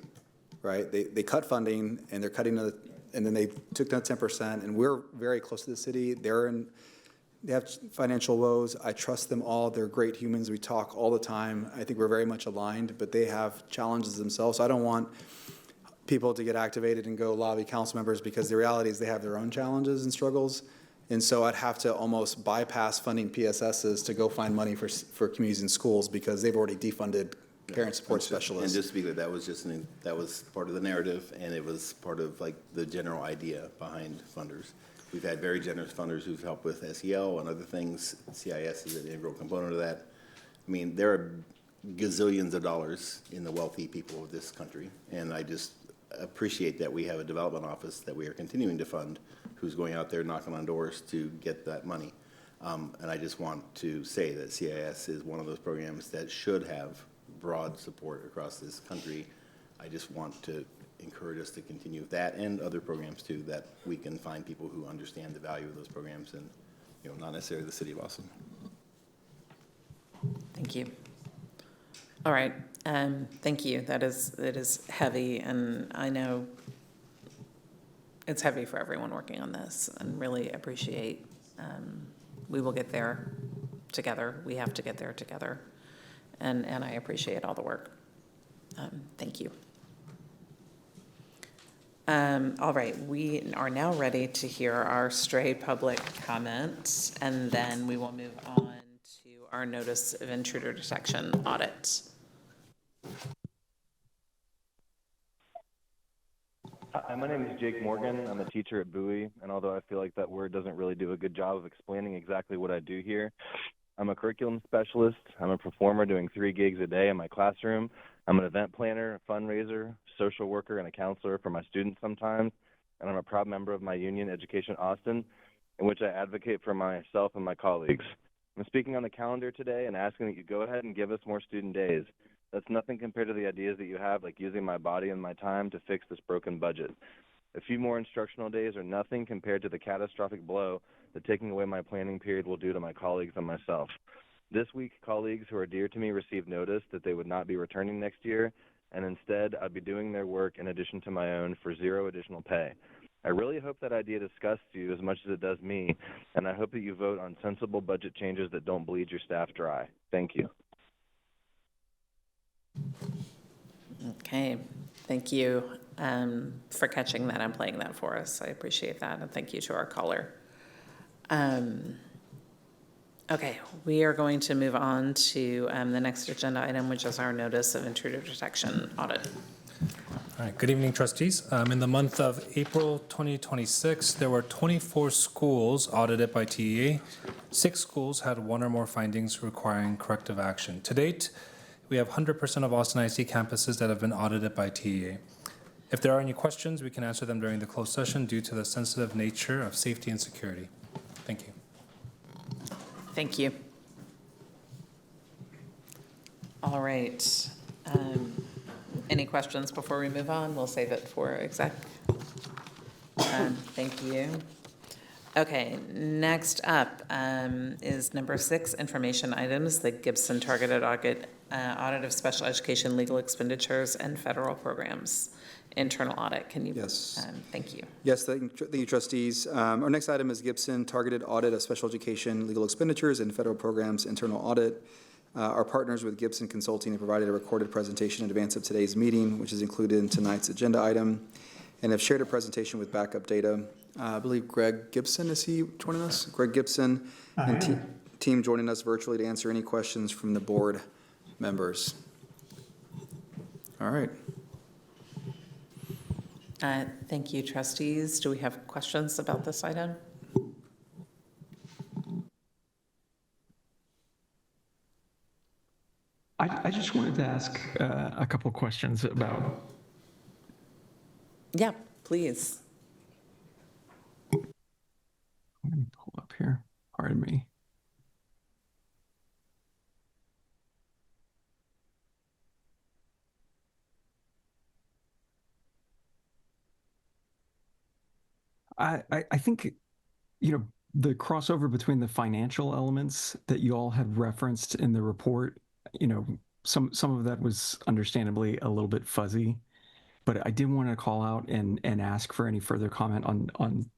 right? They cut funding and they're cutting and then they took down 10%, and we're very close to the city. They have financial woes. I trust them all. They're great humans. We talk all the time. I think we're very much aligned, but they have challenges themselves. So I don't want people to get activated and go lobby council members, because the reality is they have their own challenges and struggles. And so I'd have to almost bypass funding PSSs to go find money for communities and schools, because they've already defunded parent support specialists. And just to be clear, that was part of the narrative, and it was part of like the general idea behind funders. We've had very generous funders who've helped with SEL and other things. CIS is an integral component of that. I mean, there are gazillions of dollars in the wealthy people of this country, and I just appreciate that we have a development office that we are continuing to fund, who's going out there knocking on doors to get that money. And I just want to say that CIS is one of those programs that should have broad support across this country. I just want to encourage us to continue with that and other programs too, that we can find people who understand the value of those programs, and not necessarily the city of Austin. Thank you. All right, thank you. It is heavy, and I know it's heavy for everyone working on this, and really appreciate, we will get there together. We have to get there together, and I appreciate all the work. Thank you. All right, we are now ready to hear our stray public comments, and then we will move on to our notice of intruder detection audit. Hi, my name is Jake Morgan. I'm a teacher at Bowie, and although I feel like that word doesn't really do a good job of explaining exactly what I do here, I'm a curriculum specialist. I'm a performer doing 3 gigs a day in my classroom. I'm an event planner, a fundraiser, social worker, and a counselor for my students sometimes, and I'm a proud member of my union, Education Austin, in which I advocate for myself and my colleagues. I'm speaking on the calendar today and asking that you go ahead and give us more student days. That's nothing compared to the ideas that you have, like using my body and my time to fix this broken budget. A few more instructional days are nothing compared to the catastrophic blow that taking away my planning period will do to my colleagues and myself. This week, colleagues who are dear to me received notice that they would not be returning next year, and instead I'd be doing their work in addition to my own for 0 additional pay. I really hope that idea disgusts you as much as it does me, and I hope that you vote on sensible budget changes that don't bleed your staff dry. Thank you. Okay, thank you for catching that and playing that for us. I appreciate that, and thank you to our caller. Okay, we are going to move on to the next agenda item, which is our notice of intruder detection audit. All right, good evening, trustees. In the month of April 2026, there were 24 schools audited by TEA. 6 schools had 1 or more findings requiring corrective action. To date, we have 100% of Austin ISD campuses that have been audited by TEA. If there are any questions, we can answer them during the closed session due to the sensitive nature of safety and security. Thank you. Thank you. All right. Any questions before we move on? We'll save it for exec. Thank you. Okay, next up is number 6, information items, the Gibson targeted audit of special education legal expenditures and federal programs. Internal audit. Can you? Yes. Thank you. Yes, thank you, trustees. Our next item is Gibson targeted audit of special education legal expenditures and federal programs internal audit. Our partners with Gibson Consulting have provided a recorded presentation in advance of today's meeting, which is included in tonight's agenda item, and have shared a presentation with backup data. I believe Greg Gibson, is he joining us? Greg Gibson and team joining us virtually to answer any questions from the board members. All right. Thank you, trustees. Do we have questions about this item? I just wanted to ask a couple questions about. Yeah, please. Let me pull up here. Pardon me. I think, the crossover between the financial elements that you all had referenced in the report, some of that was understandably a little bit fuzzy, but I did want to call out and ask for any further comment on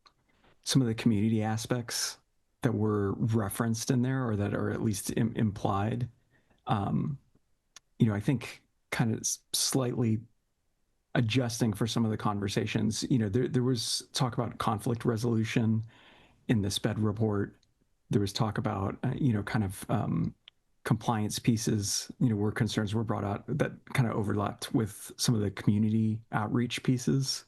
some of the community aspects that were referenced in there or that are at least implied. I think kind of slightly adjusting for some of the conversations, there was talk about conflict resolution in the SPED report. There was talk about, compliance pieces, where concerns were brought out that kind of overlapped with some of the community outreach pieces.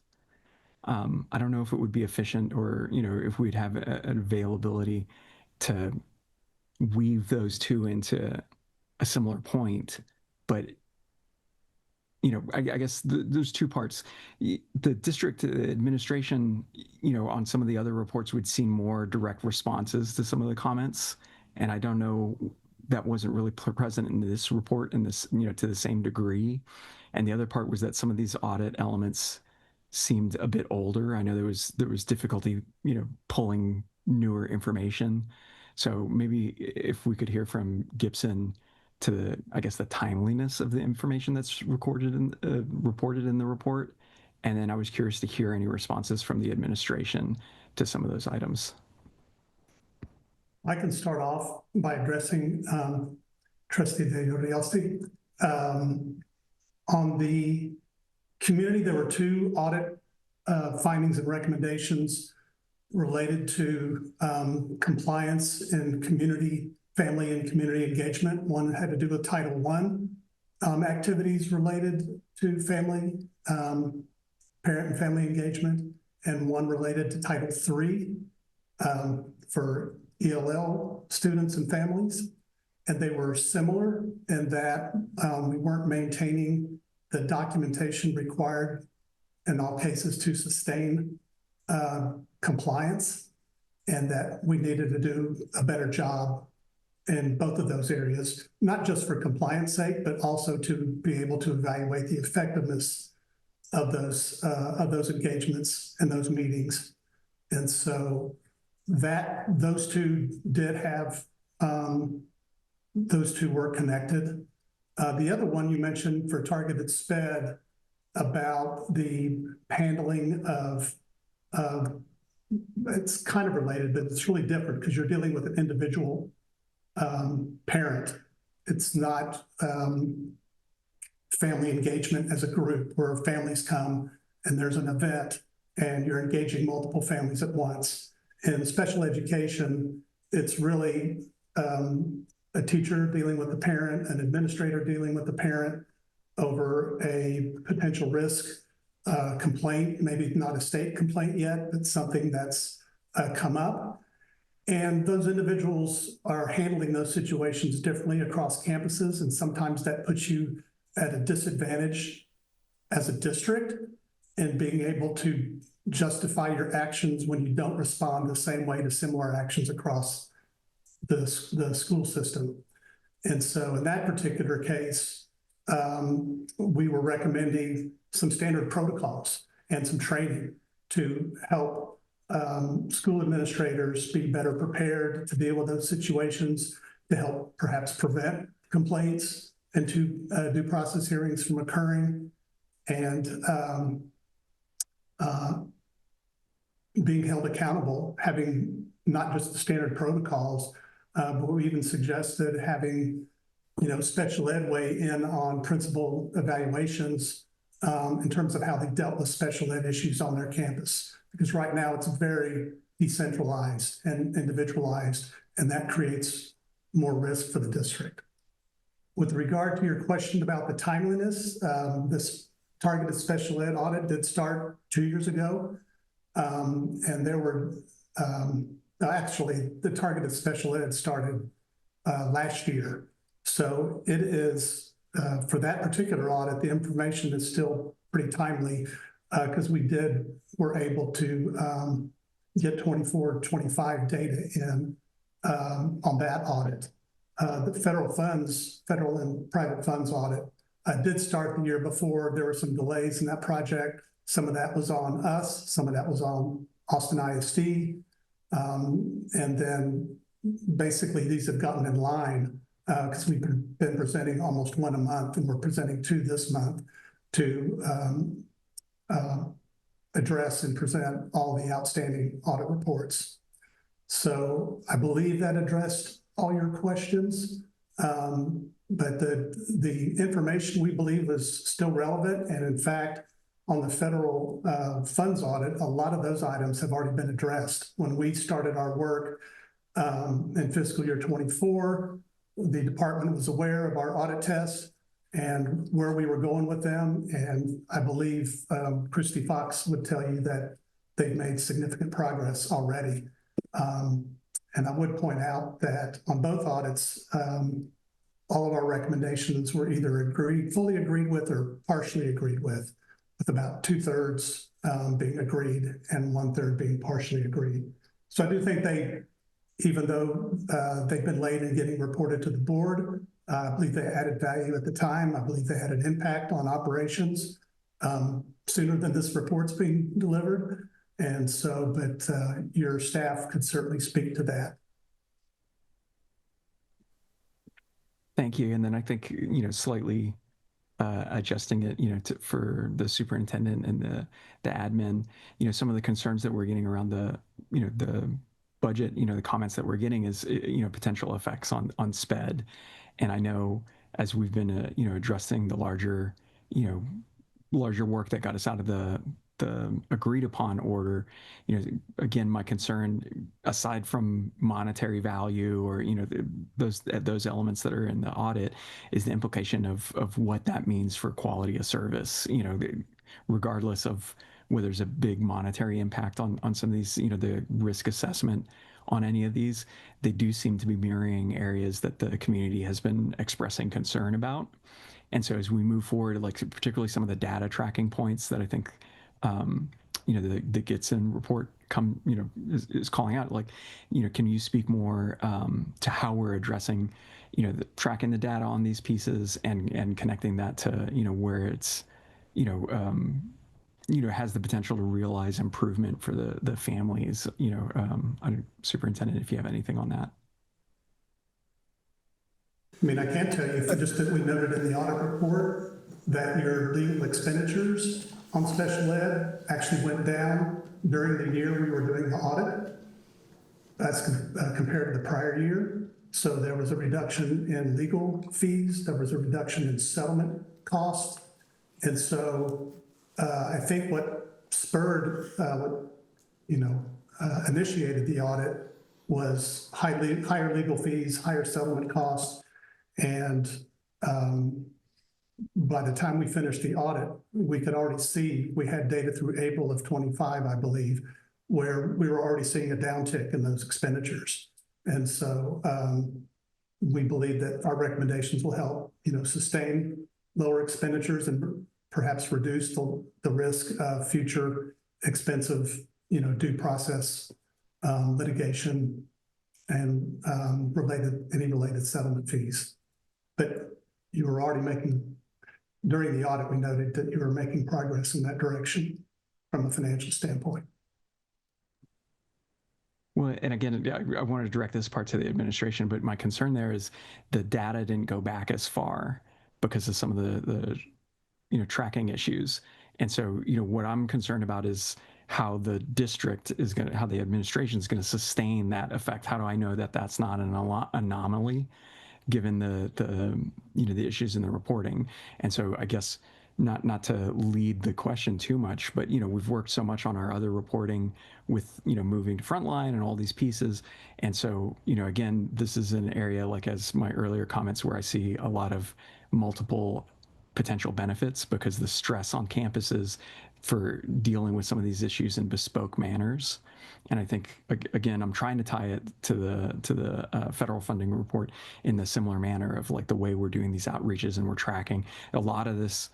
I don't know if it would be efficient or, if we'd have an availability to weave those two into a similar point, but I guess there's two parts. The district administration, on some of the other reports, would see more direct responses to some of the comments. And I don't know, that wasn't really present in this report in this, to the same degree. And the other part was that some of these audit elements seemed a bit older. I know there was difficulty, pulling newer information. So maybe if we could hear from Gibson to the timeliness of the information that's reported in the report. And then I was curious to hear any responses from the administration to some of those items. I can start off by addressing Trustee Rialsti. On the community, there were two audit findings and recommendations related to compliance and family and community engagement. One had to do with Title I activities related to family, parent and family engagement, and one related to Title III for ELL students and families. And they were similar in that we weren't maintaining the documentation required in all cases to sustain compliance, and that we needed to do a better job in both of those areas, not just for compliance sake, but also to be able to evaluate the effectiveness of those engagements and those meetings. And so those two did have, those two were connected. The other one you mentioned for targeted SPED about the handling of, it's kind of related, but it's really different because you're dealing with an individual parent. It's not family engagement as a group where families come and there's an event and you're engaging multiple families at once. In special education, it's really a teacher dealing with the parent, an administrator dealing with the parent over a potential risk complaint, maybe not a state complaint yet, but something that's come up. And those individuals are handling those situations differently across campuses, and sometimes that puts you at a disadvantage as a district in being able to justify your actions when you don't respond the same way to similar actions across the school system. And so in that particular case, we were recommending some standard protocols and some training to help school administrators be better prepared to deal with those situations, to help perhaps prevent complaints and to due process hearings from occurring, and being held accountable, having not just the standard protocols, but we even suggested having, special ed weigh in on principal evaluations in terms of how they dealt with special ed issues on their campus. Because right now it's very decentralized and individualized, and that creates more risk for the district. With regard to your question about the timeliness, this targeted special ed audit did start 2 years ago. And there were, actually, the targeted special ed started last year. So it is, for that particular audit, the information is still pretty timely. because were able to get 24, 25 data in on that audit. The federal and private funds audit did start the year before. There were some delays in that project. Some of that was on us, some of that was on Austin ISD. And then basically these have gotten in line because we've been presenting almost one a month, and we're presenting two this month to address and present all the outstanding audit reports. So I believe that addressed all your questions, but the information we believe is still relevant. And in fact, on the federal funds audit, a lot of those items have already been addressed. When we started our work in fiscal year 24, the department was aware of our audit tests and where we were going with them. And I believe Christy Fox would tell you that they've made significant progress already. And I would point out that on both audits, all of our recommendations were either fully agreed with or partially agreed with about 2/3 being agreed and 1/3 being partially agreed. So I do think even though they've been late in getting reported to the board, I believe they added value at the time. I believe they had an impact on operations sooner than this report's being delivered. And so, but your staff could certainly speak to that. Thank you. And then I think, slightly adjusting it, for the superintendent and the admin, some of the concerns that we're getting around the budget, the comments that we're getting is, potential effects on SPED. And I know as we've been, addressing the larger work that got us out of the agreed upon order, again, my concern, aside from monetary value or, those elements that are in the audit, is the implication of what that means for quality of service, regardless of whether there's a big monetary impact on some of these, the risk assessment on any of these. They do seem to be mirroring areas that the community has been expressing concern about. And so as we move forward, like particularly some of the data tracking points that I think, the Gitson report is calling out, like, can you speak more to how we're addressing, tracking the data on these pieces and connecting that to, where it's, has the potential to realize improvement for the families, Superintendent, if you have anything on that. I mean, I can tell you, just that we noted in the audit report that your legal expenditures on special ed actually went down during the year we were doing the audit. That's compared to the prior year. So there was a reduction in legal fees. There was a reduction in settlement costs. And so I think what spurred, initiated the audit was higher legal fees, higher settlement costs. And by the time we finished the audit, we could already see, we had data through April of 25, I believe, where we were already seeing a downtick in those expenditures. And so we believe that our recommendations will help, sustain lower expenditures and perhaps reduce the risk of future expensive, due process litigation and any related settlement fees. But you were already during the audit, we noted that you were making progress in that direction from a financial standpoint. Well, and again, I wanted to direct this part to the administration, but my concern there is the data didn't go back as far because of some of the tracking issues. And so, what I'm concerned about is how the district how the administration is going to sustain that effect. How do I know that that's not an anomaly, given the issues in the reporting? And so I guess not to lead the question too much, but we've worked so much on our other reporting with moving to frontline and all these pieces. And so again, this is an area, like as my earlier comments, where I see a lot of multiple potential benefits because the stress on campuses for dealing with some of these issues in bespoke manners. And I think, again, I'm trying to tie it to the federal funding report in the similar manner of like the way we're doing these outreaches and we're tracking. A lot of this,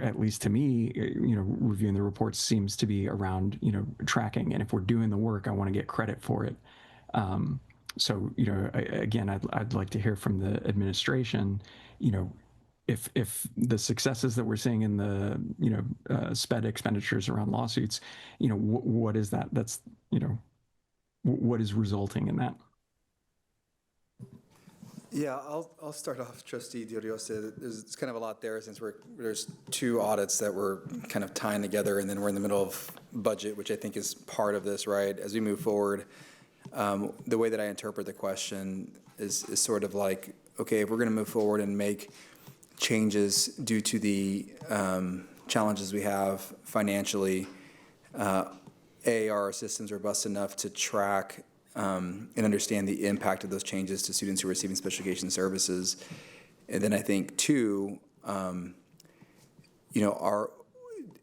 at least to me, reviewing the reports seems to be around, tracking. And if we're doing the work, I want to get credit for it. So, again, I'd like to hear from the administration, if the successes that we're seeing in the, SPED expenditures around lawsuits, what is that? That's, what is resulting in that? Yeah, I'll start off, Trustee Diodioste. There's kind of a lot there since there's two audits that we're kind of tying together, and then we're in the middle of budget, which I think is part of this, right? As we move forward, the way that I interpret the question is sort of like, okay, if we're going to move forward and make changes due to the challenges we have financially, are our systems robust enough to track and understand the impact of those changes to students who are receiving special education services? And then I think, two,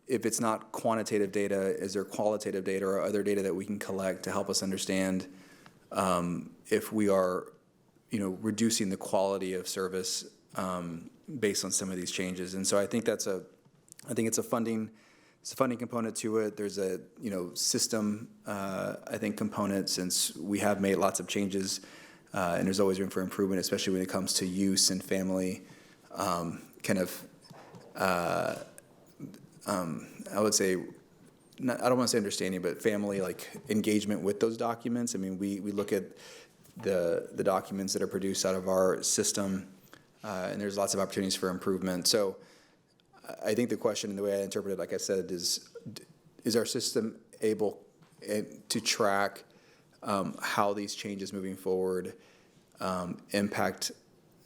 if it's not quantitative data, is there qualitative data or other data that we can collect to help us understand if we are, reducing the quality of service based on some of these changes? And so I think it's a funding component to it. There's a system I think component, since we have made lots of changes, and there's always room for improvement, especially when it comes to use and family I would say, I don't want to say understanding, but family engagement with those documents. I mean, we look at the documents that are produced out of our system, and there's lots of opportunities for improvement. So I think the question, and the way I interpret it, like I said, is our system able to track how these changes moving forward impact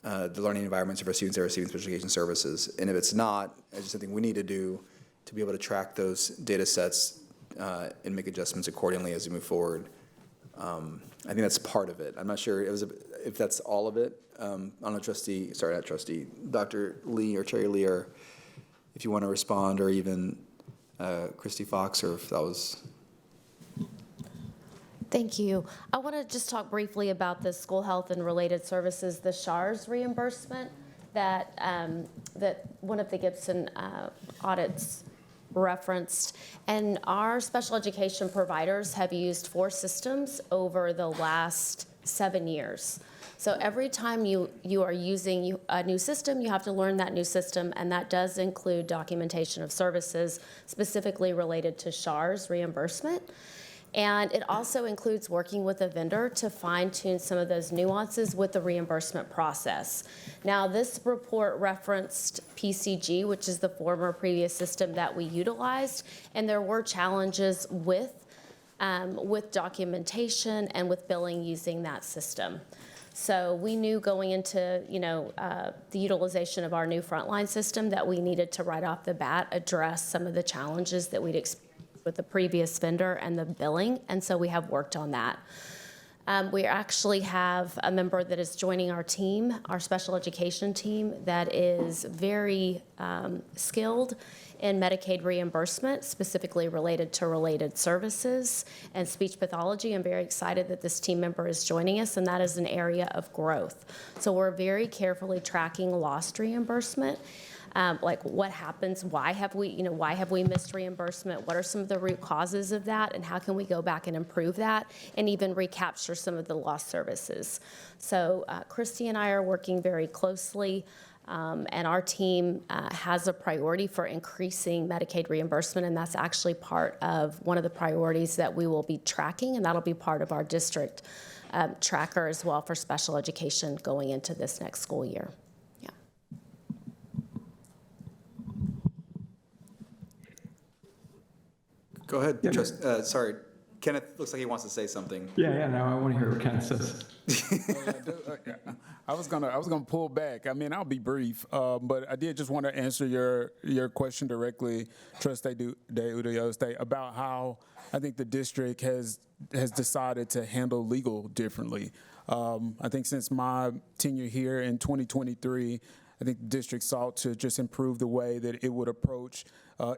the learning environments of our students that are receiving special education services? And if it's not, it's just something we need to do to be able to track those data sets and make adjustments accordingly as we move forward. I think that's part of it. I'm not sure if that's all of it. I don't know, Dr. Lee or Cherry Lee, or if you want to respond, or even Christy Fox, or if that was... Thank you. I want to just talk briefly about the school health and related services, the SHARS reimbursement that one of the Gibson audits referenced. And our special education providers have used 4 systems over the last 7 years. So every time you are using a new system, you have to learn that new system, and that does include documentation of services specifically related to SHARS reimbursement. And it also includes working with a vendor to fine-tune some of those nuances with the reimbursement process. Now, this report referenced PCG, which is the former previous system that we utilized, and there were challenges with documentation and with billing using that system. So we knew going into the utilization of our new frontline system that we needed to right off the bat address some of the challenges that we'd experienced with the previous vendor and the billing, and so we have worked on that. We actually have a member that is joining our team, our special education team, that is very skilled in Medicaid reimbursement, specifically related to related services and speech pathology. I'm very excited that this team member is joining us, and that is an area of growth. So we're very carefully tracking lost reimbursement. Like what happens, why have we missed reimbursement? What are some of the root causes of that, and how can we go back and improve that and even recapture some of the lost services? So Christy and I are working very closely, and our team has a priority for increasing Medicaid reimbursement, and that's actually part of one of the priorities that we will be tracking, and that'll be part of our district tracker as well for special education going into this next school year. Go ahead. Yeah. Sorry, Kenneth looks like he wants to say something. Yeah, no, I want to hear what Kenneth says. I was gonna pull back. I mean, I'll be brief, but I did just want to answer your question directly, Trustee Diodioste, about how I think the district has decided to handle legal differently. I think since my tenure here in 2023, I think the district sought to just improve the way that it would approach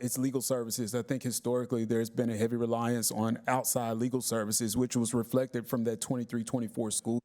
its legal services. I think historically there's been a heavy reliance on outside legal services, which was reflected from that 23-24 school.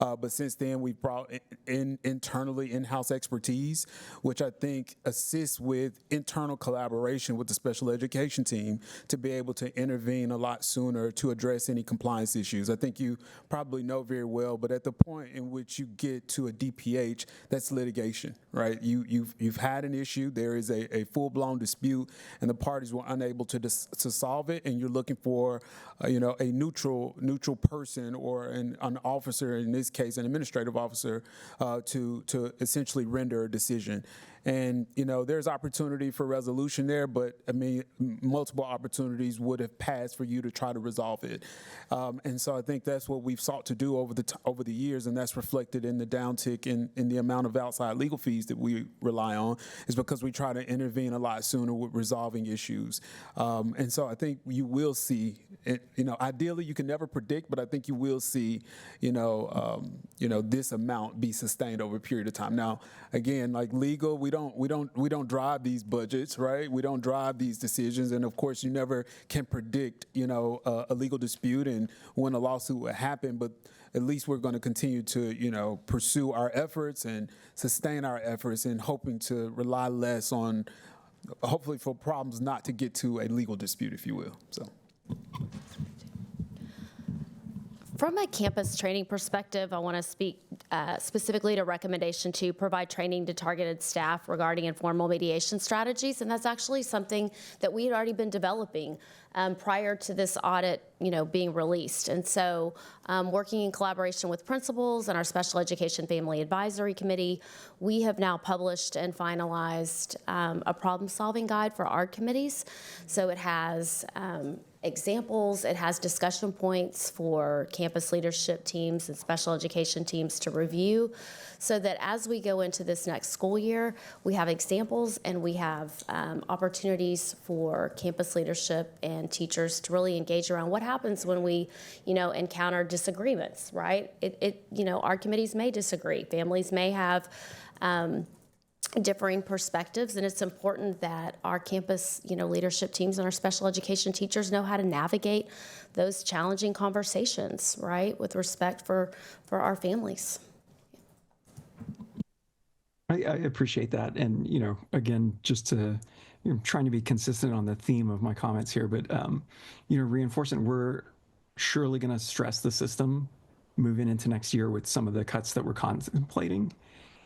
But since then, we've brought internally in-house expertise, which I think assists with internal collaboration with the special education team to be able to intervene a lot sooner to address any compliance issues. I think you probably know very well, but at the point in which you get to a DPH, that's litigation, right? You've had an issue, there is a full-blown dispute, and the parties were unable to solve it, and you're looking for a neutral person or an officer, in this case an administrative officer, to essentially render a decision. And there's opportunity for resolution there, but I mean multiple opportunities would have passed for you to try to resolve it. And so I think that's what we've sought to do over the years, and that's reflected in the downtick in the amount of outside legal fees that we rely on, is because we try to intervene a lot sooner with resolving issues. And so I think you will see, ideally you can never predict, but I think you will see, this amount be sustained over a period of time. Now, again, like legal, we don't drive these budgets, right? We don't drive these decisions, and of course, you never can predict, a legal dispute and when a lawsuit will happen. But at least we're going to continue to, pursue our efforts and sustain our efforts, and hoping to rely less on, hopefully, for problems not to get to a legal dispute, if you will. So. From a campus training perspective, I want to speak specifically to recommendation to provide training to targeted staff regarding informal mediation strategies, and that's actually something that we had already been developing prior to this audit, being released. And so, working in collaboration with principals and our Special Education Family Advisory Committee, we have now published and finalized a problem-solving guide for our committees. So it has examples, it has discussion points for campus leadership teams and special education teams to review, so that as we go into this next school year, we have examples and we have opportunities for campus leadership and teachers to really engage around what happens when we, encounter disagreements, right? Our committees may disagree, families may have differing perspectives, and it's important that our campus, leadership teams and our special education teachers know how to navigate those challenging conversations, right, with respect for our families. I appreciate that, and again, just to trying to be consistent on the theme of my comments here, but reinforcing, we're surely going to stress the system moving into next year with some of the cuts that we're contemplating.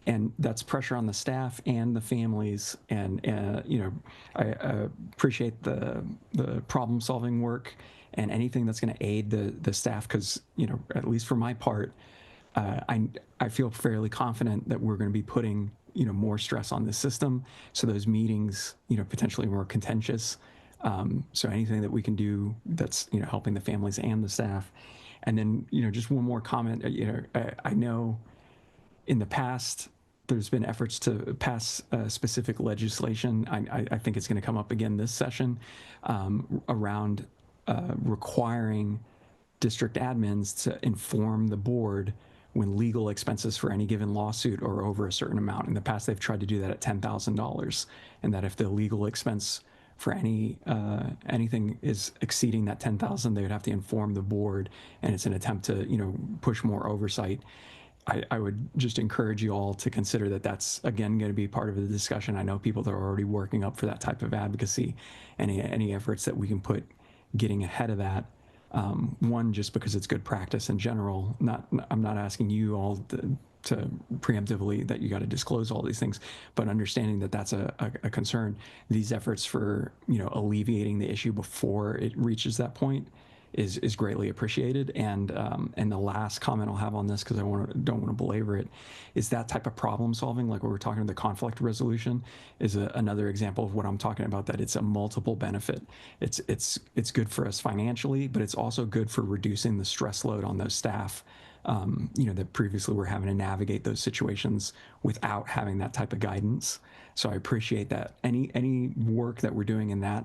And that's pressure on the staff and the families. And, I appreciate the problem-solving work and anything that's going to aid the staff, because, at least for my part, I feel fairly confident that we're going to be putting, more stress on this system. So those meetings, potentially more contentious. So anything that we can do that's, helping the families and the staff. And then, just one more comment, I know in the past, there's been efforts to pass specific legislation. I think it's going to come up again this session around requiring district admins to inform the board when legal expenses for any given lawsuit are over a certain amount. In the past, they've tried to do that at $10,000, and that if the legal expense for anything is exceeding that $10,000, they would have to inform the board, and it's an attempt to push more oversight. I would just encourage you all to consider that that's, again, going to be part of the discussion. I know people that are already working up for that type of advocacy, any efforts that we can put getting ahead of that. One, just because it's good practice in general. I'm not asking you all to preemptively that you got to disclose all these things, but understanding that that's a concern. These efforts for alleviating the issue before it reaches that point is greatly appreciated. And the last comment I'll have on this, because I don't want to belabor it, is that type of problem solving, like what we're talking about, the conflict resolution, is another example of what I'm talking about, that it's a multiple benefit. It's good for us financially, but it's also good for reducing the stress load on those staff, that previously were having to navigate those situations without having that type of guidance. So I appreciate that. Any work that we're doing in that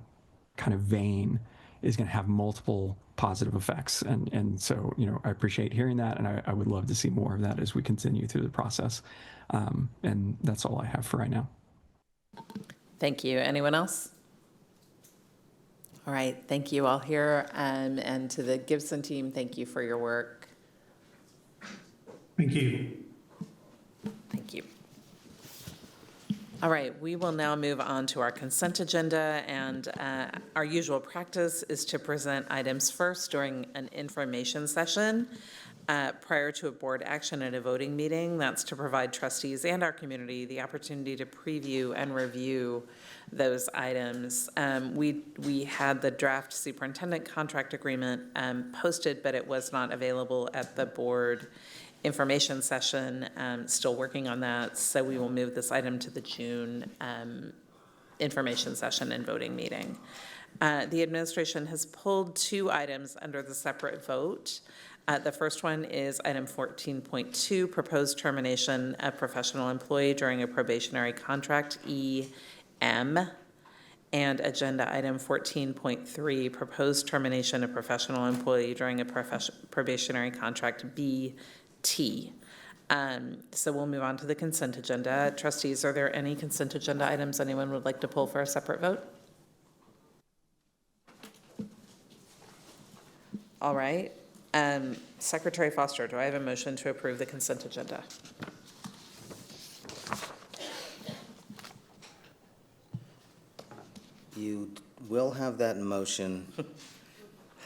kind of vein is going to have multiple positive effects. And so, I appreciate hearing that, and I would love to see more of that as we continue through the process. And that's all I have for right now. Thank you. Anyone else? All right, thank you all here. And to the Gibson team, thank you for your work. Thank you. Thank you. All right, we will now move on to our consent agenda, and our usual practice is to present items first during an information session prior to a board action and a voting meeting. That's to provide trustees and our community the opportunity to preview and review those items. We had the draft superintendent contract agreement posted, but it was not available at the board information session. Still working on that, so we will move this item to the June information session and voting meeting. The administration has pulled 2 items under the separate vote. The first one is item 14.2, proposed termination of professional employee during a probationary contract, EM, and agenda item 14.3, proposed termination of professional employee during a probationary contract, BT. So we'll move on to the consent agenda. Trustees, are there any consent agenda items anyone would like to pull for a separate vote? All right. Secretary Foster, do I have a motion to approve the consent agenda? You will have that in motion,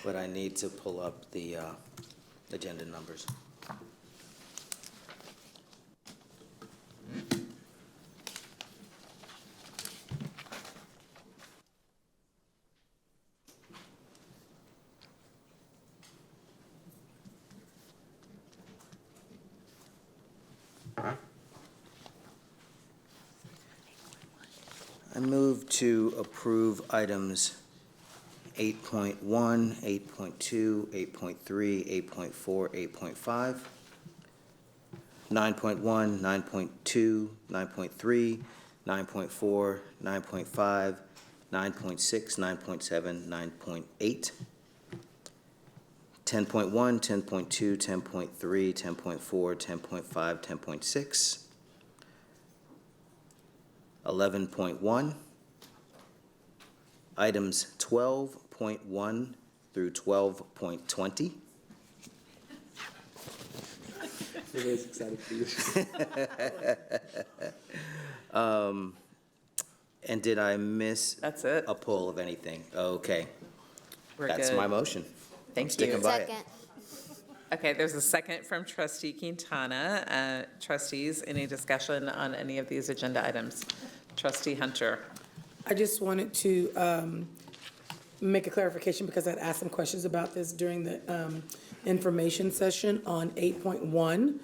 but I need to pull up the agenda numbers. I move to approve items 8.1, 8.2, 8.3, 8.4, 8.5, 9.1, 9.2, 9.3, 9.4, 9.5, 9.6, 9.7, 9.8, 10.1, 10.2, 10.3, 10.4, 10.5, 10.6, 11.1, items 12.1 through 12.20. Everybody's excited for you. And did I miss That's it. a pull of anything? Okay. We're That's good. my motion. Thank I'm sticking you. by it. Second. Okay, there's a second from Trustee Quintana. Trustees, any discussion on any of these agenda items? Trustee Hunter. I just wanted to make a clarification because I'd asked some questions about this during the information session on 8.1,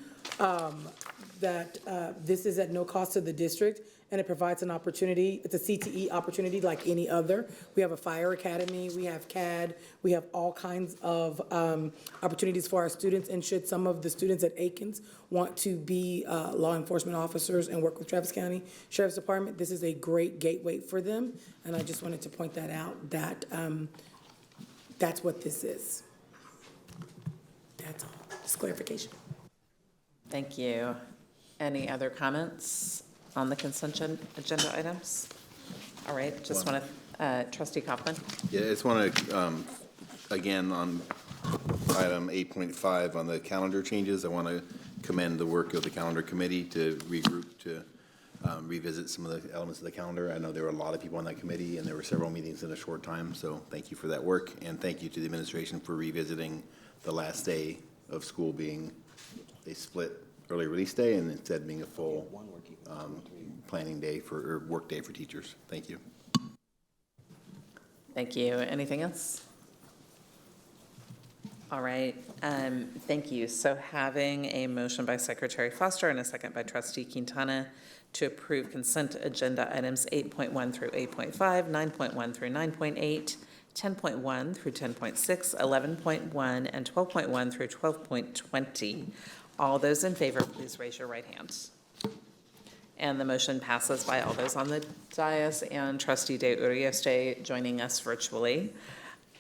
that this is at no cost to the district, and it provides an opportunity. It's a CTE opportunity like any other. We have a fire academy, we have CAD, we have all kinds of opportunities for our students, and should some of the students at Aikens want to be law enforcement officers and work with Travis County Sheriff's Department, this is a great gateway for them, and I just wanted to point that out, that that's what this is. That's all, just clarification. Thank you. Any other comments on the consent agenda items? All right, just want to, Trustee Kaufman. Yeah, I just want to, again, on item 8.5 on the calendar changes, I want to commend the work of the calendar committee to regroup to revisit some of the elements of the calendar. I know there were a lot of people on that committee, and there were several meetings in a short time, so thank you for that work, and thank you to the administration for revisiting the last day of school being a split early release day and instead being a full planning day or work day for teachers. Thank you. Thank you. Anything else? All right, thank you. So having a motion by Secretary Foster and a second by Trustee Quintana to approve consent agenda items 8.1 through 8.5, 9.1 through 9.8, 10.1 through 10.6, 11.1, and 12.1 through 12.20. All those in favor, please raise your right hand. And the motion passes by all those on the dais and Trustee De Urioste joining us virtually.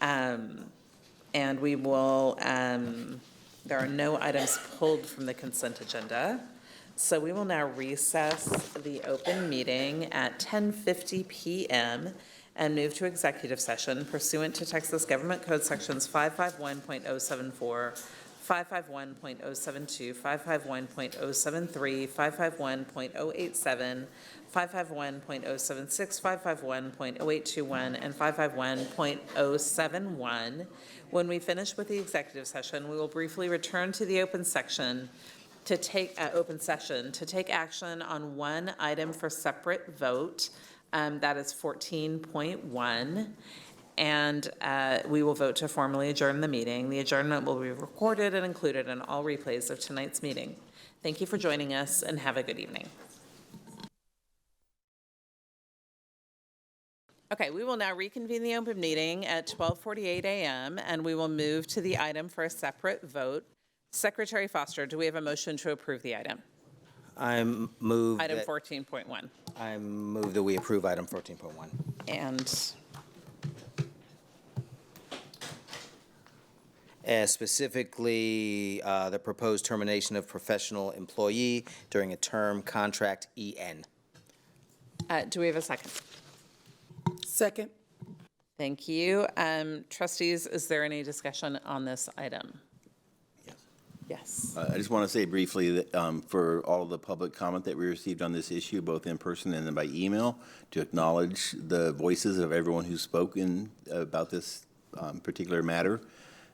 And we will, there are no items pulled from the consent agenda. So we will now recess the open meeting at 10:50 p.m. and move to executive session pursuant to Texas Government Code Sections 551.074, 551.072, 551.073, 551.087, 551.076, 551.0821, and 551.071. When we finish with the executive session, we will briefly return to the open session to take action on one item for separate vote. That is 14.1. And we will vote to formally adjourn the meeting. The adjournment will be recorded and included in all replays of tonight's meeting. Thank you for joining us and have a good evening. Okay, we will now reconvene the open meeting at 12:48 a.m. and we will move to the item for a separate vote. Secretary Foster, do we have a motion to approve the item? Item 14.1. I move that we approve item 14.1. And Specifically, the proposed termination of professional employee during a term contract EN. do we have a second? Second. Thank you. Trustees, is there any discussion on this item? Yes. I just want to say briefly that for all of the public comment that we received on this issue, both in person and then by email, to acknowledge the voices of everyone who's spoken about this particular matter.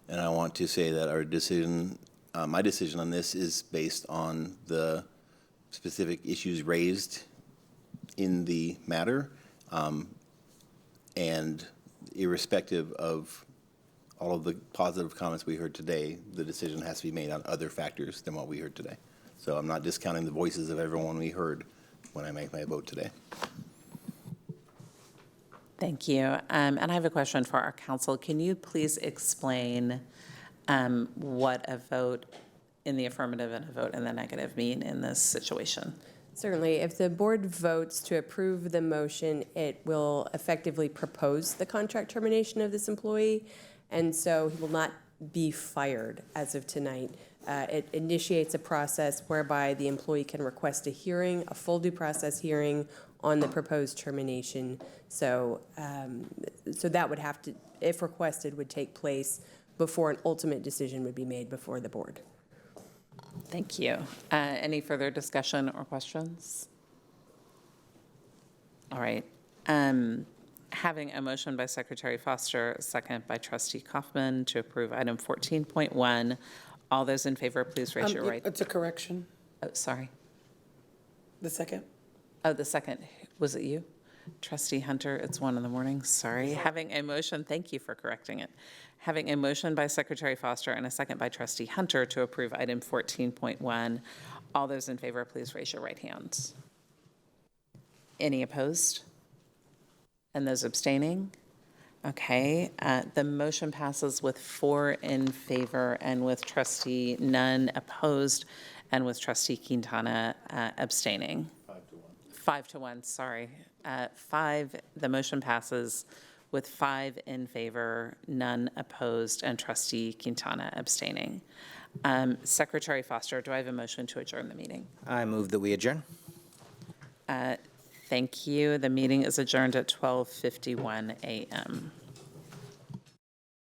And I want to say that our decision, my decision on this is based on the specific issues raised in the matter, and irrespective of all of the positive comments we heard today, the decision has to be made on other factors than what we heard today. So I'm not discounting the voices of everyone we heard when I make my vote today. Thank you. And I have a question for our council. Can you please explain what a vote in the affirmative and a vote in the negative mean in this situation? Certainly. If the board votes to approve the motion, it will effectively propose the contract termination of this employee, and so he will not be fired as of tonight. It initiates a process whereby the employee can request a hearing, a full due process hearing on the proposed termination. So, so that would have to, if requested, would take place before an ultimate decision would be made before the board. Thank you. Any further discussion or questions? All right. Having a motion by Secretary Foster, a second by Trustee Kaufman to approve item 14.1. All those in favor, please raise your right. It's a correction. Oh, sorry. The second. Oh, the second. Was it you? Trustee Hunter, it's 1 a.m. Sorry. Having a motion, thank you for correcting it. Having a motion by Secretary Foster and a second by Trustee Hunter to approve item 14.1. All those in favor, please raise your right hands. Any opposed? And those abstaining? Okay. The motion passes with 4 in favor and with Trustee Nunn opposed and with Trustee Quintana abstaining. 5 to 1, sorry. 5, the motion passes with 5 in favor, none opposed, and Trustee Quintana abstaining. Secretary Foster, do I have a motion to adjourn the meeting? I move that we adjourn. Thank you. The meeting is adjourned at 12:51 a.m.